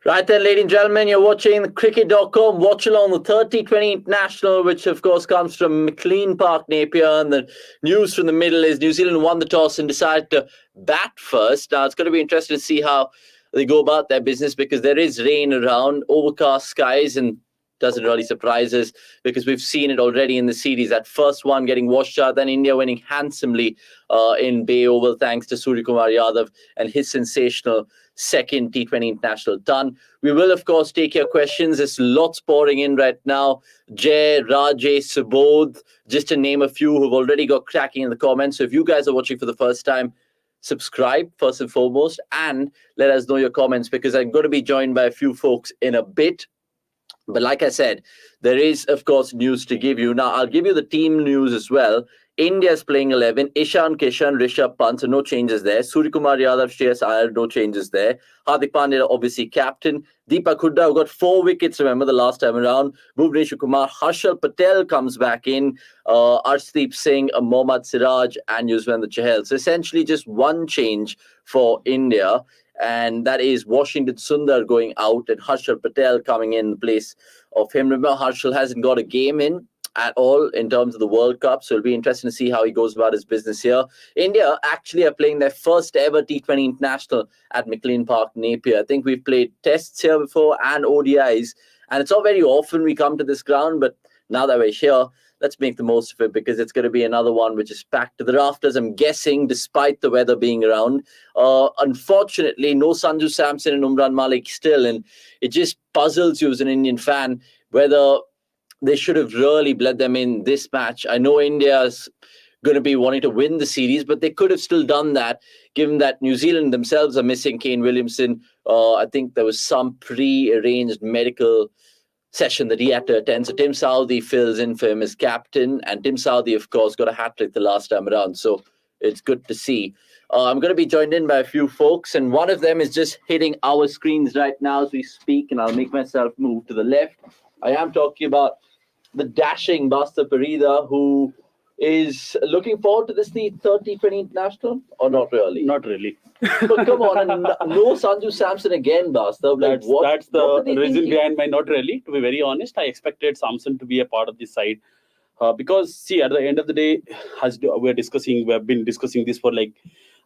Right then, ladies and gentlemen, you're watching the cricket.com Watchalong, the third T20 International, which of course comes from McLean Park, Napier. And the news from the middle is New Zealand won the toss and decided to bat first. Now, it's going to be interesting to see how they go about their business because there is rain around, overcast skies, and doesn't really surprise us because we've seen it already in the series. That first one getting washed out, then India winning handsomely in Bay Oval thanks to Suryakumar Yadav and his sensational second T20 International done. We will, of course, take your questions. There's lots pouring in right now. Jay, Rajay, Subodh, just to name a few who've already got cracking in the comments. So if you guys are watching for the first time, subscribe first and foremost and let us know your comments because I'm going to be joined by a few folks in a bit. But like I said, there is, of course, news to give you. Now, I'll give you the team news as well. India's playing 11. Ishan Kishan, Rishabh Pant, so no changes there. Suryakumar Yadav, Shreyas Iyer, no changes there. Hardik Pandya, obviously captain. Deepak Hooda, who got 4 wickets, remember, the last time around. Bhuvneshwar Kumar, Harshal Patel comes back in. Arshdeep Singh, Mohammad Siraj, and Yuzvendra Chahal. So essentially just one change for India. And that is Washington Sundar going out and Harshal Patel coming in place of him. Remember, Harshal hasn't got a game in at all in terms of the World Cup, so it'll be interesting to see how he goes about his business here. India actually are playing their first ever T20 International at McLean Park, Napier. I think we've played tests here before and ODIs, and it's not very often we come to this ground, but now that we're here, let's make the most of it because it's going to be another one which is packed to the rafters, I'm guessing, despite the weather being around. Unfortunately, no Sanju Samson and Umran Malik still, and it just puzzles you as an Indian fan whether they should have really bled them in this match. I know India's going to be wanting to win the series, but they could have still done that, given that New Zealand themselves are missing Kane Williamson. I think there was some pre-arranged medical session that he had to attend. So Tim Southee fills in for him as captain, and Tim Southee, of course, got a hat-trick the last time around. So it's good to see. I'm going to be joined in by a few folks, and one of them is just hitting our screens right now as we speak, and I'll make myself move to the left. I am talking about the dashing Basta Parida, who is looking forward to this, the 30-20 International, or not really? Not really. But come on, and no Sanju Samson again, Basta. Like, that's the reason behind my not really. To be very honest, I expected Samson to be a part of this side. Because, see, at the end of the day, as we have been discussing this for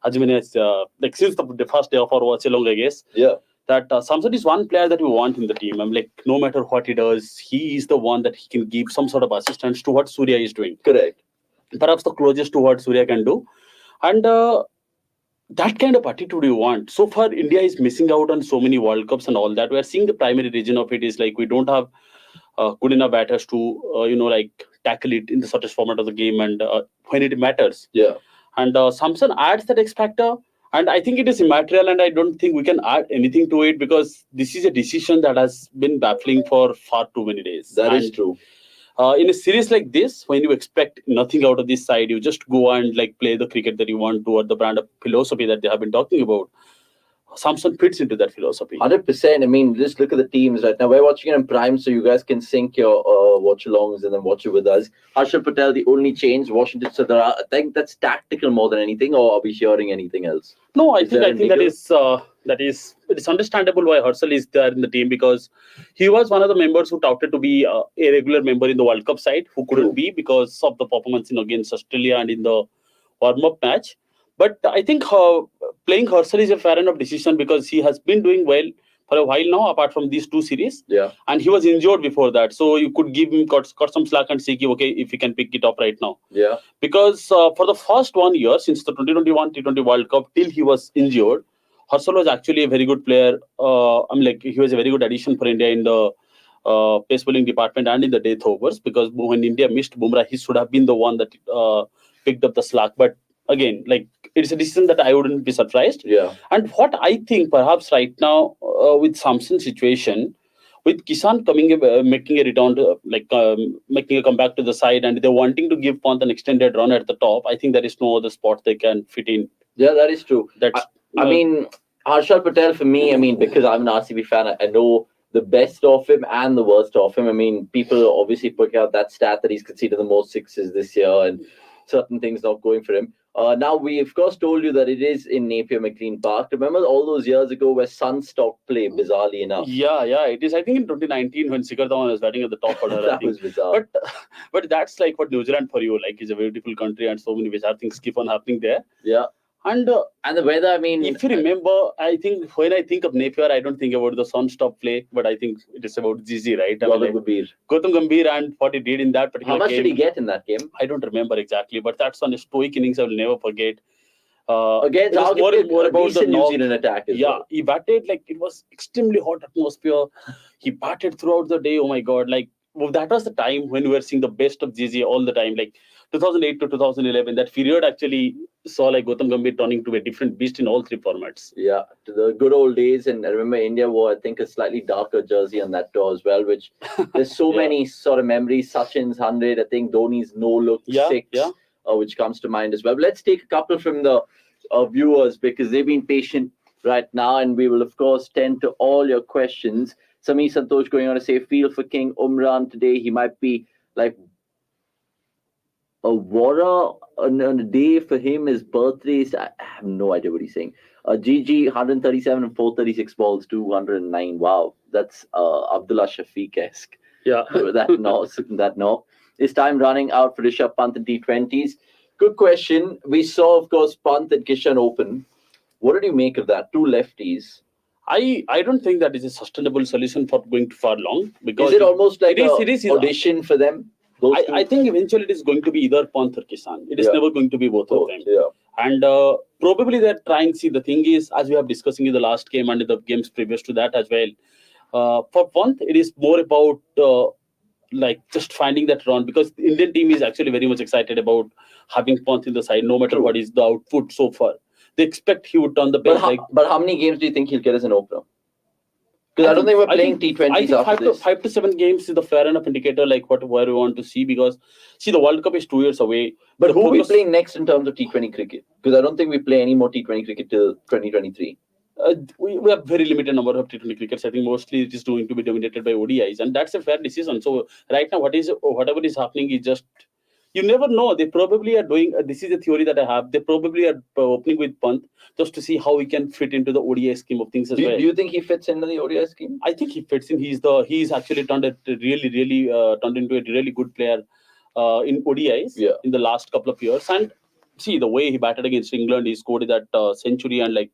as many as, since the first day of our Watchalong, I guess. Yeah. That Samson is one player that we want in the team. I'm like, no matter what he does, he is the one that he can give some sort of assistance to what Surya is doing. Correct. Perhaps the closest to what Surya can do. And that kind of attitude you want. So far, India is missing out on so many World Cups and all that. We are seeing the primary reason of it is like we don't have good enough batters to, tackle it in the shortest format of the game and when it matters. Yeah. And Samson adds that X factor. And I think it is immaterial, and I don't think we can add anything to it because this is a decision that has been baffling for far too many days. That is true. In a series like this, when you expect nothing out of this side, you just go and play the cricket that you want to, or the brand of philosophy that they have been talking about. Samson fits into that philosophy. 100%. I mean, just look at the teams right now. We're watching it in Prime, so you guys can sync your watch-alongs and then watch it with us. Harshal Patel, the only change. Washington Sundar. I think that's tactical more than anything, or are we hearing anything else? No, I think that is it is understandable why Harshal is there in the team because he was one of the members who touted to be a regular member in the World Cup side who couldn't be because of the performance against Australia and in the warm-up match. But I think playing Harshal is a fair enough decision because he has been doing well for a while now, apart from these two series. Yeah. And he was injured before that. So you could give him got some slack and say, okay, if he can pick it up right now. Yeah. Because for the first 1 year, since the 2021 T20 World Cup, till he was injured, Harshal was actually a very good player. He was a very good addition for India in the pace bowling department and in the death overs because when India missed Bumrah, he should have been the one that picked up the slack. But again, it's a decision that I wouldn't be surprised. Yeah. And what I think perhaps right now with Samson's situation, with Kishan making a return, making a comeback to the side, and they're wanting to give Pant an extended run at the top, I think there is no other spot they can fit in. Yeah, that is true. I mean, Harshal Patel for me, because I'm an RCB fan, I know the best of him and the worst of him. I mean, people obviously put out that stat that he's conceded the most sixes this year, and certain things not going for him. Now, we of course told you that it is in Napier McLean Park. Remember all those years ago where Sun stopped play, bizarrely enough? Yeah, it is. I think in 2019 when Shikhar Dhawan was batting at the top order. That was bizarre. But that's like what New Zealand for you. Like, it's a beautiful country and so many bizarre things keep on happening there. Yeah. And the weather, I mean, if you remember, I think when I think of Napier, I don't think about the Sun stop play, but I think it is about GG, right? Gautam Gambhir and what he did in that particular game. How much did he get in that game? I don't remember exactly, but that's on a stoic innings I will never forget. Again, more about the New Zealand attack as well. He batted like it was extremely hot atmosphere. He batted throughout the day. Oh my God! Like that was the time when we were seeing the best of GG all the time. Like 2008 to 2011, that period actually saw like Gautam Gambhir turning to a different beast in all three formats. Yeah, to the good old days. And I remember India wore, I think, a slightly darker jersey on that tour as well, which there's so many sort of memories. Sachin's 100, I think Dhoni's no-look 6, which comes to mind as well. But let's take a couple from the viewers because they've been patient right now, and we will, of course, tend to all your questions. Sami Santosh going on to say, feel for King Umran today. He might be like a Wara on a day for him. His birthday is, I have no idea what he's saying. GG 137 and 436 balls, 209. Wow, that's Abdullah Shafiq-esque. Yeah, that no. Is time running out for Rishabh Pant in T20s? Good question. We saw, of course, Pant at Kishan Open. What did you make of that? Two lefties. I don't think that is a sustainable solution for going too far long. Because is it almost like an audition for them? I think eventually it is going to be either Pant or Kishan. It is never going to be both of them. Yeah. And probably they're trying. See, the thing is, as we have discussing in the last game and in the games previous to that as well, for Pant, it is more about like just finding that run, because the Indian team is actually very much excited about having Pant in the side, no matter what is the output so far. They expect he would turn the best. But how many games do you think he'll get as an opener? Because I don't think we're playing T20s. I think 5 to 7 games is the fair enough indicator, like where we want to see. Because see, the World Cup is 2 years away. But who are we playing next in terms of T20 cricket? Because I don't think we play any more T20 cricket till 2023. We have very limited number of T20 crickets. I think mostly it is going to be dominated by ODIs, and that's a fair decision. So right now, whatever is happening is just, you never know. They probably are doing. This is a theory that I have. They probably are opening with Pant just to see how he can fit into the ODI scheme of things as well. Do you think he fits into the ODI scheme? I think he fits in. He's actually turned into a really good player in ODIs in the last couple of years. And see the way he batted against England, he scored that century, and like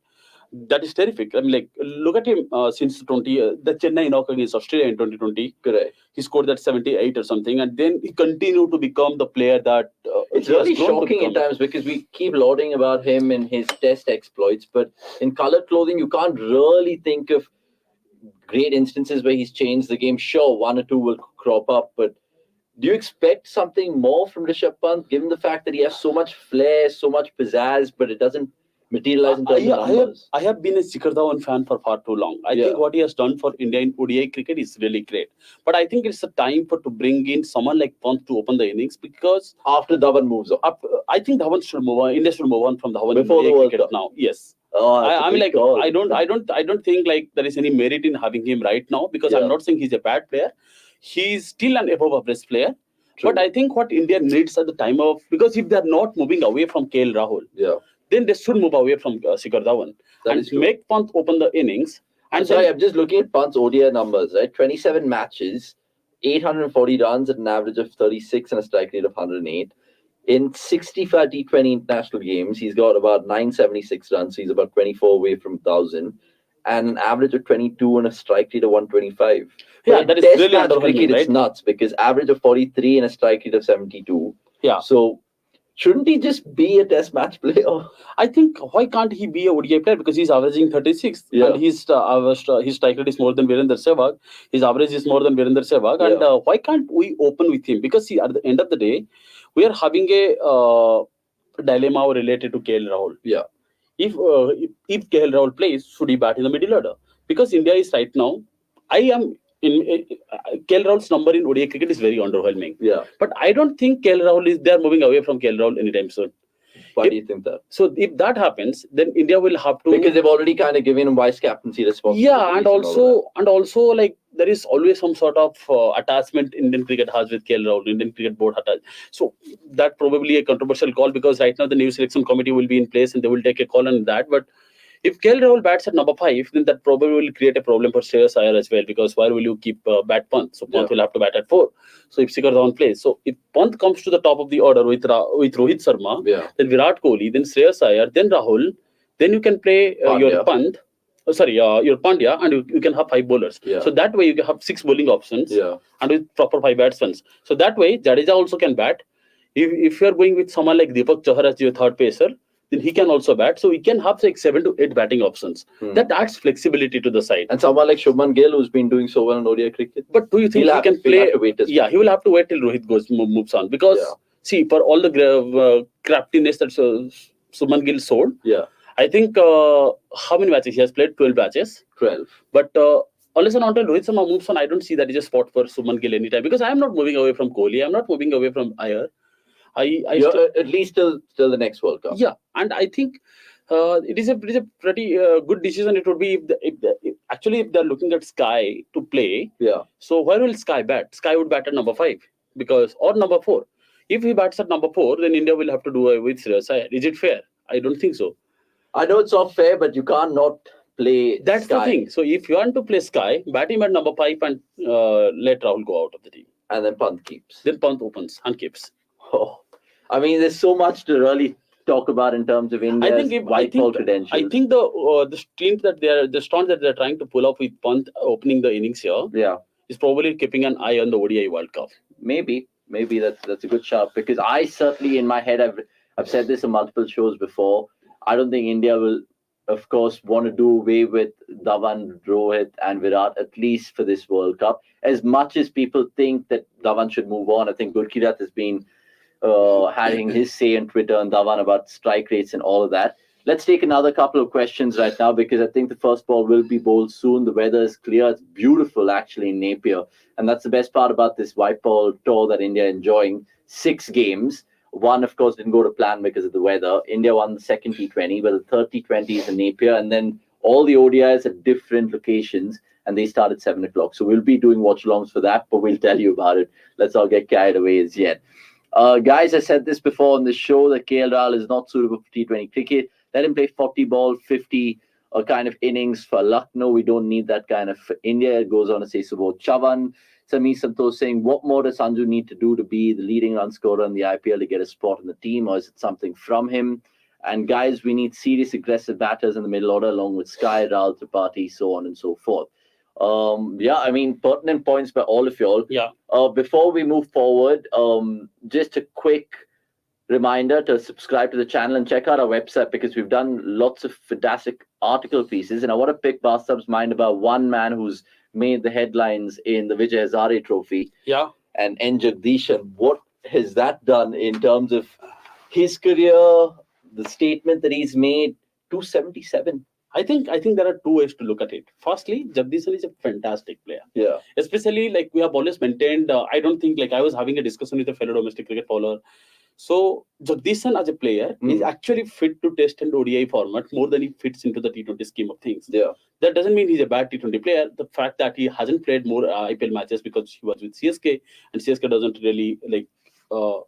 that is terrific. I mean, like look at him since the Chennai knock against Australia in 2020. Correct. He scored that 78 or something, and then he continued to become the player that. It's really shocking at times because we keep lauding about him and his test exploits, but in coloured clothing, you can't really think of great instances where he's changed the game. Sure, 1 or 2 will crop up, but do you expect something more from Rishabh Pant, given the fact that he has so much flair, so much pizzazz, but it doesn't materialize in terms of numbers? I have been a Shikhar Dhawan fan for far too long. I think what he has done for India in ODI cricket is really great. But I think it's a time to bring in someone like Pant to open the innings, because after Dhawan moves on, I think Dhawan should move on. India should move on from Dhawan before the World Cup now. Yes. I mean, like I don't think like there is any merit in having him right now, because I'm not saying he's a bad player. He's still an above average player. True. But I think what India needs at the time of, because if they're not moving away from KL Rahul, then they should move away from Shikhar Dhawan and make Pant open the innings. And I'm just looking at Pant's ODI numbers, right? 27 matches, 840 runs at an average of 36 and a strike rate of 108. In 65 T20 international games, he's got about 976 runs. So he's about 24 away from 1,000. And an average of 22 and a strike rate of 125. Yeah, that is really underwhelming, cricket, right? It's nuts, because average of 43 and a strike rate of 72. Yeah. So shouldn't he just be a test match player? I think, why can't he be a ODI player? Because he's averaging 36 and his strike rate is more than Virender Sehwag. His average is more than Virender Sehwag. And why can't we open with him? Because see, at the end of the day, we are having a dilemma related to KL Rahul. Yeah. If KL Rahul plays, should he bat in the middle order? Because India is right now, KL Rahul's number in ODI cricket is very underwhelming. Yeah. But I don't think KL Rahul they are moving away from KL Rahul anytime soon. Why do you think that? So if that happens, then India will have to, because they've already kind of given him vice captaincy responsibility. Yeah, and also like there is always some sort of attachment Indian cricket has with KL Rahul, Indian Cricket Board attached. So that probably a controversial call, because right now the new selection committee will be in place and they will take a call on that. But if KL Rahul bats at number 5, then that probably will create a problem for Shreyas Iyer as well, because why will you keep bat Pant? So Pant will have to bat at 4. So if Shikhar Dhawan plays, so if Pant comes to the top of the order with Rohit Sharma, then Virat Kohli, then Shreyas Iyer, then Rahul, then you can play your Pant. Your Pandya, and you can have 5 bowlers. So that way you can have 6 bowling options, and with proper 5 batsmen. So that way Jadeja also can bat. If you are going with someone like Deepak Chahar as your third pacer, then he can also bat. So we can have like 7 to 8 batting options. That adds flexibility to the side. And someone like Shubman Gill, who's been doing so well in ODI cricket. But do you think he can play? He will have to wait till Rohit moves on, because see, for all the craftiness that Shubman Gill showed, I think how many matches he has played? 12 matches. 12. But unless and until Rohit Sharma moves on, I don't see that is a spot for Shubman Gill anytime, because I am not moving away from Kohli. I am not moving away from Iyer. At least till the next World Cup. Yeah, and I think it is a pretty good decision. It would be if they're looking at Sky to play. So where will Sky bat? Sky would bat at number 5, or number 4. If he bats at number 4, then India will have to do away with Shreyas Iyer. Is it fair? I don't think so. I know it's not fair, but you can't not play. That's Sky. The thing. So if you want to play Sky, bat him at number 5 and let Rahul go out of the team. And then Pant keeps. Then Pant opens and keeps. Oh, I mean, there's so much to really talk about in terms of India's white ball credentials. I think the strength that they're trying to pull off with Pant opening the innings here, is probably keeping an eye on the ODI World Cup. Maybe that's a good shout, because I certainly in my head I've said this on multiple shows before. I don't think India will, of course, want to do away with Dhawan, Rohit, and Virat, at least for this World Cup. As much as people think that Dhawan should move on, I think Gurkirat has been having his say on Twitter and Dhawan about strike rates and all of that. Let's take another couple of questions right now, because I think the first ball will be bowled soon. The weather is clear. It's beautiful, actually, in Napier. And that's the best part about this white ball tour that India are enjoying. 6 games. One, of course, didn't go to plan because of the weather. India won the second T20, but the third T20 is in Napier. And then all the ODIs at different locations, and they start at 7 o'clock. So we'll be doing watch-alongs for that, but we'll tell you about it. Let's all get carried away as yet. Guys, I said this before on the show that KL Rahul is not suitable for T20 cricket. Let him play 40 ball, 50 kind of innings for Lucknow. We don't need that kind of. India goes on to say Subodh Chavan. Sami Santosh saying, what more does Sanju need to do to be the leading run scorer in the IPL to get a spot in the team, or is it something from him? And guys, we need serious aggressive batters in the middle order, along with Sky, Rahul Tripathi, so on and so forth. I mean, pertinent points by all of y'all. Before we move forward, just a quick reminder to subscribe to the channel and check out our website, because we've done lots of fantastic article pieces. And I want to pick Bastab's mind about one man who's made the headlines in the Vijay Hazare Trophy. And N. Jagdishan. What has that done in terms of his career, the statement that he's made? 277. I think there are 2 ways to look at it. Firstly, Jagdishan is a fantastic player. Especially, like we have always maintained, I don't think, like I was having a discussion with a fellow domestic cricket follower. So Jagdishan as a player is actually fit to test and ODI format more than he fits into the T20 scheme of things. That doesn't mean he's a bad T20 player. The fact that he hasn't played more IPL matches because he was with CSK, and CSK doesn't really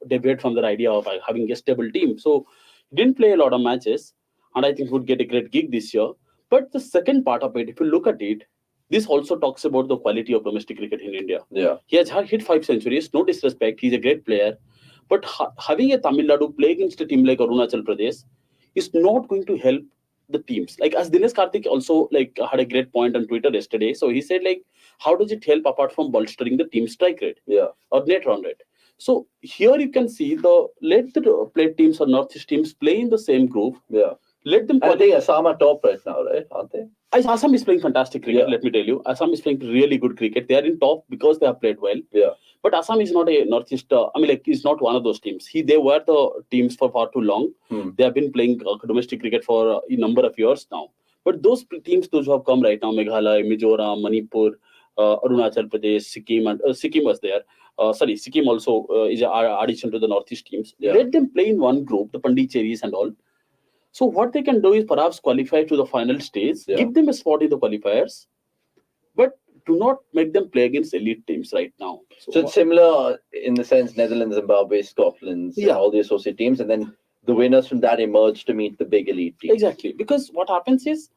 deviate from their idea of having a stable team. So he didn't play a lot of matches, and I think he would get a great gig this year. But the second part of it, if you look at it, this also talks about the quality of domestic cricket in India. He has hit 5 centuries, no disrespect, he's a great player. But having a Tamil Nadu play against a team like Arunachal Pradesh is not going to help the teams. Like, as Dinesh Karthik also had a great point on Twitter yesterday. So he said, how does it help apart from bolstering the team strike rate or net run rate? So here you can see let the play teams or Northeast teams play in the same group. Let them. I think Assam are top right now, right? Aren't they? Assam is playing fantastic cricket. Let me tell you, Assam is playing really good cricket. They are in top because they have played well. But Assam is not a Northeast. It's not one of those teams. They were the teams for far too long. They have been playing domestic cricket for a number of years now. But those teams, those who have come right now, Meghalaya, Mizoram, Manipur, Arunachal Pradesh, Sikkim, and Sikkim was there. Sikkim also is an addition to the Northeast teams. Yeah. Let them play in one group, the Pondicherries and all. So what they can do is perhaps qualify to the final stage, Yeah. give them a spot in the qualifiers, but do not make them play against elite teams right now. So it's similar in the sense Netherlands, Zimbabwe, Scotland, Yeah. all the associate teams, and then the winners from that emerge to meet the big elite teams. Exactly, because what happens is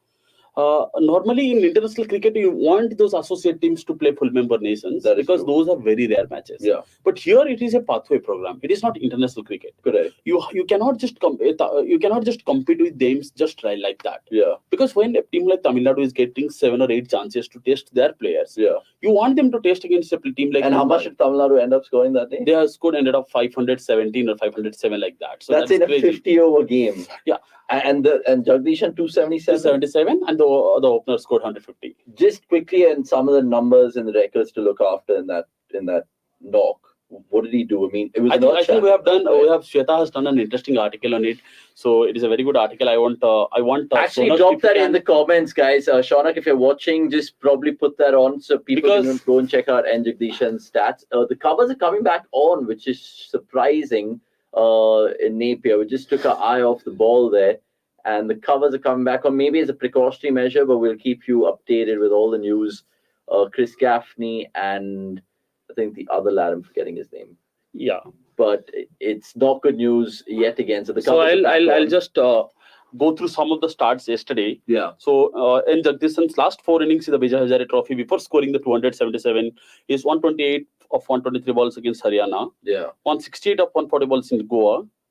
normally in international cricket you want those associate teams to play full member nations because those are very rare matches. Yeah. But here it is a pathway program. It is not international cricket. Correct. You cannot just compete with teams just right like that. Yeah. Because when a team like Tamil Nadu is getting 7 or 8 chances to test their players, Yeah. you want them to test against a team like. And how much did Tamil Nadu end up scoring that day? They have scored ended up 517 or 507 like that. So that's in a crazy. 50-over game. Yeah. And Jagdishan 277. 277 and the opener scored 150. Just quickly, and some of the numbers and the records to look after in that knock. What did he do? I mean, it was. I think we have Shweta has done an interesting article on it, so it is a very good article. I want actually Shaunak, drop that in the comments, guys. Shaunak, if you're watching, just probably put that on so people can go and check out Jagdishan's stats. The covers are coming back on, which is surprising. In Napier, we just took our eye off the ball there, and the covers are coming back on. Maybe as a precautionary measure, but we'll keep you updated with all the news. Chris Gaffney and I think the other lad, I'm forgetting his name. Yeah, but it's not good news yet again. So I'll just go through some of the starts yesterday. Yeah. So in Jagdishan's last 4 innings in the Vijay Hazare Trophy, before scoring the 277, is 128 of 123 balls against Haryana. Yeah. 168 of 140 balls in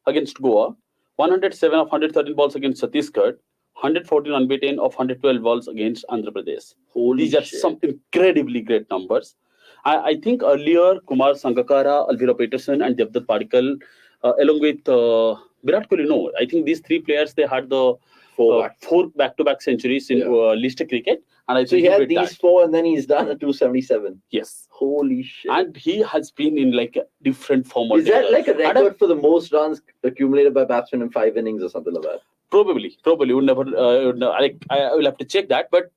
against Goa. 107 of 113 balls against Chhattisgarh. 114 unbeaten of 112 balls against Andhra Pradesh. These are some incredibly great numbers. I think earlier Kumar Sangakkara, Alvira Peterson, and Devdutt Padikkal, along with Virat Kohli, no, I think these 3 players, they had the 4 back-to-back centuries in listed cricket. And I think so he had these 4, and then he's done a 277. Yes. Holy shit! And he has been in like a different form. Is that like a record for the most runs accumulated by batsmen in 5 innings or something like that? Probably. Would never. I will have to check that, but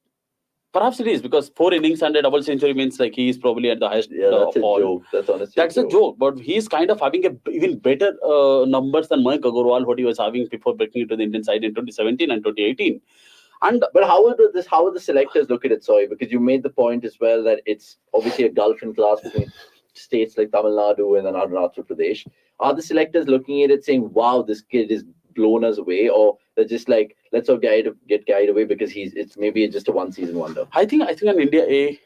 perhaps it is because 4 innings and a double century means like he is probably at the highest. That's a joke. That's honestly. That's a joke. But he's kind of having even better numbers than Mayank Agarwal, what he was having before breaking into the Indian side in 2017 and 2018. But how would the selectors look at it, Soy? Because you made the point as well that it's obviously a gulf in class between states like Tamil Nadu and then Arunachal Pradesh. Are the selectors looking at it saying, "Wow, this kid is blown us away," or they're just like, "Let's not get carried away because it's maybe just a 1-season wonder"? I think an India A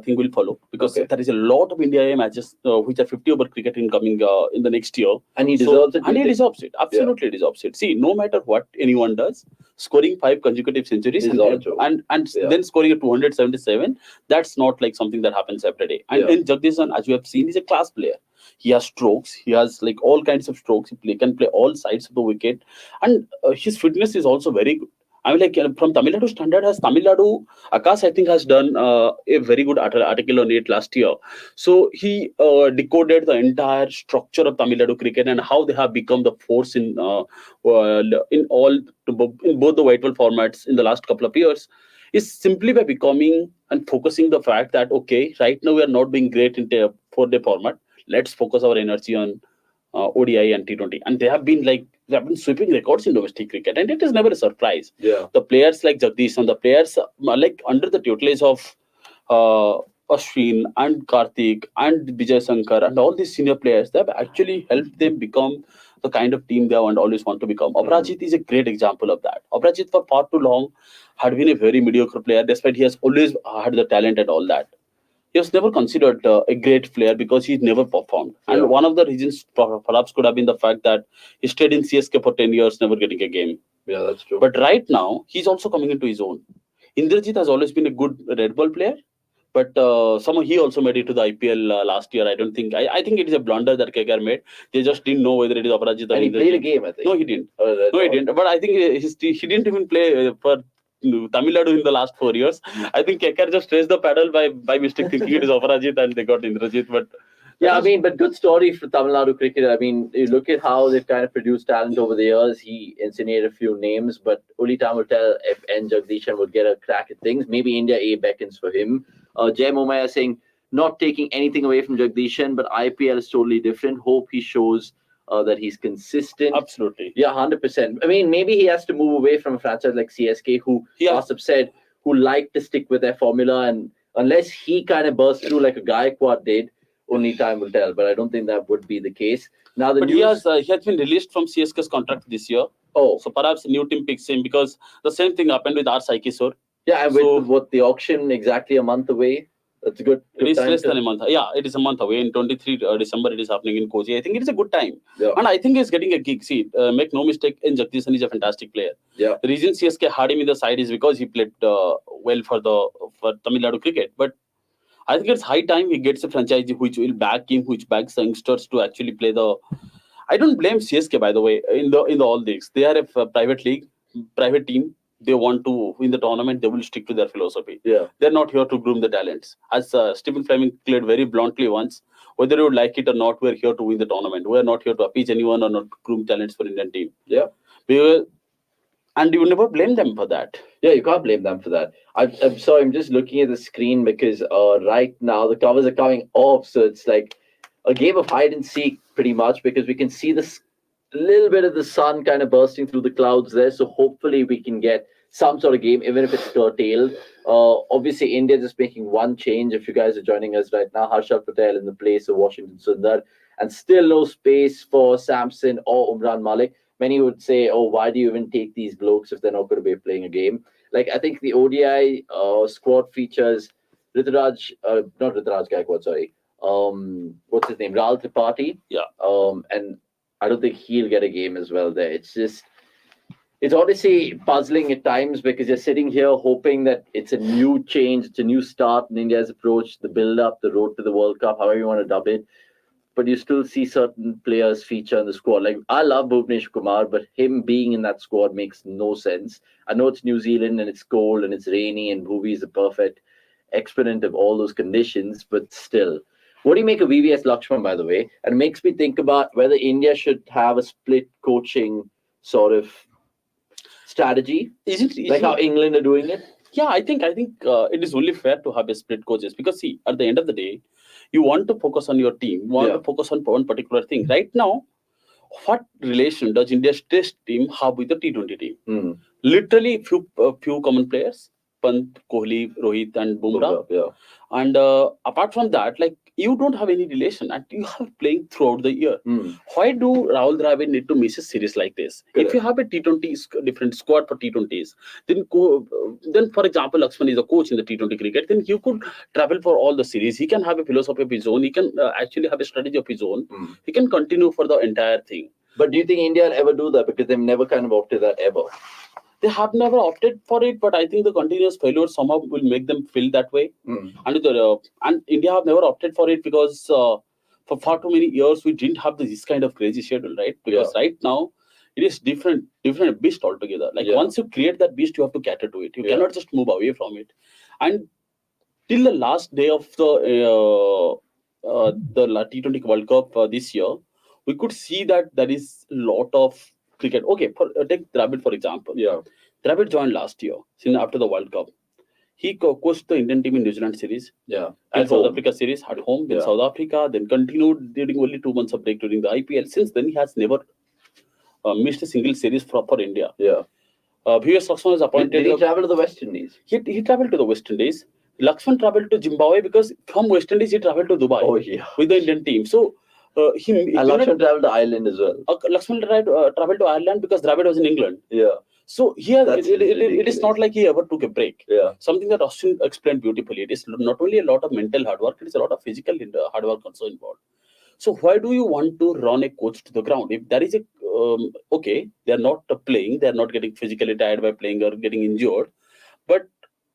thing will follow because there is a lot of India A matches which are 50-over cricket incoming in the next year. And he deserves it. And he deserves it. Absolutely deserves it. See, no matter what anyone does, scoring 5 consecutive centuries and then scoring a 277, that's not like something that happens every day. And in Jagdishan, as you have seen, he's a class player. He has strokes. He has like all kinds of strokes. He can play all sides of the wicket, and his fitness is also very good. I mean, like from Tamil Nadu standard, Tamil Nadu, Akash, I think, has done a very good article on it last year. So he decoded the entire structure of Tamil Nadu cricket and how they have become the force in both the white ball formats in the last couple of years. Is simply by becoming and focusing the fact that right now we are not being great in the 4-day format. Let's focus our energy on ODI and T20, and they have been sweeping records in domestic cricket, and it is never a surprise. Yeah, the players like Jagdish and the players like under the tutelage of Ashwin and Karthik and Vijay Shankar and all these senior players, they have actually helped them become the kind of team they always want to become. Aparajit is a great example of that. Aparajit for far too long had been a very mediocre player, despite he has always had the talent and all that. He was never considered a great player because he never performed. And one of the reasons perhaps could have been the fact that he stayed in CSK for 10 years, never getting a game. Yeah, that's true. But right now, he's also coming into his own. Indrajit has always been a good red ball player, but somehow he also made it to the IPL last year. I think it is a blunder that KKR made. They just didn't know whether it is Aparajit or and he played a game, I think. No, he didn't. He didn't. But I think he didn't even play for Tamil Nadu in the last 4 years. I think KKR just raised the paddle by mistake, thinking it is Aparajit, and they got Indrajit. But but good story for Tamil Nadu cricket. I mean, you look at how they've kind of produced talent over the years. He insinuated a few names, but only time will tell if N. Jagdishan would get a crack at things. Maybe India A beckons for him. Jay Momaya saying, not taking anything away from Jagdishan, but IPL is totally different. Hope he shows that he's consistent. Absolutely. Yeah, 100%. I mean, maybe he has to move away from a franchise like CSK, who Asif said, who like to stick with their formula, and unless he kind of bursts through like a Gaikwad did, only time will tell. But I don't think that would be the case. Now the news... he has been released from CSK's contract this year. Oh, so perhaps a new team picks him, because the same thing happened with R. Saikisor. Yeah, and with what the auction exactly a month away. That's a good it is time less than a month. Yeah, it is a month away. In 23 December, it is happening in Kochi. I think it is a good time. Yeah. And I think he's getting a gig. See, make no mistake, in Jagdishan is a fantastic player. Yeah. The reason CSK had him in the side is because he played well for Tamil Nadu cricket. But I think it's high time he gets a franchise which will back him, which backs the youngsters to actually play the... I don't blame CSK, by the way, in the all leagues. They are a private league, private team. They want to win the tournament, they will stick to their philosophy. Yeah. They're not here to groom the talents. As Stephen Fleming declared very bluntly once, whether you would like it or not, we're here to win the tournament. We're not here to appease anyone or not groom talents for Indian team. Yeah. And you never blame them for that. Yeah, you can't blame them for that. I'm sorry, I'm just looking at the screen because right now the covers are coming off. So it's like a game of hide and seek pretty much, because we can see this little bit of the sun kind of bursting through the clouds there. So hopefully we can get some sort of game, even if it's curtailed. Obviously, India just making one change. If you guys are joining us right now, Harshal Patel in the place of Washington Sundar, and still no space for Samson or Umran Malik. Many would say, oh, why do you even take these blokes if they're not going to be playing a game? Like, I think the ODI squad features not Rituraj Gaikwad, sorry. What's his name? Rahul Tripathi. Yeah. And I don't think he'll get a game as well there. It's honestly puzzling at times, because you're sitting here hoping that it's a new change, it's a new start in India's approach, the build-up, the road to the World Cup, however you want to dub it. But you still see certain players feature in the squad. Like, I love Bhuvnesh Kumar, but him being in that squad makes no sense. I know it's New Zealand and it's cold and it's rainy, and Bhuvi is a perfect exponent of all those conditions, but still. What do you make of VVS Lakshman, by the way? And it makes me think about whether India should have a split coaching sort of strategy. Like how England are doing it? Yeah, I think it is only fair to have a split coaches, because see, at the end of the day, you want to focus on your team. You want to focus on one particular thing. Right now, what relation does India's test team have with the T20 team? Literally few common players: Pant, Kohli, Rohit, and Bumrah. Yeah. And apart from that, like, you don't have any relation, and you have playing throughout the year. Why do Rahul Dravid need to miss a series like this? Correct. If you have a T20 different squad for T20s, then for example, Lakshman is a coach in the T20 cricket, then he could travel for all the series. He can have a philosophy of his own. He can actually have a strategy of his own. He can continue for the entire thing. But do you think India will ever do that? Because they've never kind of opted that ever. They have never opted for it, but I think the continuous failure somehow will make them feel that way. And India have never opted for it because for far too many years we didn't have this kind of crazy schedule, right? Because right now it is different beast altogether. Like once you create that beast, you have to cater to it. You cannot just move away from it. And till the last day of the T20 World Cup this year, we could see that there is a lot of cricket. Okay, take Dravid for example. Yeah, Dravid joined last year, after the World Cup. He coached the Indian team in New Zealand series. Yeah, and South Africa series at home. Then South Africa. Then continued during only 2 months of break during the IPL. Since then, he has never missed a single series for India. Yeah. VVS Lakshman was appointed. Did he travel to the West Indies? He traveled to the West Indies. Lakshman traveled to Zimbabwe because from West Indies he traveled to Dubai. Oh yeah. With the Indian team. So. And Lakshman traveled to Ireland as well. Lakshman traveled to Ireland because Dravid was in England. Yeah. So here, it is not like he ever took a break. Yeah. Something that Austin explained beautifully. It is not only a lot of mental hard work, it is a lot of physical hard work also involved. So why do you want to run a coach to the ground? If there is a, they are not playing, they are not getting physically tired by playing or getting injured, but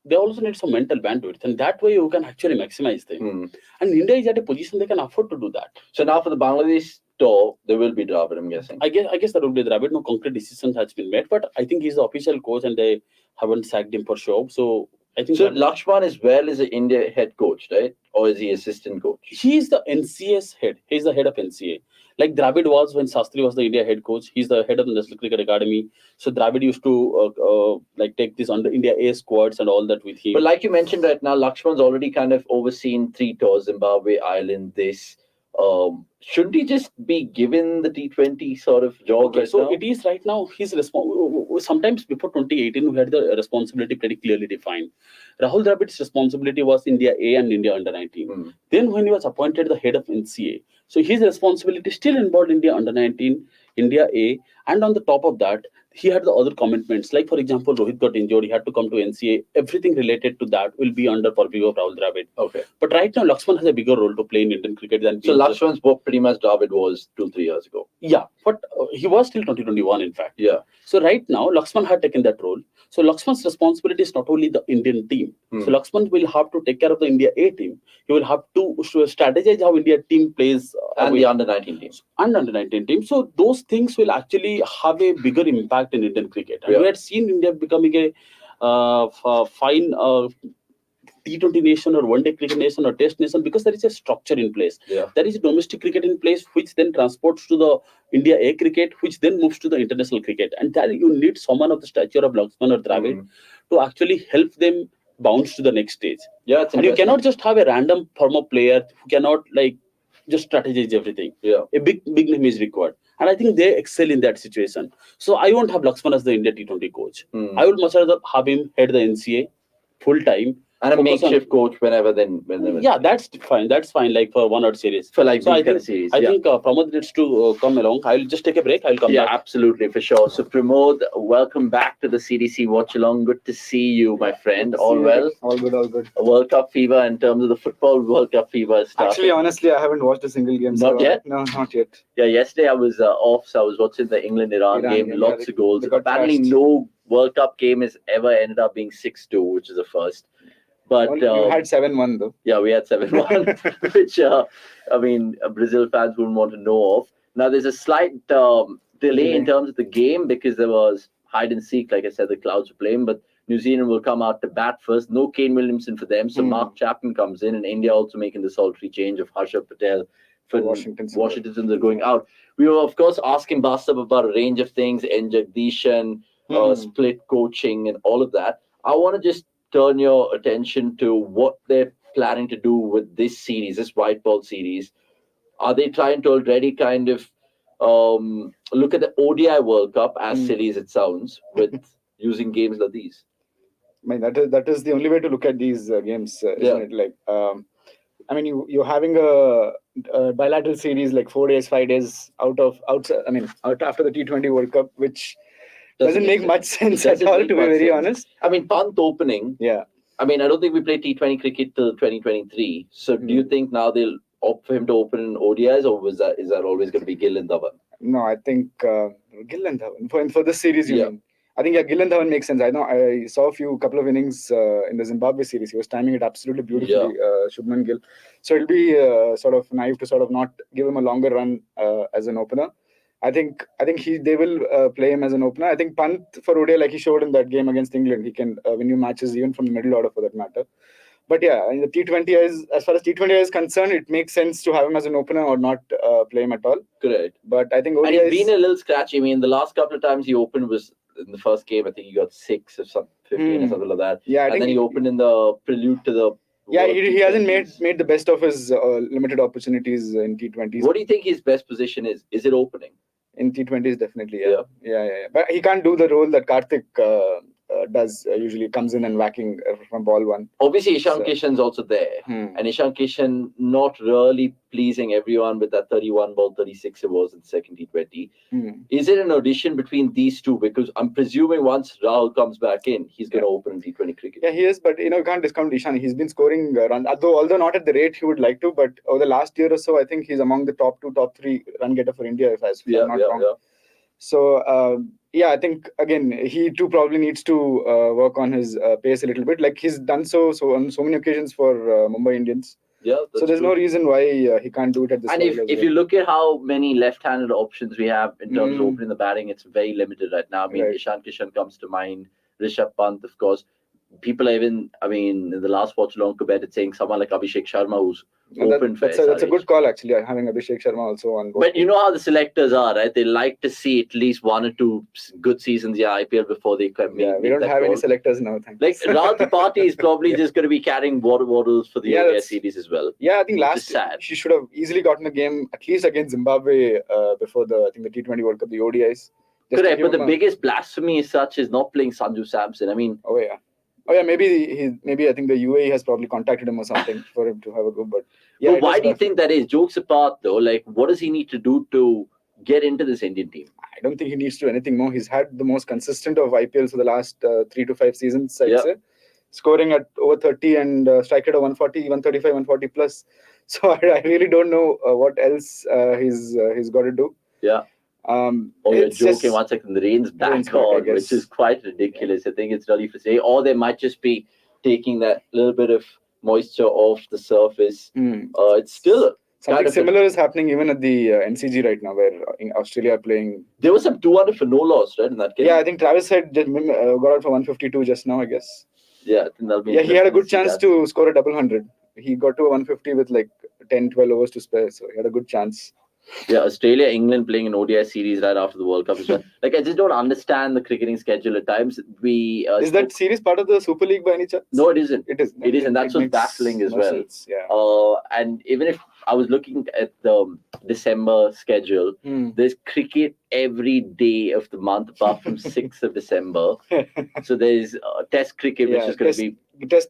they also need some mental bandwidth, and that way you can actually maximize them. And India is at a position they can afford to do that. So now for the Bangladesh tour, there will be Dravid, I'm guessing. I guess there will be Dravid. No concrete decision has been made, but I think he's the official coach, and they haven't sacked him for sure. So I think. So Lakshman as well is an India head coach, right? Or is he assistant coach? He is the NCA's head. He's the head of NCA. Like Dravid was when Sastry was the India head coach. He's the head of the National Cricket Academy. So Dravid used to like take this under India A squads and all that with him. But like you mentioned right now, Lakshman's already kind of overseen 3 tours: Zimbabwe, Ireland, this. Shouldn't he just be given the T20 sort of job Okay, right so now? it is right now. He's sometimes before 2018, we had the responsibility pretty clearly defined. Rahul Dravid's responsibility was India A and India under 19. Then when he was appointed the head of NCA, so his responsibility still involved India under 19, India A, and on the top of that, he had the other commitments. Like for example, Rohit got injured, he had to come to NCA. Everything related to that will be under purview of Rahul Dravid. Okay. But right now, Lakshman has a bigger role to play in Indian cricket than. So Lakshman's pretty much Dravid was 2-3 years ago. Yeah, but he was till 2021, in fact. Yeah. So right now, Lakshman had taken that role. So Lakshman's responsibility is not only the Indian team. So Lakshman will have to take care of the India A team. He will have to strategize how India team plays. And the under 19 team. And under 19 team. So those things will actually have a bigger impact in Indian cricket. And we had seen India becoming a fine T20 nation or one-day cricket nation or test nation because there is a structure in place. Yeah. There is domestic cricket in place, which then transports to the India A cricket, which then moves to the international cricket. And there you need someone of the stature of Lakshman or Dravid to actually help them bounce to the next stage. Yeah, and you cannot just have a random former player who cannot like just strategize everything. Yeah. A big name is required. And I think they excel in that situation. So I won't have Lakshman as the India T20 coach. I would much rather have him head the NCA full time. And a makeshift coach whenever. Yeah, that's fine. That's fine. Like for one odd series. For like so I think series. I think Pramod needs to come along. I'll just take a break. I'll come back. Yeah, absolutely, for sure. So Pramod, welcome back to the CDC Watchalong. Good to see you, my friend. All well? All good, all good. World Cup fever in terms of the football World Cup fever started. Actually, honestly, I haven't watched a single game. Not yet? No, not yet. Yeah, yesterday I was off, so I was watching the England-Iran game. Lots of goals. Apparently, no World Cup game has ever ended up being 6-2, which is a first. But you had 7-1 though. Yeah, we had 7-1, which I mean, Brazil fans wouldn't want to know of. Now there's a slight delay in terms of the game because there was hide and seek. Like I said, the Clouds were playing, but New Zealand will come out to bat first. No Kane Williamson for them, so Mark Chapman comes in, and India also making the sultry change of Harsha Patel for Washington. They're going out. We were of course asking Bastard about a range of things, N. Jagdishan, split coaching, and all of that. I want to just turn your attention to what they're planning to do with this series, this white ball series. Are they trying to already kind of look at the ODI World Cup, as silly as it sounds, with using games like these? I mean, that is the only way to look at these games, isn't it? Like, I mean, you're having a bilateral series like 4 days, 5 days out after the T20 World Cup, which doesn't make much sense at all, to be very honest. I mean, Pant opening. Yeah. I mean, I don't think we play T20 cricket till 2023. So do you think now they'll opt for him to open in ODIs, or is that always going to be Gill and Dhawan? No, I think Gill and Dhawan. For this series, you mean? I think Gill and Dhawan makes sense. I know I saw a couple of innings in the Zimbabwe series. He was timing it absolutely beautifully, Shubman Gill. So it'll be sort of naive to sort of not give him a longer run as an opener. I think they will play him as an opener. I think Pant for ODI, like he showed in that game against England, he can win you matches even from the middle order for that matter. But yeah, in the T20 as far as T20 is concerned, it makes sense to have him as an opener or not play him at all. Correct. But I think ODI and he's been a little scratchy. I mean, the last couple of times he opened was in the first game. I think he got 6 or 15 or something like that. Yeah, and then he opened in the prelude to the. Yeah, he hasn't made the best of his limited opportunities in T20s. What do you think his best position is? Is it opening? In T20s, definitely, yeah. But he can't do the role that Karthik does. Usually comes in and whacking from ball one. Obviously, Ishan Kishan's also there. And Ishan Kishan not really pleasing everyone with that 31 ball, 36 it was in the second T20. Is it an audition between these two? Because I'm presuming once Rahul comes back in, he's going to open in T20 cricket. Yeah, he is, but you can't discount Ishan. He's been scoring runs, although not at the rate he would like to, but over the last year or so, I think he's among the top 2, top 3 run getter for India, if I'm not wrong. Yeah. So, I think, again, he too probably needs to work on his pace a little bit, like he's done so on so many occasions for Mumbai Indians. Yeah, so there's no reason why he can't do it at this level. And if you look at how many left-handed options we have in terms of opening the batting, it's very limited right now. I mean, Ishan Kishan comes to mind, Rishabh Pant, of course. People are even, in the last Watchalong competed saying someone like Abhishek Sharma, who's open That's a good call actually, having Abhishek Sharma also on board. But you know how the selectors are, right? They like to see at least 1 or 2 good seasons in the IPL before they come. We don't have any selectors now. Thanks. Like Rao Tripathi is probably just going to be carrying water bottles for the ODI series as well. Yeah, I think last she should have easily gotten a game at least against Zimbabwe before the T20 World Cup, the ODIs. Correct, but the biggest blasphemy as such is not playing Sanju Samson. I mean, maybe I think the UAE has probably contacted him or something for him to have a go. But yeah, why do you think that is? Jokes apart, though, like what does he need to do to get into this Indian team? I don't think he needs to do anything more. He's had the most consistent of IPLs for the last 3 to 5 seasons, I'd say. Scoring at over 30 and strike rate of 140, 135, 140 plus. So I really don't know what else he's got to do. Yeah. You're joking. 1 second, the rain's back on, which is quite ridiculous. I think it's really frustrating. Or they might just be taking that little bit of moisture off the surface. It's still something similar is happening even at the NCG right now, where in Australia are playing. There was some 200 for no loss, right? In that case. Yeah, I think Travis had got out for 152 just now, I guess. Yeah, I think that'll be. Yeah, he had a good chance to score a double 100. He got to 150 with like 10, 12 overs to spare, so he had a good chance. Yeah, Australia, England playing an ODI series right after the World Cup as well. Like, I just don't understand the cricketing schedule at times. Is that series part of the Super League by any chance? No, it isn't. It isn't. It isn't. That's what's baffling as well. Sense. Yeah. And even if I was looking at the December schedule, there's cricket every day of the month apart from 6th of December. So there's Test cricket, which is going to be.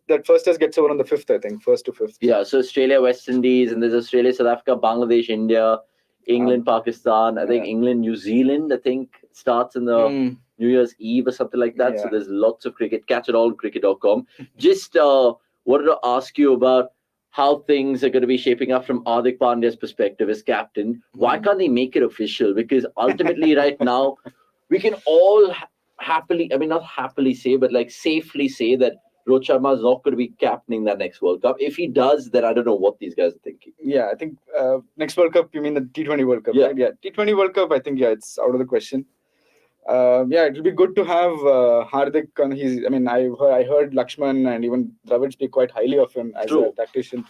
That first test gets over on the 5th, I think, 1st to 5th. Yeah, so Australia, West Indies, and there's Australia, South Africa, Bangladesh, India, England, Pakistan. I think England, New Zealand, I think starts in the New Year's Eve or something like that. So there's lots of cricket. Catch it all on cricket.com. Just wanted to ask you about how things are going to be shaping up from Hardik Pandya's perspective as captain. Why can't they make it official? Because ultimately right now, we can all not happily say, but like safely say that Rohit Sharma is not going to be captaining that next World Cup. If he does, then I don't know what these guys are thinking. Yeah, I think next World Cup, you mean the T20 World Cup, right? Yeah, T20 World Cup, I think, it's out of the question. It will be good to have Hardik on I heard Lakshman and even Dravid speak quite highly of him as a tactician.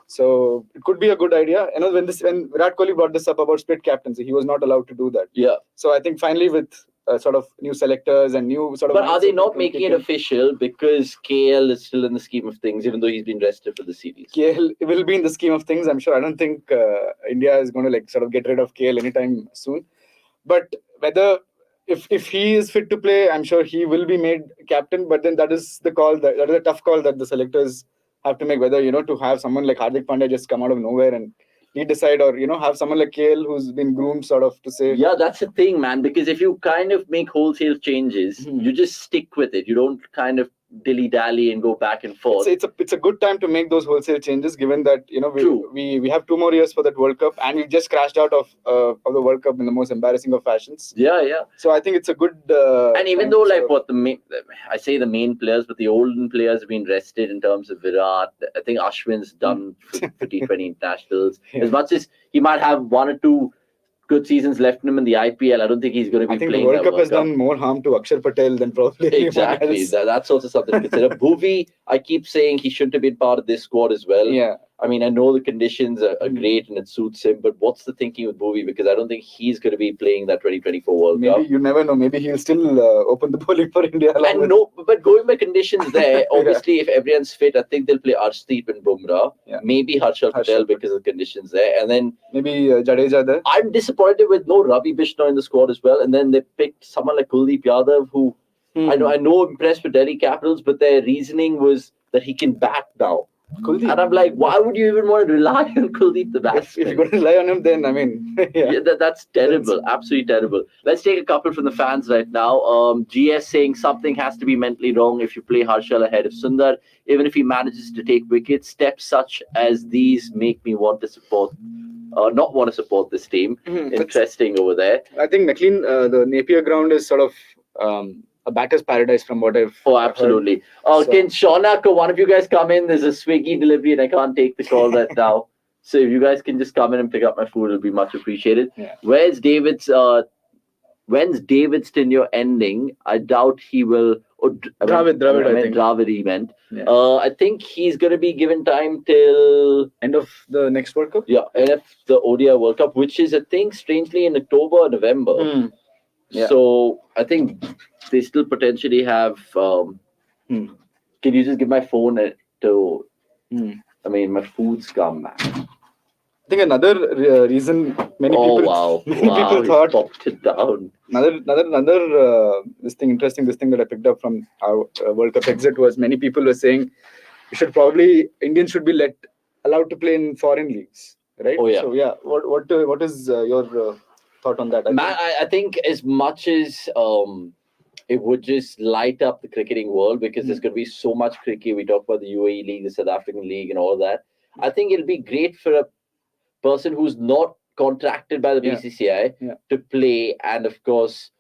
So it could be a good idea. You know, when Virat Kohli brought this up about split captaincy, he was not allowed to do that. Yeah. So I think finally with sort of new selectors and new sort of. But are they not making it official because KL is still in the scheme of things, even though he's been rested for the series? KL will be in the scheme of things, I'm sure. I don't think India is going to sort of get rid of KL anytime soon. But whether if he is fit to play, I'm sure he will be made captain. But then that is the call that is a tough call that the selectors have to make. Whether to have someone like Hardik Pandya just come out of nowhere and he decide, or have someone like KL who's been groomed sort of to say. Yeah, that's the thing, man. Because if you kind of make wholesale changes, you just stick with it. You don't kind of dilly-dally and go back and forth. It's a good time to make those wholesale changes, given that we have 2 more years for that World Cup, and we just crashed out of the World Cup in the most embarrassing of fashions. Yeah. So I think it's a good. And even though I say the main players, but the olden players have been rested in terms of Virat. I think Ashwin's done for T20 internationals. As much as he might have 1 or 2 good seasons left in him in the IPL, I don't think he's going to be playing. The World Cup has done more harm to Akshar Patel than probably exactly. That's also something to consider. Bhuvi, I keep saying he shouldn't have been part of this squad as well. Yeah. I mean, I know the conditions are great and it suits him, but what's the thinking with Bhuvi? Because I don't think he's going to be playing that 2024 World Cup. Maybe you never know. Maybe he'll still open the bowling for India. But going by conditions there, obviously, if everyone's fit, I think they'll play Arshdeep and Bumrah. Yeah. Maybe Harshal Patel because of the conditions there. And then maybe Jadeja there. I'm disappointed with no Ravi Bishnoi in the squad as well. And then they picked someone like Kuldeep Yadav, who I know impressed with Delhi Capitals, but their reasoning was that he can bat now. Kuldeep. And I'm like, why would you even want to rely on Kuldeep the batsman? If you're going to rely on him, then that's terrible. Absolutely terrible. Let's take a couple from the fans right now. GS saying something has to be mentally wrong if you play Harshal ahead of Sundar. Even if he manages to take wickets, steps such as these make me want to support. Not want to support this team. Interesting over there. I think McLean, the Napier ground is sort of a batter's paradise from what I've absolutely. Can Shaunak, one of you guys come in? There's a Swiggy delivery and I can't take the call right now. So if you guys can just come in and pick up my food, it'll be much appreciated. Yeah. When's David's tenure ending? I doubt he will Dravid, I think. Dravid he meant. Yeah. I think he's going to be given time till End of the next World Cup. yeah, end of the ODI World Cup, which is I think strangely in October or November. Yeah. So I think they still potentially have. Can you just give my phone to? I mean, my food's come, man. I think another reason many people people thought popped it down. Another interesting thing that I picked up from our World Cup exit was many people were saying Indians should be allowed to play in foreign leagues, right? Oh yeah. So yeah, what is your thought on that? I think as much as it would just light up the cricketing world because there's going to be so much cricket. We talk about the UAE League, the South African League, and all that. I think it'll be great for a person who's not contracted by the BCCI to play and, of course,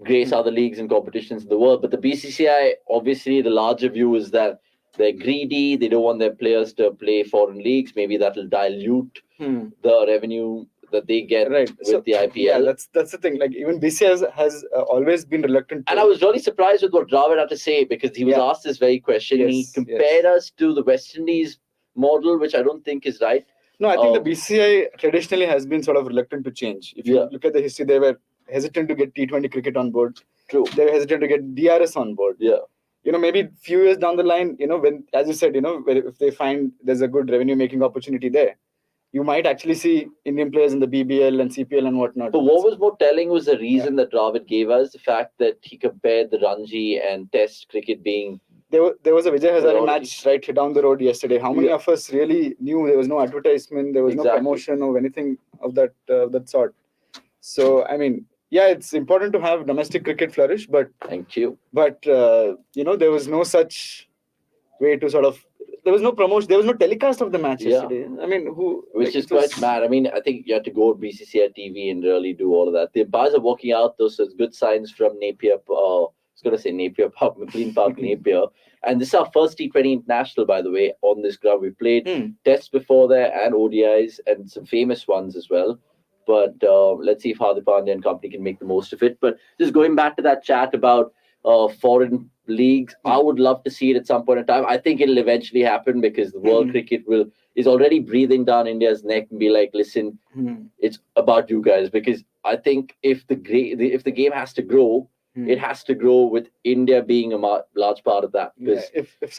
grace other leagues and competitions in the world. But the BCCI, obviously, the larger view is that they're greedy. They don't want their players to play foreign leagues. Maybe that'll dilute the revenue that they get with the IPL. Yeah, that's the thing. Like even BCCI has always been reluctant. And I was really surprised with what Dravid had to say because he was asked this very question. He compared us to the West Indies model, which I don't think is right. No, I think the BCCI traditionally has been sort of reluctant to change. If you look at the history, they were hesitant to get T20 cricket on board. True. They were hesitant to get DRS on board. Yeah. Maybe a few years down the line, when, as you said, if they find there's a good revenue-making opportunity there, you might actually see Indian players in the BBL and CPL and whatnot. But what was more telling was the reason that Dravid gave us, the fact that he compared the Ranji and Test cricket being... There was a Vijay Hazare match right down the road yesterday. How many of us really knew there was no advertisement, there was no promotion or anything of that sort? So, I mean, it's important to have domestic cricket flourish, but... Thank you. But, there was no such way to sort of... There was no promotion. There was no telecast of the match yesterday. I mean, which is quite mad. I mean, I think you have to go to BCCI TV and really do all of that. The bars are working out, though, so it's good signs from Napier. I was going to say Napier Park, McLean Park, Napier. And this is our first T20 International, by the way, on this ground. We played tests before there and ODIs and some famous ones as well. But let's see if Hardik Pandya and company can make the most of it. But just going back to that chat about foreign leagues, I would love to see it at some point in time. I think it'll eventually happen because the world cricket is already breathing down India's neck and be like, listen, it's about you guys. Because I think if the game has to grow, it has to grow with India being a large part of that. Because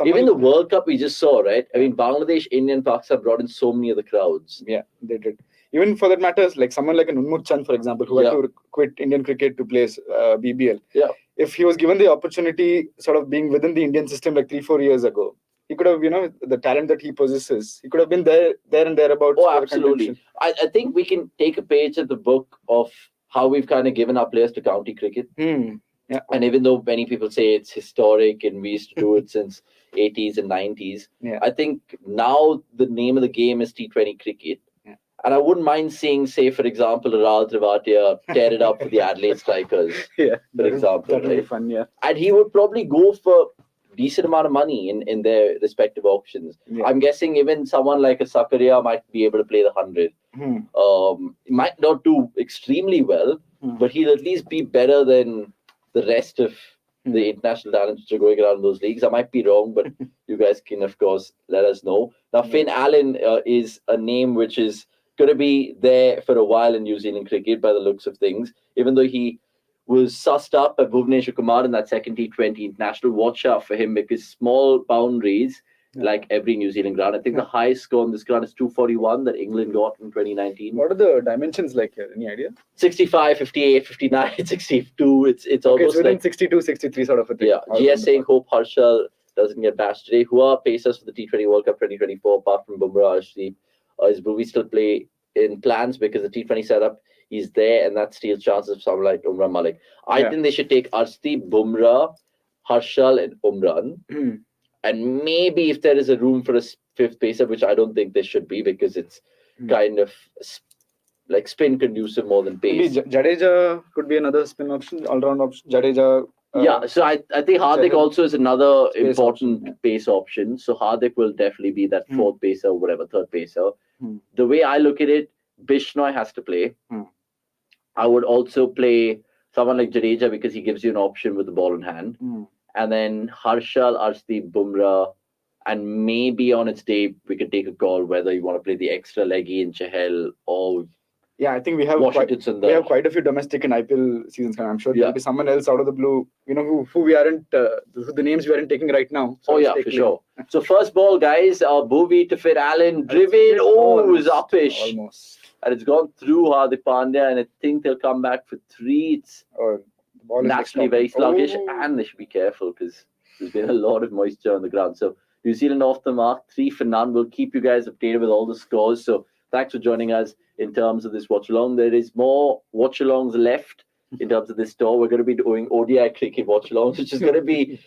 even the World Cup we just saw, right? I mean, Bangladesh, India, and Pakistan brought in so many of the crowds. Yeah, they did. Even for that matter, like someone like an Unmut Chand, for example, who had to quit Indian cricket to play BBL. Yeah. If he was given the opportunity, sort of being within the Indian system like 3-4 years ago, he could have, the talent that he possesses, he could have been there and thereabouts. Oh, absolutely. I think we can take a page at the book of how we've kind of given our players to county cricket. Yeah. And even though many people say it's historic and we used to do it since 80s and 90s, I think now the name of the game is T20 cricket. And I wouldn't mind seeing, say, for example, Rahul Trivatia tear it up for the Adelaide Strikers, for example. That would be fun, And he would probably go for a decent amount of money in their respective auctions. I'm guessing even someone like a Sakaria might be able to play the 100. He might not do extremely well, but he'll at least be better than the rest of the international talents which are going around in those leagues. I might be wrong, but you guys can, of course, let us know. Now, Finn Allen is a name which is going to be there for a while in New Zealand cricket by the looks of things, even though he was sussed up by Bhuvneshwar Kumar in that second T20 international. Watch out for him because small boundaries, like every New Zealand ground. I think the highest score on this ground is 241 that England got in 2019. What are the dimensions like here? Any idea? 65, 58, 59, 62. It's almost within like 62, 63 sort of a thing. Yeah. GS saying hope Harshal doesn't get bashed today. Who are pacers for the T20 World Cup 2024 apart from Bumrah, Arshdeep? Is Bhuvi still play in plans because the T20 setup is there and that steals chances of someone like Umran Malik. I think they should take Arshdeep, Bumrah, Harshal and Umran. And maybe if there is a room for a fifth pacer, which I don't think there should be because it's kind of like spin conducive more than pace. Maybe Jadeja could be another spin option, all-round option. Jadeja. So I think Hardik also is another important pace option. So Hardik will definitely be that fourth pacer, or whatever, third pacer. The way I look at it, Bishnoi has to play. I would also play someone like Jadeja because he gives you an option with the ball in hand. and then Harshal, Arshdeep, Bumrah, and maybe on its day we could take a call whether you want to play the extra leggy in Chahal or Yeah, I think we have Washington Sundar. we have quite a few domestic and IPL seasons coming. I'm sure there'll be someone else out of the blue, who we aren't, who the names we aren't taking right now. So for sure. So first ball, guys, Bhuvi to fit Allen, driven, it was uppish. Almost. And it's gone through Hardik Pandya, and I think they'll come back for 3. It's the ball is naturally very sluggish, and they should be careful because there's been a lot of moisture on the ground. So New Zealand off the mark, 3 for none. We'll keep you guys updated with all the scores. So thanks for joining us in terms of this watch-along. There is more watch-alongs left in terms of this tour. We're going to be doing ODI cricket watch-alongs, which is going to be,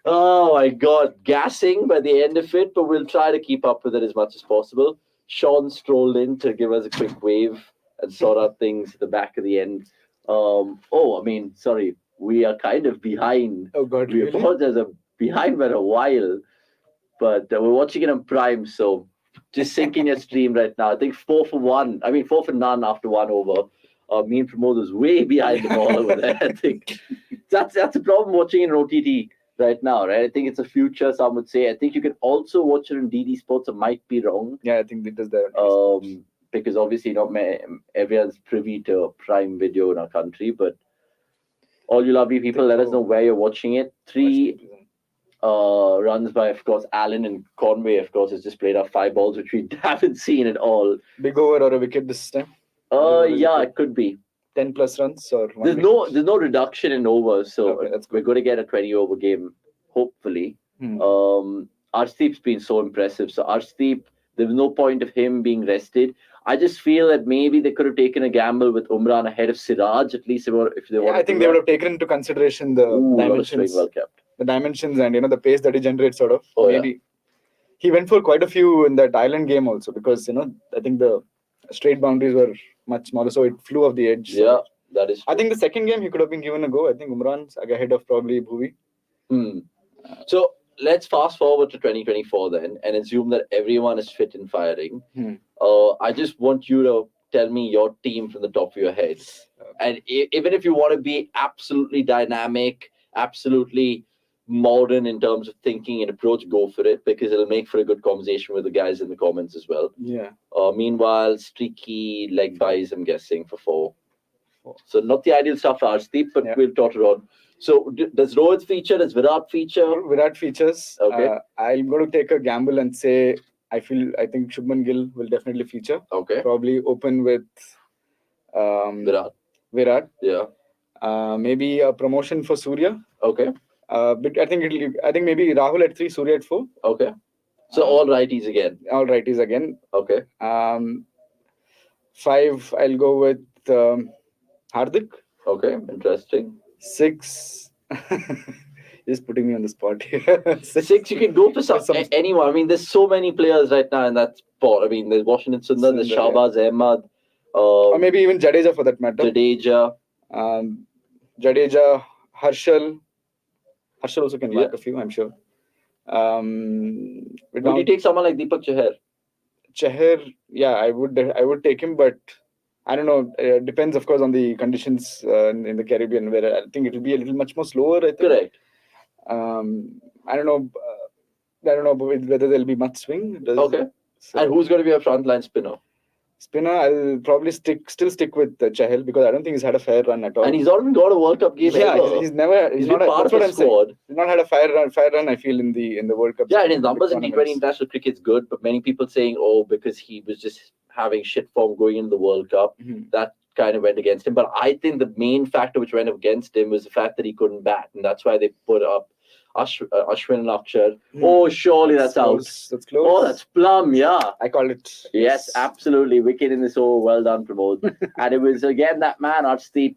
oh my God, gassing by the end of it, but we'll try to keep up with it as much as possible. Sean strolled in to give us a quick wave and sort out things at the back of the end. Sorry, we are kind of behind. Oh God, we really? apologize, I'm behind by a while, but we're watching it on Prime, so just sync in your stream right now. I think 4 for none after 1 over. Me and Pramod was way behind the ball over there. I think that's a problem watching in OTT right now, right? I think it's a future, some would say. I think you can also watch it on DD Sports. I might be wrong. Yeah, I think it does that. Because obviously not everyone's privy to Prime Video in our country, but all you lovely people, let us know where you're watching it. 3 runs by, of course, Allen, and Conway, of course, has just played off 5 balls, which we haven't seen at all. Big over or a wicket this time? Yeah, it could be 10 plus runs or there's no reduction in overs, so we're going to get a 20 over game, hopefully. Arshdeep's been so impressive. So Arshdeep, there's no point of him being rested. I just feel that maybe they could have taken a gamble with Umran ahead of Siraj, at least if they wanted. I think they would have taken into consideration the dimensions. Well kept. The dimensions and the pace that he generates, sort of. Maybe he went for quite a few in that Island game also, because I think the straight boundaries were much smaller, so it flew off the edge. So. Yeah, that is true. I think the second game he could have been given a go. I think Umran's ahead of probably Bhuvi. So let's fast forward to 2024 then, and assume that everyone is fit and firing. I just want you to tell me your team from the top of your head. And even if you want to be absolutely dynamic, absolutely modern in terms of thinking and approach, go for it, because it'll make for a good conversation with the guys in the comments as well. Yeah. Meanwhile, streaky leg buys, I'm guessing, for 4. So not the ideal stuff for Arshdeep, but we'll talk it on. So does Rohit feature? Does Virat feature? Virat features. Okay. I'm going to take a gamble and say I think Shubman Gill will definitely feature. Okay. Probably open with Virat. Yeah. Maybe a promotion for Surya. Okay. But I think maybe Rahul at 3, Surya at 4. Okay. So all righties again. All righties again. Okay. 5, I'll go with Hardik. Okay. Interesting. 6. Just putting me on the spot here. 6, you can go for anyone. I mean, there's so many players right now in that spot. I mean, there's Washington Sundar, there's Shahbaz Ahmed. Or maybe even Jadeja for that matter. Jadeja, Harshal. Harshal also can mark a few, I'm sure. Would you take someone like Deepak Chahar? Chahar, yeah, I would take him, but I don't know. It depends, of course, on the conditions in the Caribbean, where I think it will be a little much more slower. I think. Correct. I don't know whether there'll be much swing. Okay. So, and who's going to be a frontline spinner? Spinner, I'll probably still stick with Chahal, because I don't think he's had a fair run at all. And he's not even got a World Cup game. Yeah, ever. he's not part of the squad. He's not had a fair run. I feel in the World Cup. Yeah, and his numbers in T20 international cricket's good, but many people saying, because he was just having shit form going into the World Cup, that kind of went against him. But I think the main factor which went against him was the fact that he couldn't bat, and that's why they put up Ashwin and Akshar. Oh, surely that's out. That's close. Oh, that's plum, yeah. I call it. Yes, absolutely. Wicket in this over. Well done, Pramod. And it was, again, that man, Arshdeep.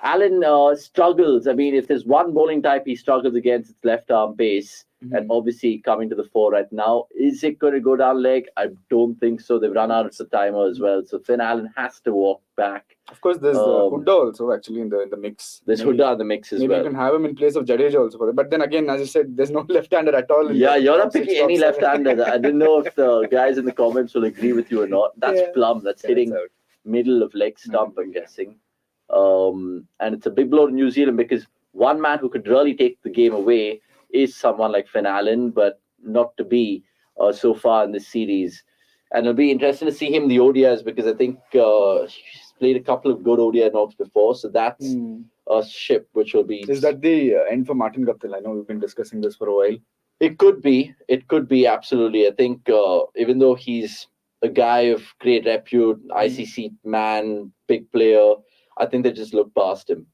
Allen struggles. I mean, if there's one bowling type he struggles against, it's left arm pace. And obviously coming to the fore right now. Is it going to go down leg? I don't think so. They've run out of the timer as well. So Finn Allen has to walk back. Of course, there's Hooda also actually in the mix. There's Hooda in the mix as well. Maybe you can have him in place of Jadeja also for that. But then again, as I said, there's no left-hander at all. Yeah, you're not picking any left-hander. I didn't know if the guys in the comments will agree with you or not. That's plum. That's hitting middle of leg stump, I'm guessing. And it's a big blow to New Zealand, because one man who could really take the game away is someone like Finn Allen, but not to be so far in this series. And it'll be interesting to see him in the ODIs because I think he's played a couple of good ODI knocks before. So that's a ship which will be... Is that the end for Martin Guptill? I know we've been discussing this for a while. It could be. It could be, absolutely. I think even though he's a guy of great repute, ICC man, big player, I think they just look past him.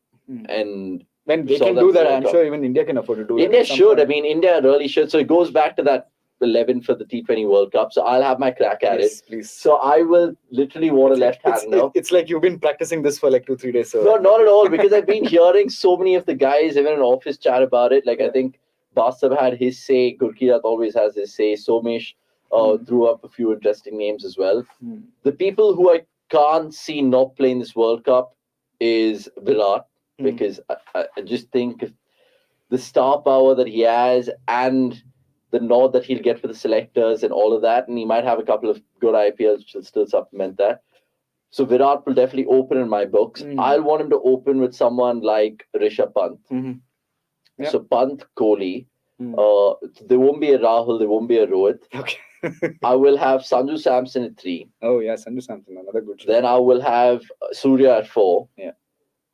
And when they can do that, I'm sure even India can afford to do that. India should. I mean, India really should. So it goes back to that 11 for the T20 World Cup. So I'll have my crack at it. Please. So I will literally want a left hand now. It's like you've been practicing this for like 2-3 days. So. No, not at all. Because I've been hearing so many of the guys, even in office chat about it. Like I think Basab had his say. Gurkirat always has his say. Somesh threw up a few interesting names as well. The people who I can't see not playing this World Cup is Virat. Because I just think the star power that he has and the nod that he'll get for the selectors and all of that, and he might have a couple of good IPLs which will still supplement that. So Virat will definitely open in my books. I'll want him to open with someone like Rishabh Pant. So Pant, Kohli. There won't be a Rahul, there won't be a Rohit. Okay. I will have Sanju Samson at 3. Oh yeah, Sanju Samson, another good shot. Then I will have Surya at 4. Yeah.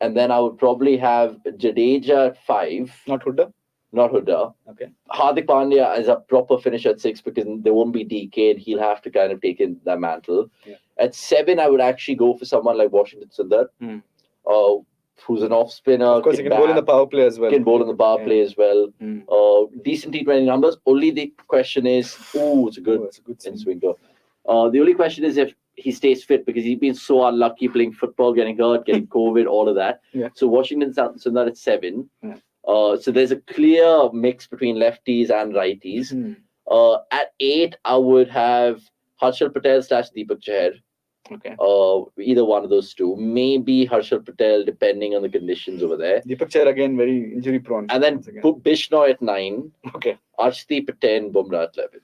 And then I would probably have Jadeja at 5. Not Hooda? Not Hooda. Okay. Hardik Pandya is a proper finisher at 6 because there won't be DK and he'll have to kind of take in that mantle. Yeah. At 7, I would actually go for someone like Washington Sundar, who's an off spinner. Of course, he can bowl in the power play as well. Can bowl in the power play as well. Decent T20 numbers. Only the question is, it's a good in-swinger. The only question is if he stays fit because he's been so unlucky playing football, getting hurt, getting COVID, all of that. Yeah. So Washington Sundar at 7. So there's a clear mix between lefties and righties. At 8, I would have Harshal Patel / Deepak Chahar. Okay. Either one of those two. Maybe Harshal Patel, depending on the conditions over there. Deepak Chahar again, very injury prone. And then put Bishnoi at 9. Okay. Arshdeep at 10, Bumrah at 11.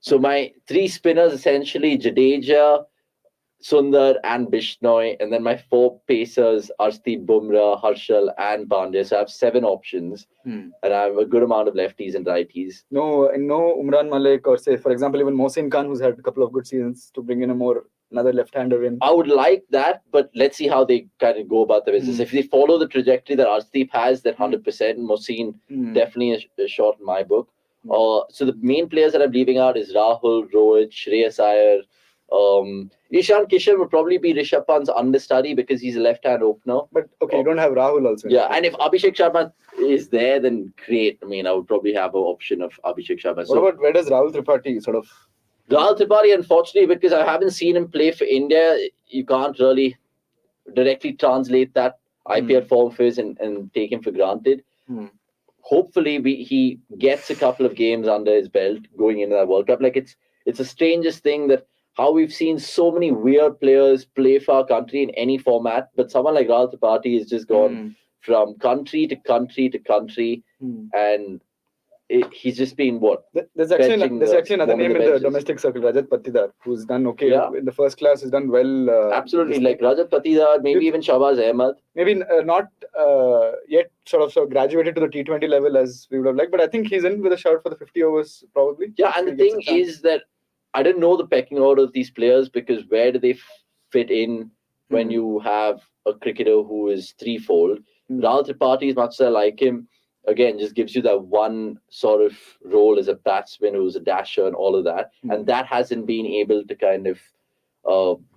So my 3 spinners essentially Jadeja, Sundar and Bishnoi, and then my 4 pacers, Arshdeep, Bumrah, Harshal and Pandya. So I have 7 options and I have a good amount of lefties and righties. No Umran Malik or say, for example, even Mohsin Khan, who's had a couple of good seasons, to bring in another left-hander in. I would like that, but let's see how they kind of go about the business. If they follow the trajectory that Arshdeep has, then 100%, Mohsin definitely a shot in my book. So the main players that I'm leaving out is Rahul, Rohit, Shreyas Iyer. Ishan Kishan would probably be Rishabh Pant's understudy because he's a left-hand opener. But okay, you don't have Rahul also. Yeah, and if Abhishek Sharma is there, then great. I mean, I would probably have an option of Abhishek Sharma. What about where does Rahul Tripathi sort of? Rahul Tripathi, unfortunately, because I haven't seen him play for India, you can't really directly translate that IPL form of his and take him for granted. Hopefully, he gets a couple of games under his belt going into that World Cup. Like it's the strangest thing that how we've seen so many weird players play for our country in any format, but someone like Rahul Tripathi has just gone from country to country to country, and he's just been what? There's actually another name in the domestic circle, Rajat Patidar, who's done okay in the first class. Has done well. Absolutely, like Rajat Patidar, maybe even Shahbaz Ahmed. Maybe not yet sort of graduated to the T20 level as we would have liked, but I think he's in with a shout for the 50 overs probably. Yeah, and the thing is that I didn't know the pecking order of these players because where do they fit in when you have a cricketer who is threefold? Rahul Tripathi, as much as I like him, again, just gives you that one sort of role as a batsman who's a dasher and all of that. And that hasn't been able to kind of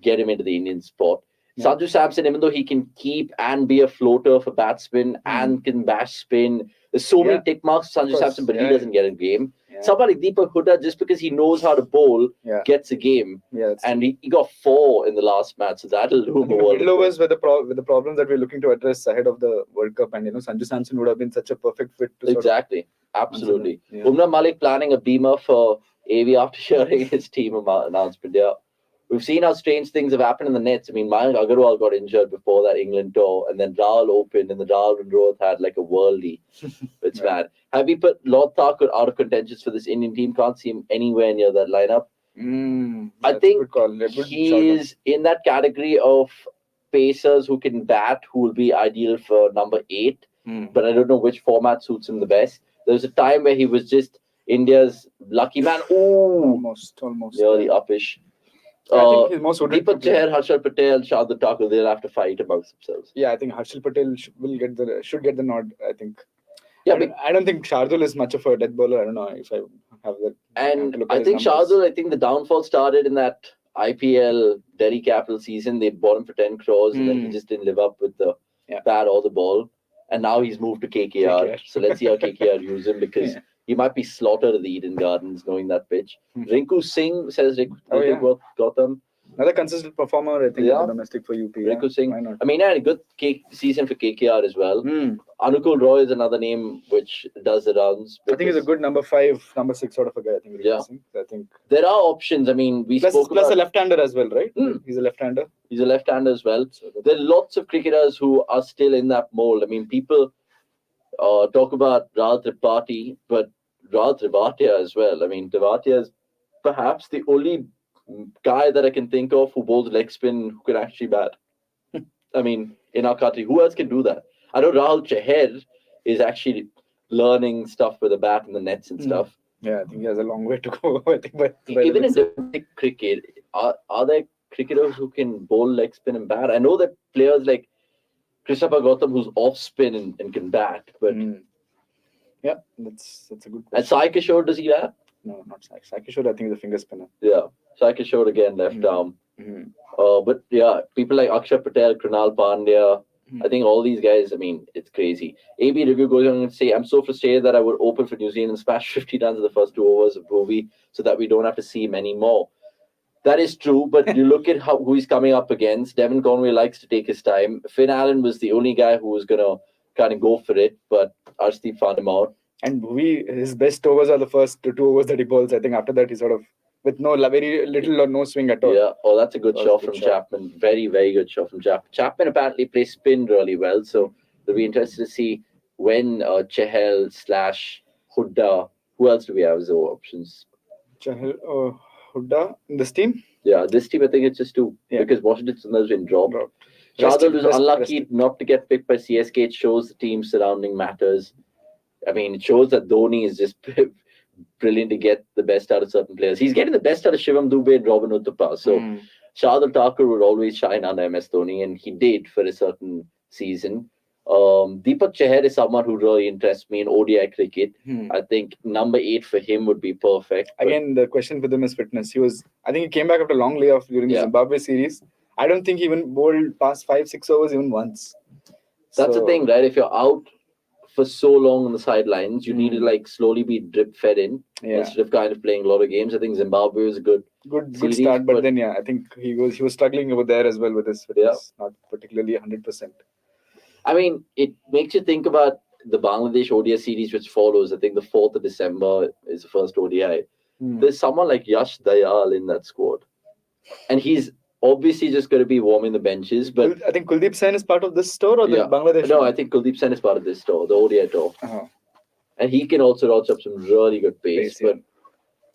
get him into the Indian spot. Sanju Samson, even though he can keep and be a floater for batsmen and can bash spin, there's so many tick marks for Sanju Samson, but he doesn't get a game. Somebody like Deepak Hooda, just because he knows how to bowl, gets a game. And he got 4 in the last match, so that'll do him a world. Middle overs with the problems that we're looking to address ahead of the World Cup, and Sanju Samson would have been such a perfect fit to Absolutely. Umran Malik planning a beamer for AV after hearing his team announcement. We've seen how strange things have happened in the nets. I mean, Mayank Agarwal got injured before that England tour, and then Rahul opened, and the Rahul and Rohit had like a worldie. It's bad. Have we put Lord Thakur out of contention for this Indian team? Can't see him anywhere near that lineup. I think he is in that category of pacers who can bat, who will be ideal for number 8. but I don't know which format suits him the best. There was a time where he was just India's lucky man. Ooh, Almost. nearly uppish. I think he's more suited Deepak to play. Chahar, Harshal Patel, Shardul Thakur, they'll have to fight amongst themselves. Yeah, I think Harshal Patel should get the nod. I think. Yeah, I don't think Shardul is much of a death bowler. I don't know if I have that. and I think Shardul, I think the downfall started in that IPL Delhi Capital season. They bought him for 10 crores and then he just didn't live up with the bat or the ball. And now he's moved to KKR. So let's see how KKR use him because he might be slaughtered at the Eden Gardens knowing that pitch. Rinku Singh says Gautam. Another consistent performer, I think, domestic for UP. Rinku Singh. Why not? I mean, he had a good season for KKR as well. Anukul Roy is another name which does the rounds. I think he's a good number 5, number 6 sort of a guy. I think. I think there are options. I mean, plus a left-hander as well, right? He's a left-hander. He's a left-hander as well. There are lots of cricketers who are still in that mold. I mean, people talk about Rahul Tripathi, but Rahul Tripathi as well. I mean, Tripathi is perhaps the only guy that I can think of who bowls leg spin who can actually bat. I mean, in our country, who else can do that? I know Rahul Chahar is actually learning stuff with the bat and the nets and stuff. Yeah, I think he has a long way to go. I think even in domestic cricket, are there cricketers who can bowl leg spin and bat? I know that players like Krishnappa Gautam who's off spin and can bat, but yeah, that's a good question. And Sai Kishore, does he bat? No, not Sai. Sai Kishore, I think is a finger spinner. Yeah, Sai Kishore again left arm. But yeah, people like Akshay Patel, Krunal Pandya, I think all these guys, I mean, it's crazy. AB Review goes on and say, I'm so frustrated that I would open for New Zealand and smash 50 runs in the first 2 overs of Bhuvi so that we don't have to see him anymore. That is true, but you look at who he's coming up against. Devon Conway likes to take his time. Finn Allen was the only guy who was going to kind of go for it, but Arshdeep found him out. And Bhuvi, his best overs are the first 2 overs that he bowls. I think after that, he sort of, with very little or no swing at all. Yeah, that's a good shot from Chapman. Very, very good shot from Chapman. Chapman apparently plays spin really well, so it'll be interesting to see when Chahal / Hooda. Who else do we have as options? Chahal, Hooda in this team? Yeah, this team I think it's just 2 because Washington Sunder's been dropped. Shardul was unlucky not to get picked by CSK. It shows the team surrounding matters. I mean, it shows that Dhoni is just brilliant to get the best out of certain players. He's getting the best out of Shivam Dubey and Robin Uthappa. So Shardul Thakur would always shine under MS Dhoni, and he did for a certain season. Deepak Chahar is someone who really interests me in ODI cricket. I think number 8 for him would be perfect. Again, the question with him is fitness. I think he came back after a long layoff during the Zimbabwe series. I don't think he even bowled past 5-6 overs even once. That's the thing, right? If you're out for so long on the sidelines, you need to slowly be drip fed in instead of kind of playing a lot of games. I think Zimbabwe was a good start, but then I think he was struggling over there as well with his fitness, not particularly 100%. I mean, it makes you think about the Bangladesh ODI series which follows. I think the 4th of December is the first ODI. There's someone like Yash Dayal in that squad, and he's obviously just going to be warming the benches. But I think Kuldeep Sen is part of this tour or the Bangladesh? No, I think Kuldeep Sen is part of this tour, the ODI tour. And he can also notch up some really good pace. But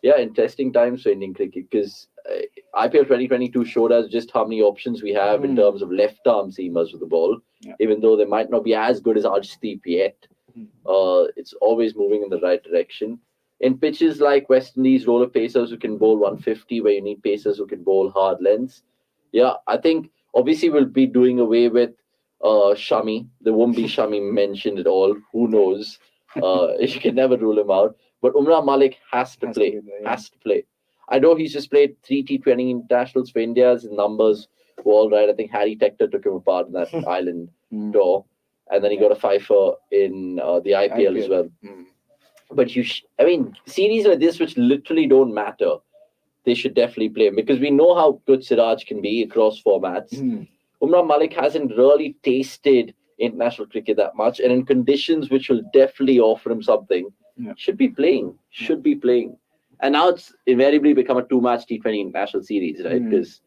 interesting times for Indian cricket because IPL 2022 showed us just how many options we have in terms of left-arm seamers with the ball. Even though they might not be as good as Arshdeep yet, it's always moving in the right direction. In pitches like West Indies, roller pacers who can bowl 150, where you need pacers who can bowl hard lengths. Yeah, I think obviously we'll be doing away with Shami. There won't be Shami mentioned at all. Who knows? You can never rule him out. But Umrah Malik has to play. Has to play. I know he's just played 3 T20 internationals for India. His numbers were all right. I think Harry Tector took him apart in that island tour. And then he got a fifer in the IPL as well. But series like this, which literally don't matter, they should definitely play because we know how good Siraj can be across formats. Umrah Malik hasn't really tasted international cricket that much, and in conditions which will definitely offer him something, should be playing. And now it's invariably become a 2-match T20 international series, right? Because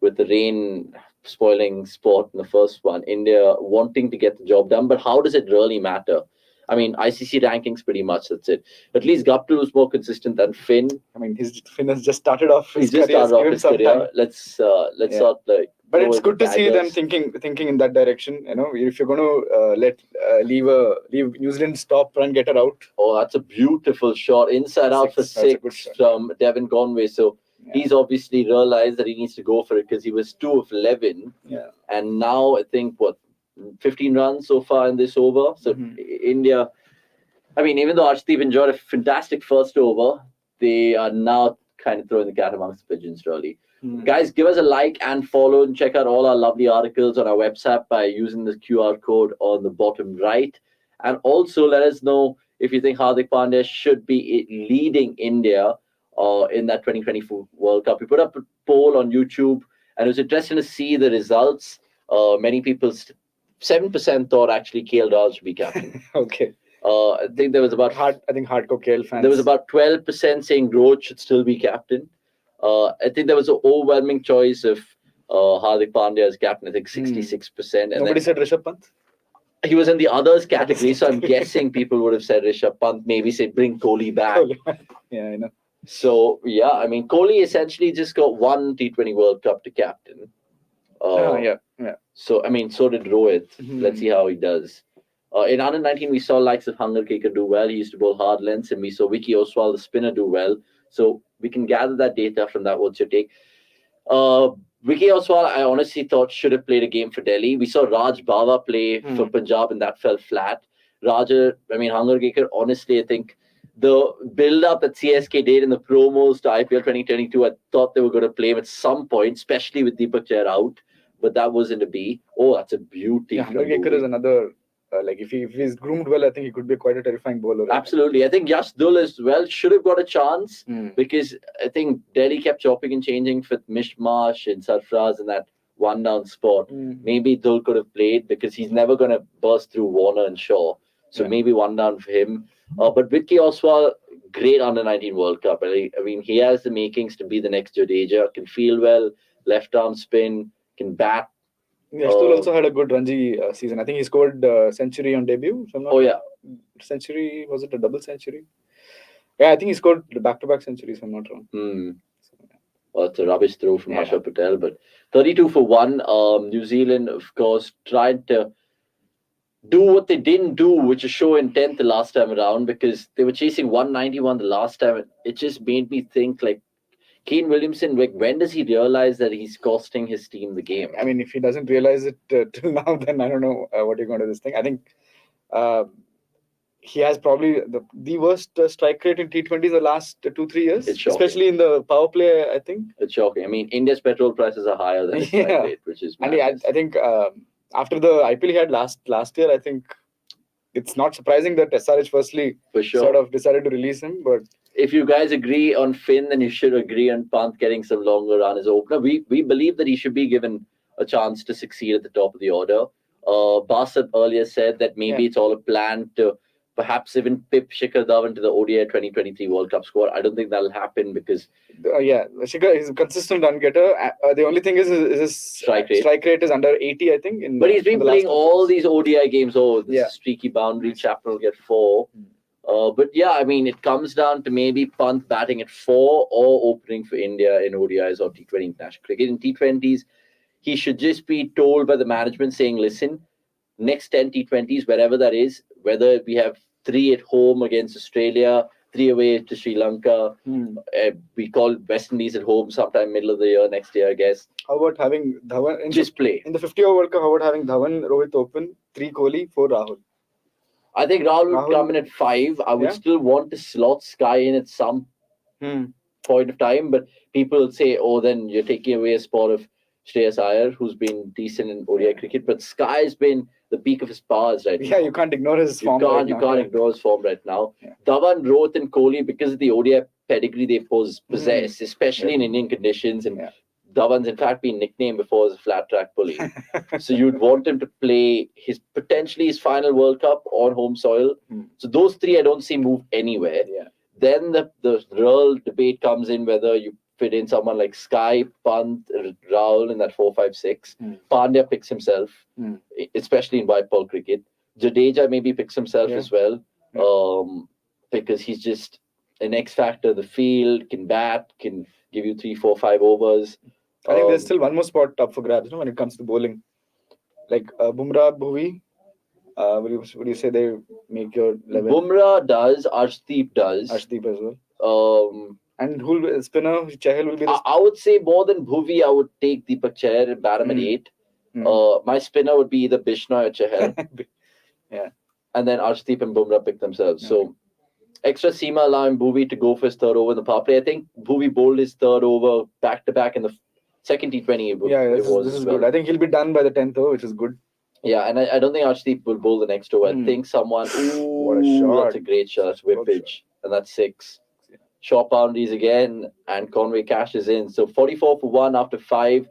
with the rain spoiling sport in the first one, India wanting to get the job done, but how does it really matter? I mean, ICC rankings pretty much, that's it. At least Guptill was more consistent than Finn. I mean, Finn has just started off his career. Let's not But throw it's in good to see them daggers. thinking in that direction. You know, if you're going to leave New Zealand's top run getter out. Oh, that's a beautiful shot. Inside out for That's a good six shot. from Devin Conway. So Yeah. he's obviously realized that he needs to go for it because he was 2 of 11. Yeah. And now I think, 15 runs so far in this over. So India, I mean, even though Arshdeep enjoyed a fantastic first over, they are now kind of throwing the cat amongst the pigeons, really. Guys, give us a like and follow and check out all our lovely articles on our website by using the QR code on the bottom right. And also let us know if you think Hardik Pandya should be leading India in that 2024 World Cup. We put up a poll on YouTube and it was interesting to see the results. Many people, 7% thought actually KL Rahul should be captain. Okay. I think there was about hardcore KL fans. There was about 12% saying Rohit should still be captain. I think there was an overwhelming choice of Hardik Pandya as captain. I think 66%. And Nobody said Rishabh Pant. He was in the others category, so I'm guessing people would have said Rishabh Pant. Maybe say bring Kohli back. Yeah, I know. So yeah, I mean Kohli essentially just got one T20 World Cup to captain. Yeah. So I mean, so did Rohit. Let's see how he does. In under 19, we saw likes of Hungerkaker do well. He used to bowl hard lengths, and we saw Vicky Oswal, the spinner, do well. So we can gather that data from that. What's your take? Vicky Oswal, I honestly thought should have played a game for Delhi. We saw Raj Bawa play for Punjab, and that fell flat. Hungerkaker, honestly, I think the build-up that CSK did in the promos to IPL 2022, I thought they were going to play him at some point, especially with Deepak Chair out, but that wasn't to be. Oh, that's a beauty. Yeah, Hungerkaker is another... if he's groomed well, I think he could be quite a terrifying bowler. Absolutely. I think Yash Dul as well should have got a chance because I think Delhi kept chopping and changing with Mishmash and Sarfraz in that one-down spot. Maybe Dul could have played because he's never going to burst through Warner and Shaw. So maybe one down for him. But Vicky Oswal, great under-19 World Cup. I mean, he has the makings to be the next Jadeja. Can field well, left-arm spin, can bat. Yashtul also had a good Ranji season. I think he scored century on debut. Century, was it a double century? Yeah, I think he scored back-to-back centuries, if I'm not wrong. Well, it's a rubbish throw from Harsha Patel, but 32 for 1. New Zealand, of course, tried to do what they didn't do, which is show intent the last time around because they were chasing 191 the last time. It just made me think, like, Kane Williamson, when does he realize that he's costing his team the game? I mean, if he doesn't realize it till now, then I don't know what you're going to do this thing. I think he has probably the worst strike rate in T20s the last 2-3 years, especially in the power play, I think. It's shocking. I mean, India's petrol prices are higher than his strike rate, which is madness. And I think after the IPL he had last year, I think it's not surprising that SRH firstly sort of decided to release him, but if you guys agree on Finn, then you should agree on Pant getting some longer run as opener. We believe that he should be given a chance to succeed at the top of the order. Bassett earlier said that maybe it's all a plan to perhaps even pip Shikhar Dhawan to the ODI 2023 World Cup squad. I don't think that'll happen because... Shikhar is a consistent run getter. The only thing is his strike rate is under 80, I think. But he's been playing all these ODI games. Streaky boundary, Chapman will get 4. But yeah, I mean, it comes down to maybe Pant batting at 4 or opening for India in ODIs or T20 international cricket. In T20s, he should just be told by the management saying, listen, next 10 T20s, wherever that is, whether we have 3 at home against Australia, 3 away to Sri Lanka, we call West Indies at home sometime middle of the year, next year, I guess. How about having Dhawan? Just play. In the 50-over World Cup, how about having Dhawan, Rohit open, 3 Kohli, 4 Rahul? I think Rahul would come in at 5. I would still want to slot Sky in at some point of time, but people will say, oh, then you're taking away a spot of Shreyas Iyer, who's been decent in ODI cricket, but Sky's been the peak of his powers right now. Yeah, you can't ignore his form You can't ignore his form right now. Dhawan, Rohit and Kohli, because of the ODI pedigree they possess, especially in Indian conditions, and Dhawan's in fact been nicknamed before as a flat track bully. So you'd want him to play potentially his final World Cup on home soil. So those 3 I don't see move anywhere. Then the real debate comes in whether you fit in someone like Sky, Pant, Rahul in that 4-5-6. Pandya picks himself, especially in white ball cricket. Jadeja maybe picks himself as well, because he's just an X factor. The field can bat, can give you 3, 4, 5 overs. I think there's still one more spot up for grabs, when it comes to bowling. Like Bumrah, Bhuvi, would you say they make your level? Bumrah does, Arshdeep does. Arshdeep as well. And who will spinner? Chahal will be the I would say more than Bhuvi, I would take Deepak Chahar and bat him at 8. My spinner would be either Bishnoi or Chahal. Yeah. And then Arshdeep and Bumrah pick themselves. So extra seamer allowing Bhuvi to go for his third over in the power play. I think Bhuvi bowled his third over back-to-back in the second T20. This is good. I think he'll be done by the 10th over, which is good. Yeah, and I don't think Arshdeep will bowl the next over. I think someone... What a shot. That's a great shot. That's whippage. And that's 6. Short boundaries again, and Conway cashes in. So 44 for 1 after 5.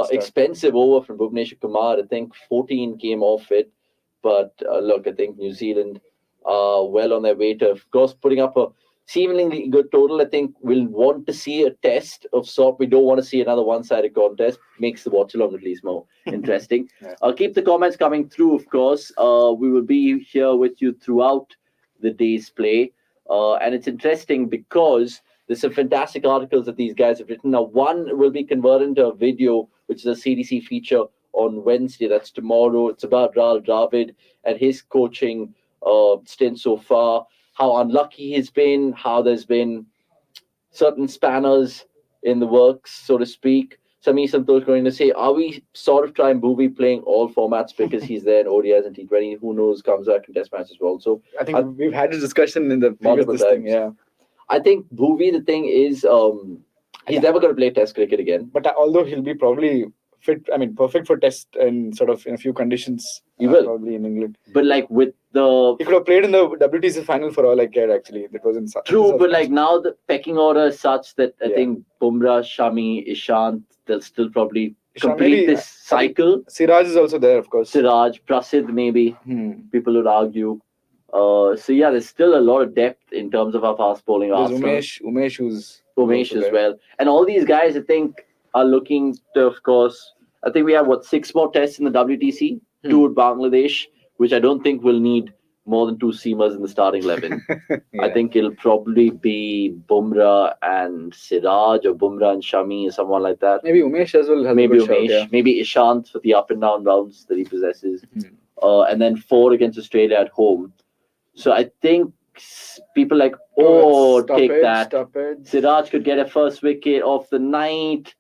Expensive over from Bhuvneshwar Kumar. I think 14 came off it. But look, I think New Zealand are well on their way to, of course, putting up a seemingly good total. I think we'll want to see a test of sort. We don't want to see another one-sided contest. Makes the watch-along at least more interesting. I'll keep the comments coming through, of course. We will be here with you throughout the day's play. And it's interesting because there's some fantastic articles that these guys have written. Now, one will be converted into a video, which is a CDC feature on Wednesday. That's tomorrow. It's about Rahul Dravid and his coaching stint so far, how unlucky he's been, how there's been certain spanners in the works, so to speak. Sami Santosh going to say, are we sort of trying Bhuvi playing all formats because he's there in ODIs and T20? Who knows, comes back in Test matches as well. So I think we've had a discussion in the previous thing. Yeah, I think Bhuvi, the thing is, he's never going to play Test cricket again. But although he'll be probably fit, perfect for Test and sort of in a few conditions. He will probably in England. But like with the, he could have played in the WTC final for all I cared. Actually, that was in true. But like now the pecking order is such that I think Bumrah, Shami, Ishant, they'll still probably complete this cycle. Siraj is also there, of course. Siraj, Prasidh, maybe. People would argue. So yeah, there's still a lot of depth in terms of our fast bowling. There's Umesh, who's as well, and all these guys I think are looking to, of course. I think we have 6 more tests in the WTC, 2 at Bangladesh, which I don't think will need more than 2 seamers in the starting 11. I think it'll probably be Bumrah and Siraj or Bumrah and Shami or someone like that. Maybe Umesh as well. Maybe Umesh. Maybe Ishant for the up and down rounds that he possesses. And then 4 against Australia at home. So I think people like, take that. Siraj could get a first wicket off the night,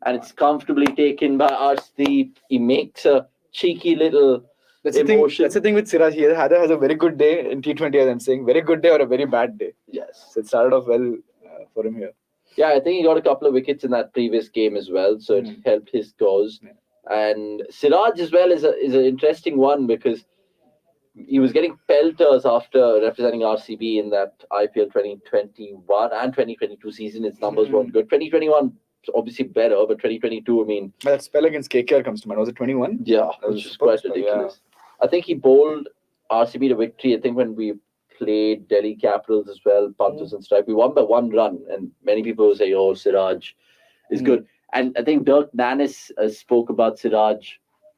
and it's comfortably taken by Arshdeep. He makes a cheeky little emotion. That's the thing with Siraj. He either has a very good day in T20, as I'm saying, very good day or a very bad day. Yes. So it started off well for him here. Yeah, I think he got a couple of wickets in that previous game as well, so it helped his cause. And Siraj as well is an interesting one because he was getting pelters after representing RCB in that IPL 2021 and 2022 season. His numbers weren't good. 2021 obviously better, but 2022, that spell against KKR comes to mind. Was it 21? Yeah, which was quite ridiculous. I think he bowled RCB to victory. I think when we played Delhi Capitals as well, punters and strike, we won by 1 run, and many people will say, Siraj is good. And I think Dirk Nannis spoke about Siraj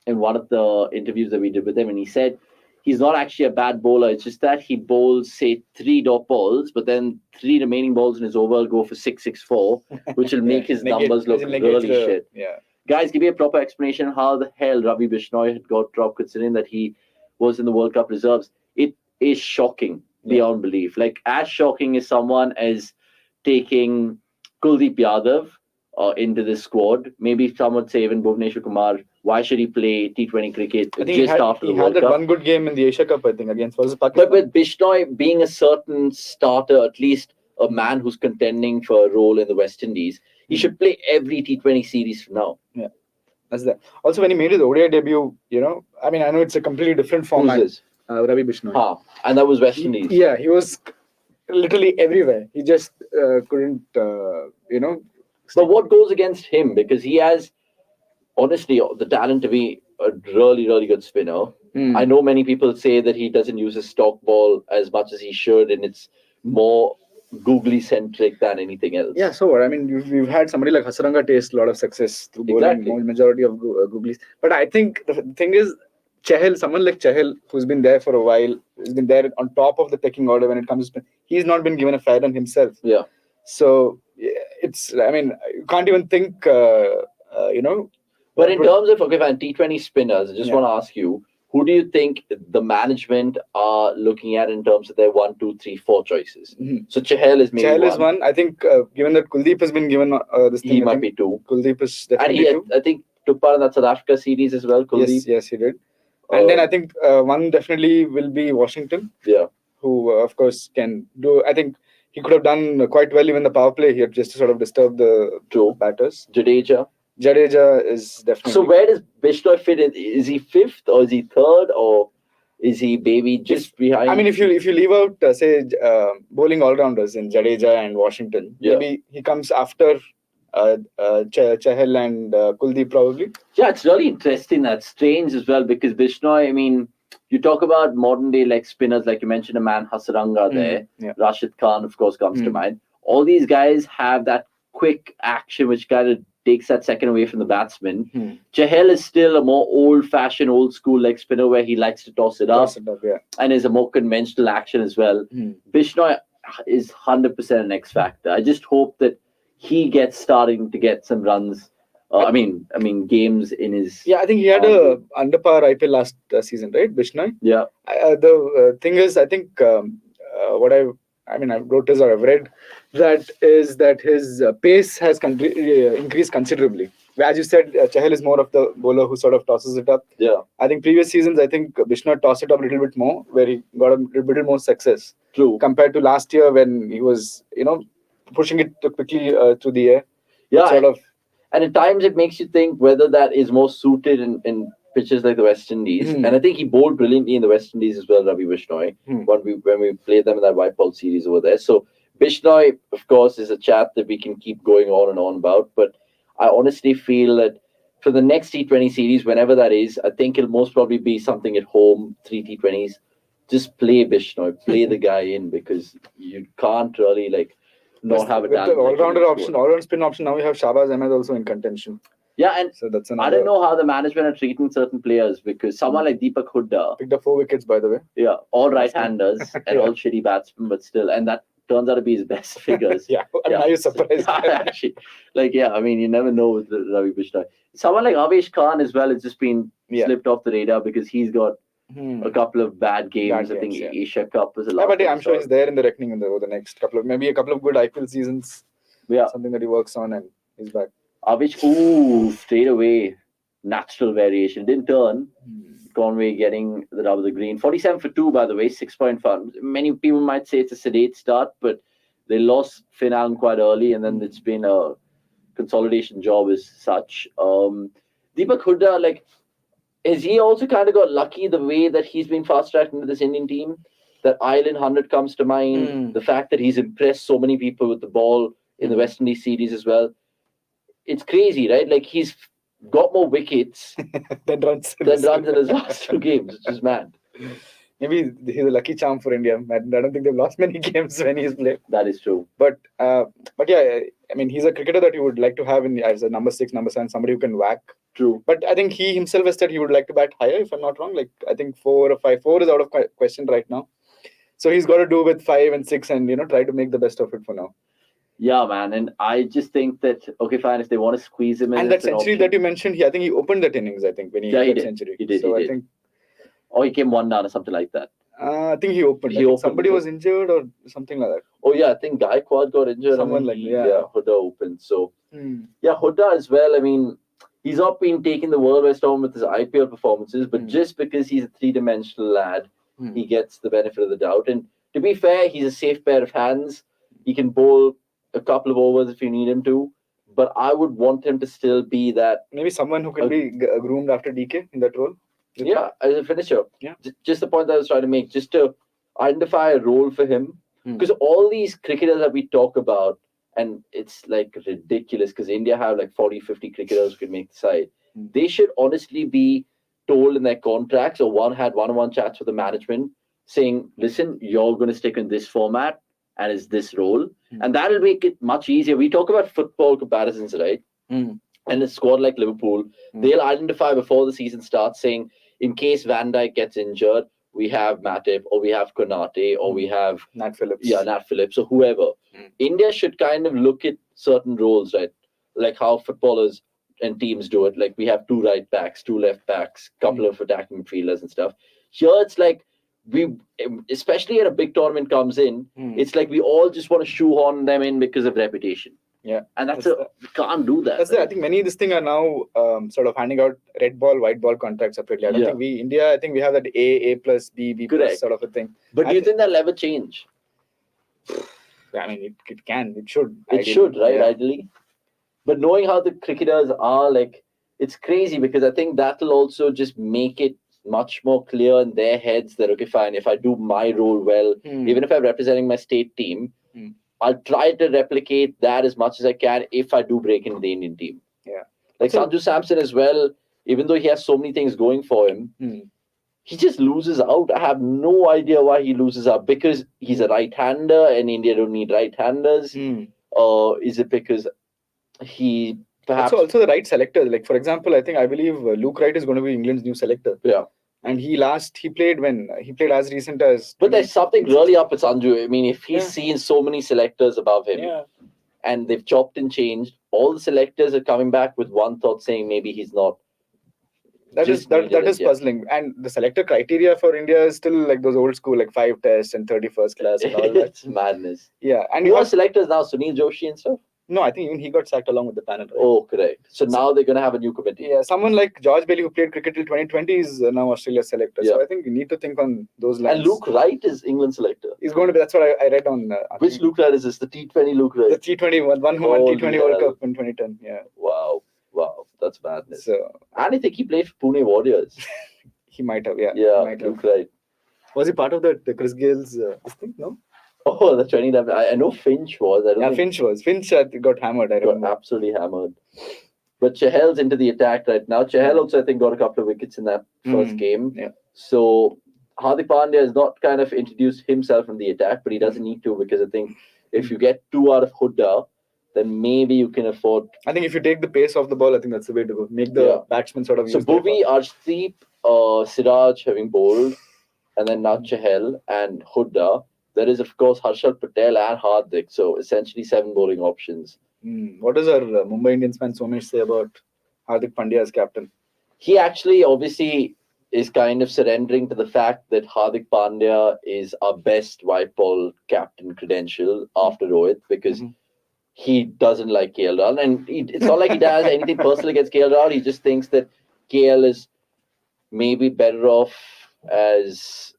in one of the interviews that we did with him, and he said he's not actually a bad bowler. It's just that he bowls, say, 3 dot balls, but then 3 remaining balls in his over will go for 6-6-4, which will make his numbers look really shit. Yeah. Guys, give me a proper explanation how the hell Ravi Bishnoi had got dropped, considering that he was in the World Cup reserves. It is shocking beyond belief. Like, as shocking as someone as taking Kuldeep Yadav into the squad. Maybe some would say even Bhuvneshwar Kumar. Why should he play T20 cricket after the World Cup? He had that one good game in the Asia Cup, I think, against Pakistan. But with Bishnoi being a certain starter, at least a man who's contending for a role in the West Indies, he should play every T20 series from now. Yeah, that's that. Also, when he made his ODI debut, I know it's a completely different format. Ravi Bishnoi. And that was West Indies. Yeah, he was literally everywhere. He just couldn't, But what goes against him? Because he has, honestly, the talent to be a really, really good spinner. I know many people say that he doesn't use his stock ball as much as he should, and it's more googly centric than anything else. Yeah, so what? We've had somebody like Hasaranga taste a lot of success through bowling, majority of googlies. But I think the thing is, someone like Chahal, who's been there for a while, has been there on top of the pecking order when it comes to spin. He's not been given a fair run himself. Yeah. So it's, you can't even think But in terms of T20 spinners, I just Yeah. want to ask you, who do you think the management are looking at in terms of their 1, 2, 3, 4 choices? So Chahal is maybe Chahal one. is one. I think given that Kuldeep has been given this thing, He I might think be two. Kuldeep is And definitely two. I think took part in that South Africa series as well, Kuldeep. Yes, he did. And then I think one definitely will be Washington. Yeah. Who of course can do. I think he could have done quite well even the power play here, just to sort of disturb the batters. Jadeja is definitely. So where does Bishnoi fit in? Is he 5th or is he 3rd or is he maybe just behind? I mean, if you leave out say bowling all rounders in Jadeja and Washington, maybe he comes after Chahal and Kuldeep probably. Yeah, it's really interesting. That's strange as well because Bishnoi, I mean, you talk about modern day like spinners, like you mentioned, a man Hasaranga there. Yeah. Rashid Khan, of course, comes to mind. All these guys have that quick action which kind of takes that second away from the batsman. Chahal is still a more old-fashioned, old-school leg spinner where he likes to toss it up and is a more conventional action as well. Bishnoi is 100% an X factor. I just hope that he gets starting to get some runs. I mean, games in his. Yeah, I think he had a under par IPL last season, right, Bishnoi? Yeah. The thing is, I think what I've wrote or I've read that is that his pace has increased considerably. As you said, Chahal is more of the bowler who sort of tosses it up. Yeah. I think previous seasons, I think Bishnoi tossed it up a little bit more, where he got a little bit more success. True. Compared to last year when he was, pushing it quickly through the air. Yeah. And at times it makes you think whether that is more suited in pitches like the West Indies. And I think he bowled brilliantly in the West Indies as well, Ravi Bishnoi, when we played them in that white ball series over there. So Bishnoi, of course, is a chat that we can keep going on and on about. But I honestly feel that for the next T20 series, whenever that is, I think it'll most probably be something at home, 3 T20s. Just play Bishnoi, play the guy in because you can't really not have a talent. With the all-rounder option, all-round spin option, now we have Shahbaz Ahmed also in contention. Yeah, and so that's I don't know how the management are treating certain players because someone like Deepak Hooda picked up 4 wickets, by the way. Yeah, all right-handers and all shitty batsmen, but still, and that turns out to be his best figures. Are you surprised? Actually, you never know with Ravi Bishnoi. Someone like Avesh Khan as well has just been slipped off the radar because he's got a couple of bad games. I think Asia Cup was a lot. But I'm sure he's there in the reckoning over the next maybe a couple of good IPL seasons. Yeah, something that he works on and he's back. Avish, straight away, natural variation. Didn't turn. Conway getting the rub of the green. 47 for 2, by the way, 6.5. Many people might say it's a sedate start, but they lost Finn Allen quite early, and then it's been a consolidation job as such. Deepak Hooda, has he also kind of got lucky the way that he's been fast-tracked into this Indian team? That Island 100 comes to mind. The fact that he's impressed so many people with the ball in the West Indies series as well. It's crazy, right? He's got more wickets than runs in his last 2 games, which is mad. Maybe he's a lucky charm for India. I don't think they've lost many games when he's played. That is true. But yeah, he's a cricketer that you would like to have as a number 6, number 7, somebody who can whack. True. But I think he himself has said he would like to bat higher, if I'm not wrong. I think 4 or 5. 4 is out of question right now. So he's got to do with 5 and 6 and, try to make the best of it for now. Yeah, man. And I just think that, okay, fine, if they want to squeeze him in. And that century that you mentioned, I think he opened that innings, when he hit that century. He did. So he I did. think. Or he came 1 down or something like that. I think he opened. Somebody was injured or something like that. Oh, yeah. I think Gaikwad got injured. Someone Hooda opened. So, yeah, Hooda as well. He's not been taking the world by storm with his IPL performances, but just because he's a 3-dimensional lad, he gets the benefit of the doubt. And to be fair, he's a safe pair of hands. He can bowl a couple of overs if you need him to, but I would want him to still be that. Maybe someone who can be groomed after DK in that role. Yeah, as a finisher. Yeah. Just the point that I was trying to make, just to identify a role for him. Because all these cricketers that we talk about, and it's ridiculous because India have 40, 50 cricketers who can make the side. They should honestly be told in their contracts or had one-on-one chats with the management saying, listen, you're going to stick in this format and it's this role. And that'll make it much easier. We talk about football comparisons, right? And a squad like Liverpool, they'll identify before the season starts saying, in case Van Dijk gets injured, we have Matip or we have Konate or we have Nat Phillips. Yeah, Nat Phillips or whoever. India should kind of look at certain roles, right? Like how footballers and teams do it. Like we have 2 right backs, 2 left backs, couple of attacking midfielders and stuff. Here it's like especially at a big tournament comes in, it's like we all just want to shoehorn them in because of reputation. Yeah, and we can't do that. That's right? I think many of these things are now sort of handing out red ball, white ball contracts separately. I don't think India, I think we have that A plus, B plus sort of a thing. But do you think that'll ever change? I mean, it can, it should. It should, right? Ideally. But knowing how the cricketers are, like, it's crazy because I think that'll also just make it much more clear in their heads that, okay, fine, if I do my role well, even if I'm representing my state team, I'll try to replicate that as much as I can if I do break into the Indian team. Yeah. Like Sanju Samson as well, even though he has so many things going for him, he just loses out. I have no idea why he loses out. Because he's a right-hander and India don't need right-handers? Or is it because he perhaps... Also the right selector. Like, for example, I believe Luke Wright is going to be England's new selector. Yeah. And he played as recent as... But there's something really up with Sanju. I mean, if he's seen so many selectors above him and they've chopped and changed, all the selectors are coming back with one thought saying maybe he's not. That is puzzling. And the selector criteria for India is still like those old school, like 5 tests and 31st class and all that. It's madness. Yeah. And who are selectors now? Sunil Joshi and stuff? No, I think even he got sacked along with the panel. Right? Oh, correct. So now they're going to have a new committee. Yeah, someone like George Bailey, who played cricket till 2020, is now Australia's selector. Yeah. So I think you need to think on those lines. And Luke Wright is England's selector. He's going to be, that's what I read on... Which Luke Wright is this? The T20 Luke Wright? The T20 one who won T20 World Cup in 2010. Yeah. Wow. That's madness. So, and I think he played for Pune Warriors. He might have, yeah. Yeah, Luke Wright. Was he part of the Chris Gale's thing? No? Oh, the 2011. I know Finch was. Finch was. Finch got hammered. I remember. Got absolutely hammered. But Chahal's into the attack right now. Chahal also, I think, got a couple of wickets in that first game. Yeah. So Hardik Pandya has not kind of introduced himself in the attack, but he doesn't need to because I think if you get 2 out of Hooda, then maybe you can afford. I think if you take the pace off the ball, I think that's the way to go. Make the batsman sort of. So Bhuvi, Arshdeep, Siraj having bowled, and then now Chahal and Hooda. There is, of course, Harshal Patel and Hardik. So essentially 7 bowling options. What does our Mumbai Indians fan Somesh say about Hardik Pandya as captain? He actually obviously is kind of surrendering to the fact that Hardik Pandya is our best white ball captain credential after Rohit because he doesn't like KL Rahul. And it's not like he does anything personal against KL Rahul. He just thinks that KL is maybe better off as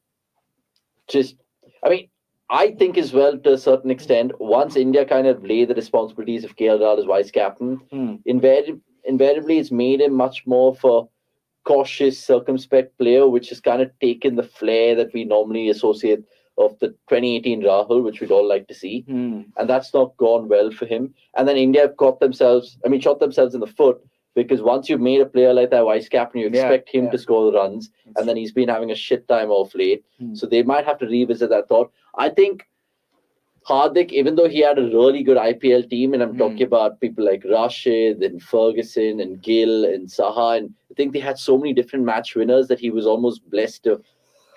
just... I mean, I think as well, to a certain extent, once India kind of lay the responsibilities of KL Rahul as vice captain, invariably it's made him much more of a cautious, circumspect player, which has kind of taken the flair that we normally associate of the 2018 Rahul, which we'd all like to see. And that's not gone well for him. And then India shot themselves in the foot because once you've made a player like that vice captain, you expect him to score the runs. And then he's been having a shit time off late. So they might have to revisit that thought. I think Hardik, even though he had a really good IPL team, and I'm talking about people like Rashid and Ferguson and Gill and Saha, and I think they had so many different match winners that he was almost blessed to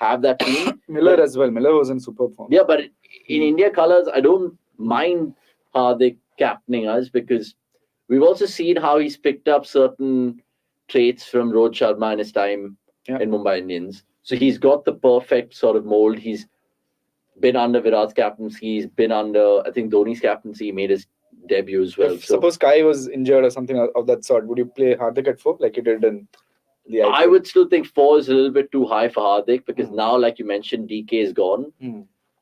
have that team. Miller as well. Miller was in superb form. Yeah, but in India colours, I don't mind Hardik captaining us because we've also seen how he's picked up certain traits from Rohit Sharma in his time in Mumbai Indians. So he's got the perfect sort of mold. He's been under Virat's captaincy. He's been under, I think, Dhoni's captaincy. He made his debut as well. If suppose Kai was injured or something of that sort, would you play Hardik at 4 like you did in the IPL? I would still think 4 is a little bit too high for Hardik because now, like you mentioned, DK is gone.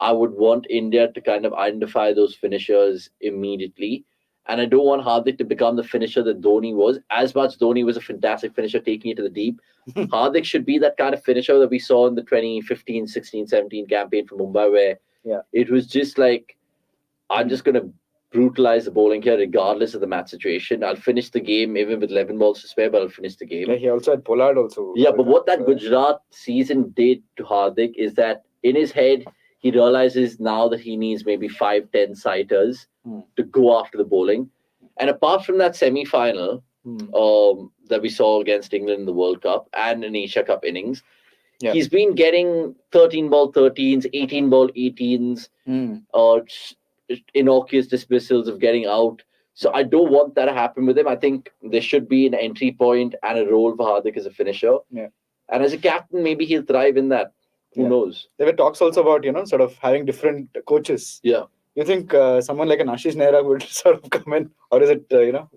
I would want India to kind of identify those finishers immediately. And I don't want Hardik to become the finisher that Dhoni was. As much Dhoni was a fantastic finisher, taking it to the deep. Hardik should be that kind of finisher that we saw in the 2015, 16, 17 campaign for Mumbai, where it was just like, I'm just going to brutalize the bowling here regardless of the match situation. I'll finish the game even with 11 balls to spare, but I'll finish the game. Yeah, he also had Pollard also. Yeah, but what that Gujarat season did to Hardik is that in his head, he realizes now that he needs maybe 5-10 sighters to go after the bowling. And apart from that semi-final that we saw against England in the World Cup and an Asia Cup innings, he's been getting 13 ball 13s, 18 ball 18s, innocuous dismissals of getting out. So I don't want that to happen with him. I think there should be an entry point and a role for Hardik as a finisher. Yeah. And as a captain, maybe he'll thrive in that. Who knows? There were talks also about, sort of having different coaches. Yeah. You think someone like an Ashish Nehra would sort of come in? Or is it,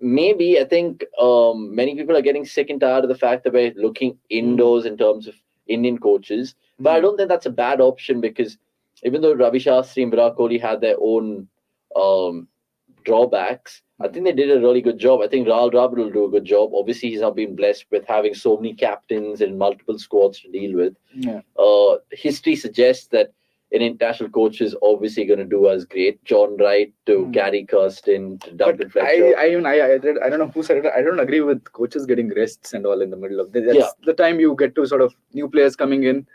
Maybe. I think many people are getting sick and tired of the fact that we're looking indoors in terms of Indian coaches. But I don't think that's a bad option, because even though Ravi Shastri and Virat Kohli had their own drawbacks, I think they did a really good job. I think Rahul Dravid will do a good job. Obviously, he's not been blessed with having so many captains and multiple squads to deal with. Yeah. History suggests that an international coach is obviously going to do as great. John Wright to Gary Kirsten to Duncan Fletcher. I don't know who said it. I don't agree with coaches getting rests and all in the middle of that's the time you get to sort of new players coming in.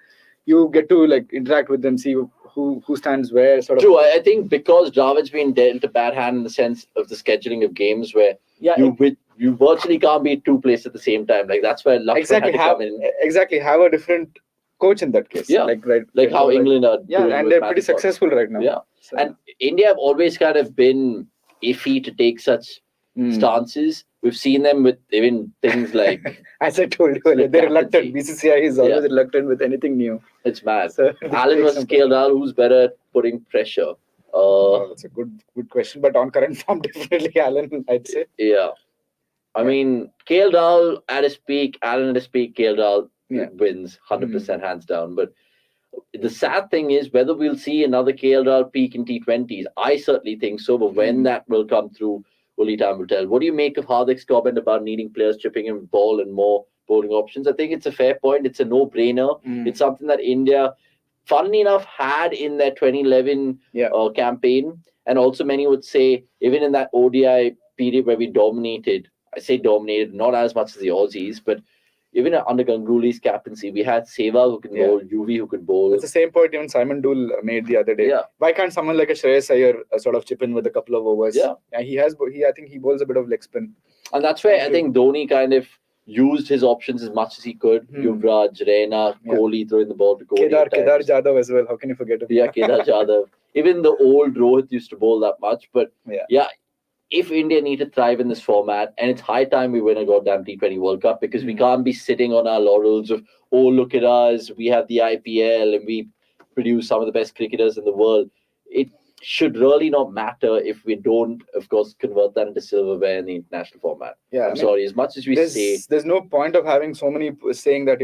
You get to like interact with them, see who stands where. Sort of. True. I think because Dravid's been dealt a bad hand in the sense of the scheduling of games, where you virtually can't be at two places at the same time. Like that's where Lakshman had to come in. Exactly. Have a different coach in that case. Yeah. Like how England are. Yeah, and they're pretty successful right now. Yeah. So. And India have always kind of been iffy to take such stances. We've seen them with even things like, as I told you earlier, they're reluctant. BCCI is always reluctant with anything new. It's mad. So Allen versus KL Rahul, who's better at putting pressure? That's a good question. But on current form, definitely Allen, I'd say. Yeah. I mean, KL Rahul at his peak, Allen at his peak, KL Rahul wins 100% hands down. But the sad thing is whether we'll see another KL Rahul peak in T20s. I certainly think so. But when that will come through, only time will tell. What do you make of Hardik's comment about needing players chipping in ball and more bowling options? I think it's a fair point. It's a no-brainer. It's something that India, funnily enough, had in their 2011 campaign. And also many would say, even in that ODI period where we dominated, I say dominated, not as much as the Aussies, but even under Ganguly's captaincy, we had Sehwag who can bowl, Yuvi who could bowl. It's the same point even Simon Dool made the other day. Yeah. Why can't someone like a Shreyas Iyer sort of chip in with a couple of overs? Yeah. I think he bowls a bit of leg spin. And that's where I think Dhoni kind of used his options as much as he could. Yuvraj, Raina, Kohli throwing the ball to Kohli. Kedar Jadhav as well. How can you forget him? Yeah, Kedar Jadhav. Even the old Rohit used to bowl that much. But if India need to thrive in this format, and it's high time we win a goddamn T20 World Cup, because we can't be sitting on our laurels of, oh, look at us, we have the IPL and we produce some of the best cricketers in the world. It should really not matter if we don't, of course, convert that into silverware in the international format. Yeah, sorry, as much as we say... There's no point of having so many saying that,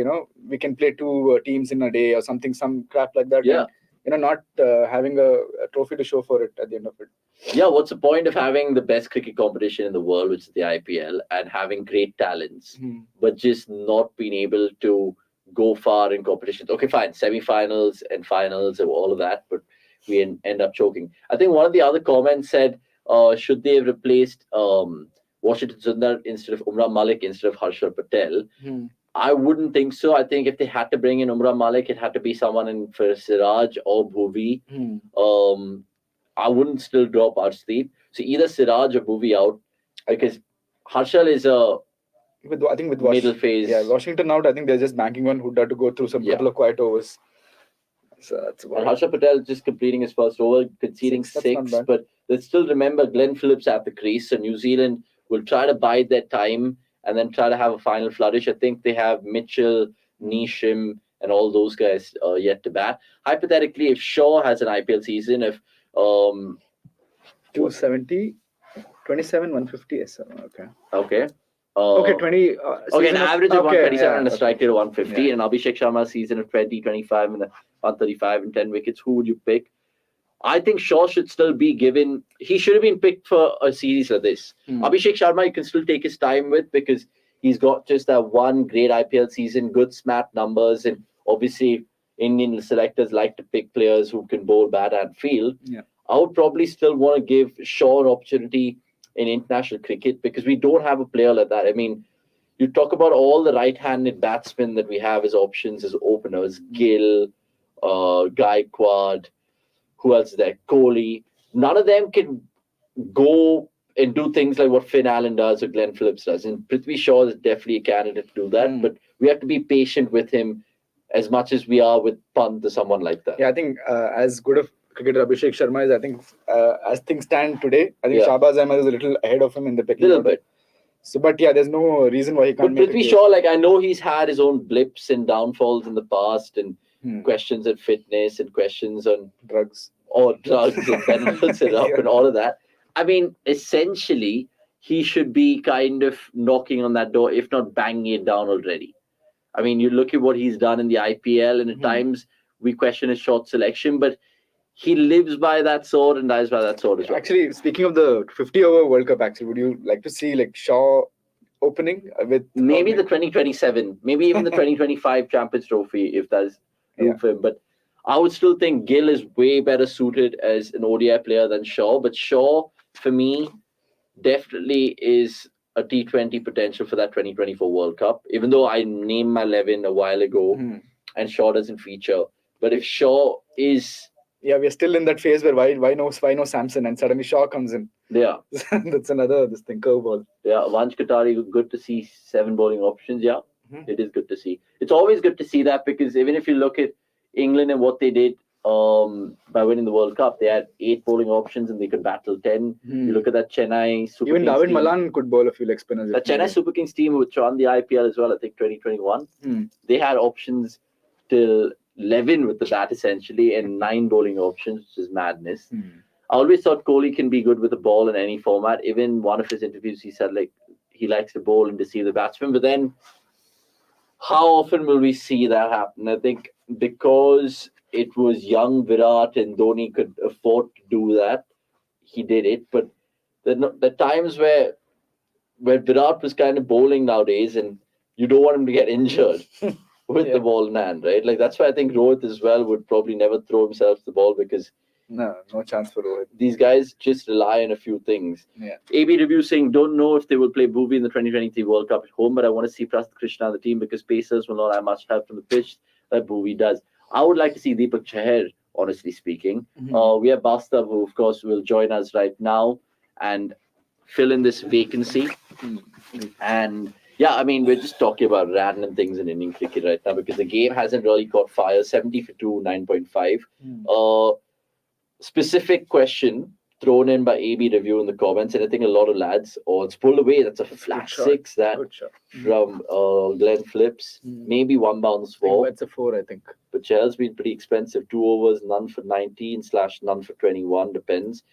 we can play two teams in a day or something, some crap like that. Yeah. And, not having a trophy to show for it at the end of it. Yeah, what's the point of having the best cricket competition in the world, which is the IPL, and having great talents, but just not being able to go far in competitions? Okay, fine, semi-finals and finals and all of that, but we end up choking. I think one of the other comments said, should they have replaced Washington Sundar instead of Umrah Malik instead of Harshal Patel? I wouldn't think so. I think if they had to bring in Umrah Malik, it had to be someone in for Siraj or Bhuvi. I wouldn't still drop Arshdeep. So either Siraj or Bhuvi out, because Harshal is a middle phase. Yeah, Washington out. I think they're just banking on Hooda to go through some couple of quiet overs. So that's about Harshal Patel just completing his first over, conceding six. But let's still remember Glenn Phillips at the crease. So New Zealand will try to bide their time and then try to have a final flourish. I think they have Mitchell, Neesham, and all those guys yet to bat. Hypothetically, if Shaw has an IPL season, if 270, 27, 150, yes, okay. 20. An average of 127 and a strike rate of 150. And Abhishek Sharma's season of 20-25 and the 135 and 10 wickets. Who would you pick? I think Shaw should still be given. He should have been picked for a series like this. Abhishek Sharma, you can still take his time with, because he's got just that one great IPL season, good SMAT numbers, and obviously Indian selectors like to pick players who can bowl, bat, and field. Yeah. I would probably still want to give Shaw an opportunity in international cricket, because we don't have a player like that. I mean, you talk about all the right-handed batsmen that we have as options, as openers, Gill, Gaikwad, who else is there? Kohli. None of them can go and do things like what Finn Allen does or Glenn Phillips does. And Prithvi Shaw is definitely a candidate to do that. But we have to be patient with him as much as we are with Pant or someone like that. Yeah, I think as good of cricketer Abhishek Sharma is, I think, as things stand today, I think Yeah. Shahbaz Ahmed is a little ahead of him in the pecking Little order. bit. So, but yeah, there's no reason why he But can't make a Prithvi case. Shaw, like I know he's had his own blips and downfalls in the past, and Hmm. questions on fitness and questions on Drugs. drugs and benadryl syrup Yeah. and all of that. I mean, essentially, he should be kind of knocking on that door, if not banging it down already. I mean, you look at what he's done in the IPL, and at times we question his shot selection, but he lives by that sword and dies by that sword as well. Actually, speaking of the 50-over World Cup, actually, would you like to see like Shaw opening with Maybe the 2027, maybe even the 2025 Champions Trophy, if there's room Yeah. for him. But I would still think Gill is way better suited as an ODI player than Shaw. But Shaw, for me, definitely is a T20 potential for that 2024 World Cup, even though I named my 11 a while ago and Shaw doesn't feature. But if Shaw is... Yeah, we're still in that phase where why no Samson, and suddenly Shaw comes in. Yeah. That's another curveball. Yeah, Vansh Qatari, good to see 7 bowling options. Yeah, it is good to see. It's always good to see that, because even if you look at England and what they did by winning the World Cup, they had 8 bowling options and they could battle 10. You look at that Chennai Super Even Kings David team. Malan could bowl a few leg spinners. That Chennai Super Kings team, which won the IPL as well, I think 2021, they had options till 11 with the bat essentially, and 9 bowling options, which is madness. I always thought Kohli can be good with the ball in any format. Even one of his interviews, he said like he likes to bowl and deceive the batsman. But then, how often will we see that happen? I think because it was young Virat and Dhoni could afford to do that, he did it. But the times where Virat was kind of bowling nowadays, and you don't want him to get injured with the ball in hand, right? Like that's why I think Rohit as well would probably never throw himself the ball, because no chance for Rohit. These guys just rely on a few things. Yeah. AB Review saying, don't know if they will play Bhuvi in the 2023 World Cup at home, but I want to see Prasidh Krishna on the team because Pacers will not have much help from the pitch that Bhuvi does. I would like to see Deepak Chahar, honestly speaking. We have Bastav, who of course will join us right now and fill in this vacancy. And yeah, I mean, we're just talking about random things in Indian cricket right now because the game hasn't really caught fire. 70 for 2, 9.5. Specific question thrown in by AB Review in the comments, and I think a lot of lads, it's pulled away. That's a flat 6 that from Glenn Phillips. Maybe 1 bounce 4. That's a 4, I think. But Chel's been pretty expensive. 2 overs, none for 19 / none for 21, depends.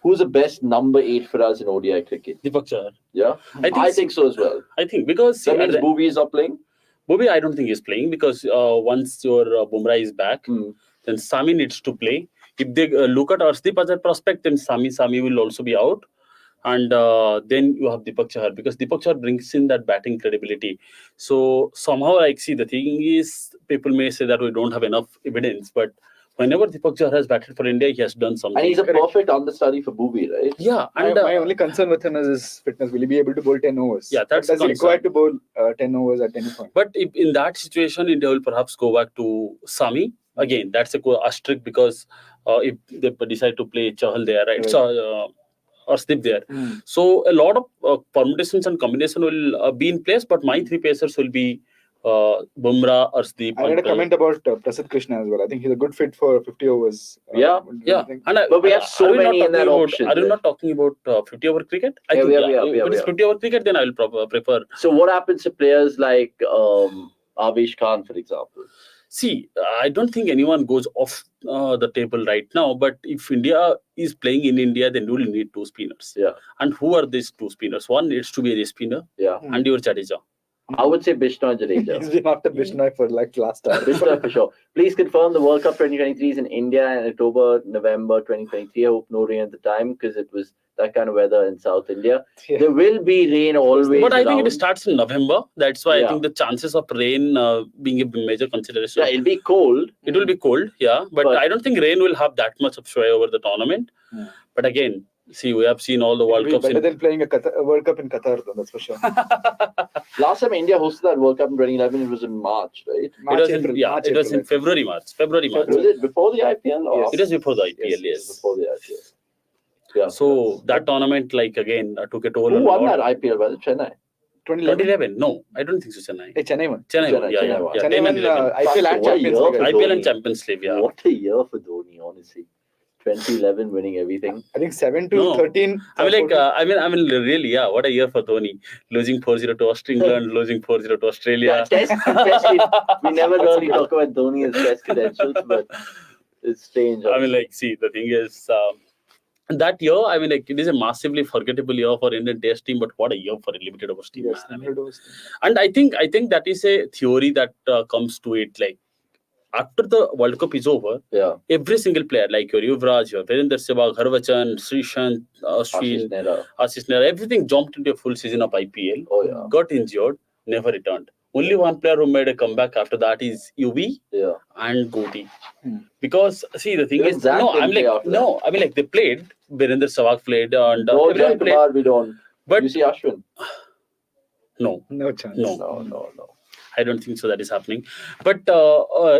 Who's the best number 8 for us in ODI cricket? Deepak Chahar. Yeah, I think so as well. I think because that means Bhuvi is not playing. Bhuvi, I don't think he's playing because once your Bumrah is back, then Sami needs to play. If they look at Arshdeep as a prospect, then Sami will also be out. And then you have Deepak Chahar because Deepak Chahar brings in that batting credibility. So somehow, the thing is, people may say that we don't have enough evidence, but whenever Deepak Chahar has batted for India, he has done something. And he's a perfect understudy for Bhuvi, right? Yeah. And my only concern with him is his fitness. Will he be able to bowl 10 overs? Yeah, that's does he required to bowl 10 overs at any point? But if in that situation, India will perhaps go back to Sami. Again, that's a asterisk because if they decide to play Chahal there, right? So, Arshdeep there. So a lot of permutations and combination will be in place, but my 3 pacers will be Bumrah, Arshdeep. I read a comment about Prasidh Krishna as well. I think he's a good fit for 50 overs. Yeah. But we have so many in that option. Are you not talking about 50-over cricket? I think if it is 50-over cricket, then I will prefer. So what happens to players like Avesh Khan, for example? See, I don't think anyone goes off the table right now. But if India is playing in India, then you will need 2 spinners. Yeah. And who are these 2 spinners? One needs to be a spinner. Yeah. And your Jadeja. I would say Bishnoi Jadeja. He's been after Bishnoi for like last time. Bishnoi for sure. Please confirm the World Cup 2023 is in India in October, November 2023. I hope no rain at the time because it was that kind of weather in South India. Yeah. There will be rain always. But I think it starts in November. That's why I think the chances of rain being a major consideration. Yeah, it'll be cold. It will be cold, yeah. But I don't think rain will have that much of sway over the tournament. But again, see, we have seen all the World Cups. Better than playing a World Cup in Qatar, though, that's for sure. Last time India hosted that World Cup in 2011, it was in March, right? It was in February, March. Was it before the IPL? Or? Yes. It was before the IPL, yes. Before the IPL. Yeah. So that tournament, again, took a toll. Who won that IPL? Was it Chennai? 2011? No, I don't think so. Chennai. Chennai won. Chennai won. Chennai won IPL and Champions League. IPL and Champions League. Yeah. What a year for Dhoni, honestly. 2011 winning everything. I think 7 to No. 13. I mean, really, yeah. What a year for Dhoni. Losing 4-0 to England, losing 4-0 to Australia. Test, we never really talk about Dhoni as test credentials, but it's strange. I mean, like, see, the thing is, that year, I mean, like, it is a massively forgettable year for Indian Test team, but what a year for a limited overs team. Yes, Man. I mean, limited overs team. and I think that is a theory that comes to it. Like, after the World Cup is over, every single player, like your Yuvraj, your Virender Sehwag, Harbhajan, Srishant, Ashwin, Ashish Nehra, everything jumped into a full season of IPL, got injured, never returned. Only one player who made a comeback after that is UV and Goti. Because, see, the thing is, I mean, like, they played, Virender Sehwag played, and everyone played. We don't. But you see Ashwin? No. No chance. No. I don't think so that is happening. But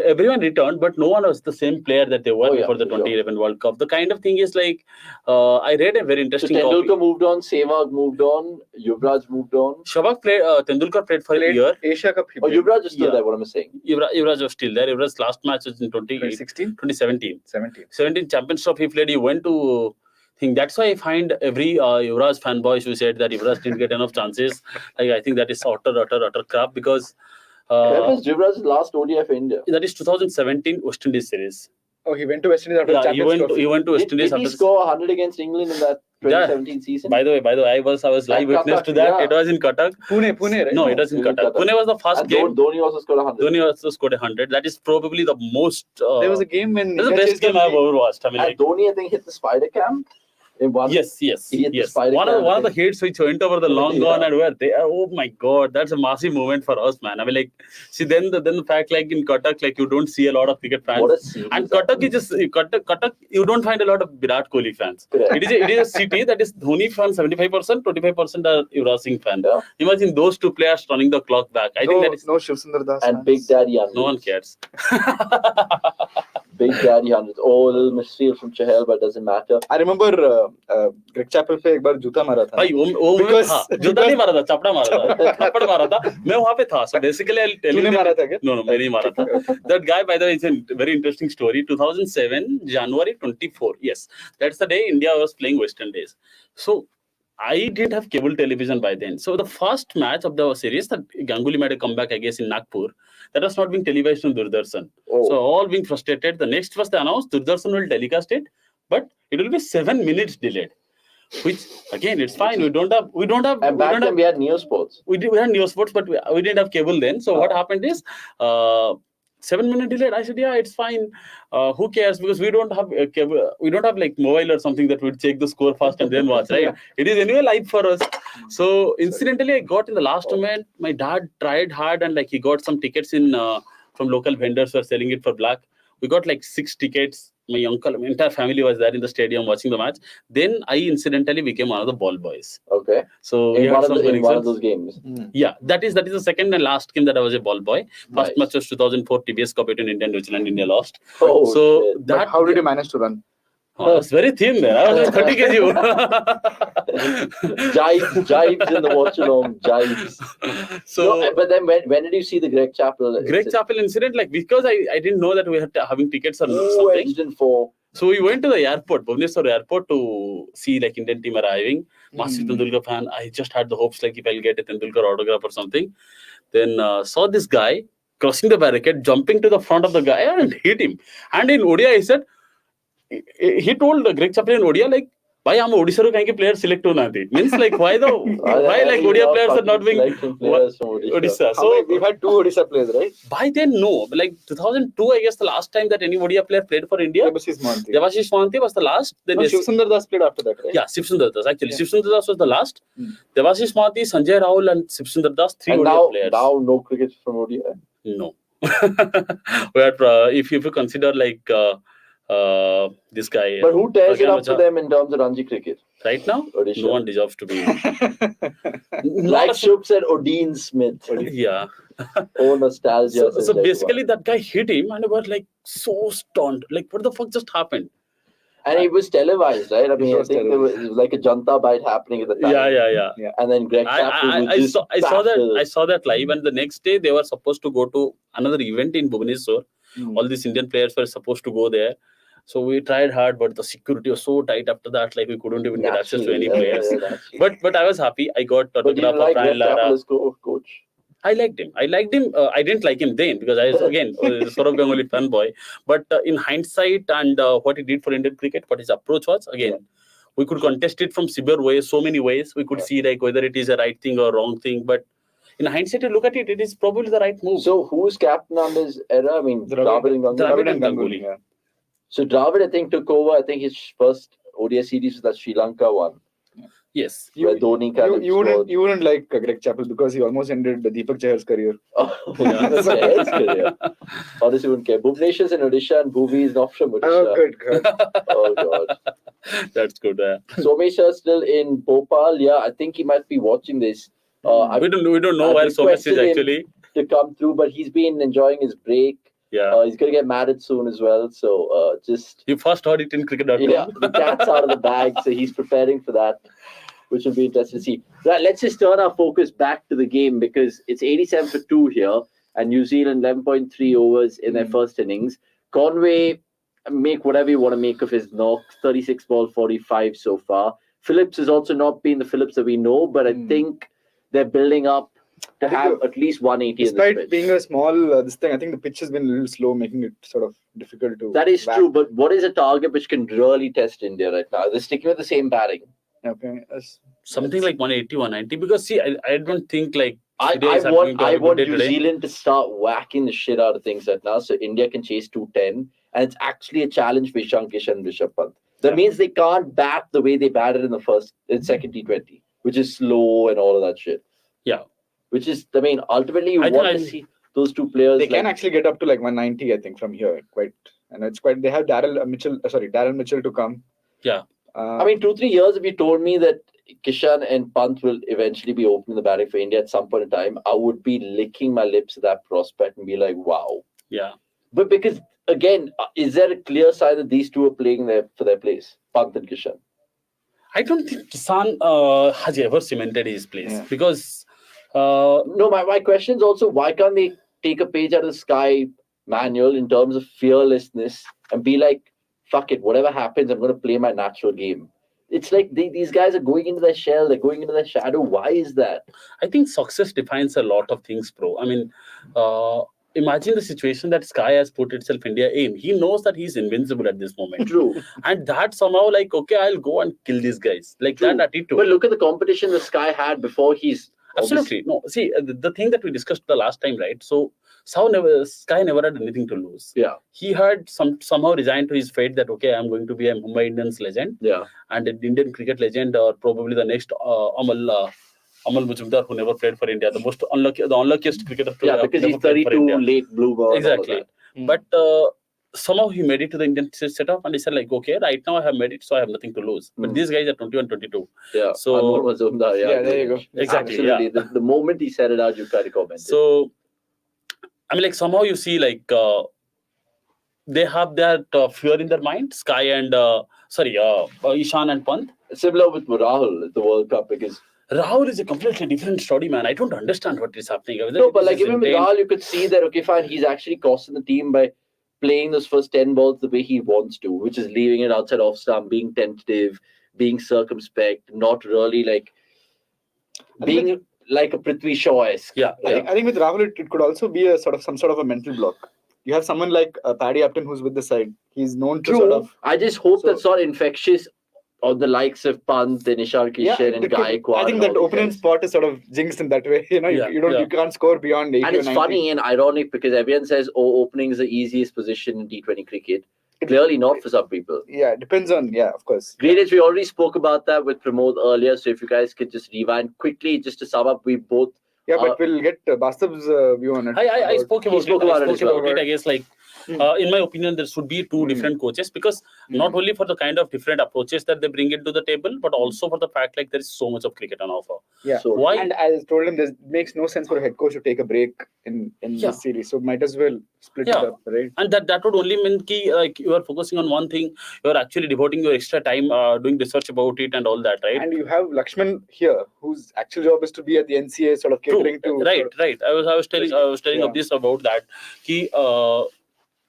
everyone returned, but no one was the same player that they were before the 2011 World Cup. The kind of thing is like, I read a very interesting Tendulkar moved on, Sehwag moved on, Yuvraj moved on. Sehwag played, Tendulkar played for a year. Asia Cup. Yuvraj is still there, what am I saying? Yuvraj was still there. Yuvraj's last match was in 2017. 17 Champions Trophy he played. He went to... That's why I find every Yuvraj fanboys who said that Yuvraj didn't get enough chances. Like, I think that is utter crap because... that was Yuvraj's last ODI for India. That is 2017 West Indies series. Oh, he went to West Indies after the Champions Trophy. He went to West Indies after... Did he score 100 against England in that 2017 season? By the way, I was live witness to that. It was in Cuttack. Pune, right? No, it was in Cuttack. Pune was the first game. Dhoni also scored 100. That is probably the most... there was a game when... That's the best game I've ever watched. I mean, and Dhoni, I think, hit the spider cam. Yes. One of the hits which went over the long on and where they are. Oh my God, that's a massive moment for us, man. I mean, like, see, then the fact, like in Cuttack, like you don't see a lot of cricket fans. And Cuttack is just Cuttack. You don't find a lot of Virat Kohli fans. It is a city that is Dhoni fans 75%, 25% are Yuvraj Singh fans. Yeah. Imagine those two players running the clock back. I think that is no Shiv Sundar Das and fans. Big Daddy hundreds. No one cares. Big Daddy hundreds. Oh, a little misfield from Chahal, but doesn't matter. I remember Greg Chappell पे एक बार जूता मारा था. भाई वो जूता नहीं मारा था, चपड़ा मारा था, थप्पड़ मारा था. मैं वहाँ पे था. So basically, I'll tell you. तूने मारा था क्या? No, मैं नहीं मारा था. That guy, by the way, it's a very interesting story. 2007 January 24. Yes, that's the day India was playing West Indies. So I didn't have cable television by then. So the first match of the series, that Ganguly made a comeback, I guess, in Nagpur, that was not being televised on Doordarshan. So all being frustrated. The next was they announced Doordarshan will telecast it, but it will be 7 minutes delayed. Which again, it's fine. We don't have. And back then we had Neo Sports. We had Neo Sports, but we didn't have cable then. So what happened is, 7 minute delayed. I said, yeah, it's fine. Who cares? Because we don't have cable. We don't have like mobile or something that would check the score fast and then watch. Right? It is anyway live for us. So incidentally, I got in the last moment. My dad tried hard and like he got some tickets in from local vendors who are selling it for black. We got like 6 tickets. My uncle, my entire family was there in the stadium watching the match. Then I incidentally became one of the ball boys. Okay. So in one of those games. Yeah, that is the second and last game that I was a ball boy. First match was 2004 TBS Cup between India and New Zealand. India lost. Oh, so shit. that. But how did you manage to run? I was very thin there. I was like 30 kg. Jibes in the Watchalong, jibes. So, no, but then when did you see the Greg Chappell? Chappell incident, like because I didn't know that we had having tickets or something. So we went to the airport, Bhubaneswar airport, to see like Indian team arriving. Massive Tendulkar fan. I just had the hopes like if I'll get a Tendulkar autograph or something. Then saw this guy crossing the barricade, jumping to the front of the guy and hit him. And in ODI, I said, he told Greg Chappell in ODI like, why am Odisha ro kahin player select hona thi? Means like why like ODI players are not being Odisha. So we've had 2 Odisha players, right? By then no, like 2002 I guess the last time that any ODI player played for India. Devashish Mohanty was the last. Then Shiv Sundar Das played after that, right? Yeah, Shiv Sundar Das actually. Shiv Sundar Das was the last. Devashish Mohanty, Sanjay Rahul and Shiv Sundar Das, 3 and ODI players. Now no cricket from ODI. No. But if you consider like this guy. But who tears it up for them in terms of Ranji cricket? Right now, Odisha. No one deserves to be. Like Shub said, Odin Smith. Yeah. Oh, nostalgia. So basically, that guy hit him and we were like so stunned. Like, what the fuck just happened? And it was televised, right? I mean, I think there was like a Janta bite happening at the time. Yeah. And then Greg Chappell I saw that live, and the next day they were supposed to go to another event in Bhubaneswar. All these Indian players were supposed to go there. So we tried hard, but the security was so tight after that, like we couldn't even get access to any players. But I was happy. I got autograph of Brian Lara. Coach? I liked him. I didn't like him then because I was again Saurav Ganguly fanboy. But in hindsight and what he did for Indian cricket, what his approach was, again, we could contest it from severe ways, so many ways. We could see like whether it is a right thing or wrong thing. But in hindsight, to look at it, it is probably the right move. So who's captain on this era? I mean, Dravid and Ganguly. Yeah. So Dravid, I think, took over. I think his first ODI series was that Sri Lanka one. Yes. Where Dhoni you wouldn't like Greg Chappell because he almost ended Deepak Chahar's career. Deepak Chahar's career. Honestly, wouldn't care. Bhuvneshwar's in Odisha and Bhuvi is not from Odisha. Oh, good. Oh, God. That's good. Somesh is still in Bhopal. Yeah, I think he might be watching this. We don't know where Somesh is actually. To come through, but he's been enjoying his break. Yeah. He's going to get married soon as well. So just... You first heard it in cricket.com. Yeah, the cat's out of the bag. So he's preparing for that, which will be interesting to see. Right, let's just turn our focus back to the game because it's 87 for 2 here and New Zealand 11.3 overs in their first innings. Conway, make whatever you want to make of his knock, 36 ball, 45 so far. Phillips has also not been the Phillips that we know, but I think they're building up to have at least 180 in this pitch. Despite being a small, I think the pitch has been a little slow, making it sort of difficult to... That is true, but what is a target which can really test India right now? They're sticking with the same batting. Okay. Something like 180, 190. Because see, I don't think like I want New Zealand to start whacking the shit out of things right now so India can chase 210. And it's actually a challenge for Ishan Kishan and Rishabh Pant. That means they can't bat the way they batted in the second T20, which is slow and all of that shit. Yeah. Which is, I mean, ultimately you want to see those two players. They can actually get up to like 190, I think, from here. And it's quite. They have Darryl Mitchell to come. Yeah. I mean, 2-3 years, if you told me that Kishan and Pant will eventually be opening the batting for India at some point in time, I would be licking my lips at that prospect and be like, wow. Yeah. But because, again, is there a clear sign that these two are playing for their place, Pant and Kishan? I don't think Kishan has ever cemented his place because... No, my question is also, why can't they take a page out of the Sky manual in terms of fearlessness and be like, fuck it, whatever happens, I'm going to play my natural game. It's like these guys are going into their shell, they're going into their shadow. Why is that? I think success defines a lot of things, bro. I mean, imagine the situation that Sky has put itself India in. He knows that he's invincible at this moment. True. And that somehow like, okay, I'll go and kill these guys. Like that attitude. But look at the competition the Sky had before he's... Absolutely. No, see, the thing that we discussed the last time, right? So, Sky never had anything to lose. Yeah. He had somehow resigned to his fate that, okay, I'm going to be a Mumbai Indians legend. Yeah. And an Indian cricket legend, or probably the next Amal Mujumdar, who never played for India, the unluckiest cricketer. Because he's 32, late bloomer. Exactly. But somehow he made it to the Indian setup and he said like, okay, right now I have made it, so I have nothing to lose. But these guys are 21, 22. Yeah. So there you go. Exactly. Absolutely. Yeah. The moment he said it out, you tried to comment. So, I mean, like somehow you see like they have that fear in their mind, Sky and Ishan and Pant. Similar with Rahul at the World Cup because Rahul is a completely different story, man. I don't understand what is happening. No, but like even with Rahul, you could see that, okay, fine, he's actually costing the team by playing those first 10 balls the way he wants to, which is leaving it outside off stump, being tentative, being circumspect, not really like being like a Prithvi Shaw-esque. Yeah. I think with Rahul, it could also be some sort of a mental block. You have someone like Paddy Upton who's with the side. He's known to sort of... I just hope that's not infectious on the likes of Pant and Ishan Kishan and Gaikwad. I think that opening spot is sort of jinxed in that way. You can't score beyond 80 and it's 90. funny and ironic because everyone says, opening is the easiest position in T20 cricket. Clearly not for some people. Yeah, it depends on, of course. Great, we already spoke about that with Pramod earlier. So if you guys could just rewind quickly, just to sum up, we both... Yeah, but we'll get Bastav's view on it. I spoke about it. I guess like, in my opinion, there should be two different coaches because not only for the kind of different approaches that they bring into the table, but also for the fact like there is so much of cricket on offer. Yeah. So why? And I told him, it makes no sense for a head coach to take a break in this series. So might as well split it up, right? And that would only mean like you are focusing on one thing, you are actually devoting your extra time doing research about it and all that, right? And you have Lakshman here, whose actual job is to be at the NCA sort of catering to... Right. I was telling of this about that.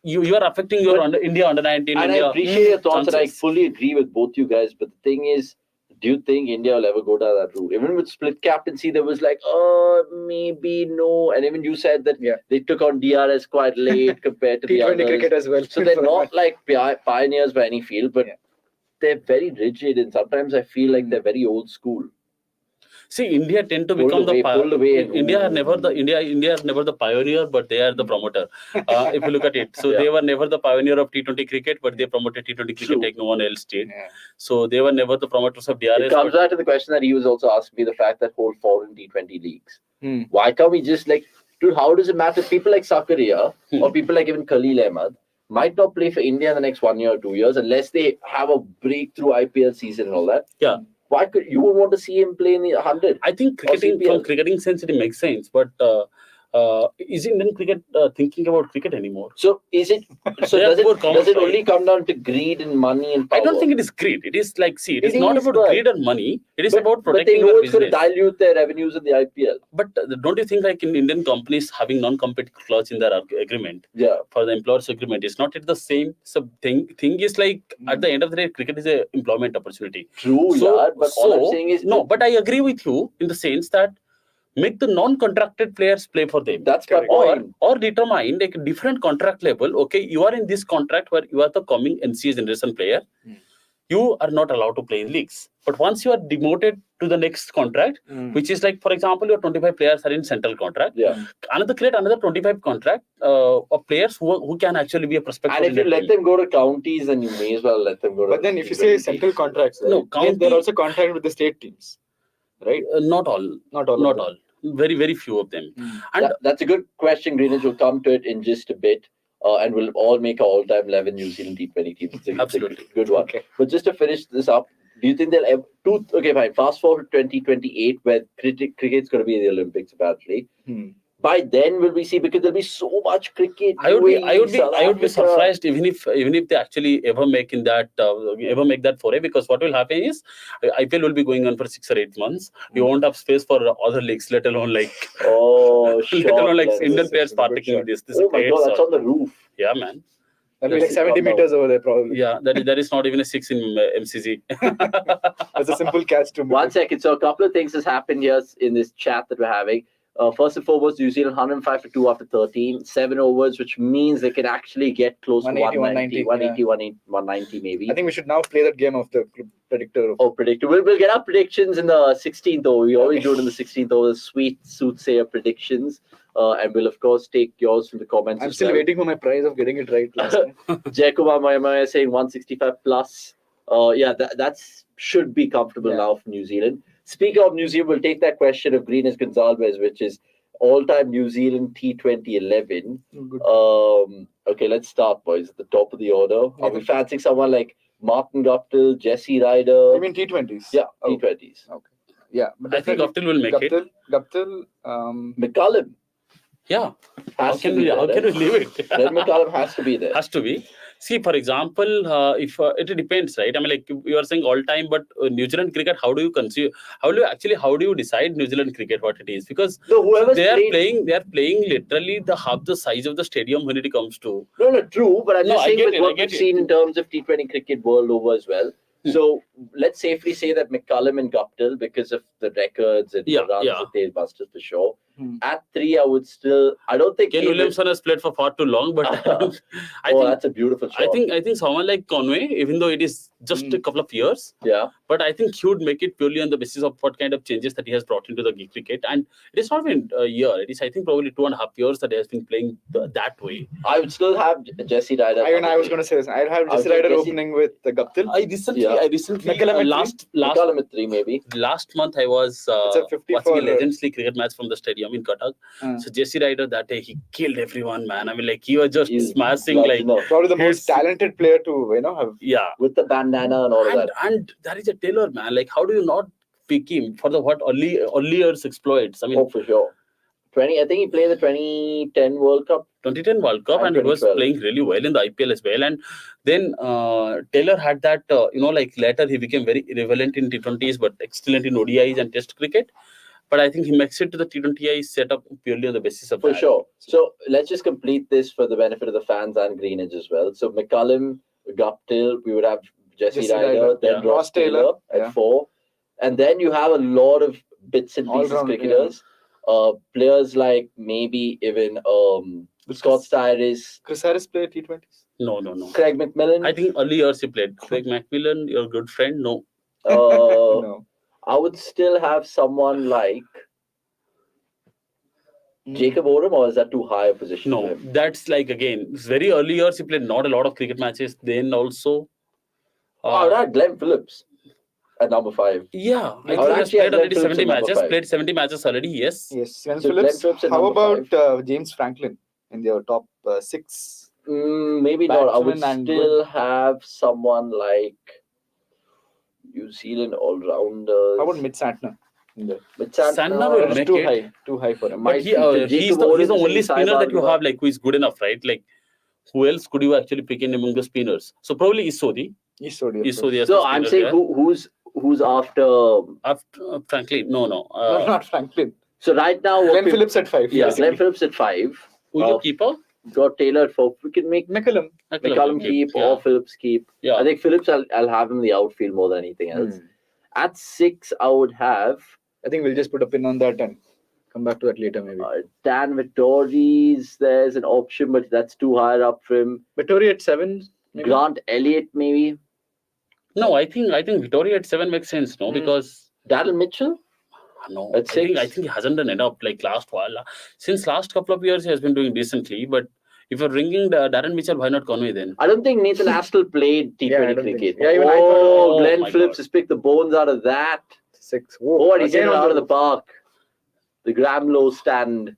you are affecting your India under 19. And India I appreciate your thoughts, and I chances. fully agree with both you guys. But the thing is, do you think India will ever go down that route? Even with split captaincy, there was like, oh, maybe no. And even you said that they took on DRS quite late compared to the others. T20 cricket as well. So they're not like pioneers by any field, but they're very rigid. And sometimes I feel like they're very old school. See, India tend to become India are never the pioneer, but they are the promoter. If you look at it, so they were never the pioneer of T20 cricket, but they promoted T20 cricket like no one else did. So they were never the promoters of DRS. It comes back to the question that he was also asking me, the fact that whole foreign T20 leagues. Why can't we just like, dude, how does it matter? People like Sakaria or people like even Khalil Ahmed might not play for India in the next 1 year or 2 years unless they have a breakthrough IPL season and all that. Yeah. Why could you would want to see him play in the 100? I think from cricketing sense it makes sense, but is Indian cricket thinking about cricket anymore? So is it? So does it only come down to greed and money and power? I don't think it is greed. It is like, see, it is not about greed and money. It is about protecting your business. But they know it's business. going to dilute their revenues in the IPL. But don't you think like in Indian companies having non-competitive clause in their agreement for the employers agreement is not it the same thing? Thing is like at the end of the day, cricket is an employment opportunity. True, but all I'm saying is but I agree with you in the sense that make the non-contracted players play for them. That's my point. Or determine like a different contract level. Okay, you are in this contract where you are the coming NCA generation player. You are not allowed to play in leagues. But once you are demoted to the next contract, which is like, for example, your 25 players are in central contract. Create another 25 contract of players who can actually be a prospective. And if you let them go to counties, then you may as well let them go to. But then if you say central contracts, they're also contracted with the state teams, right? Not all. Very, very few of them. And that's a good question, Greenwich. We'll come to it in just a bit. And we'll all make our all-time 11 New Zealand T20 teams. Absolutely. It's a good one. Okay. But just to finish this up, do you think they'll ever... Okay, fine. Fast forward to 2028, where cricket's going to be in the Olympics, apparently. By then, will we see, because there'll be so much cricket. I would be surprised even if they actually ever make that foray, because what will happen is IPL will be going on for 6 or 8 months. You won't have space for other leagues, let alone like Indian players partaking in this. Oh my God, that's on the roof. Yeah, man. That'll be like 70 meters over there, probably. Yeah, that is not even a 6 in MCG. That's a simple catch to make. 1 second. So a couple of things has happened here in this chat that we're having. First and foremost, New Zealand 105 for 2 after 13, 7 overs, which means they can actually get close to 190, 190 maybe. I think we should now play that game of the predictor. Predictor. We'll get our predictions in the 16th over. We always do it in the 16th over, sweet soothsayer predictions. And we'll, of course, take yours from the comments. I'm still waiting for my prize of getting it right last time. Jacoba Mayamaya saying 165 plus. That should be comfortable now for New Zealand. Speaking of New Zealand, we'll take that question of Greenis Gonzalez, which is all-time New Zealand T20 11. Okay, let's start, boys. At the top of the order. Are we fancying someone like Martin Guptill, Jesse Ryder? You mean T20s? Yeah, T20s. Okay. Yeah, but I think Guptill will make it. Guptill, McCullum. Yeah. How can we leave it? Then McCullum has to be there. Has to be. See, for example, if it depends, right? I mean, like you are saying all time, but New Zealand cricket, how do you decide New Zealand cricket what it is? Because they are playing literally the half the size of the stadium when it comes to. No, true. But I'm just saying with what we've seen in terms of T20 cricket world over as well. So let's safely say that McCullum and Guptill, because of the records and the runs that they'll bust for sure. At 3, I don't think Ken Williamson has played for far too long, but I think that's a beautiful shot. I think someone like Conway, even though it is just a couple of years, but I think he would make it purely on the basis of what kind of changes that he has brought into the cricket. And it is not been a year; it is, I think, probably 2.5 years that he has been playing that way. I would still have Jesse Ryder. I was going to say this. I'd have Jesse Ryder opening with Guptill. I recently McCullum at 3 maybe. Last month I was watching a Legends League cricket match from the stadium in Cuttack. So Jesse Ryder that day, he killed everyone, man. I mean, like he was just smashing, like probably the most talented player to have. Yeah, with the bandana and all of that. And that is a Taylor, man. Like, how do you not pick him for the early years exploits? I mean, for sure. I think he played the 2010 World Cup. 2010 World Cup, and he was playing really well in the IPL as well. And then Taylor had that, like later he became very irrelevant in T20s, but excellent in ODIs and Test cricket. But I think he makes it to the T20I setup purely on the basis of For that. sure. So let's just complete this for the benefit of the fans and Greenwich as well. So McCullum, Guptill, we would have Jesse Ryder, then yeah. Ross Taylor at yeah. 4. And then you have a lot of bits and pieces All-round, cricketers. Players like maybe even Scott Styris, Chris Harris played T20s. No. Craig McMillan. I think early years he played. Craig McMillan, your good friend, no. No. I would still have someone like Jacob Oram, or is that too high a position for No, him? that's like, again, very early years he played not a lot of cricket matches. Then also... I would have Glenn Phillips at number 5. Yeah, I would think he has actually have played already Glenn Phillips 70 at number matches. 5. Played 70 matches already, yes. Yes, Glenn So Phillips. Glenn Phillips at How number about James Franklin in their top 6? Maybe not. I would Batsman and still have someone like New Zealand all-rounders. How about Mitch Santner? Santner will That's make too it. high. Too high for him. Might But be. he's Jacob the Oram only saying spinner that you Saibal have like who is good enough, right? Like, who else could you actually pick in among the spinners? So probably Isodi. Isodi as So the I'm spinner saying there. who's after? After Franklin, no. No, not Franklin. So right now, what Glenn we- Phillips at 5. Yeah, basically. Glenn Phillips at 5. Who's your keeper? Got Taylor at 4. We can make McCullum. McCullum keep or Phillips keep. Yeah. I think Phillips, I'll have him in the outfield more than anything else. At 6, I would have I think we'll just put a pin on that and come back to that later maybe. Dan Vittori's. There's an option, but that's too high up for him. Vittori at 7. Maybe? Grant Elliott, maybe. No, I think Vittori at 7 makes sense, no? Because Daryl Mitchell. no, At I 6? think he hasn't done enough like last while. Since last couple of years he has been doing decently, but if you're ringing Darren Mitchell, why not Conway then? I don't think Nathan Astle played T20 Yeah, I don't cricket. think so. Yeah, even I thought- Oh Glenn my Phillips God. has picked the bones out of that. 6. Oh, and he's hit Again it on out of the park. The Gramlow stand.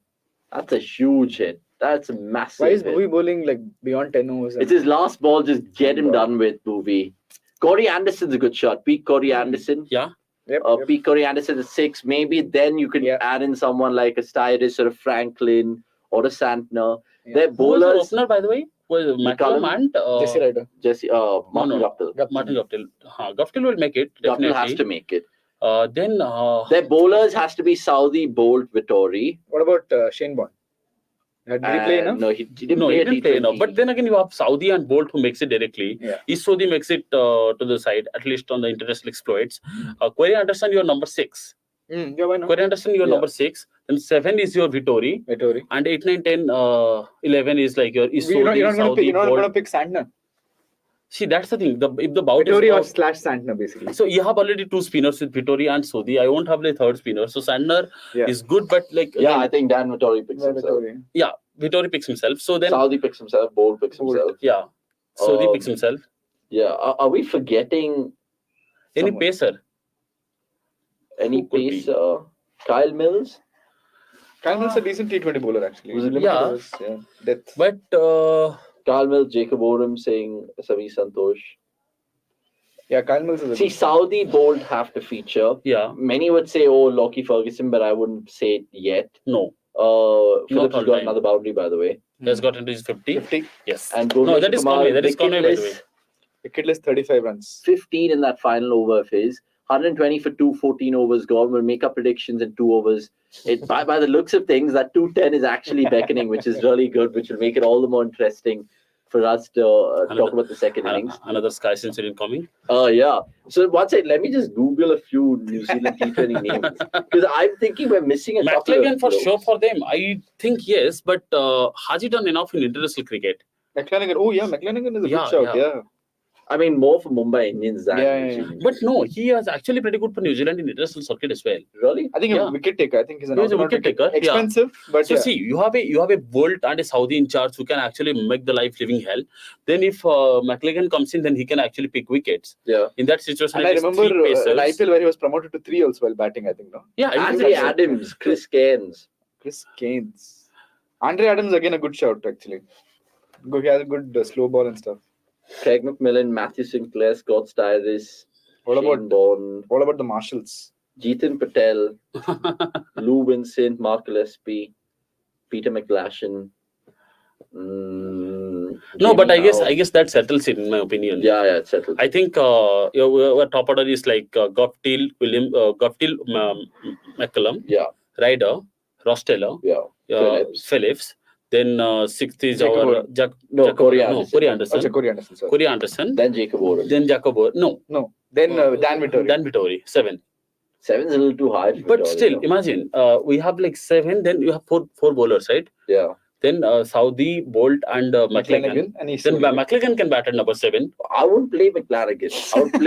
That's a huge hit. That's a massive Why is hit. Bowie bowling like beyond 10 overs? It's his last ball. Just get him done with, Bowie. Corey Anderson's a good shot. Pete Corey Anderson. Yeah. Yep, Pete Corey Anderson at 6. Maybe then you can add in someone like a Styris or a Franklin or a Santner. Yeah. Their Who was bowlers. the opener, by the way? Was McCullum and Jesse Ryder. Martin No. Guptill. Martin Guptill. Guptill will make it, Guptill definitely. has to make it. Then Their bowlers has to be Saudi, Bolt, Vittori. What about Shane Bond? Did he play enough? No, he didn't no, play he a didn't play T20. enough. But then again, you have Saudi and Bolt who makes it directly. Yeah. Isodi makes it to the side, at least on the international exploits. Corey Anderson, you're number 6. Yeah, why not? Corey Anderson, you're number 6. Then 7 is your Vittori. Vittori. And 8, 9, 10, 11 is like your Isodi, You're not Saudi, going Bolt. to pick Santner. See, that's the thing. If the bout Vittori or is slash Santner basically. so you have already 2 spinners with Vittori and Sodi. I won't have the third spinner. So Sandner is good, but like Yeah, again, I think Dan Vittori picks himself. Vittori. yeah, Vittori picks himself. So then Saudi picks himself. Bolt picks himself. yeah, Sodi picks himself. Yeah. Are we forgetting Any Someone. pacer? any Who could be? pace? Kyle Mills? Kyle Mills a decent T20 bowler actually. Was it- Limited Yeah. overs, Depth. But Kyle Mills, Jacob Oram saying Sami Santosh. Yeah, Kyle Mills is a See, good- Saudi Bolt have to feature. yeah, Many would say, oh, Lockie Ferguson, but I wouldn't say it yet. no, Phillips has all got time. another boundary, by the way. he has got into his 50. 50. Yes. And No, Bhuvnesh that is Kumar, Conway. That is Conway, by the way. wicketless, Wicketless 35 runs. 15 in that final over of his. 120 for 214 overs gone. We'll make up predictions in 2 overs. By the looks of things, that 210 is actually beckoning, which is really good, which will make it all the more interesting for us to talk about the second innings. Another Sky century coming. Yeah. So one second, let me just Google a few New Zealand T20 names. Because I'm thinking we're missing a couple McLagan of for blokes. sure for them. I think yes, but has he done enough in international cricket? McLanagan. Oh yeah, McLanagan is a Yeah, good shout. yeah. Yeah. I mean, more for Mumbai Indians than Yeah, New yeah, Zealand. But no, he is actually pretty good for New Zealand in international circuit as well. Really? I think Yeah. a wicket taker. I think he's an He is a all-round wicket taker, yeah. Expensive, but So see, you have a Bolt and a Saudi in charge who can actually make the life living hell. Then if McLagan comes in, then he can actually pick wickets. Yeah. In that situation, And I it is remember 3 pacers. an IPL where he was promoted to 3 also while batting. I think no. Yeah, I think Anthony that's it. Adams, Chris Cairns. Chris Gaines. Andre Adams again a good shout actually. He has a good slow ball and stuff. Craig McMillan, Matthew Sinclair, Scott Styris, What Shane about Bond, what about the Marshalls? Jeetan Patel, Lou Vincent, Mark Gillespie, Peter McGlashan. No, but Jamie I Howe. guess that settles it, in my opinion. Yeah, it's settled. I think your top order is like Goftil, McCullum, Yeah, Ryder, Rosteller, yeah. Phillips. Then sixth is Jacob our Oden. Corey Corey Anderson. Oh, Corey Anderson, sorry. Corey Anderson. Then Jacob Oden. Then Jacob Oden. No. Then Dan Vittori. Dan Vittori, 7. 7's a little too high. For But Vittoria, still, though. imagine we have like 7. Then you have four bowlers, right? Yeah. Then Saudi, Bolt, and McLagan. And he's Then McLagan can bat at number 7. I wouldn't play McLaren.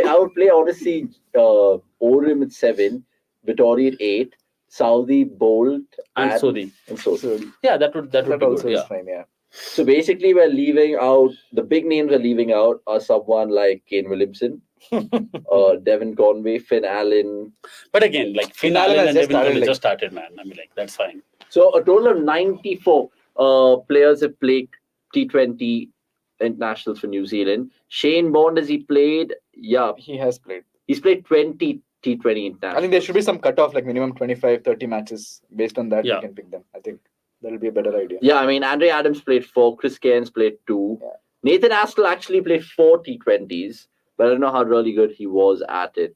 I would play honestly Orim at 7, Vittori at 8, Saudi, Bolt, And Sodhi. Yeah, that would be also good. is Yeah. fine, yeah. So basically, we're leaving out the big names. We're leaving out are someone like Kane Williamson, Devin Conway, Finn Allen. But again, like Finn Allen Allen has and just Devin Conway started, just started, man. I mean, like that's fine. So a total of 94 players have played T20 internationals for New Zealand. Shane Bond, has he played? Yeah, He has played. he's played 20 T20 internationals. I think there should be some cutoff, like minimum 25, 30 matches. Based on that, Yeah. we can pick them. I think that'll be a better idea. Yeah, I mean, Andre Adams played 4, Chris Cairns played 2. Yeah. Nathan Astle actually played 4 T20s, but I don't know how really good he was at it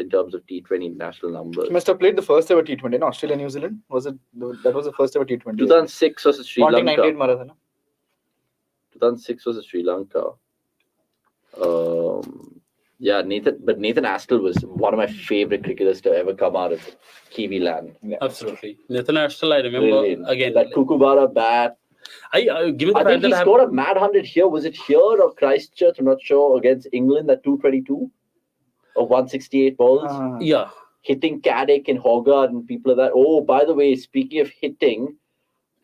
in terms of T20 international numbers. He must have played the first ever T20 in Australia, New Zealand. Was it? That was the first ever T20. 2006 versus Sri Ponting Lanka. 98 Marathon. 2006 versus Sri Lanka. Yeah, Nathan Astle was one of my favorite cricketers to ever come out of Kiwi land. Yeah. Absolutely. Nathan Astle, I remember Brilliant. again. That Kookaburra bat. Given the I fact think he that I have, scored a mad 100 here. Was it here or Christchurch? I'm not sure. Against England, that 222 of 168 balls. yeah, Hitting Caddick and Hogarth and people like that. Oh, by the way, speaking of hitting,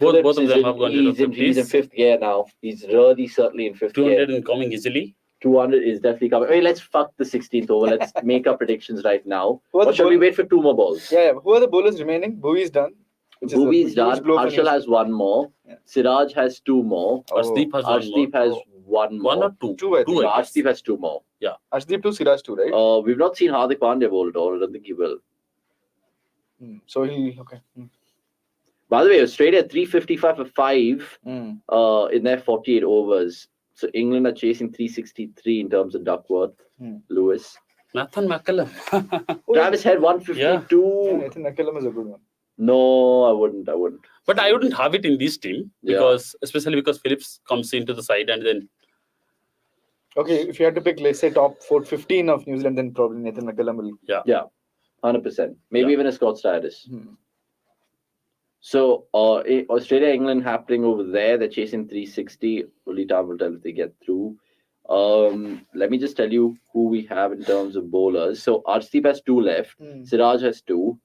both Phillips of is them have gone to he's the in 50s. 5th gear now. He's really certainly in 5th 200 gear. and coming easily. 200 is definitely coming. Hey, let's fuck the 16th over. Let's make our predictions right now. Who are Or the shall we bowlers? wait for 2 more balls? Yeah. Who are the bowlers remaining? Bhuvi's done. Which is a Bhuvi's huge done. blow for New Harshal has Zealand. 1 more. Yeah. Siraj has 2 more. Oh. Arshdeep has one more. Arshdeep has 1 more. 1 or 2? Two, I think. I guess. Arshdeep has 2 more. Arshdeep to Siraj too, right? We've not seen Hardik Pandya bowl at all. I don't think he will. So he okay. By the way, Australia 355 for 5 in their 48 overs. So England are chasing 363 in terms of Duckworth. Lewis. Nathan McCullum. Travis Head 152. Yeah, Nathan McCullum is a good one. No, I wouldn't. But I wouldn't have it in this team because, especially because Phillips comes into the side and then. Okay, if you had to pick, let's say, top 15 of New Zealand, then probably Nathan McCullum will. Yeah, 100%. Maybe even a Scott Status. Hmm. So Australia, England happening over there. They're chasing 360. Only time will tell if they get through. Let me just tell you who we have in terms of bowlers. So Arshdeep has 2 left. Siraj has 2.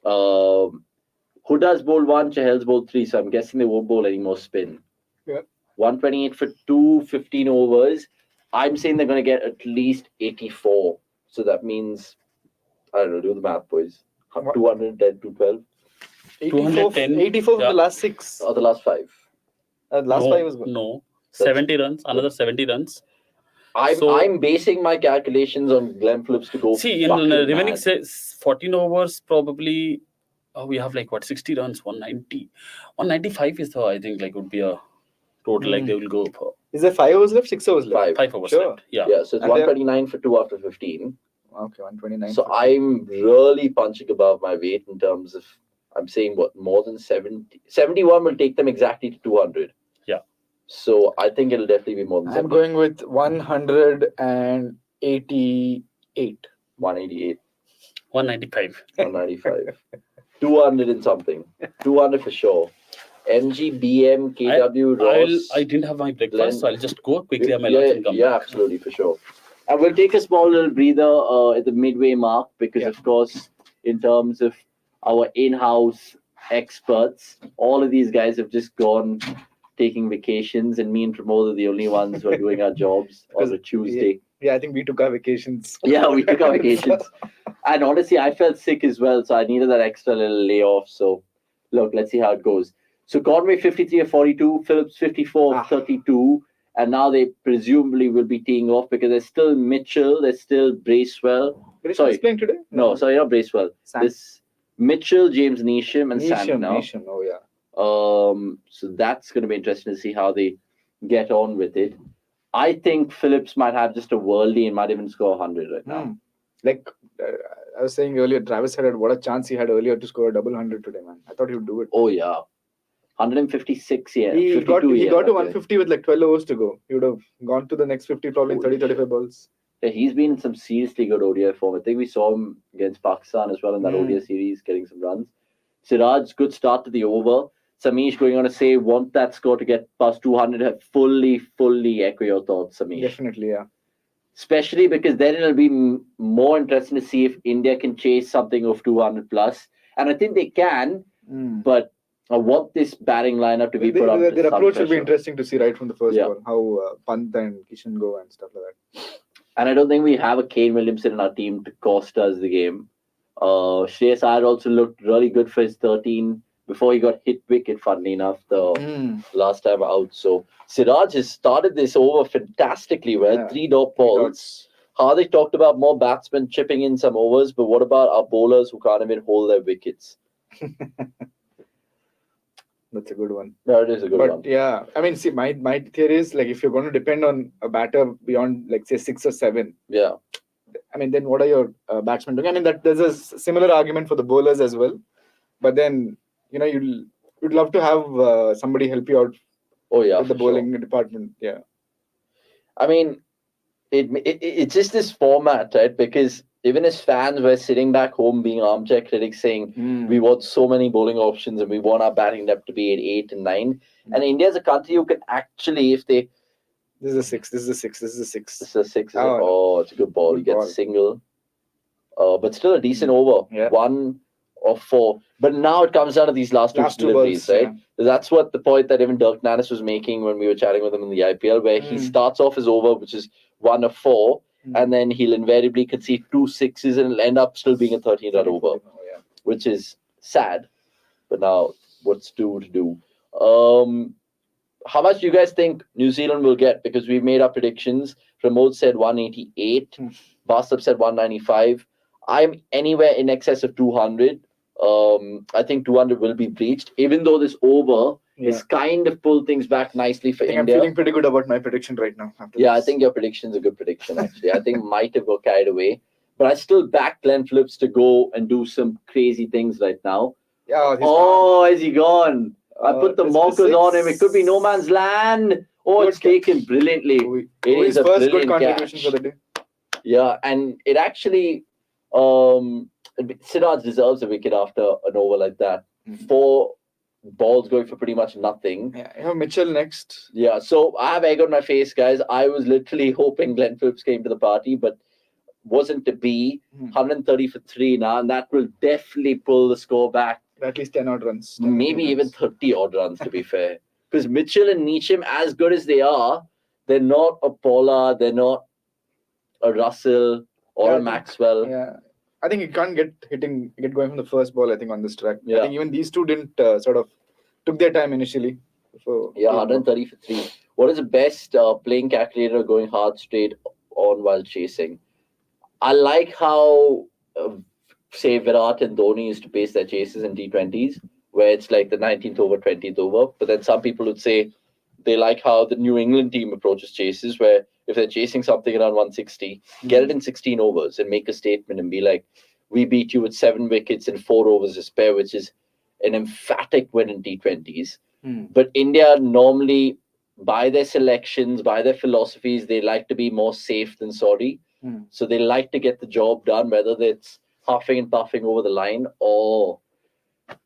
Huda's bowled 1, Chahal's bowled 3. So I'm guessing they won't bowl any more spin. Yeah. 128 for 2, 15 overs. I'm saying they're going to get at least 84. So that means, I don't know, do the math, boys. 210, 212. 210, 84 for the last 6. Or the last 5. Last 5 was good. No. 70 runs, another 70 runs. I'm basing my calculations on Glenn Phillips to go. See, in remaining 14 overs, probably we have like 60 runs, 190. 195 is I think would be a total like they will go for. Is there 5 overs left? 6 overs left? 5 overs Sure. left. Yeah. Yeah, so it's 129 for 2 after 15. Okay, 129. So I'm really punching above my weight in terms of, I'm saying more than 70. 71 will take them exactly to 200. Yeah. So I think it'll definitely be more than I'm 70. going with 188. 188, 195. 195. 200 and something. 200 for sure. MG, BM, KW, Ross. I didn't have my breakfast, Glenn. so I'll just go quickly have my lunch and come Yeah, back. absolutely, for sure. And we'll take a small little breather at the midway mark because, of course, in terms of our in-house experts, all of these guys have just gone taking vacations, and me and Pramod are the only ones who are doing our jobs on a Tuesday. Yeah, I think we took our vacations. Yeah, we took our vacations. And honestly, I felt sick as well, so I needed that extra little layoff. So, look, let's see how it goes. So, Conway 53 of 42, Phillips 54 of 32. And now they presumably will be teeing off because there's still Mitchell, there's still Bracewell. Sorry, playing today? No, sorry, not Bracewell. Sam. This Mitchell, James Neesham, and Santner. Neesham, oh yeah. So that's going to be interesting to see how they get on with it. I think Phillips might have just a worldie and might even score 100 right now. Like I was saying earlier, Travis had what a chance he had earlier to score a double 100 today, man. I thought he would do it. Oh yeah, 156 here. He got to 150 with like 12 overs to go. He would have gone to the next 50 probably in 35 balls. Yeah, he's been in some seriously good ODI form. I think we saw him against Pakistan as well in that ODI series, getting some runs. Siraj, good start to the over. Samish going on to say, want that score to get past 200. Fully echo your thoughts, Samish. Definitely, yeah. Especially because then it'll be more interesting to see if India can chase something of 200 plus. And I think they can, but I want this batting lineup to be put up. Their approach will be interesting to see right from the first ball, how Pant and Kishan go and stuff like that. And I don't think we have a Kane Williamson in our team to cost us the game. Shreyas Iyer also looked really good for his 13 before he got hit wicket, funnily enough, the last time out. So Siraj has started this over fantastically well. Yeah. 3 dot balls. Hardik talked about more batsmen chipping in some overs, but what about our bowlers who can't even hold their wickets? That's a good one. Yeah, it is a good one. But yeah, I mean, see, my theory is like if you're going to depend on a batter beyond like say 6 or 7, I mean, then what are your batsmen doing? I mean, that there's a similar argument for the bowlers as well. But then you'd love to have somebody help you out. With the bowling department. Yeah. I mean, it's just this format, right? Because even as fans, we're sitting back home being armchair critics saying we want so many bowling options and we want our batting depth to be at 8 and 9. And India is a country who can actually, if they... This is a 6. This is a 6. This is a 6. This is a 6. It's a good ball. He gets single. But still a decent over. Yeah. 1 of 4. But now it comes down to these last two deliveries, balls, right? Yeah. That's what the point that even Dirk Nannis was making when we were chatting with him in the IPL, where he starts off his over, which is 1 of 4, and then he'll invariably concede 2 6s and it'll end up still being a 13-run over, which is sad. But now, what's to do? How much do you guys think New Zealand will get? Because we've made our predictions. Pramod said 188. Bastap said 195. I'm anywhere in excess of 200. I think 200 will be breached, even though this over is kind of pulled things back nicely for India. I'm feeling pretty good about my prediction right now. I think your prediction's a good prediction, actually. I think might have got carried away. But I still back Glenn Phillips to go and do some crazy things right now. Yeah, is he gone? I put the markers on him. It could be no man's land. It's taken brilliantly. It is a first brilliant good contribution catch. for the day. Yeah, and it actually... Siraj deserves a wicket after an over like that. 4 balls going for pretty much nothing. Yeah, I have Mitchell next. Yeah, so I have egg on my face, guys. I was literally hoping Glenn Phillips came to the party, but wasn't to be. 130 for 3 now, and that will definitely pull the score back. At least 10 odd runs. Maybe even 30 odd runs, to be fair. Because Mitchell and Neesham, as good as they are, they're not a Pollard, they're not a Russell or a Maxwell. Yeah. I think you can't get going from the first ball, I think, on this track. Yeah. I think even these two didn't sort of took their time initially. 130 for 3. What is the best playing calculator going hard straight on while chasing? I like how, say, Virat and Dhoni used to pace their chases in T20s, where it's like the 19th over, 20th over. But then some people would say they like how the New England team approaches chases, where if they're chasing something around 160, get it in 16 overs and make a statement and be like, we beat you with 7 wickets and 4 overs to spare, which is an emphatic win in T20s. But India normally, by their selections, by their philosophies, they like to be more safe than sorry. So they like to get the job done, whether it's huffing and puffing over the line or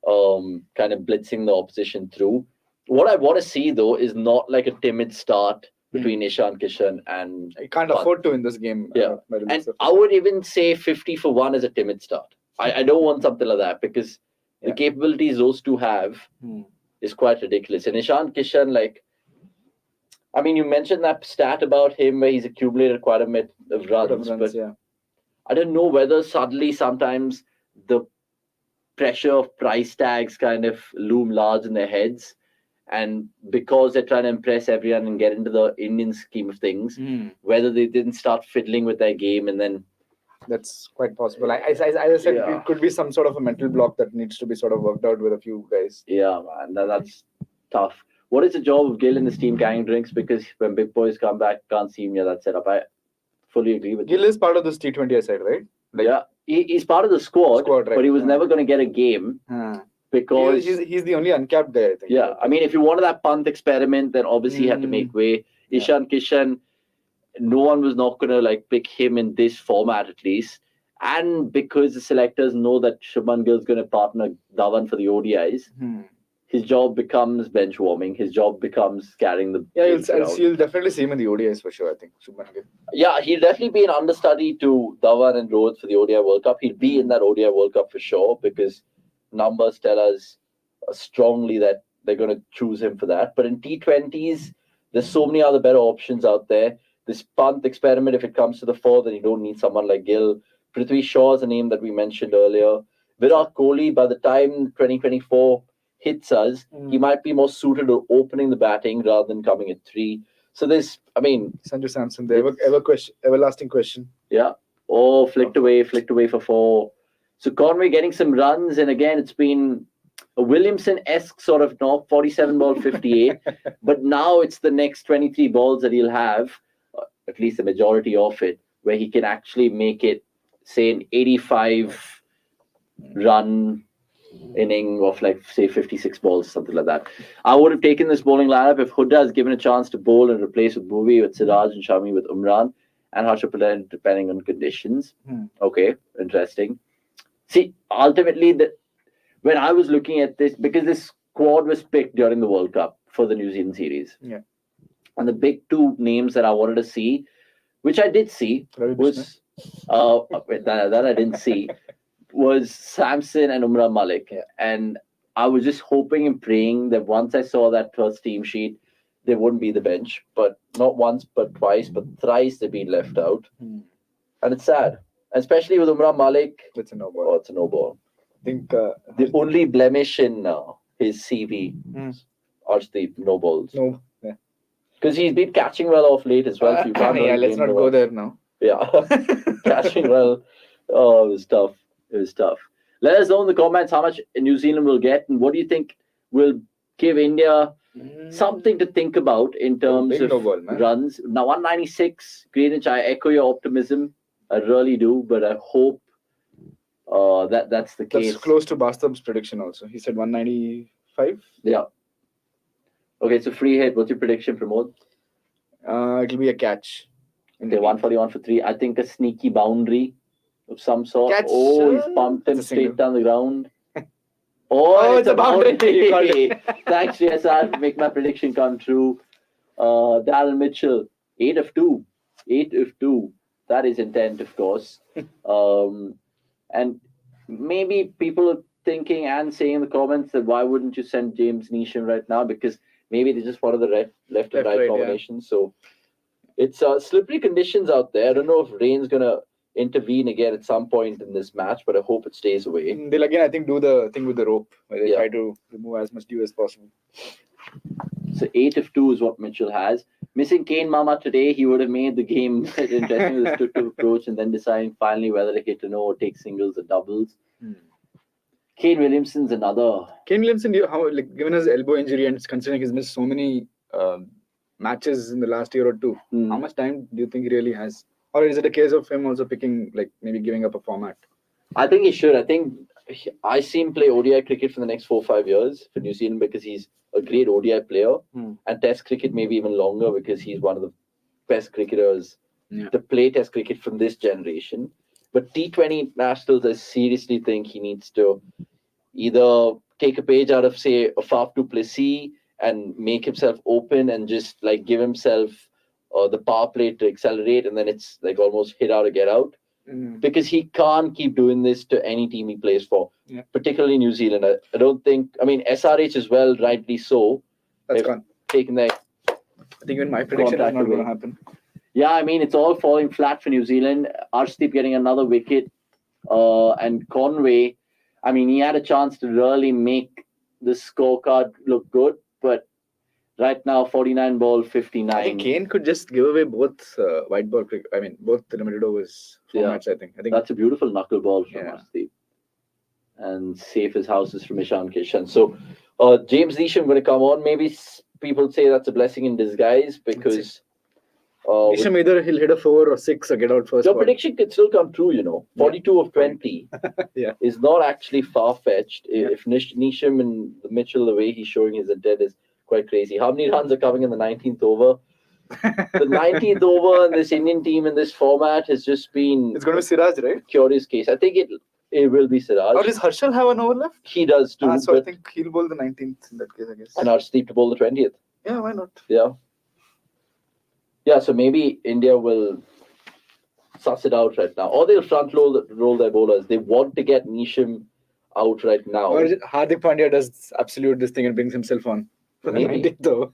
kind of blitzing the opposition through. What I want to see, though, is not like a timid start between Ishan Kishan and... You can't afford to in this game. Yeah. And I would even say 50 for 1 is a timid start. I don't want something like that, because the capabilities those two have is quite ridiculous. And Ishan Kishan, like... I mean, you mentioned that stat about him where he's accumulated quite a bit of runs. But I don't know whether suddenly sometimes the pressure of price tags kind of loom large in their heads. And because they're trying to impress everyone and get into the Indian scheme of things, whether they didn't start fiddling with their game and then... That's quite possible. As I said, it could be some sort of a mental block that needs to be sort of worked out with a few guys. Yeah, man, that's tough. what is the job of Gill in this team carrying drinks? Because when big boys come back, can't see him near that setup. I fully agree with Gill is part of this T20I side, right? Yeah, he's part of the squad, right? but he was never going to get a game because he's the only uncapped guy, I think. Yeah, I mean, if you wanted that punt experiment, then obviously he had to make way. Ishan Kishan, no one was not going to like pick him in this format at least. And because the selectors know that Shubman Gill is going to partner Dhawan for the ODIs, his job becomes bench warming. His job becomes carrying the. Yeah, you'll definitely see him in the ODIs for sure, I think. Shubman Gill. Yeah, he'll definitely be an understudy to Dhawan and Rohit for the ODI World Cup. He'll be in that ODI World Cup for sure because numbers tell us strongly that they're going to choose him for that. But in T20s, there's so many other better options out there. This punt experiment, if it comes to the fore, then you don't need someone like Gill. Prithvi Shaw is a name that we mentioned earlier. Virat Kohli, by the time 2024 hits us, he might be more suited to opening the batting rather than coming at 3. So there's, I mean... Sanju Samson, the everlasting question. Yeah. Flicked away for 4. So Conway getting some runs, and again, it's been a Williamson-esque sort of knock, 47 ball, 58. But now it's the next 23 balls that he'll have, at least the majority of it, where he can actually make it, say, an 85 run inning of like, say, 56 balls, something like that. I would have taken this bowling lineup if Hooda is given a chance to bowl and replace with Bhuvi, with Siraj and Shami, with Umran and Harsha Patel, depending on conditions. Okay, interesting. See, ultimately, when I was looking at this, because this squad was picked during the World Cup for the New Zealand series. Yeah. And the big 2 names that I wanted to see, which I did see, was that I didn't see, was Samson and Umran Malik. Yeah. And I was just hoping and praying that once I saw that first team sheet, they wouldn't be the bench. But not once, but twice, but thrice they've been left out. And it's sad. Especially with Umran Malik. It's a no ball. Oh, it's a no ball. I think the only blemish in his CV are the no balls. No. Yeah. Because he's been catching well off late as well. So you can't really let's not go there now. Yeah. Catching well. Oh, it was tough. Let us know in the comments how much New Zealand will get and what do you think will give India something to think about in terms of runs. Now, 196, Greenwich, I echo your optimism. I really do, but I hope that's the case. That's close to Bastab's prediction also. He said 195. Yeah. Okay, so free hit. What's your prediction, Pramod? It'll be a catch. Okay, 141 for 3. I think a sneaky boundary of some sort. Catch. He's pumped him straight down the ground. It's a boundary. Thanks, JSR, for making my prediction come true. Darryl Mitchell, 8 of 2. 8 of 2. That is intent, of course. And maybe people are thinking and saying in the comments that why wouldn't you send James Neesham right now? Because maybe they just wanted the left and right combination. Yeah. So it's slippery conditions out there. I don't know if rain's going to intervene again at some point in this match, but I hope it stays away. They'll again, I think, do the thing with the rope where they try to remove as much dew as possible. So 8 of 2 is what Mitchell has. Missing Kane Mama today, he would have made the game interesting with a strict approach and then deciding finally whether to hit or no or take singles or doubles. Kane Williamson's another. Kane Williamson, given his elbow injury and considering he's missed so many matches in the last year or 2, how much time do you think he really has? Or is it a case of him also picking, maybe giving up a format? I think he should. I think I see him play ODI cricket for the next 4 or 5 years for New Zealand because he's a great ODI player. And Test cricket maybe even longer because he's one of the best cricketers to play Test cricket from this generation. But T20 internationals, I seriously think he needs to either take a page out of, say, a Faf du Plessis and make himself open and just give himself the power play to accelerate, and then it's almost hit out or get out. Because he can't keep doing this to any team he plays for, particularly New Zealand. I don't think, SRH as well, rightly so. That's gone. Taken their I think even my prediction is not going to happen. Yeah, it's all falling flat for New Zealand. Arshdeep getting another wicket. And Conway, he had a chance to really make the scorecard look good, but right now, 49 ball, 59. I think Kane could just give away both white ball cricket. Both the limited overs formats, I think. That's a beautiful knuckle ball from Arshdeep. And safe as houses from Ishan Kishan. So, James Neesham going to come on. Maybe people say that's a blessing in disguise because Nisham either he'll hit a 4 or 6 or get out first. your ball. prediction could still come true, you know. 42 of 20 Yeah. is not actually far-fetched. If Nisham and Mitchell, the way he's showing his intent is quite crazy. How many runs are coming in the 19th over? The 19th over in this Indian team in this format has just been It's going to be Siraj, right? curious case. I think it will be Siraj. Or does Harshal have an over left? He does too. So I but, think he'll bowl the 19th in that case, I guess. and Arshdeep to bowl the 20th. Yeah, why not? Yeah. Yeah, so maybe India will suss it out right now. Or they'll front roll their bowlers. They want to get Nisham out right now. Or Hardik Pandya does absolute this thing and brings himself on for the Maybe. 19th over.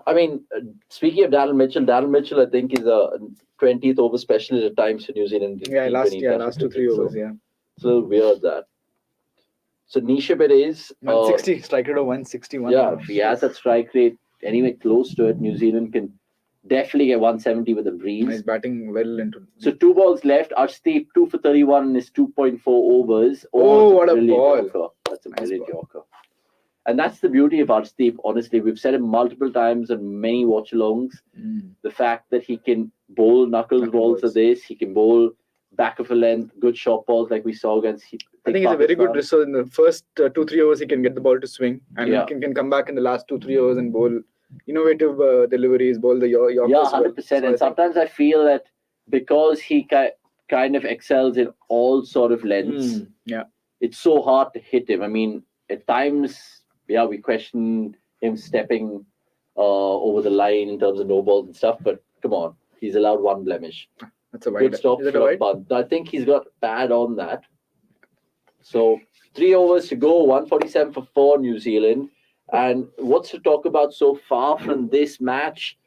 I mean, speaking of Darren Mitchell, I think is a 20th over specialist at times for New Zealand. Yeah, last T20 2-3 overs, so yeah. It's a little weird that. So Nisham it is. 160, strike rate of 161. Yeah, if he has that strike rate anywhere close to it, New Zealand can definitely get 170 with a breeze. He's batting well into. So 2 balls left. Arshdeep 2 for 31 in his 2.4 overs. Oh, what a brilliant ball. Yorker. That's a Nice brilliant ball. Yorker. And that's the beauty of Arshdeep, honestly. We've said it multiple times on many watch-alongs. The fact that he can bowl knuckles balls of this, he can bowl back of a length, good short balls like we saw against. I think he's a very good dresser. In the first 2-3 overs, he can get the ball to swing and can come back in the last 2-3 overs and bowl innovative deliveries, bowl the Yorkers. Yeah, 100%. So and sometimes I feel that because he kind of excels in all sort of lengths, it's so hard to hit him. I mean, at times, we question him stepping over the line in terms of no balls and stuff, but come on, he's allowed one blemish. That's a wide. Good stop for a punt. I think he's got bad on that. So 3 overs to go, 147 for 4 New Zealand. And what's to talk about so far from this match?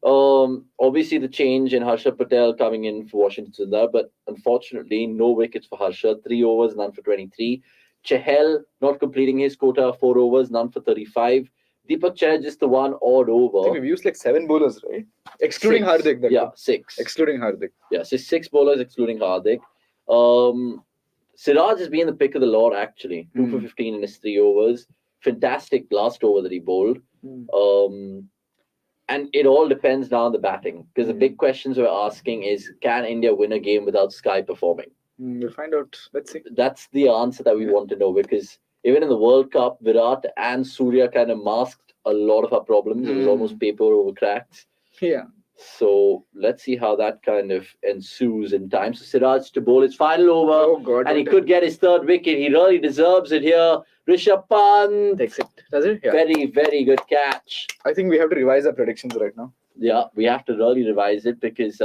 Obviously the change in Harsha Patel coming in for Washington Sundar, but unfortunately no wickets for Harsha. 3 overs, none for 23. Chahal not completing his quota of 4 overs, none for 35. Deepak Chahar just the 1 odd over. I think we've used like 7 bowlers, right? Excluding 6. Hardik. Yeah, 6. Excluding Hardik. Yeah, so 6 bowlers excluding Hardik. Siraj has been the pick of the lot actually. 2 for 15 in his 3 overs. Fantastic last over that he bowled. And it all depends now on the batting. Because the big questions we're asking is, can India win a game without Sky performing? We'll find out. Let's see. That's the answer that we want to know, because even in the World Cup, Virat and Surya kind of masked a lot of our problems. It was almost paper over cracks. Yeah. So let's see how that kind of ensues in time. So Siraj to bowl his final over, and he could get his 3rd wicket. He really deserves it here. Rishabh Pant takes it. Does it? Yeah. Very, very good catch. I think we have to revise our predictions right now. Yeah, we have to really revise it because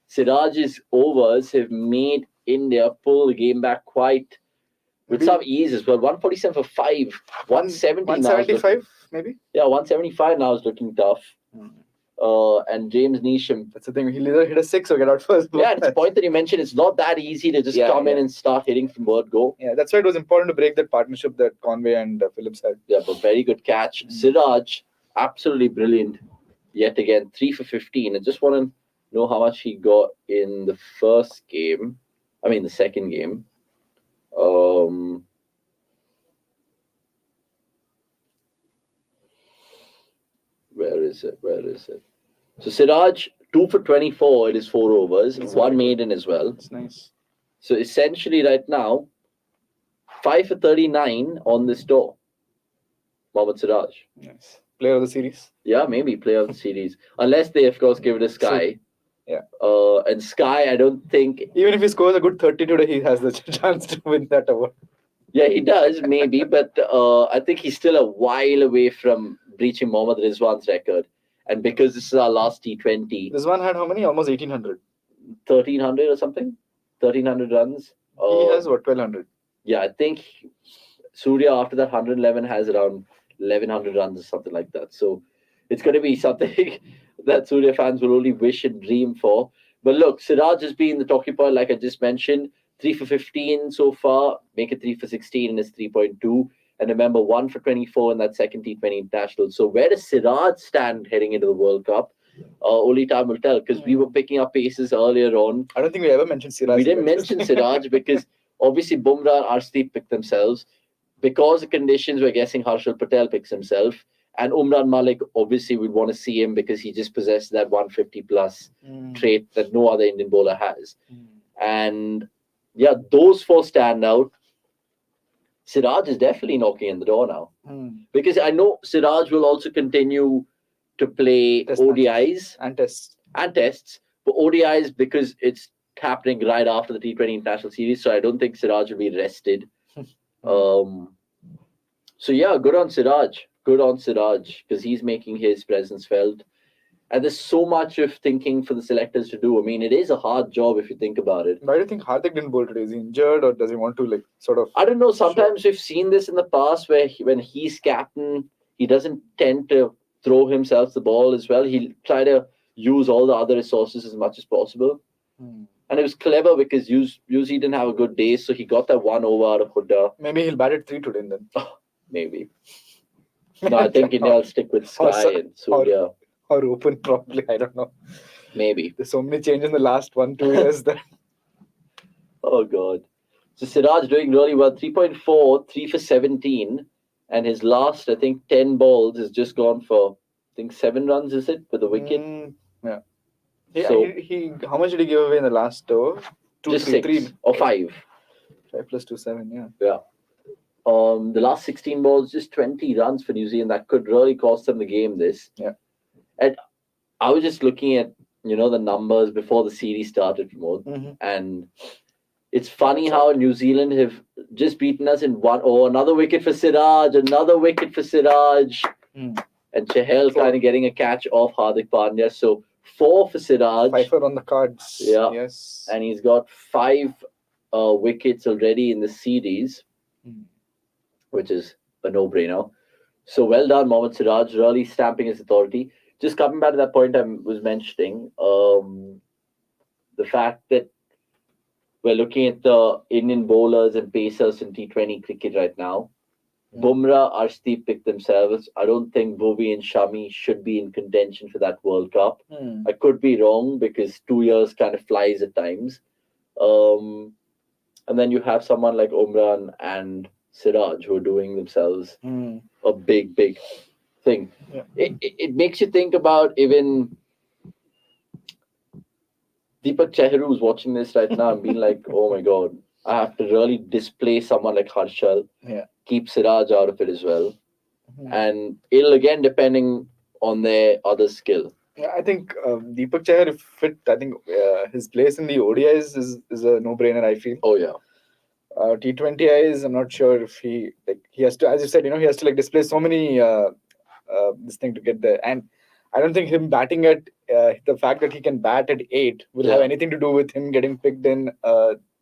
Siraj's overs have made India pull the game back quite with some ease as well. 147 for 5, 170 175 maybe? Yeah, 175 now is looking tough. And James Neesham. That's the thing. He'll either hit a 6 or get out first. Yeah, it's a point that you mentioned. It's not that easy to just come in and start hitting from word go. Yeah, that's why it was important to break that partnership that Conway and Phillips had. Yeah, but very good catch. Siraj, absolutely brilliant. Yet again, 3 for 15. I just want to know how much he got in the second game. Where is it? So Siraj, 2 for 24 in his 4 overs, 1 maiden as well. That's nice. So essentially right now, 5 for 39 on this tour. Mohammad Siraj. Nice. Player of the series? Yeah, maybe player of the series. Unless they, of course, give it a Sky. Yeah. And Sky, I don't think... Even if he scores a good 30 today, he has the chance to win that award. Yeah, he does, maybe. But I think he's still a while away from breaching Mohammad Rizwan's record. And because this is our last T20... Rizwan had how many? Almost 1,800. 1,300 or something? 1,300 runs. He has what, 1,200? Yeah, I think Surya after that 111 has around 1,100 runs or something like that. So it's going to be something that Surya fans will only wish and dream for. But look, Siraj has been the talking point, like I just mentioned. 3 for 15 so far. Make it 3 for 16 in his 3.2. And remember, 1 for 24 in that second T20 International. So where does Siraj stand heading into the World Cup? Only time will tell, because we were picking up paces earlier on. I don't think we ever mentioned Siraj. We didn't mention Siraj because obviously Bumrah and Arshdeep picked themselves. Because the conditions, we're guessing Harshal Patel picks himself. And Umran Malik, obviously, we'd want to see him because he just possesses that 150 plus trait that no other Indian bowler has. And yeah, those four stand out. Siraj is definitely knocking on the door now. Because I know Siraj will also continue to play Test ODIs and tests. But ODIs, because it's happening right after the T20 International Series, so I don't think Siraj will be rested. So yeah, good on Siraj, because he's making his presence felt. And there's so much of thinking for the selectors to do. I mean, it is a hard job if you think about it. Why do you think Hardik didn't bowl today? Is he injured, or does he want to like sort of? I don't know. Sometimes we've seen this in the past where when he's captain, he doesn't tend to throw himself the ball as well. He'll try to use all the other resources as much as possible. And it was clever because usually didn't have a good day, so he got that 1 over out of Hooda. Maybe he'll bat at 3 today then. Maybe. No, I think India will stick with Sky and Surya. Or open properly, I don't know. Maybe. There's so many changes in the last 1-2 years that. Oh God. So Siraj doing really well. 3.4, 3 for 17. And his last, I think, 10 balls has just gone for, I think, 7 runs, is it? With a wicket? Yeah. He how much did he give away in the last over? 2, just 3, 6 or 5. 5 plus 2, 7, yeah. Yeah. The last 16 balls, just 20 runs for New Zealand. That could really cost them the game, this. Yeah. And I was just looking at, the numbers before the series started, Pramod. And it's funny how New Zealand have just beaten us in 1 over. Another wicket for Siraj, And Chahal kind of getting a catch off Hardik Pandya. So 4 for Siraj. 5 on the cards. Yeah. Yes. And he's got 5 wickets already in the series, which is a no-brainer. So well done, Mohammad Siraj, really stamping his authority. Just coming back to that point I was mentioning, the fact that we're looking at the Indian bowlers and pacers in T20 cricket right now. Bumrah, Arshdeep picked themselves. I don't think Bhuvi and Shami should be in contention for that World Cup. I could be wrong because 2 years kind of flies at times. And then you have someone like Umran and Siraj who are doing themselves a big thing. Yeah. It makes you think about even Deepak Chahar, who's watching this right now and being like, oh my God, I have to really display someone like Harshal, keep Siraj out of it as well. And it'll again depending on their other skill. Yeah, I think Deepak Chahar, if fit, I think his place in the ODIs is a no-brainer, I feel. Oh yeah. T20Is, I'm not sure if he has to, as you said, he has to display so many this thing to get there. And I don't think him batting at the fact that he can bat at 8 will have anything to do with him getting picked in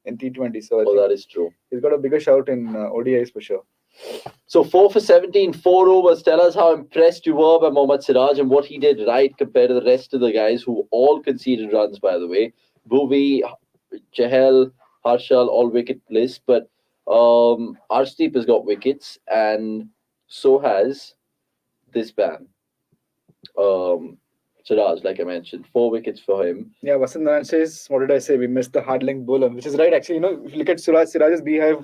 T20. So I think that is true. He's got a bigger shout in ODIs for sure. So 4 for 17, 4 overs. Tell us how impressed you were by Mohammad Siraj and what he did right compared to the rest of the guys who all conceded runs, by the way. Bhuvi, Chahal, Harshal, all wicket bliss. But Arshdeep has got wickets, and so has this man. Siraj, like I mentioned, 4 wickets for him. Yeah, Vasant Nayan says, what did I say? We missed the hard length bowler, which is right. Actually, if you look at Siraj's beehive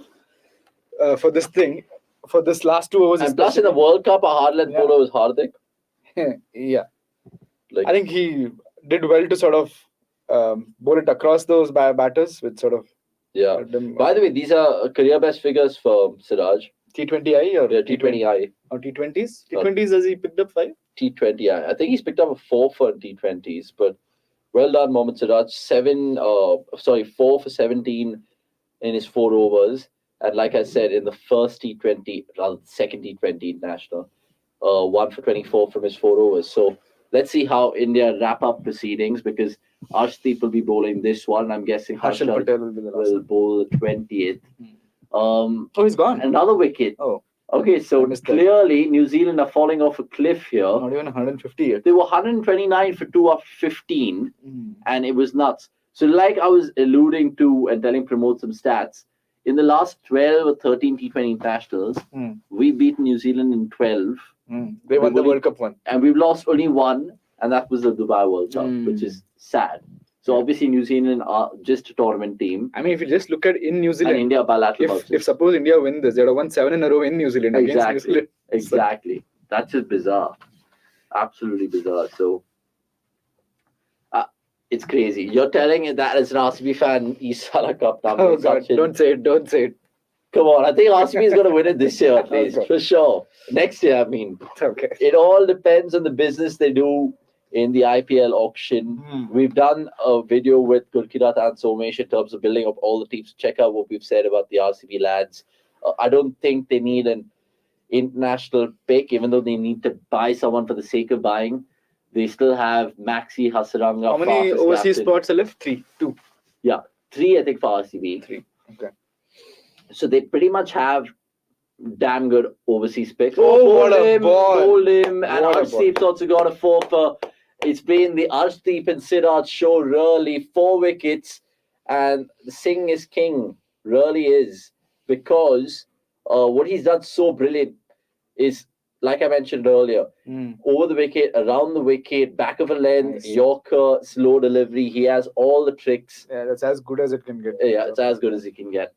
for this thing, for this last 2 overs. And plus in the World Cup, a hard length bowler was Hardik. Yeah. I think he did well to sort of bowl it across those batters with sort of. Yeah. By the way, these are career best figures for Siraj. T20I or T20I. Or T20s? T20s, has he picked up 5? T20I. I think he's picked up a 4 for T20s, but well done, Mohammad Siraj. 4 for 17 in his 4 overs. And like I said, in the first T20, rather second T20 international, 1 for 24 from his 4 overs. So let's see how India wrap up proceedings, because Arshdeep will be bowling this one. I'm guessing Harshal Patel will be the last will bowl the 20th. He's gone. Another wicket. Oh. Okay, so clearly New Zealand are falling off a cliff here. Not even 150 yet. They were 129 for 2 after 15, and it was nuts. So like I was alluding to and telling Pramod some stats, in the last 12 or 13 T20 internationals, we've beaten New Zealand in 12. They won the World Cup one. And we've lost only 1, and that was the Dubai World Cup, which is sad. So obviously New Zealand are just a tournament team. I mean, if you just look at in New Zealand, and India bilateral. if suppose India win this, they would have won 7 in a row in New Zealand against New Zealand. Exactly. That's just bizarre. Absolutely bizarre. So it's crazy. You're telling me that as an RCB fan, East Sala Cup number. Oh God! Don't say it. Don't say it. Come on, I think RCB is going to win it this year at least, Okay. for sure. Next year, I mean. Okay. It all depends on the business they do in the IPL auction. We've done a video with Gurkirat and Somesh in terms of building up all the teams. Check out what we've said about the RCB lads. I don't think they need an international pick, even though they need to buy someone for the sake of buying. They still have Maxi Hasaranga. How many Faf as overseas captain. spots are left? 3, 2. Yeah, 3 I think for RCB. 3. Okay. So they pretty much have damn good overseas picks. Oh, what a ball. Hold him. And What a Arshdeep's also got a 4 for. It's been the Arshdeep and Siraj show, really. 4 wickets. And Singh is king. Really is. Because what he's done so brilliant is, like I mentioned earlier, over the wicket, around the wicket, back of a length, Nice. Yorker, slow delivery. He has all the tricks. Yeah, that's as good as it can get. Yeah, it's as good as he can get.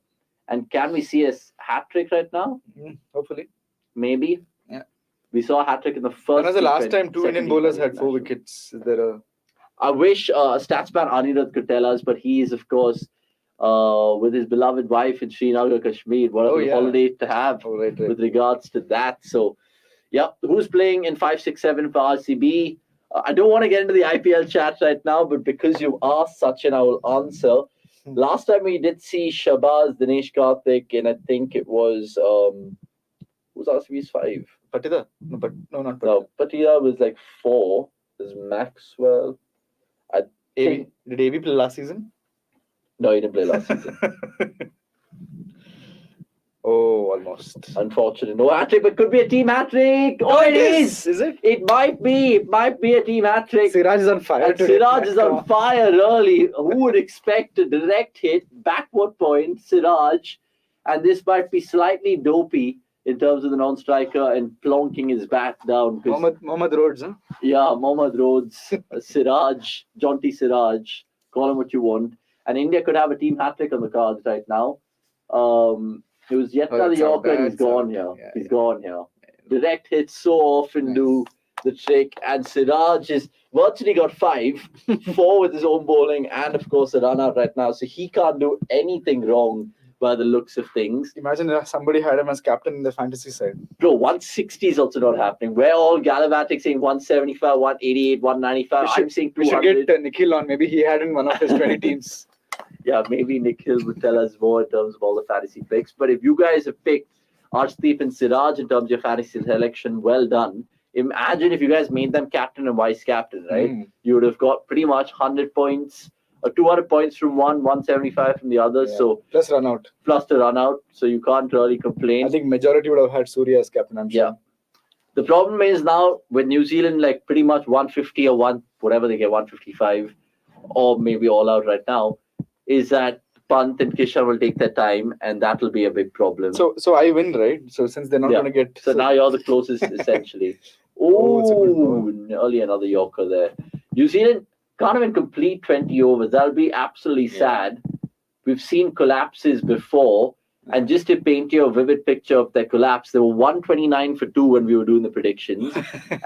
And can we see a hat trick right now? Hopefully. Maybe. Yeah. We saw a hat trick in the first. When was the last time 2 second Indian bowlers T20 had 4 international. wickets? Is there a... I wish Statsman Anirudh could tell us, but he is, of course, with his beloved wife in Srinagar, Kashmir. What a good holiday to have with regards to that. So, yeah, who's playing in 5, 6, 7 for RCB? I don't want to get into the IPL chat right now, but because you asked Sachin, I will answer. Last time we did see Shabazz, Dinesh Karthik, and I think it was who was RCB's 5? Patida? No, but no, not Patida. No, Patida was like 4. There's Maxwell. Did AB play last season? No, he didn't play last season. Oh, almost. Unfortunate. No hat trick, but could be a team hat trick. Oh, it is. Is it? It might be. It might be a team hat trick. Siraj is on fire And today. Siraj is on fire early. Who would expect a direct hit, backward point, Siraj? And this might be slightly dopey in terms of the non-striker and plonking his bat down. Mohammad Rhodes, huh? Yeah, Mohammad Rhodes, Siraj, Jaunty Siraj, call him what you want. And India could have a team hat trick on the cards right now. It was yet another Yorker and he's gone here. He's gone here. Direct hits so often do the trick. And Siraj is virtually got 5, 4 with his own bowling, and of course a run out right now. So he can't do anything wrong by the looks of things. Imagine if somebody had him as captain in the fantasy side. Bro, 160 is also not happening. We're all gallivanting saying 175, 188, 195. I'm saying 200. We should get Nikhil on. Maybe he had in one of his 20 teams. Yeah, maybe Nikhil would tell us more in terms of all the fantasy picks. But if you guys have picked Arshdeep and Siraj in terms of your fantasy selection, well done. Imagine if you guys made them captain and vice captain, right? You would have got pretty much 100 points, or 200 points from one, 175 from the other. Yeah. So plus run out. Plus the run out. So you can't really complain. I think majority would have had Surya as captain, I'm sure. Yeah. The problem is now with New Zealand, like pretty much 150 or whatever they get, 155, or maybe all out right now, is that Pant and Kishan will take their time, and that will be a big problem. So I win, right? So since they're not going to get... So now you're the closest, essentially. Nearly another Yorker there. New Zealand can't even complete 20 overs. That'll be absolutely sad. We've seen collapses before, and just to paint you a vivid picture of their collapse, they were 129 for 2 when we were doing the predictions.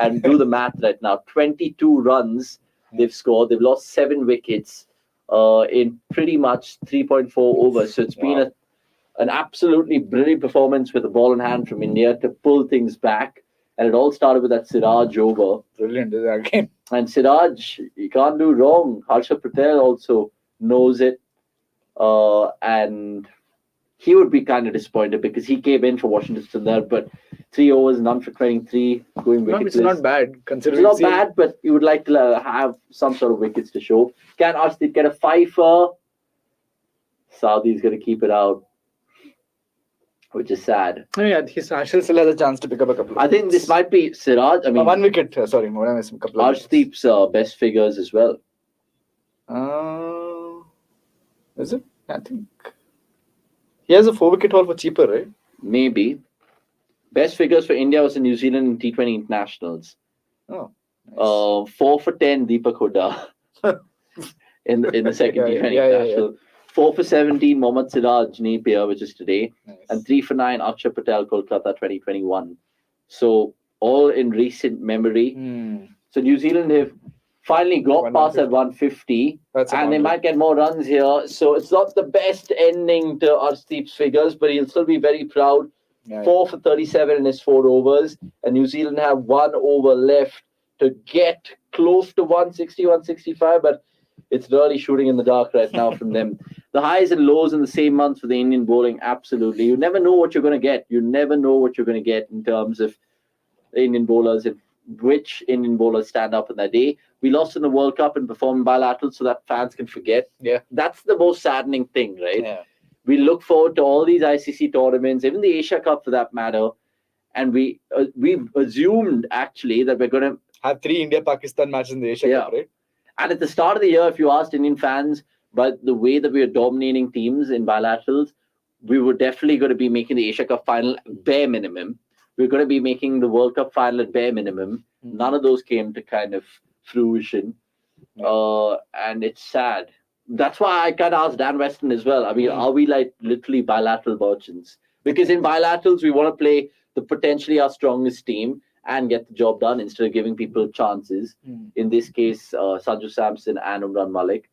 And do the math right now. 22 runs they've scored. They've lost 7 wickets. In pretty much 3.4 overs. So it's been an absolutely brilliant performance with the ball in hand from India to pull things back. And it all started with that Siraj over. Brilliant again. And Siraj, you can't do wrong. Harsha Patel also knows it. And he would be kind of disappointed because he came in for Washington Sundar, but 3 overs, none for 23, going wicketless. It's not bad. Considering it's not bad, but you would like to have some sort of wickets to show. Can Arshdeep get a 5-er? Saudi's going to keep it out, which is sad. Yeah, Ashil still has a chance to pick up a couple of I think this might be Siraj. I mean, 1 wicket. Sorry, more than a couple of Arshdeep's best figures as well. Is it? I think he has a 4-wicket haul for cheaper, right? Maybe. Best figures for India was in New Zealand in T20 internationals. Oh. Nice. 4 for 10, Deepak Hooda in the second T20 international. 4 for 17, Mohammad Siraj, Napier, which is today. Nice. And 3 for 9, Akshay Patel, Kolkata 2021. So all in recent memory. So New Zealand have finally got past at 150, and they might get more runs here. So it's not the best ending to Arshdeep's figures, but he'll still be very proud. 4 for 37 in his 4 overs, and New Zealand have 1 over left to get close to 160, 165, but it's really shooting in the dark right now from them. The highs and lows in the same month for the Indian bowling, absolutely. You never know what you're going to get. You never know what you're going to get in terms of the Indian bowlers, if which Indian bowlers stand up in that day. We lost in the World Cup and performed bilateral so that fans can forget. Yeah. That's the most saddening thing, right? Yeah. We look forward to all these ICC tournaments, even the Asia Cup for that matter, and we assumed actually that we're going to have 3 India-Pakistan matches in the Asia Cup, right? And at the start of the year, if you asked Indian fans, but the way that we are dominating teams in bilaterals, we were definitely going to be making the Asia Cup final bare minimum. We're going to be making the World Cup final at bare minimum. None of those came to kind of fruition. And it's sad. That's why I kind of asked Dan Weston as well. I mean, are we like literally bilateral merchants? Because in bilaterals, we want to play the potentially our strongest team and get the job done instead of giving people chances. In this case, Sanju Samson and Umran Malik.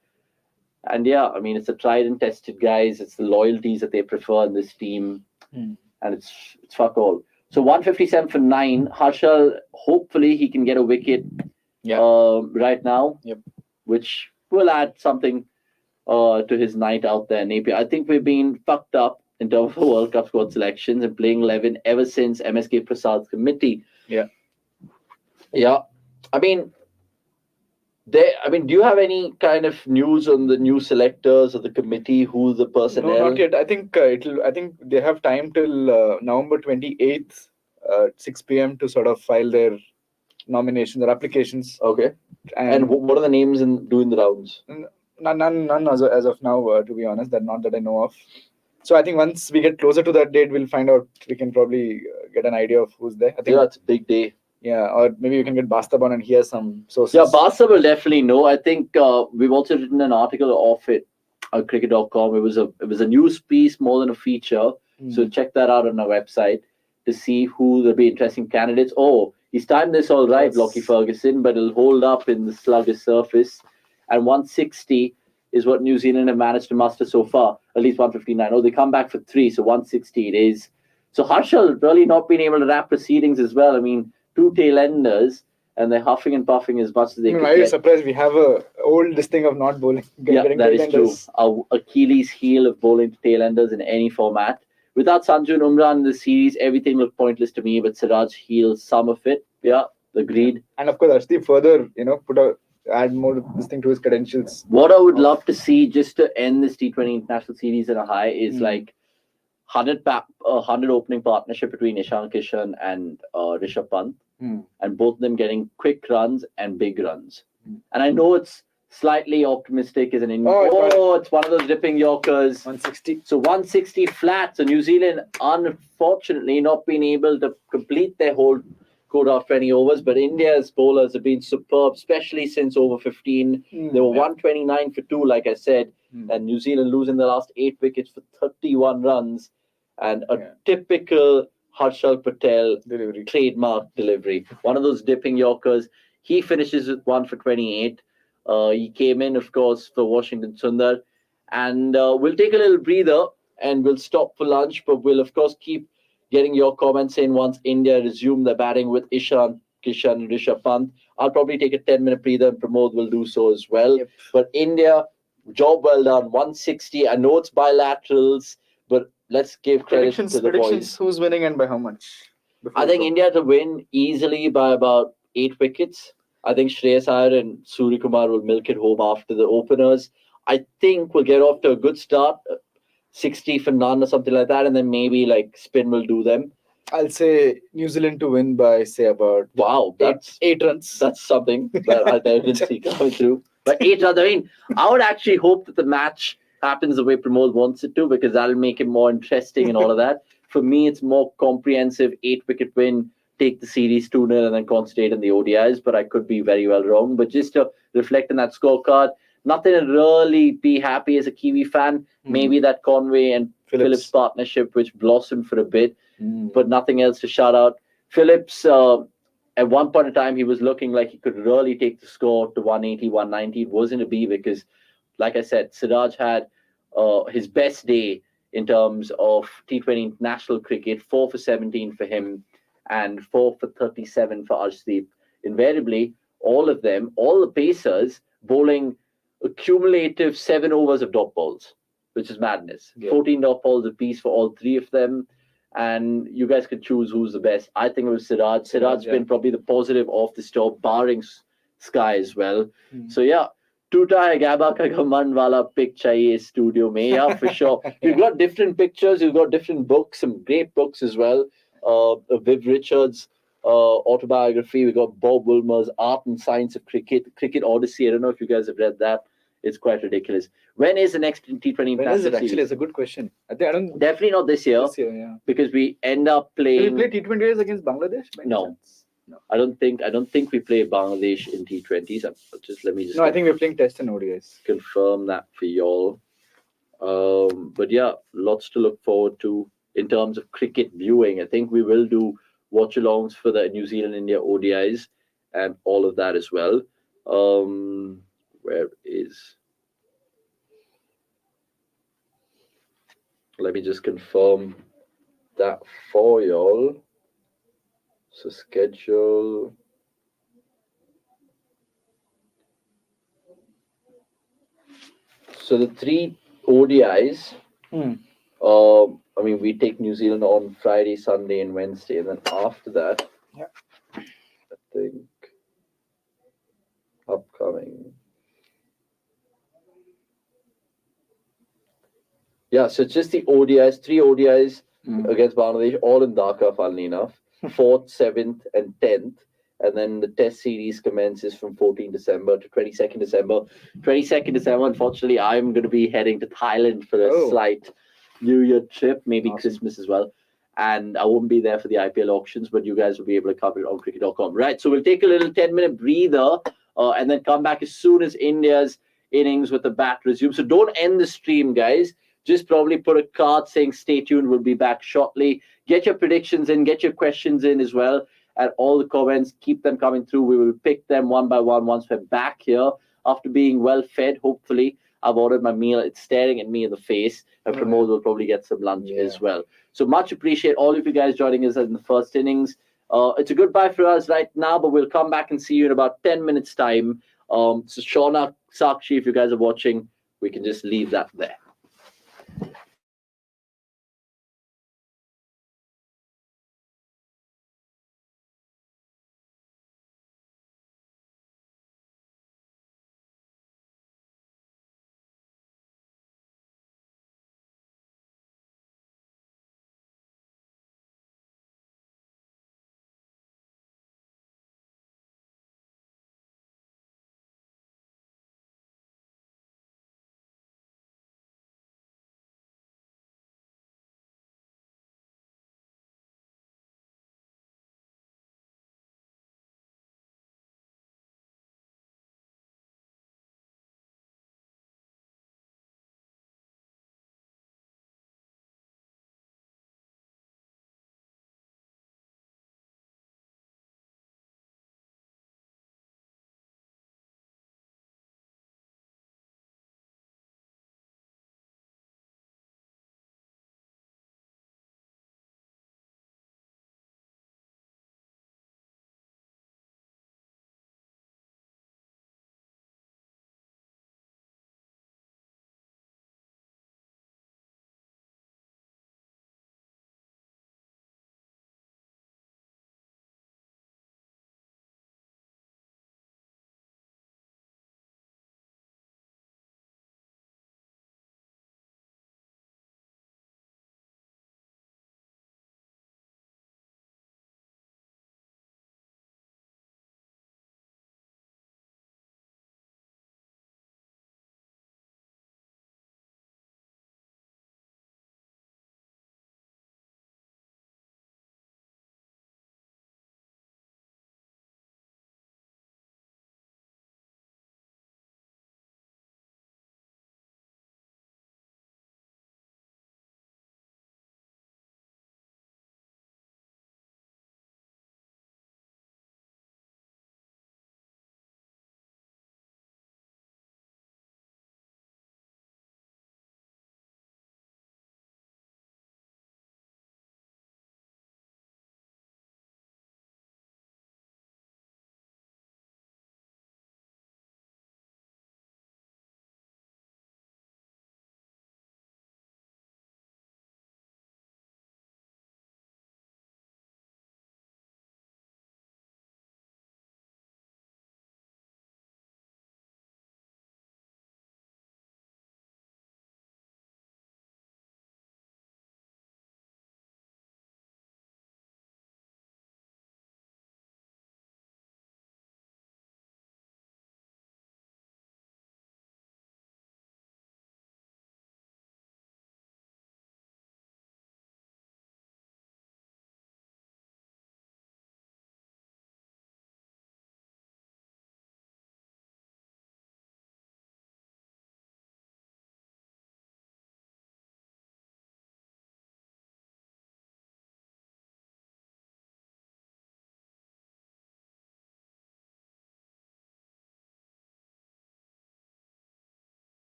And yeah, I mean, it's a tried and tested guys. It's the loyalties that they prefer in this team. And it's fuck all. So 157 for 9. Harshal, hopefully he can get a wicket right now, which will add something to his night out there in Napier. I think we've been fucked up in terms of World Cup squad selections and playing 11 ever since MSK Prasad's committee. Yeah. I mean, do you have any kind of news on the new selectors of the committee? Who the personnel? No, not yet. I think I think they have time till November 28th, 6 p.m. to sort of file their nominations or applications. Okay. And what are the names doing the rounds? None as of now, to be honest. Not that I know of. So I think once we get closer to that date, we'll find out. We can probably get an idea of who's there. I think it's a big day. Yeah, or maybe we can get Bastab on and hear some sources. Yeah, Bastab will definitely know. I think we've also written an article off it on cricket.com. It was a news piece more than a feature. So check that out on our website to see who will be interesting candidates. Oh, he's timed this all right, Lockie Ferguson, but it'll hold up in the sluggish surface. And 160 is what New Zealand have managed to muster so far. At least 159. Oh, they come back for 3, so 160 it is. So Harshal really not been able to wrap proceedings as well. I mean, 2 tail enders, and they're huffing and puffing as much as they can. I'm surprised we have a old this thing of not bowling. That is true. Our Achilles heel of bowling to tail enders in any format. Without Sanju and Umran in the series, everything looked pointless to me, but Siraj heals some of it. Yeah, agreed. And of course, Arshdeep further, add more this thing to his credentials. What I would love to see just to end this T20 International Series at a high is like 100 opening partnership between Ishan Kishan and Rishabh Pant, and both of them getting quick runs and big runs. And I know it's slightly optimistic as an Indian. It's one of those dipping Yorkers. 160. So 160 flat. So New Zealand, unfortunately, not being able to complete their whole quota of 20 overs, but India's bowlers have been superb, especially since over 15. They were 129 for 2, like I said, and New Zealand losing the last 8 wickets for 31 runs, and a typical Harshal Patel trademark delivery. One of those dipping Yorkers. He finishes with 1 for 28. He came in, of course, for Washington Sundar, and we'll take a little breather and we'll stop for lunch, but we'll, of course, keep getting your comments in once India resume their batting with Ishan Kishan and Rishabh Pant. I'll probably take a 10-minute breather and Pramod will do so as well. But India, job well done. 160. I know it's bilaterals, but let's give credit to the boys. Who's winning and by how much? I think India to win easily by about 8 wickets. I think Shreyas Iyer and Suryakumar will milk it home after the openers. I think we'll get off to a good start. 60 for none or something like that, and then maybe like spin will do them. I'll say New Zealand to win by say about that's 8 runs. That's something that I didn't see coming through. But 8 runs. I mean, I would actually hope that the match happens the way Pramod wants it to, because that'll make it more interesting and all of that. For me, it's more comprehensive 8-wicket win, take the series 2-0 and then concentrate on the ODIs. But I could be very well wrong. But just to reflect on that scorecard, nothing to really be happy as a Kiwi fan. Maybe that Conway and Phillips partnership, which blossomed for a bit, but nothing else to shout out. Phillips, at one point in time, he was looking like he could really take the score to 180, 190. It wasn't to be because, like I said, Siraj had his best day in terms of T20 international cricket, 4 for 17 for him and 4 for 37 for Arshdeep. Invariably, all of them, all the pacers, bowling a cumulative 7 overs of dot balls, which is madness. 14 dot balls apiece for all 3 of them. And you guys can choose who's the best. I think it was Siraj. Siraj's been probably the positive of this job, barring Sky as well. So yeah, Tuta hai Gaba ka Ghaman wala pic chahiye studio mein. Yeah, for sure. We've got different pictures. We've got different books, some great books as well. Viv Richards' autobiography. We got Bob Wilmer's Art and Science of Cricket, Cricket Odyssey. I don't know if you guys have read that. It's quite ridiculous. When is the next T20 When is it series? actually? It's a good question. I don't. Definitely not this year. This year, yeah. Because we end up playing. Will we play T20Is against Bangladesh? No. I don't think we play Bangladesh in T20s. Let me just. No, I think we're playing Test and ODIs. Confirm that for y'all. But yeah, lots to look forward to in terms of cricket viewing. I think we will do watch-alongs for the New Zealand India ODIs and all of that as well. Where is? Let me just confirm that for y'all. So schedule. So the 3 ODIs. I mean, we take New Zealand on Friday, Sunday, and Wednesday, and then after that, I think upcoming. Yeah, so it's just the ODIs, 3 ODIs against Bangladesh, all in Dhaka, funnily enough. 4th, 7th, and 10th. And then the test series commences from 14 December to 22nd December. 22nd December, unfortunately, I'm going to be heading to Thailand for a slight New Year trip, maybe Christmas as well. And I won't be there for the IPL auctions, but you guys will be able to cover it on cricket.com. Right, so we'll take a little 10-minute breather and then come back as soon as India's innings with the bat resumes. So don't end the stream, guys. Just probably put a card saying stay tuned. We'll be back shortly. Get your predictions in, get your questions in as well. And all the comments, keep them coming through. We will pick them one by one once we're back here after being well fed. Hopefully, I've ordered my meal. It's staring at me in the face. And Pramod will probably get some lunch as well. So much appreciate all of you guys joining us in the first innings. It's a goodbye for us right now, but we'll come back and see you in about 10 minutes time. So Shauna, Sakshi, if you guys are watching, we can just leave that there.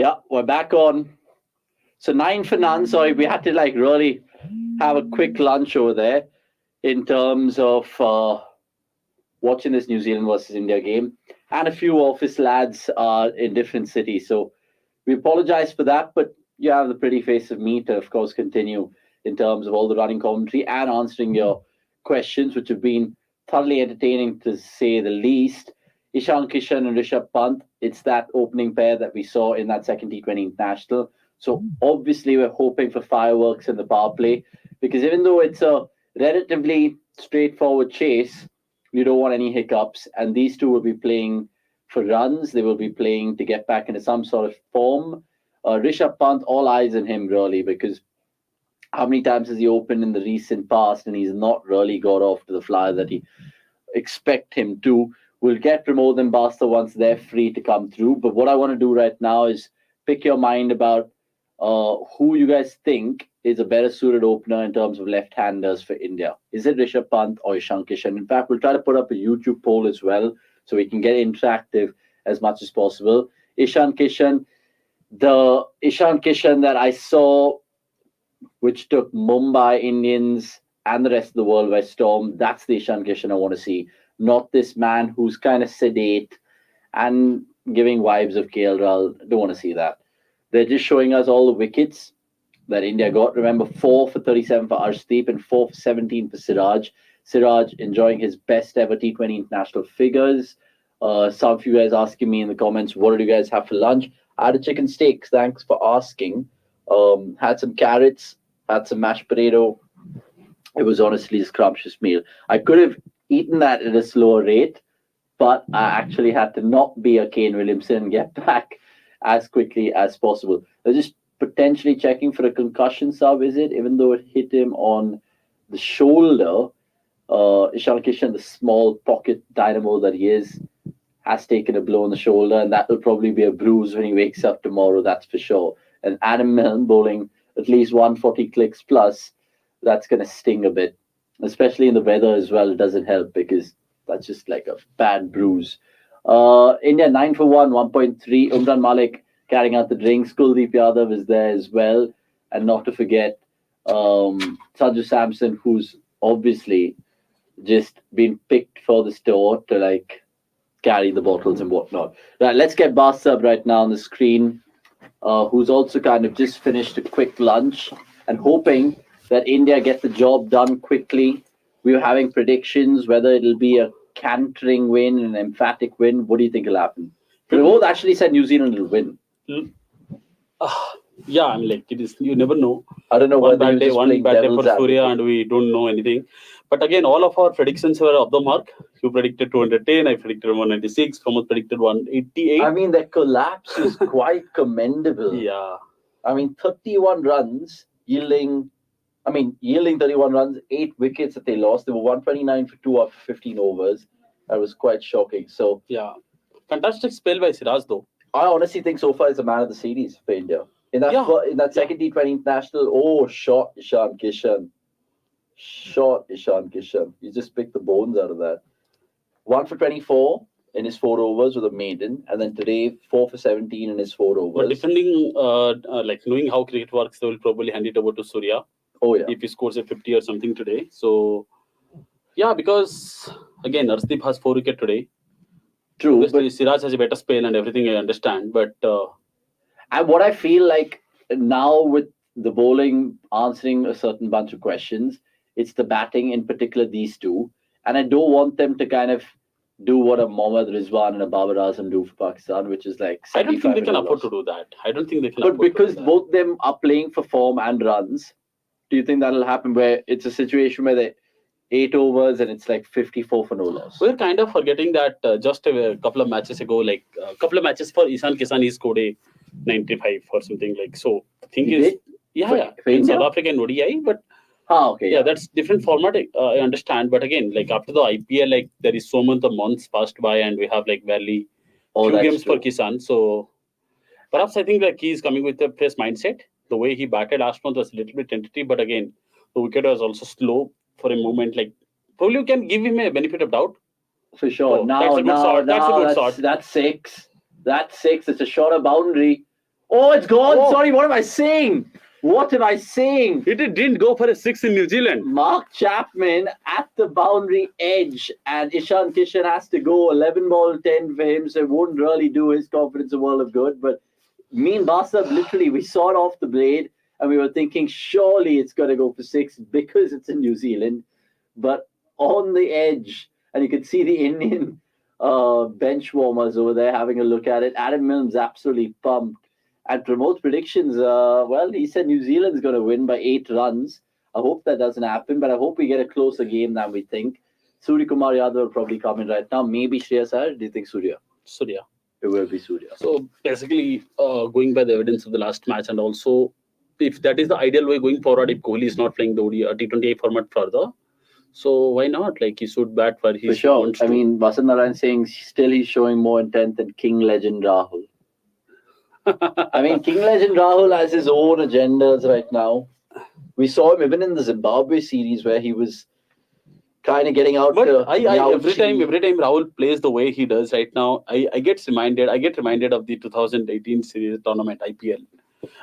Yeah, we're back on. So 9 for none. Sorry, we had to like really have a quick lunch over there in terms of watching this New Zealand versus India game. And a few office lads are in different cities. So we apologize for that, but you have the pretty face of me to, of course, continue in terms of all the running commentary and answering your questions, which have been thoroughly entertaining to say the least. Ishan Kishan and Rishabh Pant, it's that opening pair that we saw in that second T20 international. So obviously we're hoping for fireworks in the power play, because even though it's a relatively straightforward chase, you don't want any hiccups. And these two will be playing for runs. They will be playing to get back into some sort of form. Rishabh Pant, all eyes on him really, because how many times has he opened in the recent past and he's not really got off to the flyer that he expect him to. We'll get Pramod and Basta once they're free to come through. But what I want to do right now is pick your mind about who you guys think is a better suited opener in terms of left-handers for India. Is it Rishabh Pant or Ishan Kishan? In fact, we'll try to put up a YouTube poll as well so we can get interactive as much as possible. Ishan Kishan, the Ishan Kishan that I saw, which took Mumbai Indians and the rest of the world by storm, that's the Ishan Kishan I want to see. Not this man who's kind of sedate and giving vibes of KL Rahul. Don't want to see that. They're just showing us all the wickets that India got. Remember, 4 for 37 for Arshdeep and 4 for 17 for Siraj. Siraj enjoying his best ever T20 international figures. Some of you guys asking me in the comments, what did you guys have for lunch? I had a chicken steak. Thanks for asking. Had some carrots, had some mashed potato. It was honestly a scrumptious meal. I could have eaten that at a slower rate, but I actually had to not be a Kane Williamson and get back as quickly as possible. They're just potentially checking for a concussion sub, is it? Even though it hit him on the shoulder, Ishan Kishan, the small pocket dynamo that he is, has taken a blow on the shoulder, and that will probably be a bruise when he wakes up tomorrow, that's for sure. And Adam Milne bowling at least 140 clicks plus, that's going to sting a bit, especially in the weather as well. It doesn't help because that's just like a bad bruise. India 9 for 1, 1.3. Umran Malik carrying out the drinks. Kuldeep Yadav is there as well. And not to forget Sanju Samson, who's obviously just been picked for the store to like carry the bottles and whatnot. Right, let's get Basta up right now on the screen, who's also kind of just finished a quick lunch and hoping that India get the job done quickly. We were having predictions whether it'll be a cantering win, an emphatic win. What do you think will happen? We both actually said New Zealand will win. Yeah, I'm like, it is, you never know. I don't know One whether bad day for Surya, and we don't know anything. But again, all of our predictions were off the mark. You predicted 210, I predicted 196, Pramod predicted 188. I mean, their collapse is quite commendable. Yeah. I mean, 31 runs, yielding 31 runs, 8 wickets that they lost. They were 129 for 2 after 15 overs. That was quite shocking. So, yeah. Fantastic spell by Siraj, though. I honestly think so far is the man of the series for India. In that second T20 international, shot Ishan Kishan. You just picked the bones out of that. 1 for 24 in his 4 overs with a maiden, and then today 4 for 17 in his 4 overs. But depending, like knowing how cricket works, they will probably hand it over to Surya. Oh yeah. If he scores a 50 or something today. So, yeah, because again, Arshdeep has 4 wickets today. True. Obviously, Siraj has a better spell and everything, I understand. But and what I feel like now with the bowling answering a certain bunch of questions, it's the batting, in particular these two. And I don't want them to kind of do what a Mohammad Rizwan and a Babar Azam do for Pakistan, which is like I don't think they can afford to do that. I don't think they can. But because both of them are playing for form and runs, do you think that'll happen where it's a situation where they 8 overs and it's like 54 for no loss? We're kind of forgetting that just a couple of matches ago, like a couple of matches for Ishan Kishan, he scored a 95 or something like. So the thing is, for in South African ODI, but okay, that's different format. I understand, but again, like after the IPL, like there is so much the months passed by, and we have like barely 2 games for Kishan. So perhaps I think like he's coming with a fresh mindset. The way he batted last month was a little bit tentative, but again, the wicket was also slow for a moment. Like probably you can give him a benefit of doubt. For sure. That's 6. That's 6. It's a shorter boundary. Oh, it's gone. Oh. Sorry, what am I saying? What am I saying? It didn't go for a 6 in New Zealand. Mark Chapman at the boundary edge, and Ishan Kishan has to go 11 ball 10 for him, so it won't really do his confidence a world of good. But me and Basab, literally, we saw it off the blade, and we were thinking, surely it's going to go for 6 because it's in New Zealand. But on the edge, and you could see the Indian bench warmers over there having a look at it. Adam Milne's absolutely pumped. And Pramod's predictions, well, he said New Zealand's going to win by 8 runs. I hope that doesn't happen, but I hope we get a closer game than we think. Surya Kumar Yadav will probably come in right now. Maybe Shreyas Iyer. Do you think Surya? Surya. It will be Surya. So basically, going by the evidence of the last match, and also if that is the ideal way going forward, if Kohli is not playing the T20I format further, so why not? Like, he should bat where he For sure. wants to. I mean, Vasant Narayan saying still he's showing more intent than King legend Rahul. I mean, King legend Rahul has his own agendas right now. We saw him even in the Zimbabwe series where he was kind of getting out. But to every time Rahul plays the way he does right now, I get reminded of the 2018 series tournament IPL.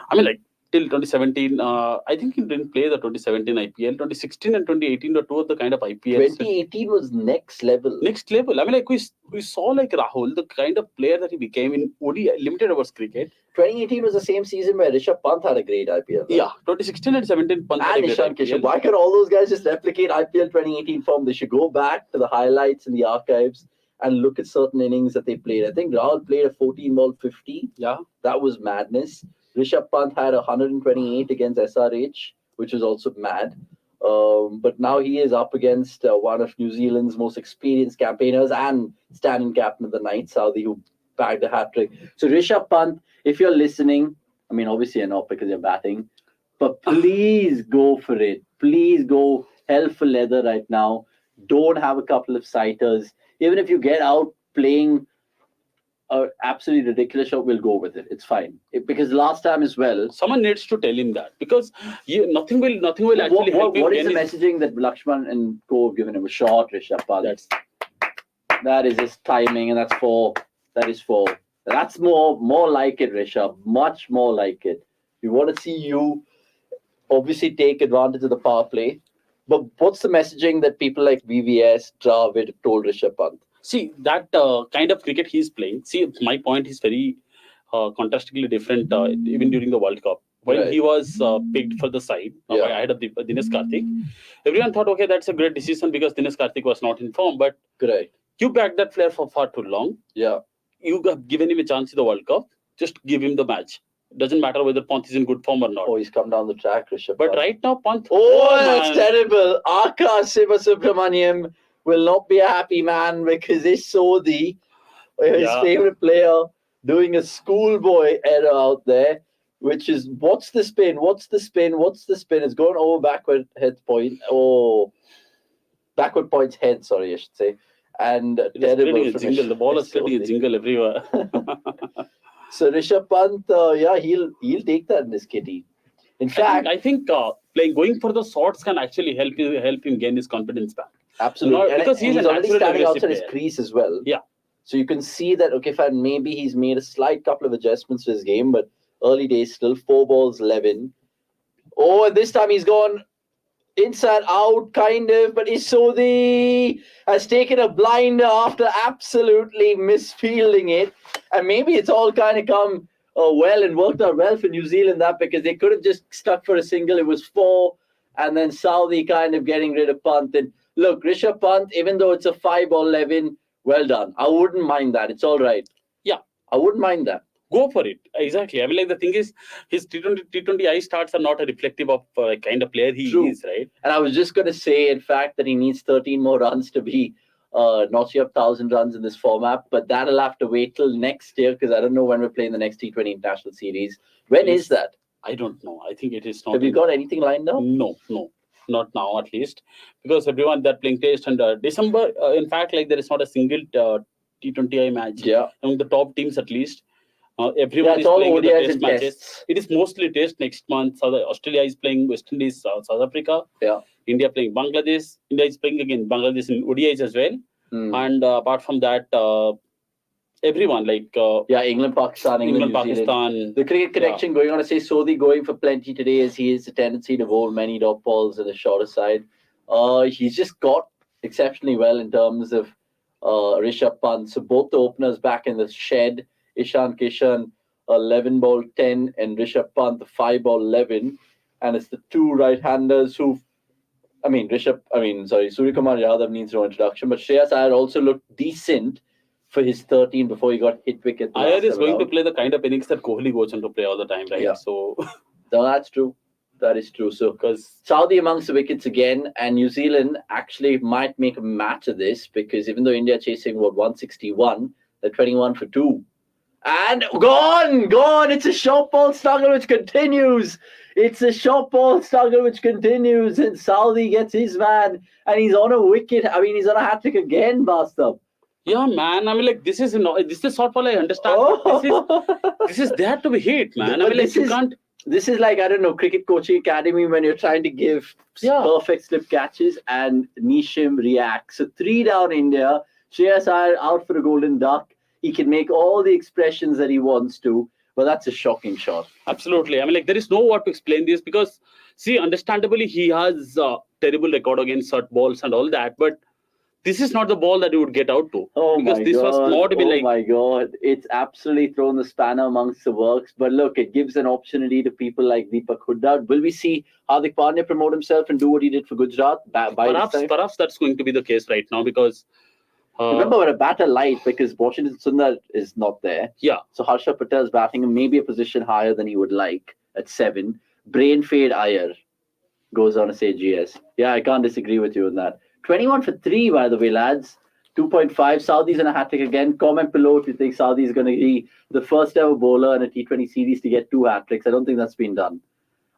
I mean, like, till 2017, I think he didn't play the 2017 IPL. 2016 and 2018 were two of the kind of IPLs. 2018 was next level. Next level. I mean, like, we saw like Rahul, the kind of player that he became in ODI limited overs cricket. 2018 was the same season where Rishabh Pant had a great IPL. Right? Yeah, 2016 and 17 Pant had a And great Ishan IPL. Kishan. Why can't all those guys just replicate IPL 2018 form? They should go back to the highlights and the archives and look at certain innings that they played. I think Rahul played a 14 ball 50. Yeah. That was madness. Rishabh Pant had 128 against SRH, which was also mad. But now he is up against one of New Zealand's most experienced campaigners and standing captain of the night, Saudi, who bagged a hat-trick. So Rishabh Pant, if you're listening, I mean, obviously you're not because you're batting, but please go for it. Please go hell for leather right now. Don't have a couple of sighters. Even if you get out playing an absolutely ridiculous shot, we'll go with it. It's fine. Because last time as well, Someone needs to tell him that, because nothing will actually help him. what is the messaging that Lakshman and Co have given him? A shot, Rishabh Pant. That is his timing, and that's 4. That is 4. That's more like it, Rishabh. Much more like it. We want to see you obviously take advantage of the power play. But what's the messaging that people like VVS, Dravid told Rishabh Pant? See, that kind of cricket he's playing. See, my point is very contrastingly different even during the World Cup. When he was picked for the side ahead of Dinesh Karthik, everyone thought, okay, that's a great decision because Dinesh Karthik was not in form. But you backed that player for far too long. Yeah. You have given him a chance in the World Cup. Just give him the match. It doesn't matter whether Pant is in good form or not. Oh, he's come down the track, Rishabh. But right now, Pant... Oh, that's terrible. Akash Sivasubramaniam will not be a happy man because they saw his favorite player doing a schoolboy error out there, which is, what's the spin? It's going over backward head point. Oh, backward point's head, sorry, I should say. And terrible. The ball is splitting a jingle everywhere. So Rishabh Pant, he'll take that in this kitty. In fact, I think going for the shots can actually help him gain his confidence back. Absolutely, because he's already standing outside his crease as well. Yeah. So you can see that, okay, fine, maybe he's made a slight couple of adjustments to his game, but early days still, 4 balls, 11. Oh, and this time he's gone inside out, kind of, but Isodi has taken a blinder after absolutely misfielding it. And maybe it's all kind of come well and worked out well for New Zealand, that because they could have just stuck for a single. It was 4, and then Saudi kind of getting rid of Pant. And look, Rishabh Pant, even though it's a 5 ball 11, well done. I wouldn't mind that. It's all right. Yeah. I wouldn't mind that. Go for it. Exactly. I mean, like, the thing is, his T20I starts are not a reflective of kind of player he is, right? And I was just going to say, in fact, that he needs 13 more runs to be notching up 1,000 runs in this format. But that'll have to wait till next year because I don't know when we're playing the next T20 International Series. When is that? I don't know. I think it is not. Have you got anything lined up? No. Not now, at least. Because everyone that playing test and December, in fact, like, there is not a single T20I match. Yeah. Among the top teams, at least. Everyone is playing the test matches. Tests. It is mostly test next month. Australia is playing West Indies, South Africa. Yeah. India playing Bangladesh. India is playing again Bangladesh in ODIs as well. And apart from that, everyone like England, Pakistan, England, New Zealand. Pakistan. The cricket connection going on to say Sodhi going for plenty today as he has a tendency to bowl many dot balls in the shorter side. He's just got exceptionally well in terms of Rishabh Pant. So both the openers back in the shed, Ishan Kishan, 11 ball 10, and Rishabh Pant, the 5 ball 11. And it's the two right-handers who, Surya Kumar Yadav needs no introduction, but Shreyas Iyer also looked decent for his 13 before he got hit wicket. Iyer is going to play the kind of innings that Kohli goes on to play all the time, right? Yeah. So no, that's true. That is true. So, because Saudi amongst the wickets again, and New Zealand actually might make a match of this because even though India are chasing 161, they're 21 for 2. And gone! It's a short ball struggle which continues. It's a short ball struggle which continues, and Saudi gets his man, and he's on a wicket. He's on a hat trick again, Bastard. Yeah, man. This is short ball. I understand. Oh. This is there to be hit, man. You can't. This is like, I don't know, cricket coaching academy when you're trying to give perfect slip catches and Nishim reacts. So 3 down India. Shreyas Iyer out for a golden duck. He can make all the expressions that he wants to, but that's a shocking shot. Absolutely. There is no word to explain this because, see, understandably, he has a terrible record against short balls and all that, but this is not the ball that you would get out to. Oh because this was not my God. It's absolutely thrown the spanner amongst the works. But look, it gives an opportunity to people like Deepak Hooda. Will we see Hardik Pandya promote himself and do what he did for Gujarat? Perhaps that's going to be the case right now because... remember, we're a batter light because Washington Sundar is not there. Yeah. So Harsha Patel's batting him maybe a position higher than he would like at 7. Brain fade Iyer goes on to say GS. Yeah, I can't disagree with you on that. 21 for 3, by the way, lads. 2.5. Saudi's in a hat trick again. Comment below if you think Saudi is going to be the first ever bowler in a T20 series to get 2 hat tricks. I don't think that's been done.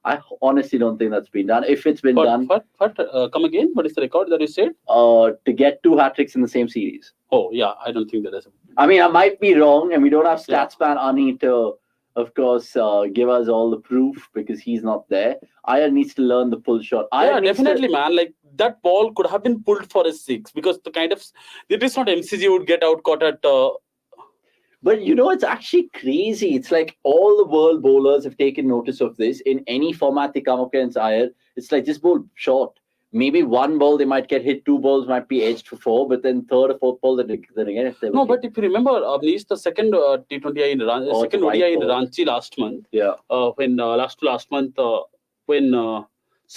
I honestly don't think that's been done. If it's been done... Come again? What is the record that you said? To get 2 hat tricks in the same series. Oh, yeah. I don't think that is... I might be wrong, and we don't have Statsman Ani to, of course, give us all the proof because he's not there. Iyer needs to learn the pull shot. Definitely, man. That ball could have been pulled for a 6 because it is not MCG would get out caught at... But it's actually crazy. It's like all the world bowlers have taken notice of this. In any format they come up against Iyer, it's like just bowl short. Maybe 1 ball they might get hit, 2 balls might be edged for 4, but then 3rd or 4th ball then again. No, but if you remember, the second T20I in second ODI in Ranchi last month. Yeah. When last month when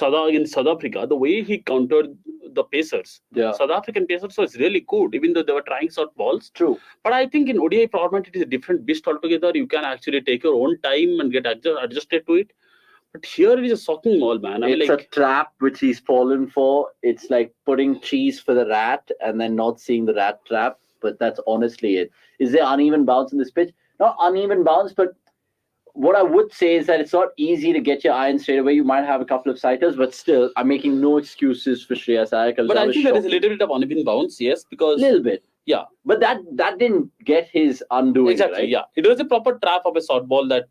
against South Africa, the way he countered the Pacers, South African Pacers was really good, even though they were trying short balls. True. But I think in ODI format, it is a different beast altogether. You can actually take your own time and get adjusted to it. But here it is a shocking ball, man. It's a trap which he's fallen for. It's like putting cheese for the rat and then not seeing the rat trap. But that's honestly it. Is there uneven bounce in this pitch? Not uneven bounce, but what I would say is that it's not easy to get your iron straight away. You might have a couple of sighters, but still, I'm making no excuses for Shreyas Iyer. But I think there is a little bit of uneven bounce, yes, because... A little bit. Yeah. But that didn't get his undoing, exactly, right? Yeah. It was a proper trap of a short ball that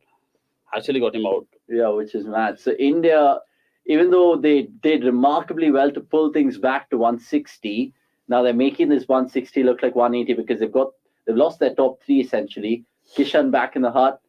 actually got him out. Yeah, which is mad. So India, even though they did remarkably well to pull things back to 160, now they're making this 160 look like 180 because they've lost their top 3 essentially. Kishan back in the hut,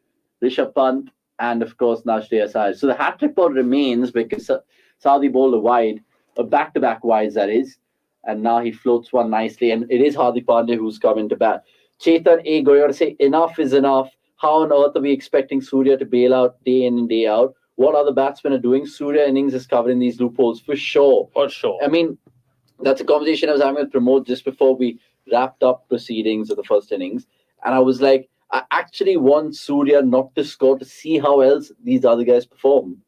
Rishabh Pant, and of course now Shreyas Iyer. So the hat-trick ball remains because Saudi bowled a wide, a back-to-back wides that is, and now he floats one nicely, and it is Hardik Pandya who's coming to bat. Chetan A. Goyal to say enough is enough. How on earth are we expecting Surya to bail out day in and day out? What other batsmen are doing? Surya innings is covering these loopholes for sure. For sure. That's a conversation I was having with Pramod just before we wrapped up proceedings of the first innings. And I was like, I actually want Surya not to score to see how else these other guys perform.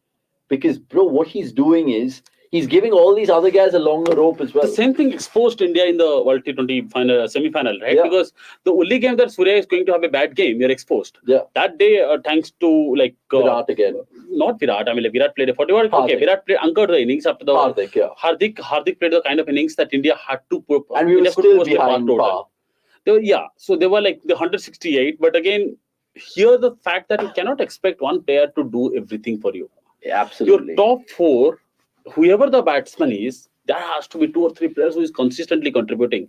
Because, bro, what he's doing is he's giving all these other guys a longer rope as well. The same thing exposed India in the World T20 semi-final, right? Yeah. Because the only game that Surya is going to have a bad game, you're exposed. Yeah. That day, thanks to Virat again. Not Virat. Virat played a 41. Okay, Virat anchored the innings after the Hardik, yeah. Hardik played the kind of innings that India had to put. And we were still behind par. So they were like the 168. But again, here the fact that you cannot expect one player to do everything for you. Yeah, absolutely. Your top 4, whoever the batsman is, there has to be 2 or 3 players who is consistently contributing.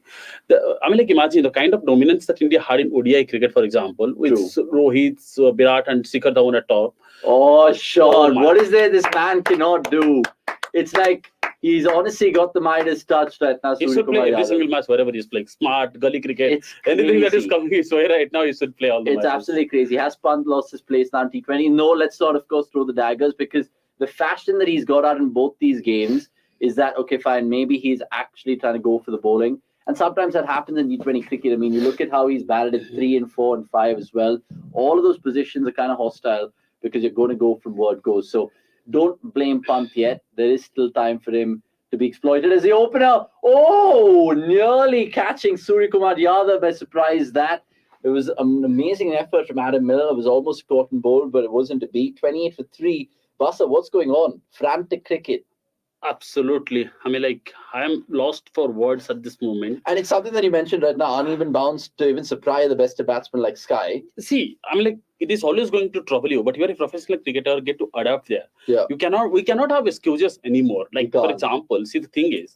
Imagine the kind of dominance that India had in ODI cricket, for example, with Rohit, Virat, and Shikhar Dhawan at top. Oh, Sean, what is there this man cannot do? It's like he's honestly got the Midas touch right now. He should play every single match wherever he's playing. Smart, gully cricket, anything that is coming his way right now, he should play all the matches. It's absolutely crazy. Has Pant lost his place now in T20? No, let's not, of course, throw the daggers, because the fashion that he's got out in both these games is that, okay, fine, maybe he's actually trying to go for the bowling. And sometimes that happens in T20 cricket. I mean, you look at how he's batted at 3 and 4 and 5 as well. All of those positions are kind of hostile because you're going to go from where it goes. So don't blame Pant yet. There is still time for him to be exploited as the opener. Oh, nearly catching Suryakumar Yadav by surprise. That it was an amazing effort from Adam Miller. It was almost caught and bowled, but it wasn't to beat. 28 for 3. Basa, what's going on? Frantic cricket. Absolutely. I am lost for words at this moment. And it's something that you mentioned right now, uneven bounce to even surprise the best batsman like Sky. See, it is always going to trouble you, but you are a professional cricketer, get to adapt there. Yeah. We cannot have excuses anymore. For example, see, the thing is,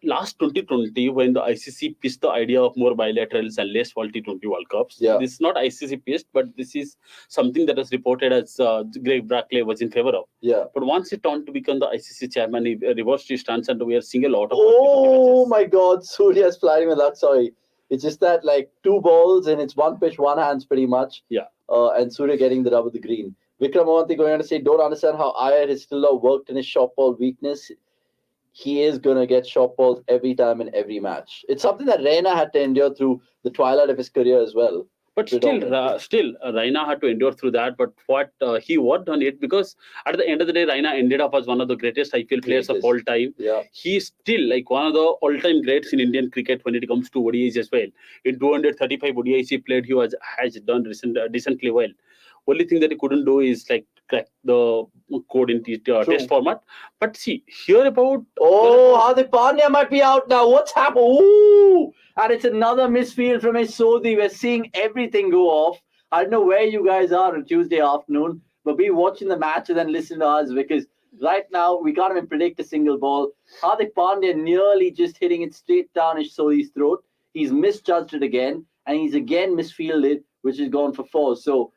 last 2020, when the ICC pitched the idea of more bilaterals and less for T20 World Cups, this is not ICC pitched, but this is something that was reported as Greg Brackley was in favor of. Yeah. But once he turned to become the ICC chairman, he reversed his stance, and we are seeing a lot of. Oh my God, Surya's flying with luck. Sorry, it's just that 2 balls and it's 1 pitch, 1 hands pretty much. Yeah. And Surya getting the rub of the green. Vikram Mohanty going on to say, don't understand how Iyer has still not worked in his short ball weakness. He is going to get short balls every time in every match. It's something that Raina had to endure through the twilight of his career as well. But still, Raina had to endure through that. But what he worked on it, because at the end of the day, Raina ended up as one of the greatest IPL players of all time. Yeah. He's still one of the all-time greats in Indian cricket when it comes to ODIs as well. In 235 ODIs he played, he has done decently well. Only thing that he couldn't do is crack the code in test format. But see, hear about... Oh, Hardik Pandya might be out now. What's happened? Ooh! And it's another misfield from Sodhi. We're seeing everything go off. I don't know where you guys are on Tuesday afternoon, but be watching the match and then listen to us, because right now we can't even predict a single ball. Hardik Pandya nearly just hitting it straight down Sodhi's throat. He's misjudged it again, and he's again misfielded, which has gone for 4. So,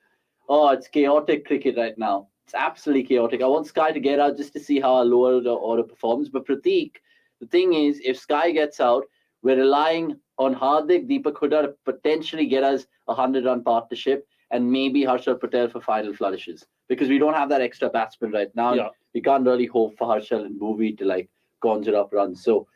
it's chaotic cricket right now. It's absolutely chaotic. I want Sky to get out just to see how our lower order performs. But Prateek, the thing is, if Sky gets out, we're relying on Hardik, Deepak Hooda to potentially get us a 100-run partnership, and maybe Harshal Patel for final flourishes. Because we don't have that extra batsman right now. Yeah. We can't really hope for Harshal and Bhuvi to conjure up runs. So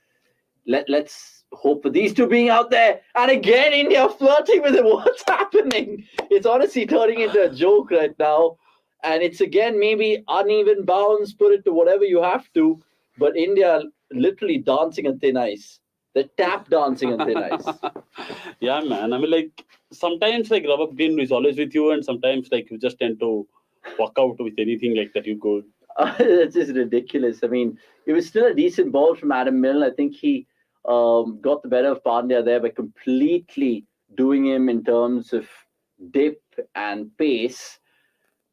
let's hope for these two being out there. And again, India flirting with it. What's happening? It's honestly turning into a joke right now. And it's again maybe uneven bounce, put it to whatever you have to. But India literally dancing on thin ice. They're tap dancing on thin ice. Yeah, man. Sometimes rubber green is always with you, and sometimes you just tend to walk out with anything that you go. It's just ridiculous. It was still a decent ball from Adam Milne. I think he got the better of Pandya there by completely doing him in terms of dip and pace.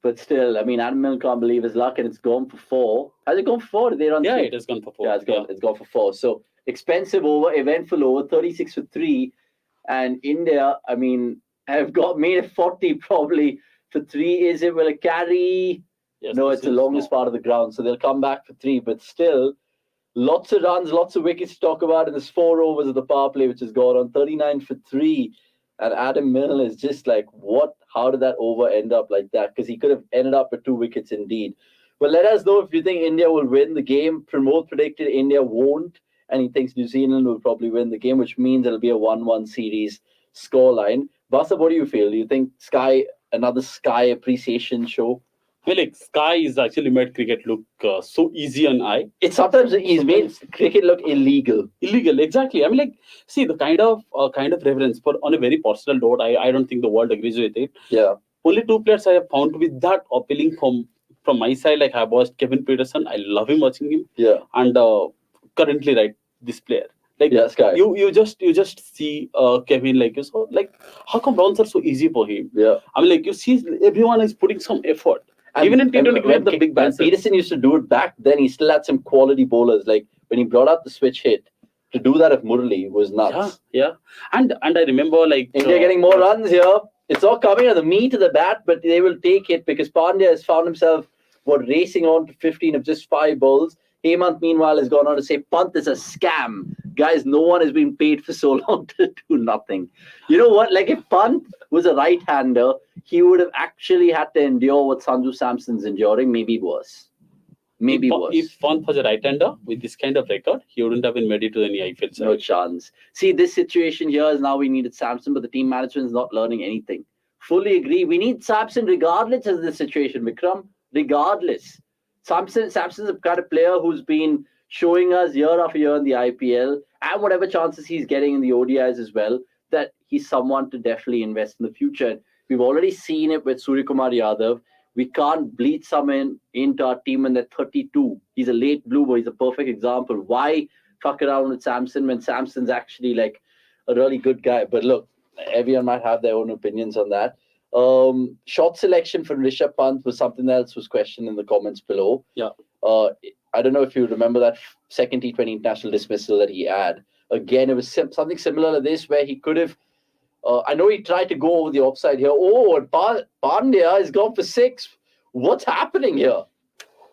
But still, Adam Milne can't believe his luck, and it's gone for 4. Has it gone for 4? Did they run 3? Yeah, it has gone for 4. Yeah, it's gone for 4. So expensive over, eventful over, 36 for 3. And India, have made a 40 probably for 3. Is it? Will it carry? Yes, No, it's the longest part of the ground. So they'll come back for 3. But still, lots of runs, lots of wickets to talk about. And there's 4 overs of the power play, which has gone on 39 for 3. And Adam Milne is just what? How did that over end up like that? Because he could have ended up with 2 wickets indeed. But let us know if you think India will win the game. Pramod predicted India won't, and he thinks New Zealand will probably win the game, which means it'll be a 1-1 series scoreline. Basa, what do you feel? Do you think another Sky appreciation show? Sky is actually made cricket look so easy on eye. It's sometimes he's made cricket look illegal. Illegal, exactly. See, the kind of reverence, but on a very personal note, I don't think the world agrees with it. Yeah. Only 2 players I have found to be that appealing from my side. I've watched Kevin Peterson. I love him watching him. Yeah. And currently, this player. Sky. You just see Kevin how come runs are so easy for him? Yeah. You see everyone is putting some effort. Even in T20, we have the big batsmen. Peterson used to do it back then, he still had some quality bowlers. When when he brought out the switch hit, to do that of Murali was nuts. Yeah. And I remember like India getting more runs here. It's all coming on the meat of the bat, but they will take it because Pandya has found himself racing on to 15 of just 5 balls. Hemant, meanwhile, has gone on to say Pant is a scam. Guys, no one has been paid for so long to do nothing. You know what? Like if Pant was a right-hander, he would have actually had to endure what Sanju Samson's enduring, maybe worse. Maybe worse. If Pant was a right-hander with this kind of record, he wouldn't have been ready to any IPL side. No chance. See, this situation here is now we needed Samson, but the team management is not learning anything. Fully agree. We need Samson regardless of the situation, Vikram. Regardless. Samson's the kind of player who's been showing us year after year in the IPL and whatever chances he's getting in the ODIs as well, that he's someone to definitely invest in the future. We've already seen it with Suryakumar Yadav. We can't bleed someone into our team when they're 32. He's a late bloomer. He's a perfect example. Why fuck around with Samson when Samson's actually like a really good guy? But look, everyone might have their own opinions on that. Shot selection for Rishabh Pant was something else was questioned in the comments below. Yeah. I don't know if you remember that second T20 international dismissal that he had. Again, it was something similar to this where he could have. I know he tried to go over the offside here. Oh, and Pandya has gone for 6. What's happening here?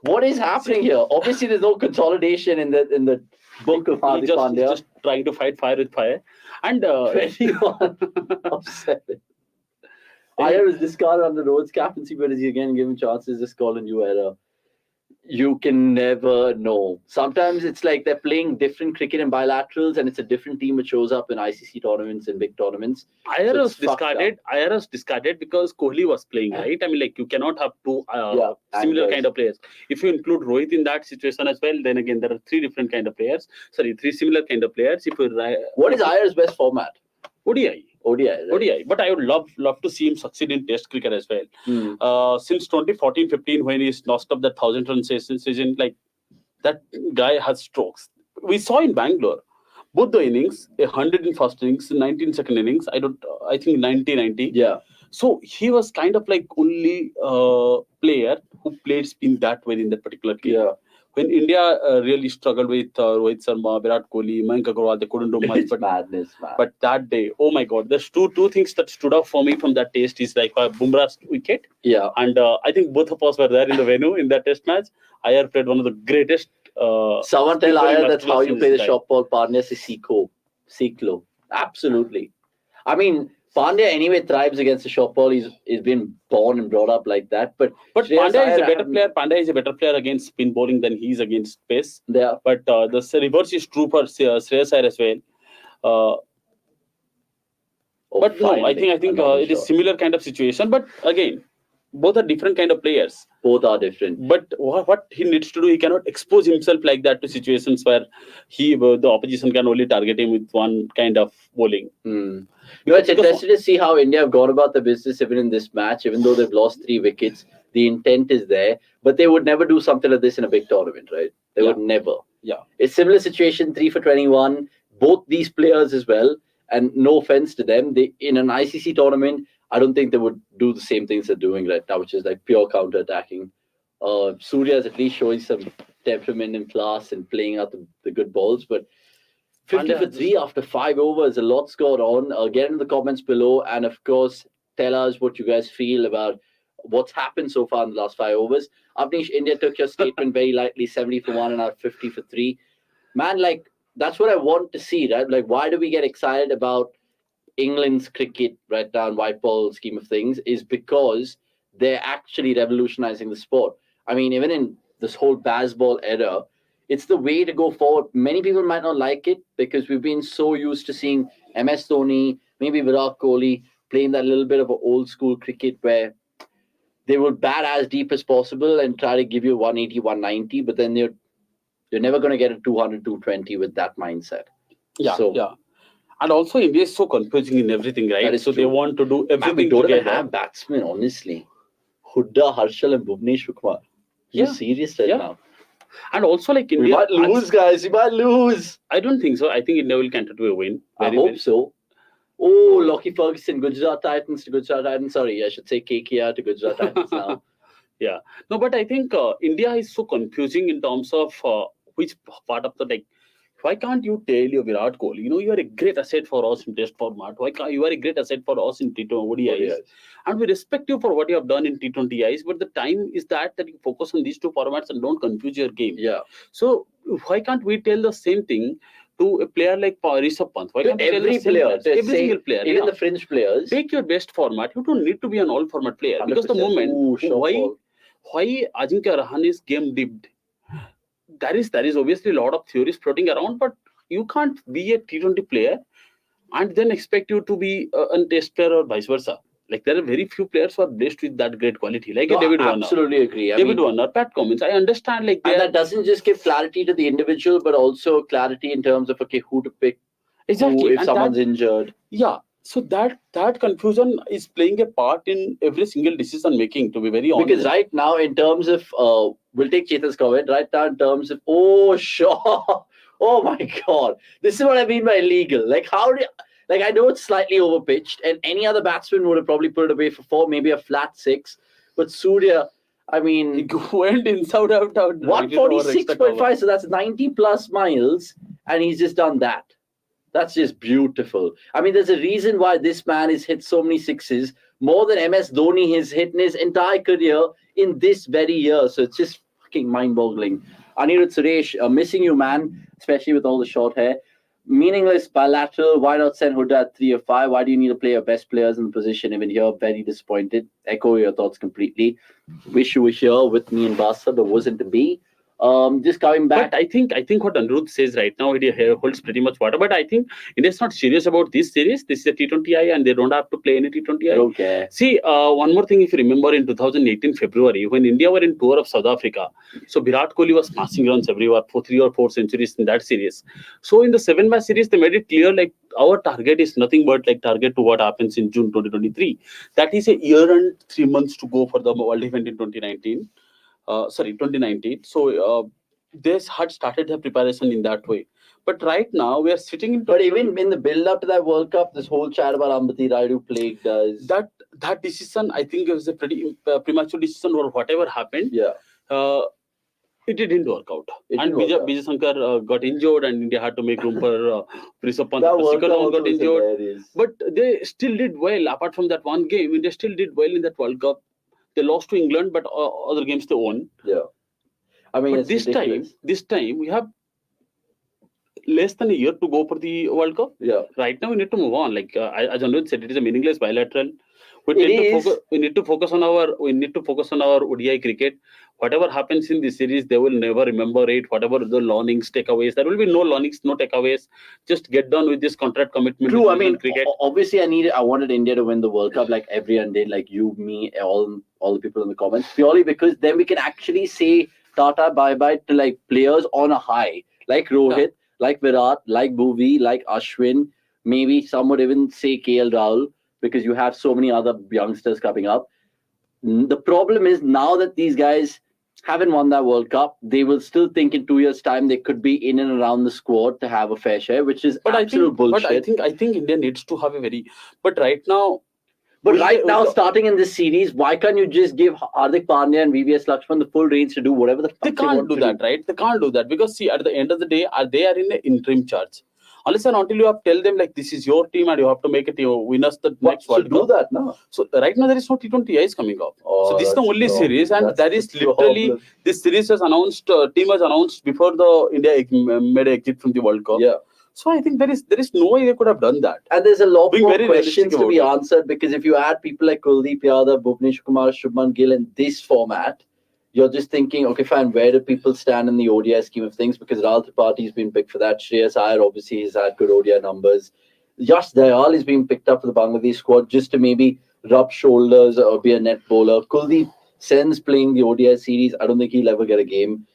What is happening here? Obviously, there's no consolidation in the book of Hardik Pandya. Just trying to fight fire with fire. And 21 of 7. Iyer is discarded on the Rhodes captaincy, but is he again given chances to call a new error? You can never know. Sometimes it's like they're playing different cricket and bilaterals, and it's a different team that shows up in ICC tournaments and big tournaments. Iyer was discarded because Kohli was playing, right? I mean, like you cannot have two similar kind of players. If you include Rohit in that situation as well, then again there are 3 different kind of players. Sorry, 3 similar kind of players. What is Iyer's best format? ODI. Right? ODI, but I would love to see him succeed in Test cricket as well. Since 2014-15, when he's notched up that 1,000-run season, like that guy has strokes. We saw in Bangalore, both the innings, 100 in first innings, 90 in second innings. I think 90. Yeah. So he was kind of like only player who played spin that well in that particular game. Yeah. When India really struggled with Rohit Sharma, Virat Kohli, Mayank Agarwal, they couldn't do much. It's madness, man. But that day, oh my God, there's two things that stood out for me from that test is like Bumrah's wicket. Yeah. And I think both of us were there in the venue in that test match. Iyer played one of the greatest. Someone tell Iyer that's how you play the short ball. Pandya se Siklo. Absolutely. I mean, Pandya anyway thrives against the short ball. He's been born and brought up like that. But Pandya is a better player. Pandya is a better player against spin bowling than he is against pace. Yeah. But the reverse is true for Shreyas Iyer as well. But no, I think it is similar kind of situation. But again, both are different kind of players. Both are different. But what he needs to do, he cannot expose himself like that to situations where the opposition can only target him with one kind of bowling. It's interesting to see how India have gone about the business even in this match. Even though they've lost 3 wickets, the intent is there. But they would never do something like this in a big tournament, right? They would never. Yeah. It's similar situation, 3 for 21. Both these players as well. And no offense to them, they in an ICC tournament, I don't think they would do the same things they're doing right now, which is like pure counter-attacking. Surya is at least showing some temperament and class and playing out the good balls. But 50 for 3 after 5 overs, a lot's gone on. Get in the comments below. And of course, tell us what you guys feel about what's happened so far in the last 5 overs. Avnish, India took your statement very lightly, 70 for 1 and now 50 for 3. Man, like, that's what I want to see, right? Like, why do we get excited about England's cricket right now in white ball scheme of things is because they're actually revolutionizing the sport. I mean, even in this whole baseball era, it's the way to go forward. Many people might not like it because we've been so used to seeing MS Dhoni, maybe Virat Kohli playing that little bit of an old school cricket where they would bat as deep as possible and try to give you 180, 190, but then you're never going to get a 200, 220 with that mindset. Yeah. And also, India is so confusing in everything, right? So they want to do everything we don't together. even have batsmen, honestly. Hooda, Harshal and Bhuvneshwar Kumar. You're serious right now. And also, like India... We might lose, guys. We might lose. I don't think so. I think India will continue to win. I hope so. Oh, Lockie Ferguson, Gujarat Titans to Gujarat Titans. Sorry, I should say KKR to Gujarat Titans now. Yeah. No, but I think India is so confusing in terms of which part of the like. Why can't you tell your Virat Kohli, you are a great asset for us in Test format. Why can't you are a great asset for us in T20 ODIs, and we respect you for what you have done in T20Is. But the time is that you focus on these two formats and don't confuse your game. Yeah. So why can't we tell the same thing to a player like Rishabh Pant? Why To can't we tell every the same player, to every say, single player, even the fringe players, take your best format. You don't need to be an all format player because the 100%. moment Ooh, short ball. why Ajinkya Rahane's game dipped. There is obviously a lot of theories floating around, but you can't be a T20 player and then expect you to be a test player or vice versa. Like there are very few players who are blessed with that great quality, like No, a David I Warner. absolutely agree. I David mean, Warner, Pat Cummins. I understand, like and that doesn't just give clarity to the individual, but also clarity in terms of okay, who to pick, exactly who if and someone's injured. yeah. So that confusion is playing a part in every single decision making. To be very honest, Because right now, in terms of, we'll take Chetan's comment. Right now, in terms of, oh sure, oh my god, this is what I mean by illegal. Like how do, like I know it's slightly overpitched, and any other batsman would have probably put it away for 4, maybe a flat 6. But Surya, I mean, he went inside out. 146.5, so that's 90 plus miles, and he's just done that. That's just beautiful. I mean, there's a reason why this man has hit so many sixes, more than MS Dhoni has hit in his entire career in this very year. So it's just fucking mind-boggling. Anirudh Suresh, missing you, man, especially with all the short hair. Meaningless bilateral. Why not send Huda at 3 or 5? Why do you need to play your best players in the position? Even here, very disappointed. Echo your thoughts completely. Wish you were here with me and Basa, but wasn't to be. Just coming back. But I think what Anirudh says right now, it holds pretty much water. But I think India's not serious about this series. This is a T20I, and they don't have to play any T20I. Okay. See, one more thing, if you remember, in 2018 February, when India were in tour of South Africa, so Virat Kohli was smashing runs everywhere for 3 or 4 centuries in that series. So in the 7-match series, they made it clear like our target is nothing but like target to what happens in June 2023. That is a year and 3 months to go for the world event in 2019. 2019. So they had started their preparation in that way. But right now we are sitting in. But even in the build-up to that World Cup, this whole chat about Ambati Rayudu plagued us. That decision, I think, was a pretty premature decision, or whatever happened. Yeah. It didn't work out. And Vijay Shankar got injured, and India had to make room for Rishabh Pant. Got injured. Hilarious. But they still did well. Apart from that one game, India still did well in that World Cup. They lost to England, but other games they won. Yeah. I mean, but this time we have less than a year to go for the World Cup. Yeah. Right now we need to move on. Like as Anuj said, it is a meaningless bilateral. We need to focus on our ODI cricket. Whatever happens in this series, they will never remember it. Whatever the learnings, takeaways, there will be no learnings, no takeaways. Just get done with this contract commitment. True. I mean, cricket. Obviously, I wanted India to win the World Cup like everyone did, like you, me, all the people in the comments, purely because then we can actually say Tata bye-bye to like players on a high, like Rohit, like Virat, like Bhuvi, like Ashwin. Maybe some would even say KL Rahul, because you have so many other youngsters coming up. The problem is now that these guys haven't won that World Cup, they will still think in 2 years' time they could be in and around the squad to have a fair share, which is absolute bullshit. But I think India needs to have a very. But right now, starting in this series, why can't you just give Hardik Pandya and VVS Lakshman the full reins to do whatever the fuck they can't do that, right? They can't do that because see, at the end of the day, they are in an interim charge. Unless and until you have tell them like this is your team and you have to make it win us the next World Cup. Do that now. So right now there is no T20Is coming up. So this is the only series, and that is literally this series was announced. Team was announced before the India made an exit from the World Cup. Yeah. So I think there is no way they could have done that. And there's a lot more questions to be answered because if you add people like Kuldeep Yadav, Bhuvneshwar Kumar, Shubman Gill in this format, you're just thinking, okay, fine, where do people stand in the ODI scheme of things? Because Rahul Tripathi has been picked for that. Shreyas Iyer obviously has had good ODI numbers. Yash Dayal is being picked up for the Bangladesh squad just to maybe rub shoulders or be a net bowler. Kuldeep Sen's playing the ODI series. I don't think he'll ever get a game.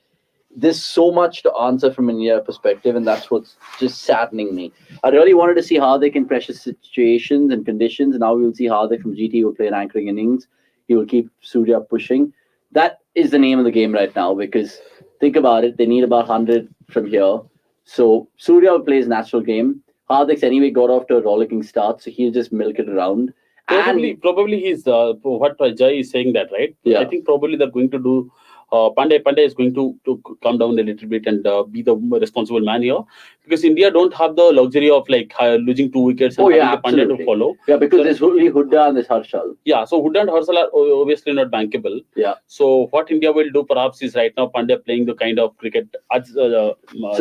There's so much to answer from an India perspective, and that's what's just saddening me. I really wanted to see how they can pressure situations and conditions, and now we'll see how they from GT will play an anchoring innings. He will keep Surya pushing. That is the name of the game right now because think about it, they need about 100 from here. So Surya will play his natural game. Hardik's anyway got off to a rollicking start, so he'll just milk it around. Probably he's what Jai is saying that, right? Yeah. I think probably they're going to do Pandey is going to come down a little bit and be the responsible man here, because India don't have the luxury of like losing 2 wickets and having the Pandey to follow. Yeah, because there's only Hooda and there's Harshal. Yeah, so Hooda and Harshal are obviously not bankable. Yeah. So what India will do perhaps is right now Pandey playing the kind of cricket. So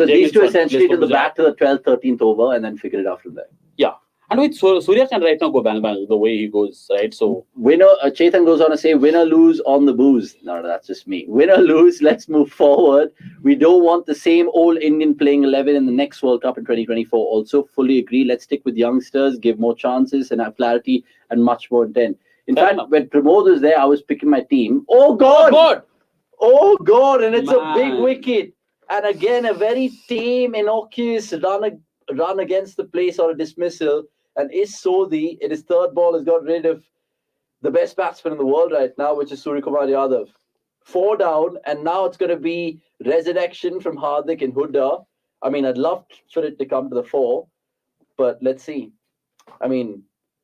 these two essentially to the bat to the 12th, 13th over and then figure it out from there. Yeah. And with Surya can right now go bang bang the way he goes, right? So winner, Chetan goes on to say, win or lose on the booze. No, that's just me. Win or lose, let's move forward. We don't want the same old Indian playing 11 in the next World Cup in 2024. Also, fully agree. Let's stick with youngsters, give more chances and have clarity and much more intent. In fact, when Pramod was there, I was picking my team. Oh God! Oh God! And it's a big wicket. And again, a very tame, innocuous run against the place or a dismissal. And Sodhi, in his third ball, has got rid of the best batsman in the world right now, which is Suryakumar Yadav. 4 down, and now it's going to be resurrection from Hardik and Hooda. I mean, I'd love for it to come to the fore, but let's see. I mean,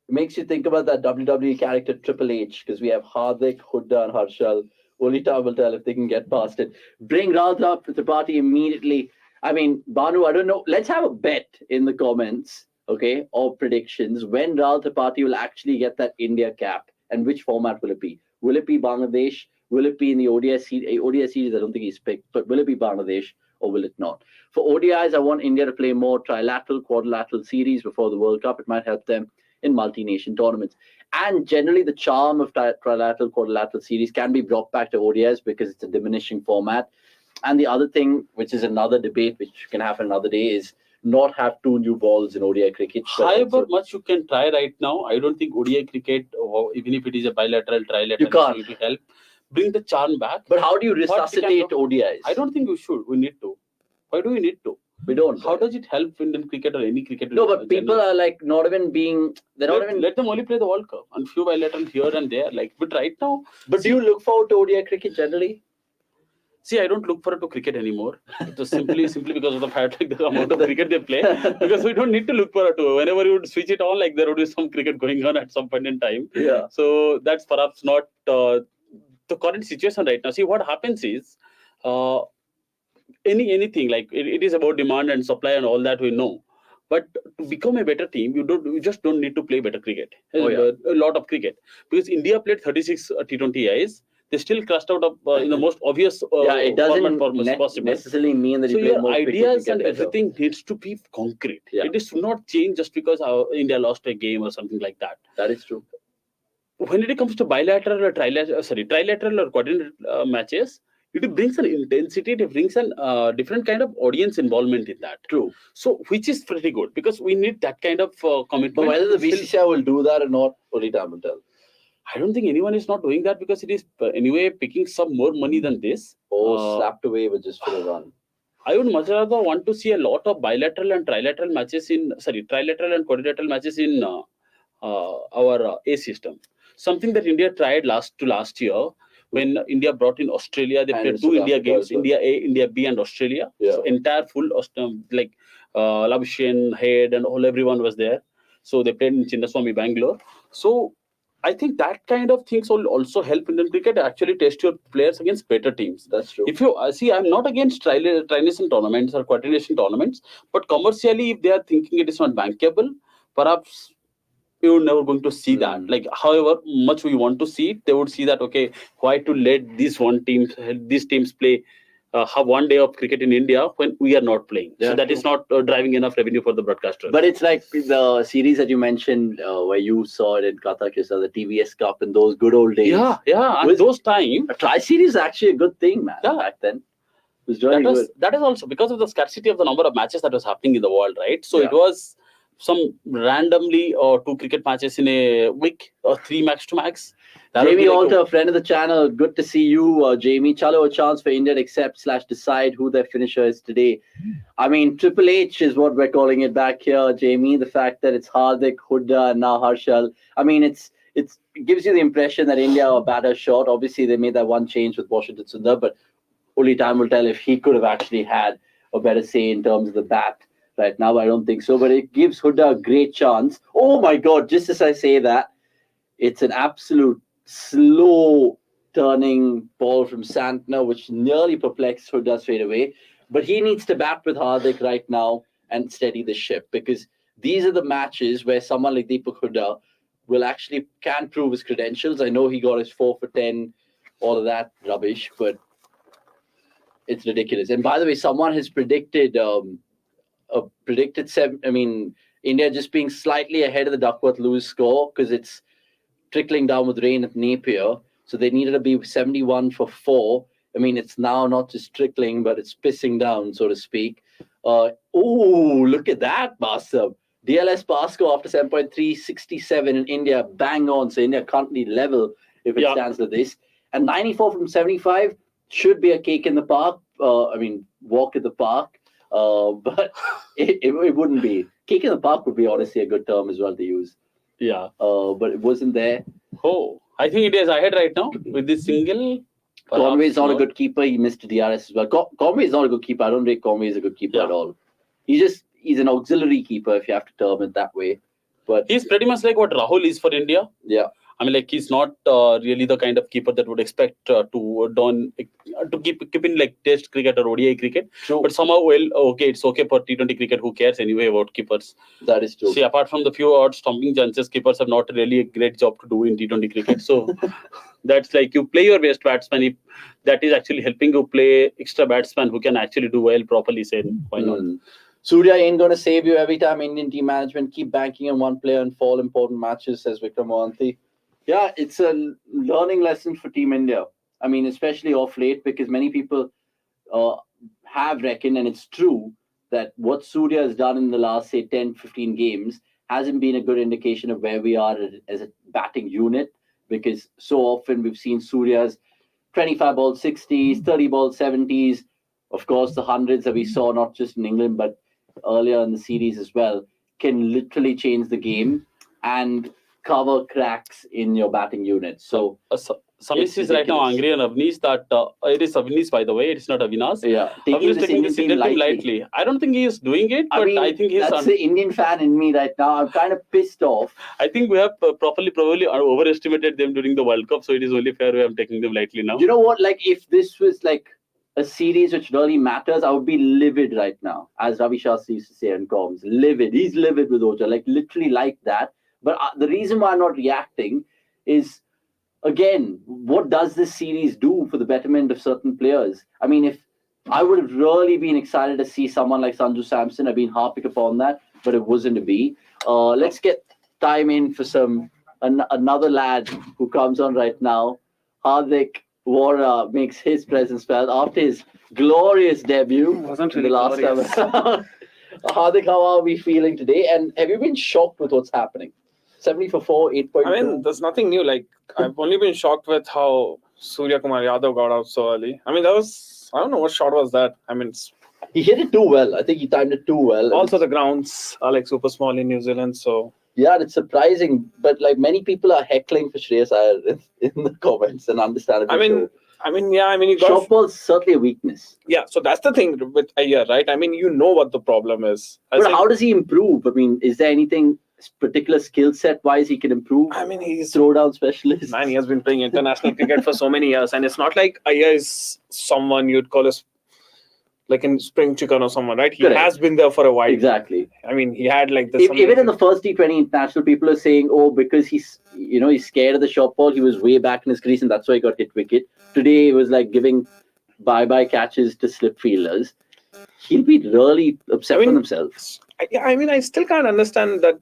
it makes you think about that WWE character Triple H, because we have Hardik, Hooda, and Harshal. Only time will tell if they can get past it. Bring Radha Tripathi immediately. I mean, Banu, I don't know. Let's have a bet in the comments. Okay, or predictions when Rahul Tripathi will actually get that India cap, and which format will it be? Will it be Bangladesh? Will it be in the ODI series? I don't think he's picked, but will it be Bangladesh or will it not? For ODIs, I want India to play more trilateral, quadrilateral series before the World Cup. It might help them in multi-nation tournaments. And generally, the charm of trilateral, quadrilateral series can be brought back to ODIs because it's a diminishing format. And the other thing, which is another debate, which can happen another day, is not have 2 new balls in ODI cricket. However much you can try right now, I don't think ODI cricket, or even if it is a bilateral, trilateral, you can't. It will help bring the charm back. But how do you resuscitate ODIs? I don't think we should. We need to. Why do we need to? We don't. How does it help Indian cricket or any cricket? No, but people are like not even being. They're not even. Let them only play the World Cup and few bilateral here and there. Like, but right now. But do you look forward to ODI cricket generally? See, I don't look forward to cricket anymore. Just simply because of the fact like the amount of cricket they play. Because we don't need to look forward to it. Whenever you would switch it on, like there would be some cricket going on at some point in time. Yeah. So that's perhaps not the current situation right now. See, what happens is anything like it is about demand and supply and all that we know. But to become a better team, you just don't need to play better cricket. A lot of cricket, because India played 36 T20Is. They still crashed out of in the most obvious it doesn't possible. necessarily mean that so you play your more ideas and everything needs to be concrete. Yeah. It is not change just because India lost a game or something like that. That is true. When it comes to bilateral or trilateral or quadrilateral matches, it brings an intensity, it brings a different kind of audience involvement in that. True. So, which is pretty good because we need that kind of commitment. But whether the BCCI will do that or not, only time will tell. I don't think anyone is not doing that because it is anyway picking some more money than this. Slapped away with just for a run. I would much rather want to see a lot of bilateral and trilateral matches trilateral and quadrilateral matches in our A system. Something that India tried last year when India brought in Australia. They played 2 India games, India A, India B, and Australia. Yeah. So entire full like Labuschagne, Head, and everyone was there. So they played in Chinnaswamy, Bangalore. So I think that kind of things will also help Indian cricket actually test your players against better teams. That's true. If you see, I'm not against tri-nation tournaments or quadri-nation tournaments, but commercially, if they are thinking it is not bankable, perhaps you're never going to see that. Like, however much we want to see it, they would see that, okay, why to let these teams play have 1 day of cricket in India when we are not playing. So that is not driving enough revenue for the broadcaster. But it's like the series that you mentioned where you saw it in Qatar, the TVS Cup and those good old days. Yeah. And those times. A tri-series is actually a good thing, man, back then. It was really good. That is also because of the scarcity of the number of matches that was happening in the world, right? So it was some randomly 2 cricket matches in a week or 3 max to max. Jamie Alter, a friend of the channel. Good to see you, Jamie. Chalo, a chance for India to accept/decide who their finisher is today. I mean, Triple H is what we're calling it back here, Jamie. The fact that it's Hardik, Hooda, and now Harshal. I mean, it gives you the impression that India are batter short. Obviously, they made that one change with Washington Sundar, but only time will tell if he could have actually had a better say in terms of the bat. Right now, I don't think so, but it gives Hooda a great chance. Oh my God, just as I say that, it's an absolute slow turning ball from Santner, which nearly perplexed Huda straight away. But he needs to bat with Hardik right now and steady the ship, because these are the matches where someone like Deepak Huda can prove his credentials. I know he got his 4 for 10, all of that rubbish, but it's ridiculous. And by the way, someone has predicted India just being slightly ahead of the Duckworth-Lewis score because it's trickling down with rain at Napier. So they needed to be 71 for 4. I mean, it's now not just trickling, but it's pissing down, so to speak. Look at that, Bastard. DLS Pasco after 7.3, 67 in India, bang on. So India can't be level if it stands like this. And 94 from 75 should be a cake in the park. Walk in the park. But it wouldn't be. Cake in the park would be honestly a good term as well to use. Yeah. But it wasn't there. Oh, I think it is ahead right now with this single. Conway is not a good keeper. He missed DRS as well. Conway is not a good keeper. I don't rate Conway as a good keeper at all. He's an auxiliary keeper, if you have to term it that way. But he's pretty much like what Rahul is for India. Yeah. I mean, like, he's not really the kind of keeper that would expect to keep in like Test cricket or ODI cricket. True. But somehow, it's okay for T20 cricket. Who cares anyway about keepers? That is true. See, apart from the few odd stomping chances, keepers have not really a great job to do in T20 cricket. So that's like you play your best batsman. If that is actually helping you play extra batsman who can actually do well properly, say, why not? Surya ain't going to save you every time. Indian team management keep banking on one player in all important matches, says Vikram Mohanty. Yeah, it's a learning lesson for Team India. I mean, especially off late, because many people have reckoned, and it's true, that what Surya has done in the last, say, 10, 15 games hasn't been a good indication of where we are as a batting unit, because so often we've seen Surya's 25 ball 60s, 30 ball 70s, of course, the hundreds that we saw not just in England, but earlier in the series as well, can literally change the game and cover cracks in your batting unit. So Samis is right now angry on Avnish that it is Avnish, by the way, it's not Avinash. Yeah, Avnish taking this Indian team lightly. I don't think he is doing it, but I think he's that's the Indian fan in me right now. I'm kind of pissed off. I think we have probably overestimated them during the World Cup, so it is only fair we are taking them lightly now. You know what? Like, if this was like a series which really matters, I would be livid right now, as Ravi Shastri used to say in comms. Livid. He's livid with Oja, like literally like that. But the reason why I'm not reacting is, again, what does this series do for the betterment of certain players? I mean, if I would have really been excited to see someone like Sanju Samson, I've been harping upon that, but it wasn't to be. Let's get time in for another lad who comes on right now. Hardik Vora makes his presence felt after his glorious debut. Wasn't really the last time. Hardik, how are we feeling today? And have you been shocked with what's happening? 70 for 4, 8.2. I mean, there's nothing new. Like, I've only been shocked with how Surya Kumar Yadav got out so early. I mean, I don't know what shot was that. I mean, he hit it too well. I think he timed it too well. Also, the grounds are like super small in New Zealand, so. Yeah, it's surprising. But like many people are heckling for Shreyas Iyer in the comments, and understandably. You got short ball's certainly a weakness. Yeah, so that's the thing with Iyer, right? I mean, you know what the problem is. But how does he improve? I mean, is there anything particular skill set wise he can improve? I mean, he's throwdown specialist. Man, he has been playing international cricket for so many years, and it's not like Iyer is someone you'd call like in spring chicken or someone, right? He has been there for a while. Exactly. I mean, he had like this. Even in the first T20 international, people are saying, because he's scared of the short ball, he was way back in his crease and that's why he got hit wicket. Today he was like giving bye-bye catches to slip fielders. He'll be really upset with himself. I still can't understand that.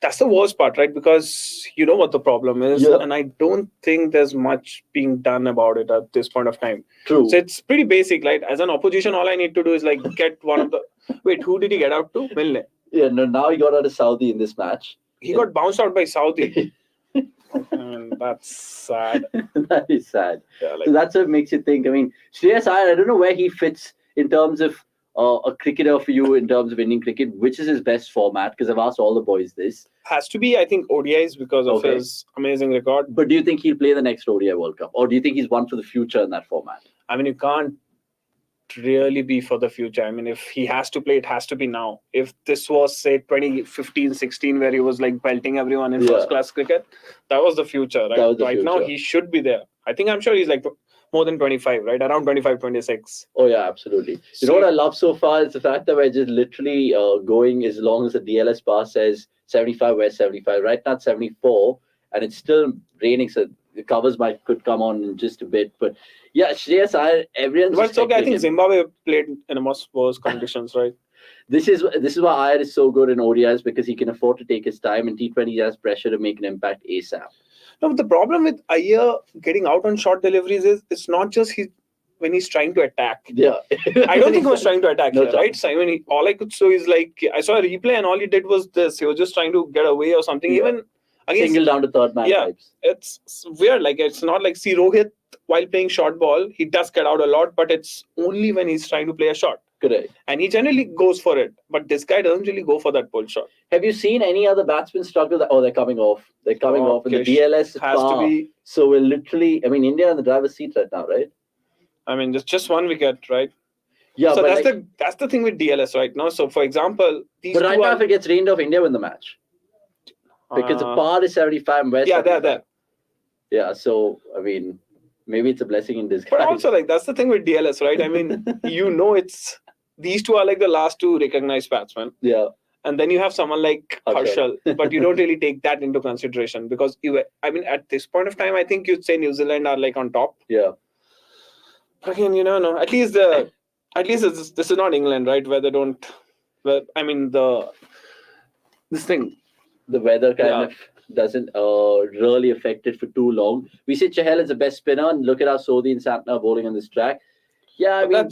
That's the worst part, right? Because you know what the problem is, and I don't think there's much being done about it at this point of time. True. So it's pretty basic. Like, as an opposition, all I need to do is like get one of the. Wait, who did he get out to? Milne. Yeah, no. Now he got out of Saudi in this match. He got bounced out by Saudi. That's sad. That is sad. Yeah, so that's what makes you think. I mean, Shreyas Iyer, I don't know where he fits in terms of a cricketer for you in terms of Indian cricket. Which is his best format? Because I've asked all the boys this. Has to be, I think, ODIs because of his amazing record. But do you think he'll play the next ODI World Cup? Or do you think he's one for the future in that format? I mean, you can't really be for the future. I mean, if he has to play, it has to be now. If this was, say, 2015-16, where he was like belting everyone in first-class cricket, that was the future. Right, now, he should be there. I think I'm sure he's like more than 25, right? Around 25, 26. Oh yeah, absolutely. You know what I love so far is the fact that we're just literally going as long as the DLS bar says 75, we're 75. Right now it's 74, and it's still raining, so the covers could come on in just a bit. But yeah, Shreyas Iyer, everyone's. But it's okay. I think Zimbabwe played in a much worse conditions, right? This is why Iyer is so good in ODIs, because he can afford to take his time, and T20 he has pressure to make an impact ASAP. No, but the problem with Iyer getting out on short deliveries is it's not just when he's trying to attack. Yeah. I don't think he was trying to attack No here, right? So, I mean, all I could show is like, I saw a replay and all he did was this. He was just trying to get away or something. Yeah. Even against, single down to third man types. It's weird. Like, it's not like, see, Rohit, while playing short ball, he does get out a lot, but it's only when he's trying to play a shot. Correct. And he generally goes for it. But this guy doesn't really go for that pull shot. Have you seen any other batsmen struggle? Oh, they're coming off. They're coming off. And the DLS has to be. So we're literally, I mean, India in the driver's seat right now, right? I mean, just one wicket, right? Yeah, so but that's the thing with DLS right now. So, for example, these but right now, if it gets rained off, India win the match. Because the par is 75 and West. Yeah, they're there. Yeah, so, I mean, maybe it's a blessing in disguise. But also, like, that's the thing with DLS, right? I mean, it's these two are like the last two recognized batsmen. Yeah. And then you have someone like Harshal, but you don't really take that into consideration because at this point of time, I think you'd say New Zealand are like on top. Yeah. But again, no. At least this is not England, right? Where they don't. Well, I mean the weather kind of doesn't really affect it for too long. We say Chahal is the best spinner, and look at how Sodhi and Santner are bowling on this track. Yeah, I mean,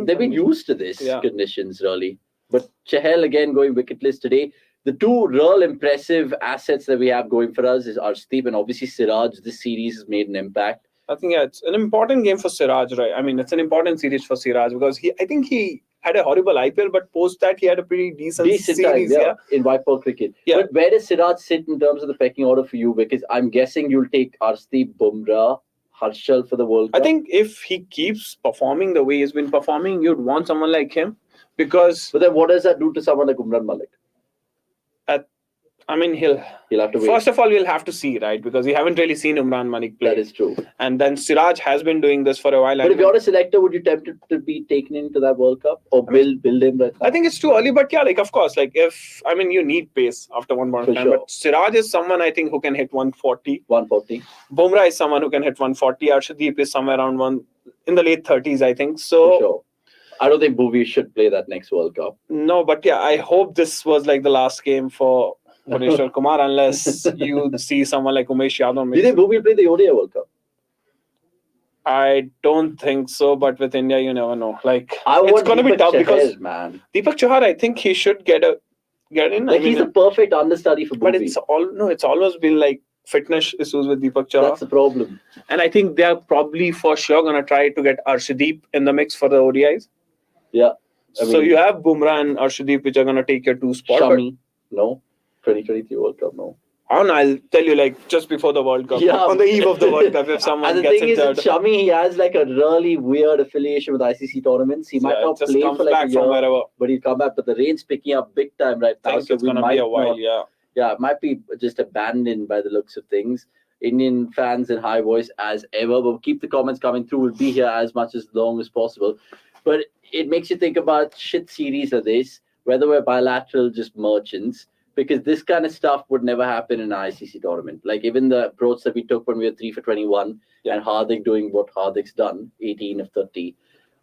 they've been used to this conditions, really. But Chahal, again, going wicketless today. The two real impressive assets that we have going for us is Arshdeep and obviously Siraj. This series has made an impact. I think, it's an important game for Siraj, right? I mean, it's an important series for Siraj because I think he had a horrible IPL, but post that, he had a pretty decent series. Time, in white ball cricket. Yeah. But where does Siraj sit in terms of the pecking order for you? Because I'm guessing you'll take Arshdeep, Bumrah, Harshal for the World Cup. I think if he keeps performing the way he's been performing, you'd want someone like him because... But then what does that do to someone like Umran Malik? I mean, he'll have to wait. First of all, we'll have to see, right? Because we haven't really seen Umran Malik play. That is true. And then Siraj has been doing this for a while. But if you're a selector, would you tempt to be taken into that World Cup or build him right now? I think it's too early, but of course, you need pace after one point of time. Sure. But Siraj is someone I think who can hit 140. 140. Bumrah is someone who can hit 140. Arshdeep is somewhere around in the late 30s, I think. So. For sure. I don't think Bhuvi should play that next World Cup. No, but I hope this was like the last game for Bhuvneshwar Kumar, unless you see someone like Umesh Yadav. Do you think Bhuvi will play the ODI World Cup? I don't think so, but with India, you never know. It's going to be tough because Deepak Chahar, I think he should get in. He's a perfect understudy for Bhuvi. But it's always been like fitness issues with Deepak Chahar. That's the problem. And I think they are probably for sure going to try to get Arshdeep in the mix for the ODIs. Yeah. So you have Bumrah and Arshdeep, which are going to take your two spots. Shami, no. 2023 World Cup, no. I'll tell you, just before the World Cup, on the eve of the World Cup, if someone gets injured. And the thing is, Shami, he has a really weird affiliation with ICC tournaments. He might not play for a year, but he'll come back. But the rain's picking up big time right now. I think it's going to be a while, Yeah, it might be just abandoned by the looks of things. Indian fans in high voice as ever, but keep the comments coming through. We'll be here as long as possible. But it makes you think about shit series like this, whether we're bilateral, just merchants, because this kind of stuff would never happen in an ICC tournament. Even the approach that we took when we were 3 for 21 and Hardik doing what Hardik's done, 18 of 30,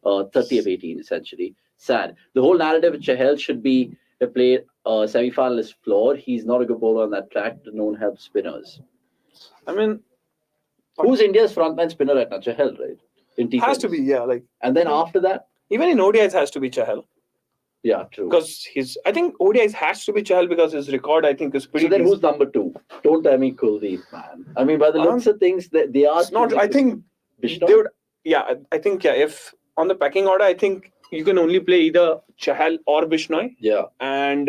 30 of 18 essentially. Sad. The whole narrative of Chahal should be to play semi-final is flawed. He's not a good bowler on that track. No one helps spinners. I mean, who's India's frontline spinner right now? Chahal, right? In T20s. Has to be, And then after that? Even in ODIs has to be Chahal. Yeah, true. Because I think ODIs has to be Chahal because his record, I think, is pretty. So then who's number 2? Don't tell me Kuldeep, man. I mean, by the looks of things, they are. It's not. I think Bishnoi? they would. Yeah, I think if on the pecking order, I think you can only play either Chahal or Bishnoi. Yeah. And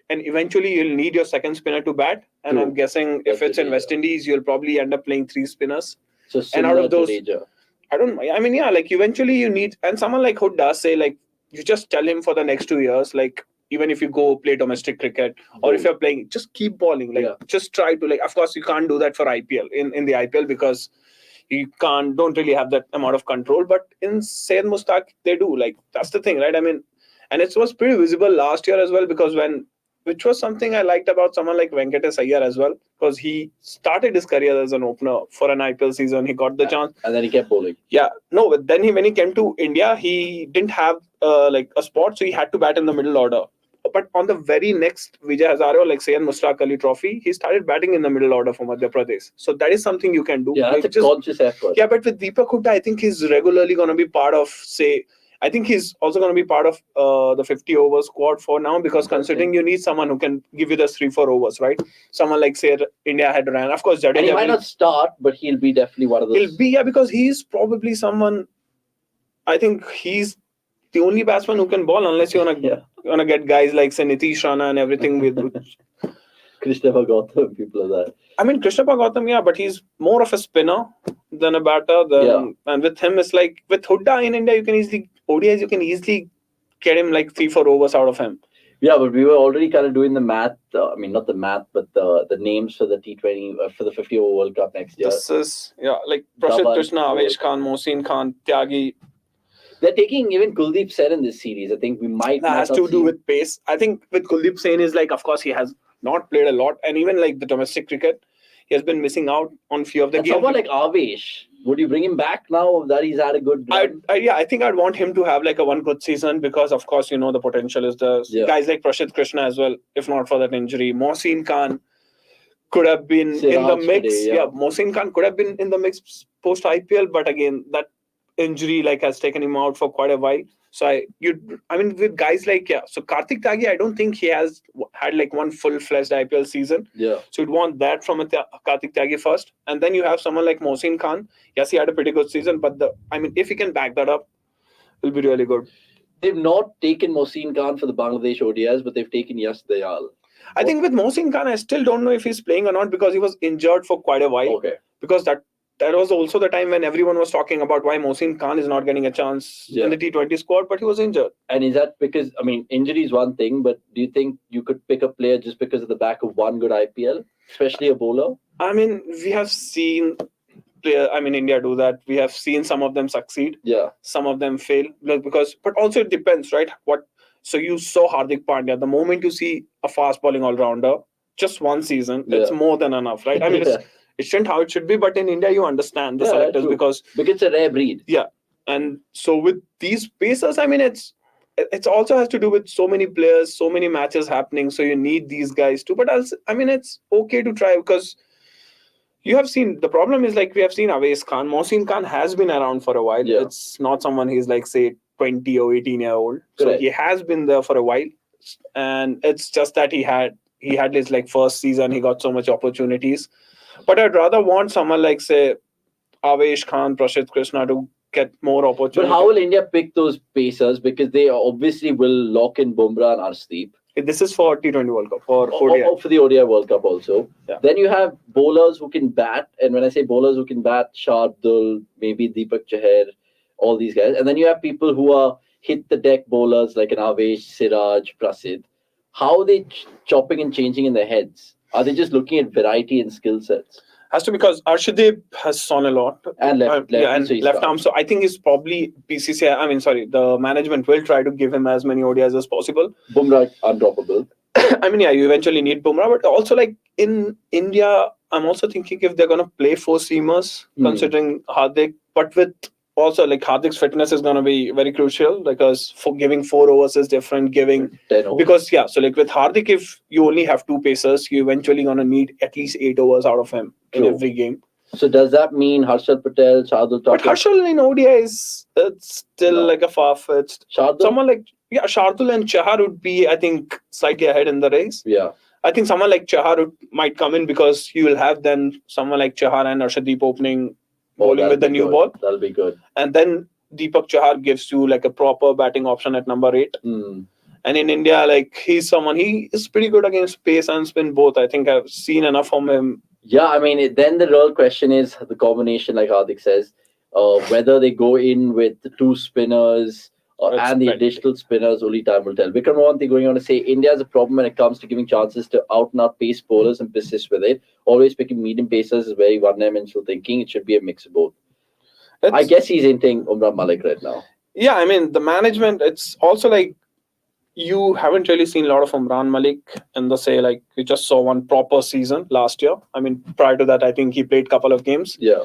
eventually you'll need your second spinner to bat. And True. I'm guessing if it's in West Indies, you'll probably end up playing 3 spinners. So and out of those, Raja. Eventually you need, and someone like Hood does say, you just tell him for the next 2 years, even if you go play domestic cricket or if you're playing, just keep balling. Just try to, of course, you can't do that for IPL in the IPL because you don't really have that amount of control. But in Syed Mushtaq, they do. Like, that's the thing, right? I mean, and it was pretty visible last year as well, because which was something I liked about someone like Venkatesh Iyer as well, because he started his career as an opener for an IPL season. He got the chance, and then he kept bowling. Yeah, no, but then when he came to India, he didn't have like a spot, so he had to bat in the middle order. But on the very next Vijay Hazare, like Syed Mushtaq Ali Trophy, he started batting in the middle order for Madhya Pradesh. So that is something you can do. Yeah, that's a conscious effort. Yeah, but with Deepak Hooda, I think he's regularly going to be part of, I think he's also going to be part of the 50 over squad for now, because considering you need someone who can give you the 3-4 overs, right? Someone like, say, India had ran. Of course, Jadeja. And he might not start, but he'll be definitely one of those. He'll be, yeah, because he's probably someone, I think he's the only batsman who can bowl, unless you want to get guys like, say, Nitish Rana and everything with Krishnappa Gautam, people like that. I mean, Krishnappa Gautam, yeah, but he's more of a spinner than a batter. And with him, it's like, with Hooda in India, ODIs, you can easily get him like 3-4 overs out of him. Yeah, but we were already kind of doing the math. I mean, not the math, but the names for the T20, for the 50 over World Cup next year. This is, like Prashant Krishna, Avesh Khan, Mohsin Khan, Tyagi. They're taking even Kuldeep Sen in this series. I think we might. That has to do with pace. I think with Kuldeep Sen is like, of course, he has not played a lot. And even like the domestic cricket, he has been missing out on few of the games. Someone like Avesh, would you bring him back now that he's had a good run? I think I'd want him to have like a one good season, because of course, the potential is there. Guys like Prashant Krishna as well, if not for that injury. Mohsin Khan could have been in the mix. Today, Mohsin Khan could have been in the mix post IPL, but again, that injury has taken him out for quite a while. So with guys like so Karthik Tyagi, I don't think he has had like one full-fledged IPL season. So you'd want that from Karthik Tyagi first, and then you have someone like Mohsin Khan. Yes, he had a pretty good season, but if he can back that up, it'll be really good. They've not taken Mohsin Khan for the Bangladesh ODIs, but they've taken Yash Dayal. I think with Mohsin Khan, I still don't know if he's playing or not, because he was injured for quite a while. Okay. Because that was also the time when everyone was talking about why Mohsin Khan is not getting a chance in the T20 squad, but he was injured. And is that because, injury is one thing, but do you think you could pick a player just because of the back of one good IPL, especially a bowler? We have seen India do that. We have seen some of them succeed. Some of them fail. But also it depends, right? So you saw Hardik Pandya. The moment you see a fast bowling all-rounder, just one season, it's more than enough, right? It shouldn't how it should be, but in India, you understand the selectors because it's a rare breed. Yeah. And so with these pacers, it also has to do with so many players, so many matches happening. So you need these guys too. But it's okay to try, because you have seen, the problem is we have seen Avesh Khan. Mohsin Khan has been around for a while. It's not someone he's say 20 or 18-year-old. So he has been there for a while. And it's just that he had his first season, he got so much opportunities. But I'd rather want someone like, say, Avesh Khan, Prashant Krishna to get more opportunities. But how will India pick those pacers? Because they obviously will lock in Bumrah and Arshdeep. This is for T20 World Cup, for ODI. Or for the ODI World Cup also. Then you have bowlers who can bat. And when I say bowlers who can bat, Shardul, maybe Deepak Chahar, all these guys. And then you have people who are hit the deck bowlers like an Avesh, Siraj, Prasidh. How are they chopping and changing in their heads? Are they just looking at variety and skill sets? Has to, because Arshdeep has shown a lot. And left arm. So I think he's probably the management will try to give him as many ODIs as possible. Bumrah, undroppable. You eventually need Bumrah. But also in India, I'm also thinking if they're going to play four seamers, considering Hardik. But with also Hardik's fitness is going to be very crucial, because for giving 4 overs is different, giving 10 overs. Because with Hardik, if you only have 2 pacers, you're eventually going to need at least 8 overs out of him in every game. So does that mean Harshal Patel, Shardul? But Harshal in ODI it's still a far-fetched. Shardul? Someone Shardul and Chahar would be, I think, slightly ahead in the race. I think someone like Chahar might come in, because you will have then someone like Chahar and Arshdeep opening bowling with the new ball. That'll be good. And then Deepak Chahar gives you a proper batting option at number 8. And in India, he's someone, he is pretty good against pace and spin both. I think I've seen enough from him. Then the real question is the combination, like Hardik says, whether they go in with the 2 spinners and the additional spinners, only time will tell. Vikram Mohanty going on to say, India has a problem when it comes to giving chances to out-and-out pace bowlers and persist with it. Always picking medium pacers is very one-dimensional thinking. It should be a mix of both. I guess he's hinting Umran Malik right now. Yeah, I mean, the management, it's also like you haven't really seen a lot of Umran Malik in the say, like, we just saw one proper season last year. I mean, prior to that, I think he played a couple of games. Yeah.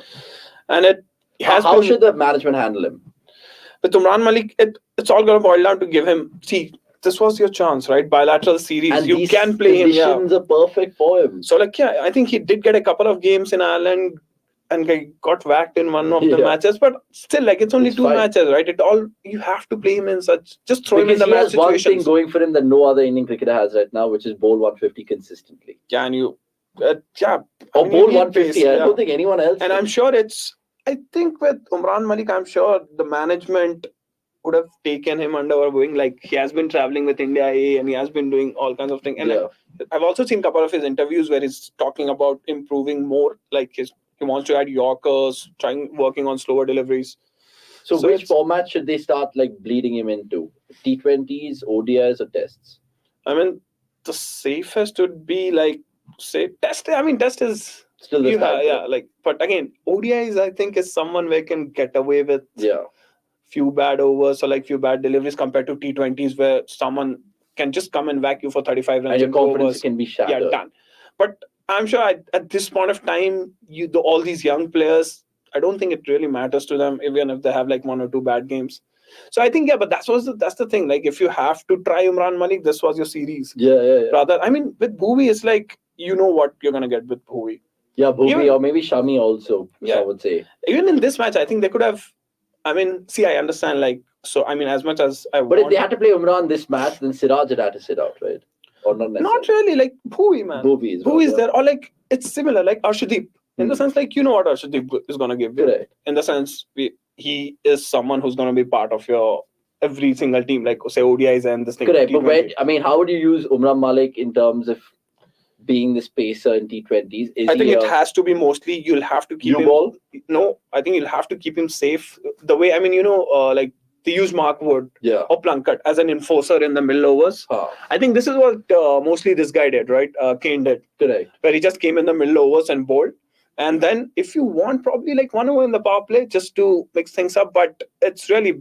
And it has How should the management handle him? With Umran Malik, it's all going to boil down to give him, see, this was your chance, right? Bilateral series. And you can play him. Yeah. Conditions are perfect for him. So, like, yeah, I think he did get a couple of games in Ireland and got whacked in one of the matches, but still, like, it's only two matches, right? You have to play him in such, just throw him in the match situations. One thing going for him that no other Indian cricketer has right now, which is bowl 150 consistently. Yeah, and bowl 150. I don't think anyone else. And I'm sure I think with Umran Malik, I'm sure the management would have taken him under our wing. Like, he has been traveling with India A and he has been doing all kinds of things. And I've also seen a couple of his interviews where he's talking about improving more. Like, he wants to add Yorkers, working on slower deliveries. So which format should they start, like, bleeding him into? T20s, ODIs, or tests? I mean, the safest would be, like, say, test. I mean, test is still the like, but again, ODIs, I think, is someone where can get away with few bad overs or like few bad deliveries compared to T20s where someone can just come and whack you for 35 runs. And your confidence can be shattered. Yeah, done. But I'm sure at this point of time, all these young players, I don't think it really matters to them, even if they have like one or two bad games. So I think, but that's the thing. Like, if you have to try Umran Malik, this was your series. Yeah. Rather, I mean, with Bhuvi, it's like, you know what you're going to get with Bhuvi. Yeah, Bhuvi or maybe Shami also, I would say. Even in this match, I think they could have, I mean, see, I understand, like, so, I mean, as much as I But if they had to play Umran this match, then Siraj had to sit out, right? Or not necessarily? Not really, like, Bhuvi, man. Bhuvi is there. Or, like, it's similar, like Arshdeep. In the sense, like, you know what Arshdeep is going to give you. Correct. In the sense, he is someone who's going to be part of your every single team, like, say, ODIs and this thing. Correct. But how would you use Umran Malik in terms of being this pacer in T20s? I think it has to be mostly, you'll have to keep him. Ball? No, I think you'll have to keep him safe. The way, I mean, like, they use Mark Wood or Plunkett as an enforcer in the middle overs. I think this is what mostly this guy did, right? Kane did. Correct. Where he just came in the middle overs and bowled. And then if you want probably like 1 over in the power play just to mix things up, but it's really,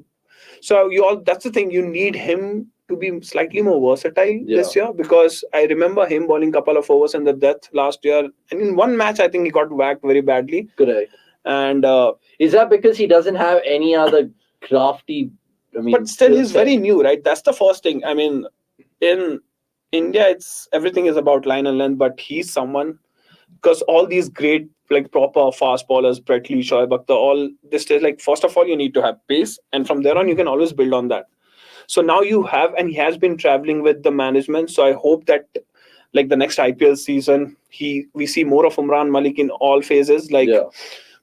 so that's the thing, you need him to be slightly more versatile this year, because I remember him bowling a couple of overs in the death last year. And in one match, I think he got whacked very badly. Correct. And is that because he doesn't have any other crafty, but still he's very new, right? That's the first thing. I mean, in India, everything is about line and length, but he's someone, because all these great, like, proper fast bowlers, Brett Lee, Shoaib Akhtar, all this is like, first of all, you need to have pace, and from there on, you can always build on that. So now you have, and he has been traveling with the management. So I hope that, like, the next IPL season, we see more of Umran Malik in all phases. Like,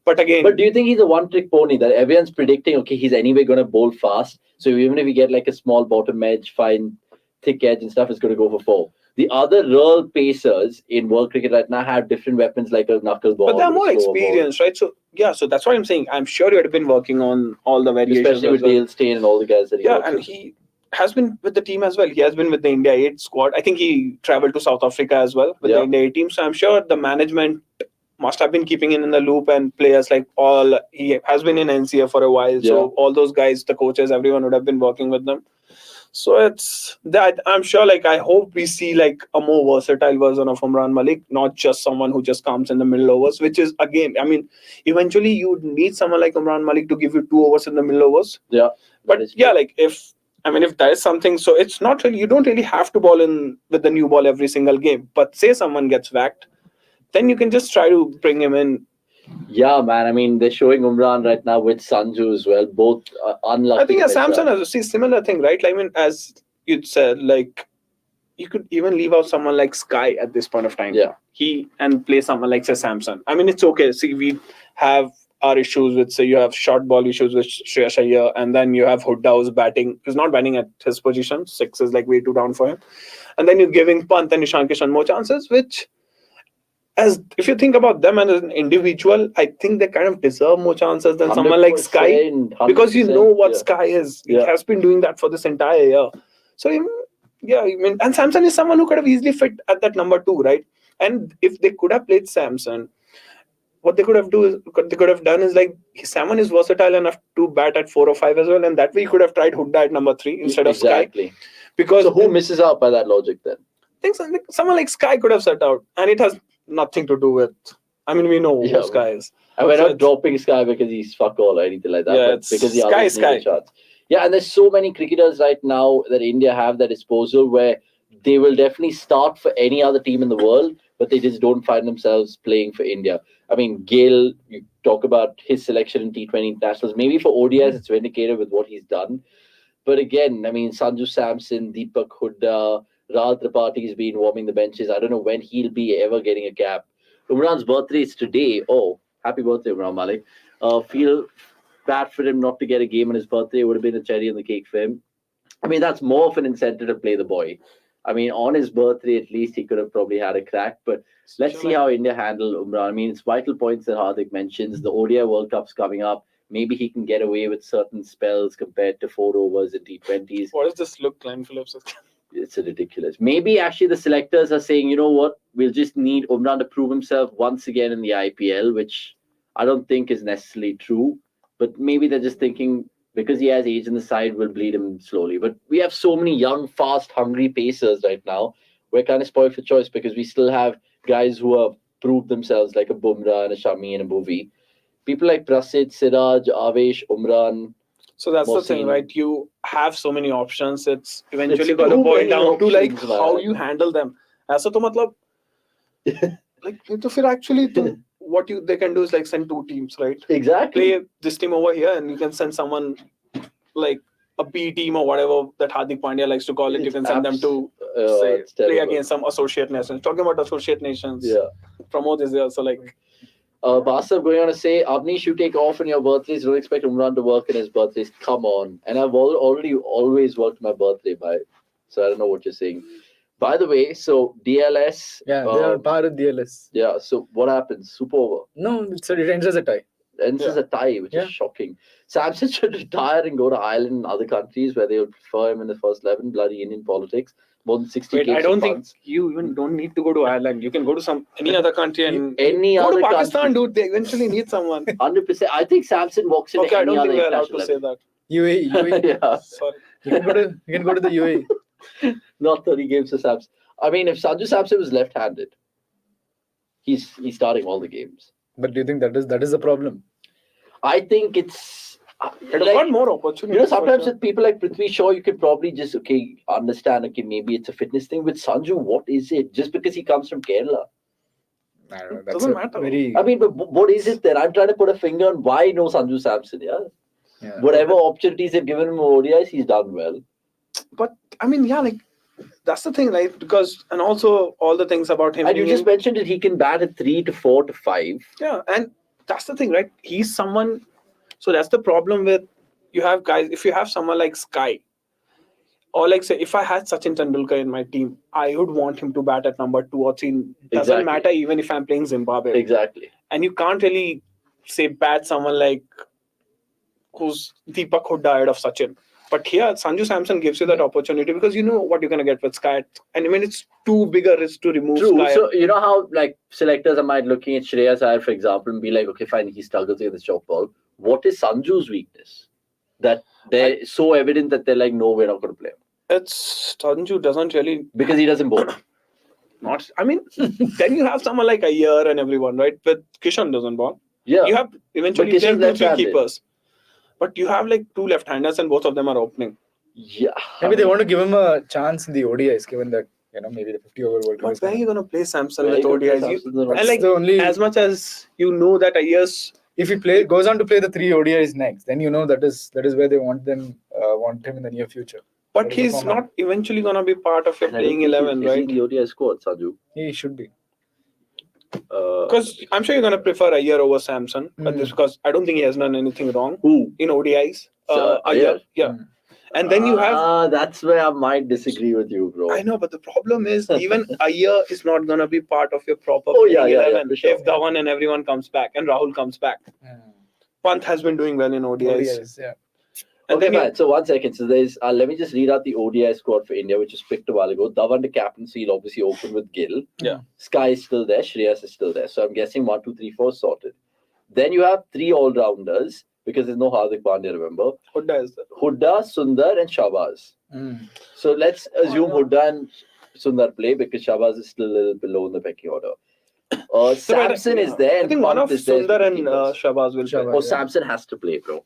but again, do you think he's a one-trick pony that everyone's predicting? Okay, he's anyway going to bowl fast. So even if we get like a small bottom edge, fine, thick edge and stuff, it's going to go for 4. The other real pacers in world cricket right now have different weapons like a knuckleball. But they're more experienced, right? So so that's what I'm saying. I'm sure you would have been working on all the variations. Especially with Dale Steyn and all the guys that he works and with. He has been with the team as well. He has been with the India 8 squad. I think he traveled to South Africa as well with the India 8 team. So I'm sure the management must have been keeping him in the loop, and players like he has been in NCA for a while. So all those guys, the coaches, everyone would have been working with them. So it's that, I'm sure, like, I hope we see like a more versatile version of Umran Malik, not just someone who just comes in the middle overs, which is, again, I mean, eventually you would need someone like Umran Malik to give you 2 overs in the middle overs. Yeah. But like, if that is something, so it's not really, you don't really have to bowl in with the new ball every single game. But say someone gets whacked, then you can just try to bring him in. Yeah, man. I mean, they're showing Umran right now with Sanju as well. Both unlucky. I think Samson has a similar thing, right? I mean, as you said, like, you could even leave out someone like Sky at this point of time. Yeah. And play someone like, say, Samson. I mean, it's okay. See, we have our issues with, say, you have short ball issues with Shreyas Iyer, and then you have Hooda who's batting. He's not batting at his position. 6 is like way too down for him. And then you're giving Pant and Ishan Kishan more chances, which as if you think about them as an individual, I think they kind of deserve more chances than someone like Sky, 100%, because you know what yeah. Sky is. He Yeah. has been doing that for this entire year. So yeah, I mean, and Samson is someone who could have easily fit at that number 2, right? And if they could have played Samson, what they could have done is like, Salmon is versatile enough to bat at 4 or 5 as well, and that way you could have tried Hooda at number 3 instead of Sky. Exactly. Because So who misses out by that logic then? I think someone like Sky could have set out, and it has nothing to do with. I mean, we know who Sky is. And we're So not dropping Sky because he's fuck all or anything like that. Yeah, but it's because the Sky, others need a chance. Yeah, and there's so many cricketers right now that India have at their disposal where they will definitely start for any other team in the world, but they just don't find themselves playing for India. I mean, Gale, you talk about his selection in T20 internationals. Maybe for ODIs, it's vindicated with what he's done. But again, I mean, Sanju Samson, Deepak Hooda, Rahul Tripathi has been warming the benches. I don't know when he'll be ever getting a cap. Umran's birthday is today. Oh, happy birthday, Umran Malik. Feel bad for him not to get a game on his birthday. It would have been a cherry on the cake for him. I mean, that's more of an incentive to play the boy. I mean, on his birthday, at least he could have probably had a crack. But let's see how India handle Umran. I mean, it's vital points that Hardik mentions. The ODI World Cup's coming up. Maybe he can get away with certain spells compared to 4 overs in T20s. What does this look, Glenn Phillips? It's ridiculous. Maybe actually the selectors are saying, you know what, we'll just need Umran to prove himself once again in the IPL, which I don't think is necessarily true. But maybe they're just thinking, because he has age in the side, we'll bleed him slowly. But we have so many young, fast, hungry pacers right now. We're kind of spoiled for choice because we still have guys who have proved themselves, like a Bumrah and a Shami and a Bhuvi. People like Prasid, Siraj, Avesh, Umran. So that's Mohsin. the thing, right? You have so many options. It's eventually going to boil down to like how you handle them. ऐसा तो मतलब like तो फिर actually तो what they can do is like send 2 teams, right? Exactly. Play this team over here, and you can send someone like a B team or whatever that Hardik Pandya likes to call it. You can send them to play against some associate nations. Talking about associate nations, promote is there. So like. Basar going on to say, Avnish, you take off on your birthdays. Don't expect Umran to work on his birthdays. Come on. And I've already always worked my birthday by. So I don't know what you're saying. By the way, so DLS. Yeah, they are part of DLS. Yeah, so what happens? Super over? No, it ends as a tie. Ends as a tie, which is shocking. Samson should retire and go to Ireland and other countries where they would prefer him in the first 11. Bloody Indian politics. More than 60 Wait, I don't think you even don't need to go to Ireland. You can go to any other country and go to Pakistan, dude. They eventually need someone. 100%. I think Samson walks into any other international. Okay, I don't think we're allowed to say that. UAE. Yeah. Sorry. You can go to the UAE. Not 30 games for Samson. I mean, if Sanju Samson was left-handed, he's starting all the games. But do you think that is the problem? I think it's. It got more opportunity. You know, sometimes with people like Prithvi Shaw, you could probably just understand. Okay, maybe it's a fitness thing. With Sanju, what is it? Just because he comes from Kerala, I don't know. Doesn't matter. I mean, but what is it then? I'm trying to put a finger on why no Sanju Samson. Yeah. Whatever opportunities they've given him ODIs, he's done well. But I mean, like that's the thing, right? Because and also all the things about him. And you just mentioned that he can bat at 3 to 4 to 5. Yeah, and that's the thing, right? He's someone. So that's the problem with you have guys. If you have someone like Sky, or like say, if I had Sachin Tendulkar in my team, I would want him to bat at number 2 or 3. Doesn't matter even if I'm playing Zimbabwe. Exactly. And you can't really say bat someone like who's Deepak Hooda ahead of Sachin. But here, Sanju Samson gives you that opportunity because you know what you're going to get with Sky. And I mean, it's too big a risk to remove Sky. So, you know how like selectors are might looking at Shreyas Iyer, for example, and be like, okay, fine, he struggles to get the short ball. What is Sanju's weakness? That they're so evident that they're like, no, we're not going to play him. It's Sanju doesn't really... Because he doesn't bowl. I mean, then you have someone like Iyer and everyone, right? But Kishan doesn't bowl. Yeah. You have eventually 2-3 keepers. But you have like 2 left-handers and both of them are opening. Yeah. Maybe they want to give him a chance in the ODIs, given that, maybe the 50-over World Cup. But where are you going to play Samson with ODIs? And like, as much as you know that Iyer's... If he goes on to play the 3 ODIs next, then you know that is where they want him in the near future. But he's not eventually going to be part of your playing 11, right? Is he the ODI squad, Sanju? He should be. Because I'm sure you're going to prefer Iyer over Samson, but this because I don't think he has done anything wrong. Who? In ODIs. Iyer, yeah. And then you have. That's where I might disagree with you, bro. I know, but the problem is even Iyer is not gonna be part of your proper Oh, yeah, playing yeah, 11 for sure. if Dhawan and everyone comes back and Rahul comes back. Pant has been doing well in ODIs. ODIs, yeah. And Okay, then you- fine. So 1 second. So there's let me just read out the ODI squad for India, which was picked a while ago. Dhawan, the captaincy, will obviously open with Gill. Yeah. Sky is still there. Shreyas is still there. So I'm guessing 1, 2, 3, 4 sorted. Then you have 3 all-rounders because there's no Hardik Pandya, remember? Hooda is there. Hooda, Sundar, and Shahbaz. So let's assume Hooda and Sundar play because Shahbaz is still a little below in the pecking order. Samson is there. I think one of Pant is there Sundar as and keepers. Shabazz will play. Shahbaz. Oh, Samson has to play, bro.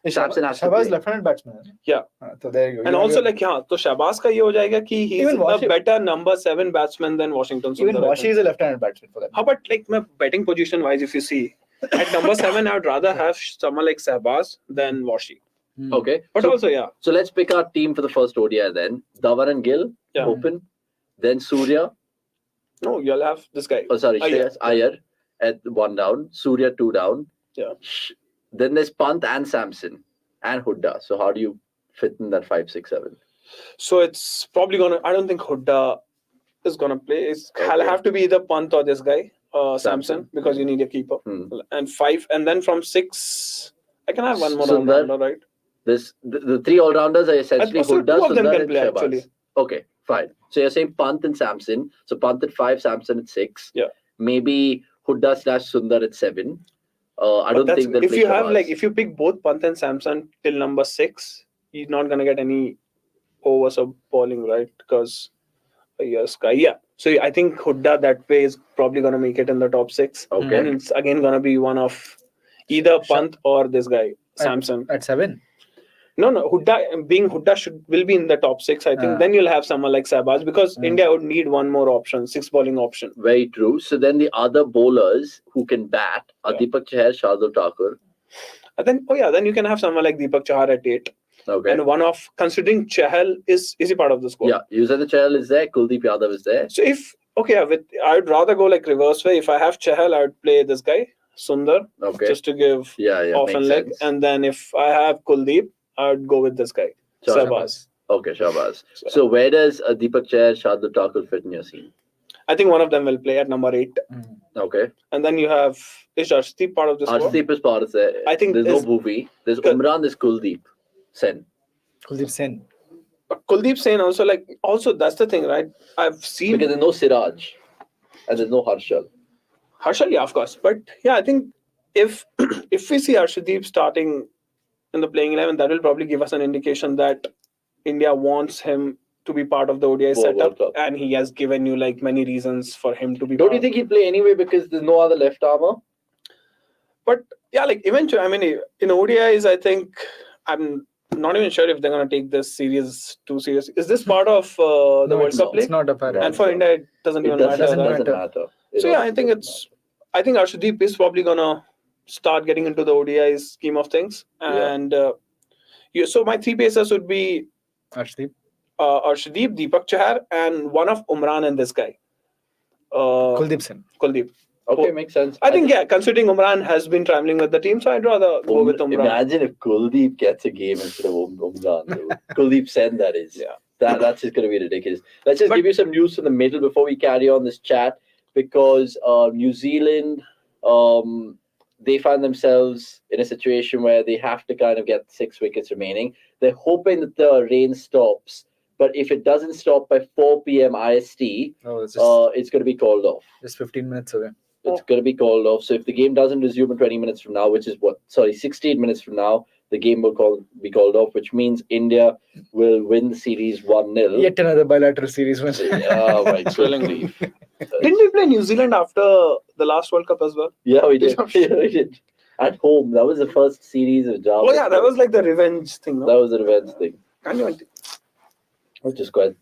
Samson has to Shahbaz play. left-handed batsman. Yeah. So there you go. And also like so Shabazz ka ye ho jayega ki he's Even a Washi- better number 7 batsman than Washington Sundar. even I Washi think. is a left-handed batsman for that. How about like my betting position wise, if you see at number 7, I would rather have someone like Sahbaz than Washi. Okay. But so, also, yeah, so let's pick our team for the first ODI then. Dhawan and Gill, Yeah. open. Then Surya, no, you'll have this guy. sorry, Iyer. Shreyas Iyer at 1 down. Surya 2 down. Yeah. Then there's Pant and Samson and Hooda. So how do you fit in that 5, 6, 7? So it's probably gonna. I don't think Hooda is gonna play. It's I'll Okay. have to be either Pant or this guy, Samson, because you need a keeper. And 5, and then from 6, I can have one more Sundar. all-rounder, right? The 3 all-rounders are essentially So Hooda, 2 of them Sundar can and play Shahbaz. actually. Okay, fine. So you're saying Pant and Samson. So Pant at 5, Samson at 6. Yeah. Maybe Hooda/Sundar at 7. I But don't that's, think they'll if play you have Shahbaz. like if you pick both Pant and Samson till number 6, you're not gonna get any overs of bowling, right? Because yeah. So I think Hooda that way is probably gonna make it in the top 6. Okay. And it's again gonna be one of either Pant or this guy Samson. At 7. No, Hooda will be in the top 6. I think then you'll have someone like Sahbaz because India would need one more option, 6 bowling option. Very true. So then the other bowlers who can bat are Yeah. Deepak Chahar, Shardul Thakur. And then you can have someone like Deepak Chahar at 8. Okay. And one of considering Chahal is he part of the squad? Yeah, Yuzvendra Chahal is there. Kuldeep Yadav is there. So if I would rather go like reverse way. If I have Chahal, I would play this guy Sundar Okay. just to give Yeah, off and makes leg. sense. And then if I have Kuldeep, I would go with this guy Sahbaz. Okay, Shahbaz. So where does Deepak Chahar, Shardul Thakur fit in your scene? I think one of them will play at number 8. Okay. And then you have is Arshdeep part of the squad? Arshdeep is part of there. I think there's no is- Bhuvi. There's Kul- Umran, there's Kuldeep Sen. Kuldeep Sen. But Kuldeep Sen also that's the thing, right? I've seen Because there's no Siraj and there's no Harshal. Harshal, yeah, of course. But yeah, I think if we see Arshdeep starting in the playing 11, that will probably give us an indication that India wants him to be part of the ODI World setup, Cup. and he has given you like many reasons for him to be. Don't part you think he'll play anyway because there's no other left armour? But yeah, like eventually, I mean, in ODIs, I think I'm not even sure if they're gonna take this series too serious. Is this part of the No, World it's Cup league? not apparent. And for India, it doesn't It even doesn't matter. right? matter. So yeah, I think Arshdeep is probably gonna start getting into the ODI scheme of things. And so my 3 pacers would be Arshdeep. Arshdeep, Deepak Chahar, and one of Umran and this guy. Kuldeep Sen. Kuldeep. Okay, makes sense. I think, considering Umran has been traveling with the team, so I'd rather go with Umran. Imagine if Kuldeep gets a game instead of Umran. Dude. Kuldeep Sen, that is. Yeah. That's just going to be ridiculous. Let's just give you some news from the middle before we carry on this chat, because New Zealand, they find themselves in a situation where they have to kind of get 6 wickets remaining. They're hoping that the rain stops, but if it doesn't stop by 4 p.m. IST, Oh, it's it's going to be called off. just 15 minutes away. It's going to be called off. So if the game doesn't resume in 20 minutes from now, which is 16 minutes from now, the game will be called off, which means India will win the series 1-0. Yet another bilateral series win. Oh my goodness. Didn't we play New Zealand after the last World Cup as well? Yeah, we did. Yeah, we did. At home. That was the first series of drama. Oh yeah, that was like the revenge thing. That No? was the revenge thing, Can you? which is quite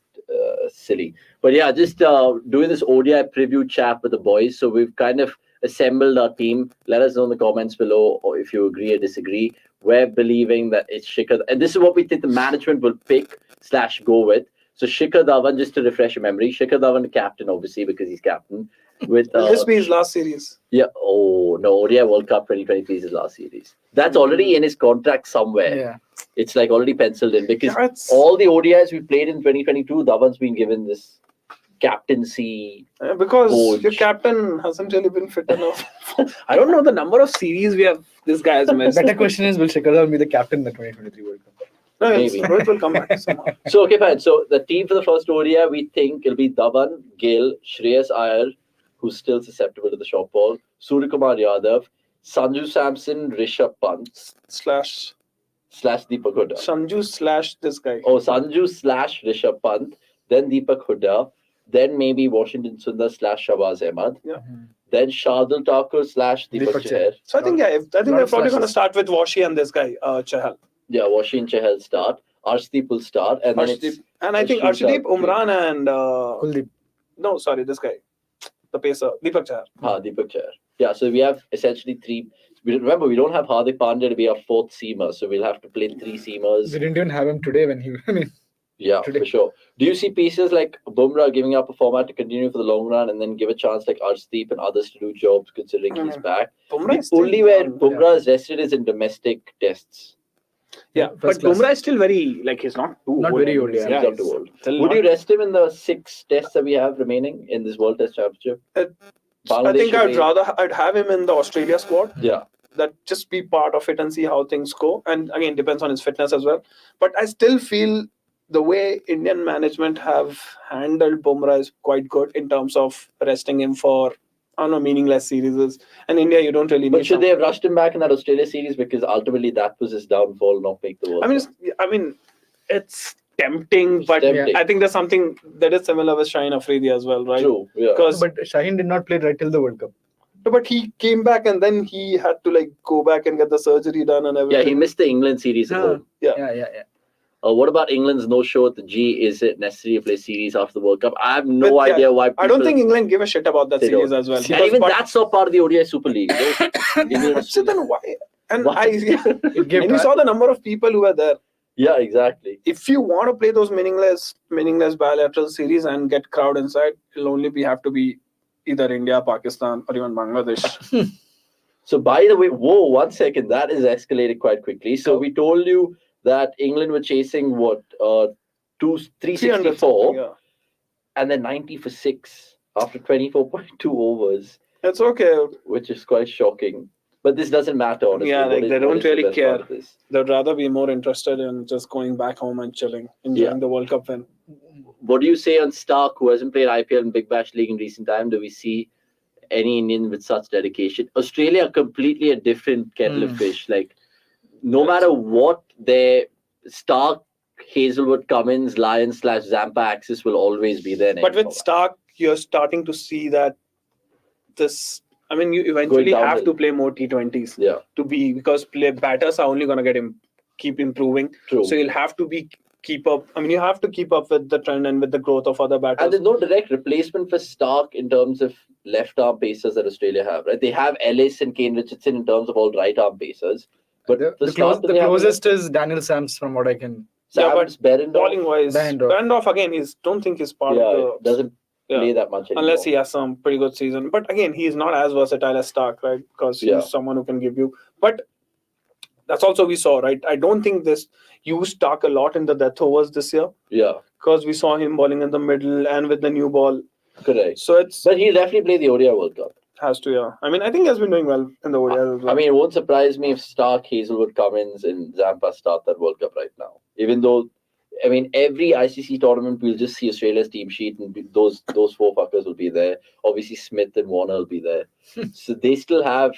silly. But yeah, just doing this ODI preview chat with the boys. So we've kind of assembled our team. Let us know in the comments below, or if you agree or disagree. We're believing that it's Shikhar, and this is what we think the management will pick/go with. So Shikhar Dhawan, just to refresh your memory, Shikhar Dhawan the captain, obviously, because he's captain. With Will this be his last series? yeah, oh no, ODI World Cup 2023 is his last series. That's already in his contract somewhere. Yeah. It's like already penciled in because Yeah, it's- all the ODIs we played in 2022, Dhawan's been given this captaincy. Because Coach. your captain hasn't really been fit enough. I don't know the number of series we have. This guy has missed. Better question is, will Shikhar Dhawan be the captain in the 2023 World Cup? No, Maybe. Rohit will come back somehow. So, okay, fine. So, the team for the first ODI, we think it'll be Dhawan, Gill, Shreyas Iyer, who's still susceptible to the short ball, Suryakumar Yadav, Sanju Samson, Rishabh Pant, Slash / Deepak Hooda. Sanju / this guy. Oh, Sanju / Rishabh Pant, then Deepak Hooda, then maybe Washington Sundar / Shahbaz Ahmed, Yeah. then Shardul Thakur / Deepak Deepak Chahar. So I think Lot they're probably of going to slashes. start with Washi and this guy Chahal. Yeah, Washi and Chahal start. Arshdeep will start, and then it's Arshdeep. And I think a shootout Arshdeep, Umran and Kuldeep. no, sorry, this guy, the pacer, Deepak Chahar. Deepak Chahar. Yeah, so we have essentially three. Remember, we don't have Hardik Pandya to be our fourth seamer, so we'll have to play three seamers. We didn't even have him today when he. I mean, Yeah, today. for sure. Do you see pieces like Bumrah giving up a format to continue for the long run and then give a chance like Arshdeep and others to do jobs considering he's back? Bumrah The is still only where young. Bumrah is rested is in domestic tests. Yeah, First but class. Bumrah is still very he's not too Not old. very old, anyways. yeah. He's not too old. still Would not- you rest him in the 6 tests that we have remaining in this World Test Championship? I Bangladesh think should I'd have him in the Australia squad. Yeah. That just be part of it and see how things go. And again, depends on his fitness as well. But I still feel the way Indian management have handled Bumrah is quite good in terms of resting him for meaningless series. And India, you don't really need. But should they have rushed him back in that Australia series because ultimately that was his downfall, not make the World Cup? It's tempting, but tempting. I think there's something that is similar with Shaheen Afridi as well, right? True. Yeah. Because but Shaheen did not play right till the World Cup. but he came back and then he had to go back and get the surgery done and everything. Yeah, he missed the England series at home. Yeah. What about England's no-show at the G? Is it necessary to play series after the World Cup? I have no But, yeah, idea why. I don't people- think England give a shit about that They series don't. as well. And Because- even but- that's not part of the ODI Super League. England- So then why? And Why? It gave and you saw the number of people who were there. Yeah, exactly. If you want to play those meaningless bilateral series and get crowd inside, it'll only have to be either India, Pakistan, or even Bangladesh. So, by the way, whoa, 1 second. That is escalated quite quickly. So, we told you that England were chasing 364 yeah. and then 90 for 6 after 24.2 overs, It's okay. which is quite shocking. But this doesn't matter, honestly. Yeah, What they what don't the really best part care. of this? They'd rather be more interested in just going back home and chilling, enjoying the World Cup win. What do you say on Stark, who hasn't played IPL and Big Bash League in recent time? Do we see any Indian with such dedication? Australia, completely a different kettle of fish. Like, no matter what, their Stark, Hazelwood, Cummins, Lyons / Zampa axis will always be there. But with Stark, you're starting to see that this. I mean, you eventually Going have downhill. to play more T20s Yeah, because batters are only going to keep improving. true. So you'll have to keep up. I mean, you have to keep up with the trend and with the growth of other And batters. there's no direct replacement for Stark in terms of left arm pacers that Australia have, right? They have Ellis and Kane Richardson in terms of all right arm pacers. But The Stark that they have- closest is Daniel Sams, from what I can. Yeah, but Sam's Behrendorff, Bowling wise, Behrendorff. Behrendorff again, don't think he's part of the. doesn't Yeah. play that much anymore. Unless he has some pretty good season. But again, he's not as versatile as Stark, right? Because he's Yeah. someone who can give you. But that's also we saw, right? I don't think this used Stark a lot in the death overs this year Yeah, because we saw him bowling in the middle and with the new ball. correct. So it's But he'll definitely play the ODI World Cup. has to, yeah. I mean, I think he has been doing well in the ODI as well. I mean, it won't surprise me if Stark, Hazelwood, Cummins, and Zampa start that World Cup right now. Even though, I mean, every ICC tournament we'll just see Australia's team sheet, and those 4 fuckers will be there. Obviously, Smith and Warner will be there. So they still have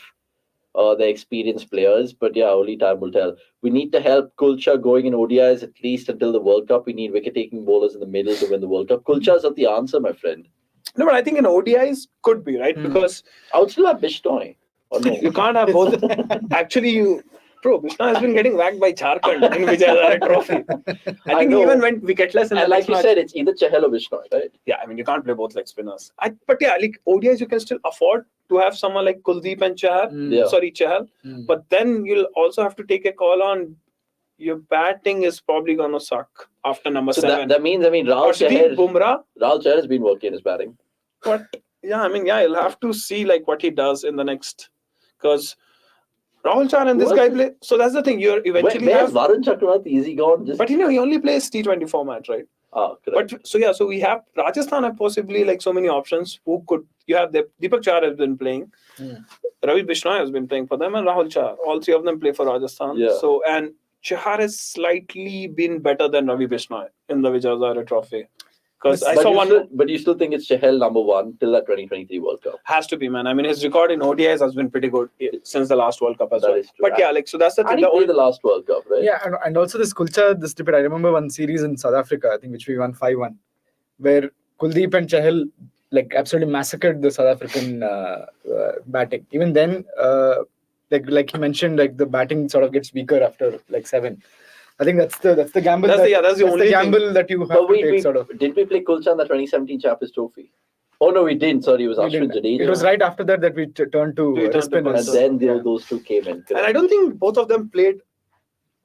their experienced players, but yeah, only time will tell. We need to help Kulcha going in ODIs at least until the World Cup. We need wicket-taking bowlers in the middle to win the World Cup. Kulcha's not the answer, my friend. no, but I think in ODIs could be, right? Because I would still have Bishnoi. Or no? you can't have both. Actually, Bishna has been getting whacked by Jharkhand in Vijay Hazare Trophy. I think he know. even went wicketless in the And next like you match. said, it's either Chahal or Bishnoi, right? Yeah, I mean, you can't play both leg spinners. But yeah, like ODIs, you can still afford to have someone like Kuldeep and Chahal. Yeah. Sorry, Chahal. But then you'll also have to take a call on your batting is probably going to suck after number So 7. that means, I mean, Rahul Arshdeep, Chahar Bumrah. has been working his batting. But yeah, I mean, yeah, you'll have to see like what he does in the next. Because Rahul Chahar and this Who guy else play. So that's the thing. You're eventually Where's Varun Chakravarti? Is he gone? Just But he only plays T20 format, right? correct. But so we have Rajasthan have possibly like so many options. Who could you have? Deepak Chahar has been playing. Ravi Bishnoi has been playing for them, and Rahul Chahar. All three of them play for Rajasthan. Yeah. So and Chahar has slightly been better than Ravi Bishnoi in the Vijay Hazare Trophy. Because I saw one. But you still think it's Chahal number one till that 2023 World Cup? Has to be, man. I mean, his record in ODIs has been pretty good since the last World Cup as That well. is true. But yeah, like so that's the And thing. he played the last World Cup, right? Yeah, and also this Kulcha, this debate. I remember one series in South Africa, I think, which we won 5-1, where Kuldeep and Chahal like absolutely massacred the South African batting. Even then, like he mentioned, like the batting sort of gets weaker after like 7. I think that's the gamble. That's the only gamble thing. that you have But to take. Sort of. Did we play Kulcha in the 2017 Champions Trophy? Oh no, we didn't. Sorry, it was Ashwin Jadeja. It was right after that we turned to spinners. And then those two came in. And I don't think both of them played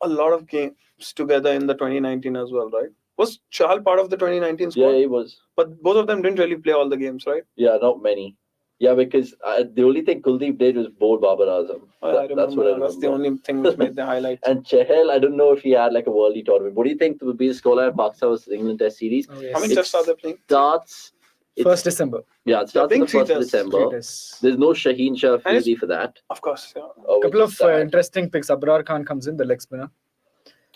a lot of games together in the 2019 as well, right? Was Chahal part of the 2019 squad? Yeah, he was. But both of them didn't really play all the games, right? Yeah, not many. Yeah, because the only thing Kuldeep did was bowl Babar Azam. I remember. That's what I remember. That's the only thing which made the highlight. And Chahal, I don't know if he had like a worldly tournament. What do you think would be the scoreline of Pakistan versus England Test series? Oh, yes. How many tests are they playing? Starts. 1st December. Yeah, it starts on the 1st of Three December. tests. There's no Shaheen Shah Afridi for that. Of course, yeah. Which Couple is of sad. interesting picks. Abrar Khan comes in, the leg spinner.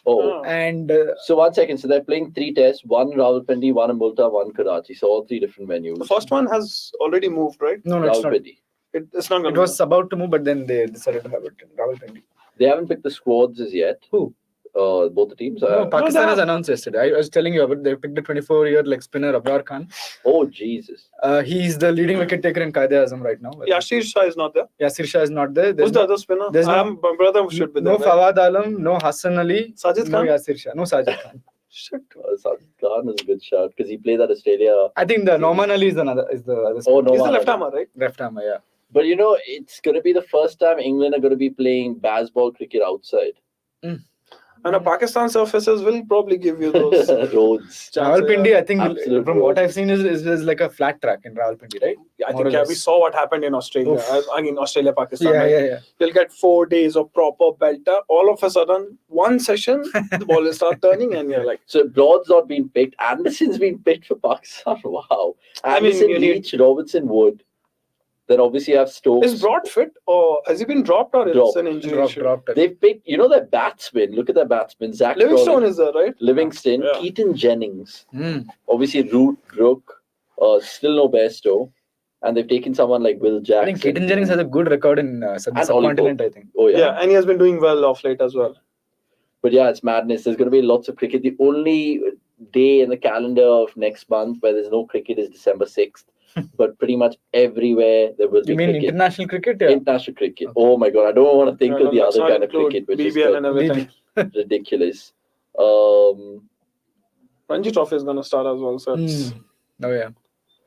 Oh. And So 1 second. So they're playing 3 tests. 1 Rawalpindi, 1 in Multan, 1 Karachi. So all 3 different venues. The first one has already moved, right? no, it's not. Rawalpindi. It's not going It was about to move, but then they decided to have it in Rawalpindi. They haven't picked the squads as yet. Who? Both the teams. No, Pakistan they has have- announced yesterday. I was telling you about they picked a 24-year leg spinner, Abrar Khan. Oh Jesus. He's the leading wicket taker in Qaeda-e-Azam right now. Yashir Shah is not there. Yasir Shah is not there. Who's the other spinner? there's no- My brother should be No there. right? Fawad Alam, no Hassan Ali, Sajid no Khan? Yasir Shah, no Sajid Khan. Shit. Sajid Khan is a good shot because he played at Australia. I think the Norman Ali is the other. Oh no. He's the left armer, right? left armer, yeah. But you know, it's going to be the first time England are going to be playing baseball cricket outside. And a Pakistan surfaces will probably give you those. Roads. Rawalpindi, I think, Absolute from what roads. I've seen, is like a flat track in Rawalpindi, right? I More think or we less. saw what happened in Australia. Oof. I mean, Australia, Pakistan. Yeah, right? yeah. You'll get 4 days of proper belter. All of a sudden, one session, the ball will start turning, and you're like, So Broad's not been picked. Anderson's been picked for Pakistan. Wow. I mean, Anderson, you need- Leach, Robinson, Wood. Then obviously you have Stokes. is Broad fit or has he been dropped or Dropped. it's an injury? issue? Dropped. They've picked, you know, their batsmen. Look at their batsmen. Zach Livingstone Crawley, is there, right? Livingston, Yeah. Keaton Jennings. Mm. Obviously Root, Brook. Still no Bairstow. And they've taken someone like Will Jackson. I think Keaton Jennings has a good record in the Ollie subcontinent, I think. Oh, Yeah. and he has been doing well off late as well. But yeah, it's madness. There's going to be lots of cricket. The only day in the calendar of next month where there's no cricket is December 6th. But pretty much everywhere there will be You mean cricket. international cricket? Yeah. International cricket. Oh my God. I don't want to think of the Let's other not kind of include cricket, which is BBL and everything. ridiculous. Ranji Trophy is going to start as well, so it's- Oh, yeah.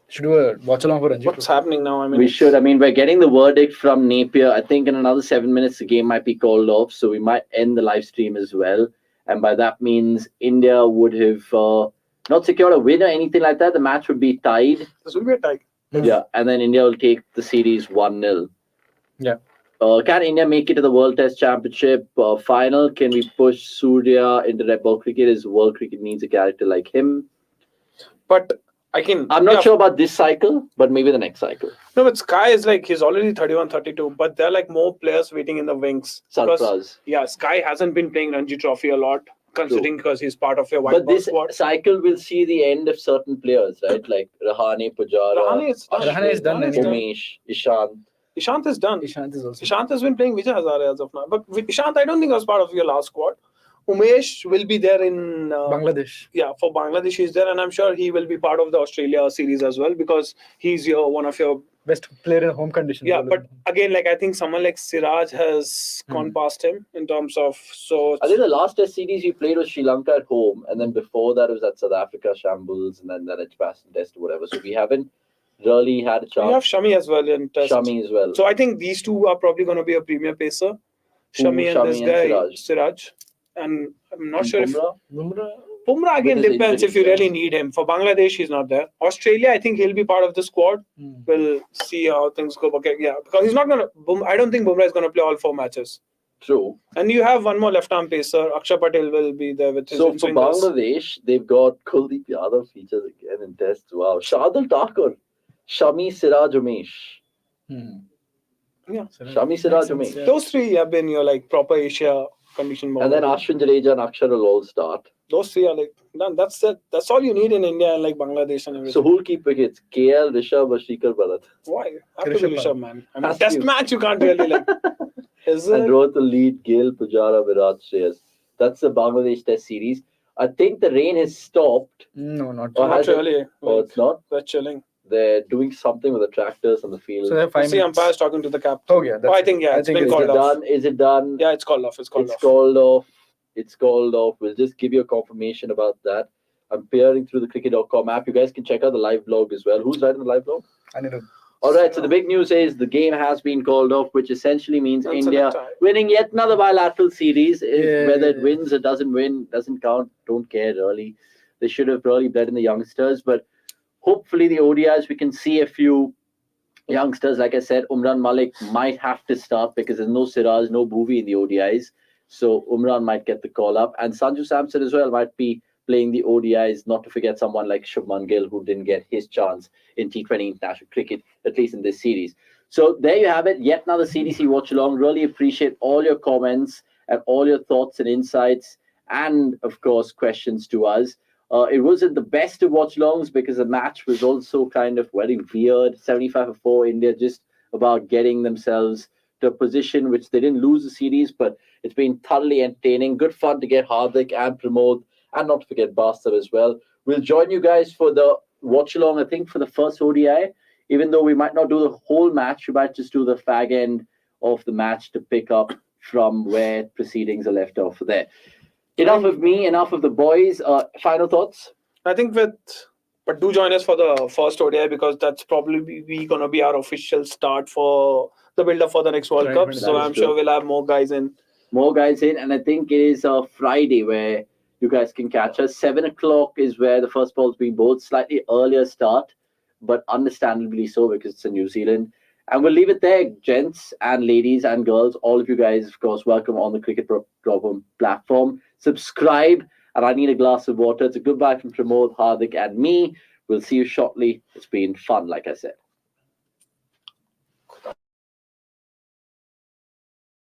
Should do a watch along for Ranji. what's happening now? I mean, We should. I mean, we're getting the verdict from Napier. I think in another 7 minutes, the game might be called off. So we might end the live stream as well. And by that means, India would have not secured a win or anything like that. The match would be tied. this will be a tie. Yeah. And then India will take the series 1-0. Yeah. Can India make it to the World Test Championship final? Can we push Surya into red ball cricket? As world cricket needs a character like him. But I can. I'm not yeah, sure about this cycle, but maybe the next cycle. No, but Sky is like, he's already 31, 32, but there are like more players waiting in the wings. Because, Sarfraz. yeah, Sky hasn't been playing Ranji Trophy a lot, considering because he's part of your white But ball this squad. cycle will see the end of certain players, right? Like Rahane, Pujara, Rahane is done. Rahane is done Rahane anyway. Umesh, Ishant. Ishant is done. Ishant is also. Ishant has been playing Vijay Hazare as of now. But with Ishant, I don't think was part of your last squad. Umesh will be there in Bangladesh. Yeah, for Bangladesh he's there, and I'm sure he will be part of the Australia series as well because he's one of your Best player in home conditions. yeah. But again, like I think someone like Siraj has gone past him in terms of I think the last Test series he played was Sri Lanka at home, and then before that was at South Africa Shambles, and then that Edgbaston Test or whatever. So we haven't really had a you have chance. Shami as well in Test. Shami as well. So I think these two are probably going to be a premier pacer. Shami and this Shami and guy Siraj. Siraj, and I'm not sure if Bumrah? Bumrah again With his depends injury, if you yeah. really need him. For Bangladesh, he's not there. Australia, I think he'll be part of the squad. We'll see how things go. Okay, yeah, because he's not gonna. I don't think Bumrah is gonna play all 4 matches. True. And you have one more left-arm pacer. Akshay Patel will be there with his So for in-swingers. Bangladesh, they've got Kuldeep Yadav features again in tests. Wow. Shardul Thakur, Shami Siraj Umesh. Yeah. Shami Siraj Umesh. Yeah. Those 3 have been your like proper Asia condition And then bowlers. Ashwin Jadeja and Akshar will all start. Those 3 are like done. That's it. That's all you need in India and like Bangladesh and everything. So who'll keep wickets? KL, Rishabh, or Shikhar Bharat? Why? Have to be Rishabh Rishabh, man. I mean, Has test to. match you can't really like. Is it? And Rohit will lead Gill, Pujara, Virat, Shreyas. That's the Bangladesh Test series. I think the rain has stopped. No, not Or really. Not has it? really. Or Like, it's not. they're chilling. They're doing something with the tractors on the field. So they have 5 See, minutes. umpire's talking to the captain. Oh, yeah. That's I think, yeah, it's been Is called it off. done? Is it done? Yeah, it's called off. It's called It's off. called off. It's called off. We'll just give you a confirmation about that. I'm peering through the cricket.com app. You guys can check out the live blog as well. Who's writing the live blog? I need to. All right. So the big news is the game has been called off, which essentially means That's India a tie. winning yet another bilateral series. Yeah. Whether it wins or doesn't win doesn't count. Don't care really. They should have really bet in the youngsters, but hopefully the ODIs we can see a few youngsters. Like I said, Umran Malik might have to start because there's no Siraj, no Bhuvi in the ODIs. So Umran might get the call up, and Sanju Samson as well might be playing the ODIs. Not to forget someone like Shubman Gill, who didn't get his chance in T20 international cricket, at least in this series. So there you have it. Yet another CDC watch along. Really appreciate all your comments and all your thoughts and insights, and of course questions to us. It wasn't the best of watch alongs because the match was also kind of very weird. 75-4 India just about getting themselves to a position which they didn't lose the series, but it's been thoroughly entertaining. Good fun to get Hardik and Pramod, and not to forget Bastav as well. We'll join you guys for the watch along, I think, for the first ODI. Even though we might not do the whole match, we might just do the fag end of the match to pick up from where proceedings are left off there. Enough of me, enough of the boys. Final thoughts? I think but do join us for the first ODI because that's probably going to be our official start for the build-up for the next World Right, Cup. right. So That is I'm sure true. we'll have more guys in. More guys in, and I think it is a Friday where you guys can catch us. 7 o'clock is where the first ball's being bowled. Slightly earlier start, but understandably so because it's in New Zealand. And we'll leave it there, gents and ladies and girls. All of you guys, of course, welcome on the cricket.com platform. Subscribe, and I need a glass of water. It's a goodbye from Pramod, Hardik, and me. We'll see you shortly. It's been fun, like I said.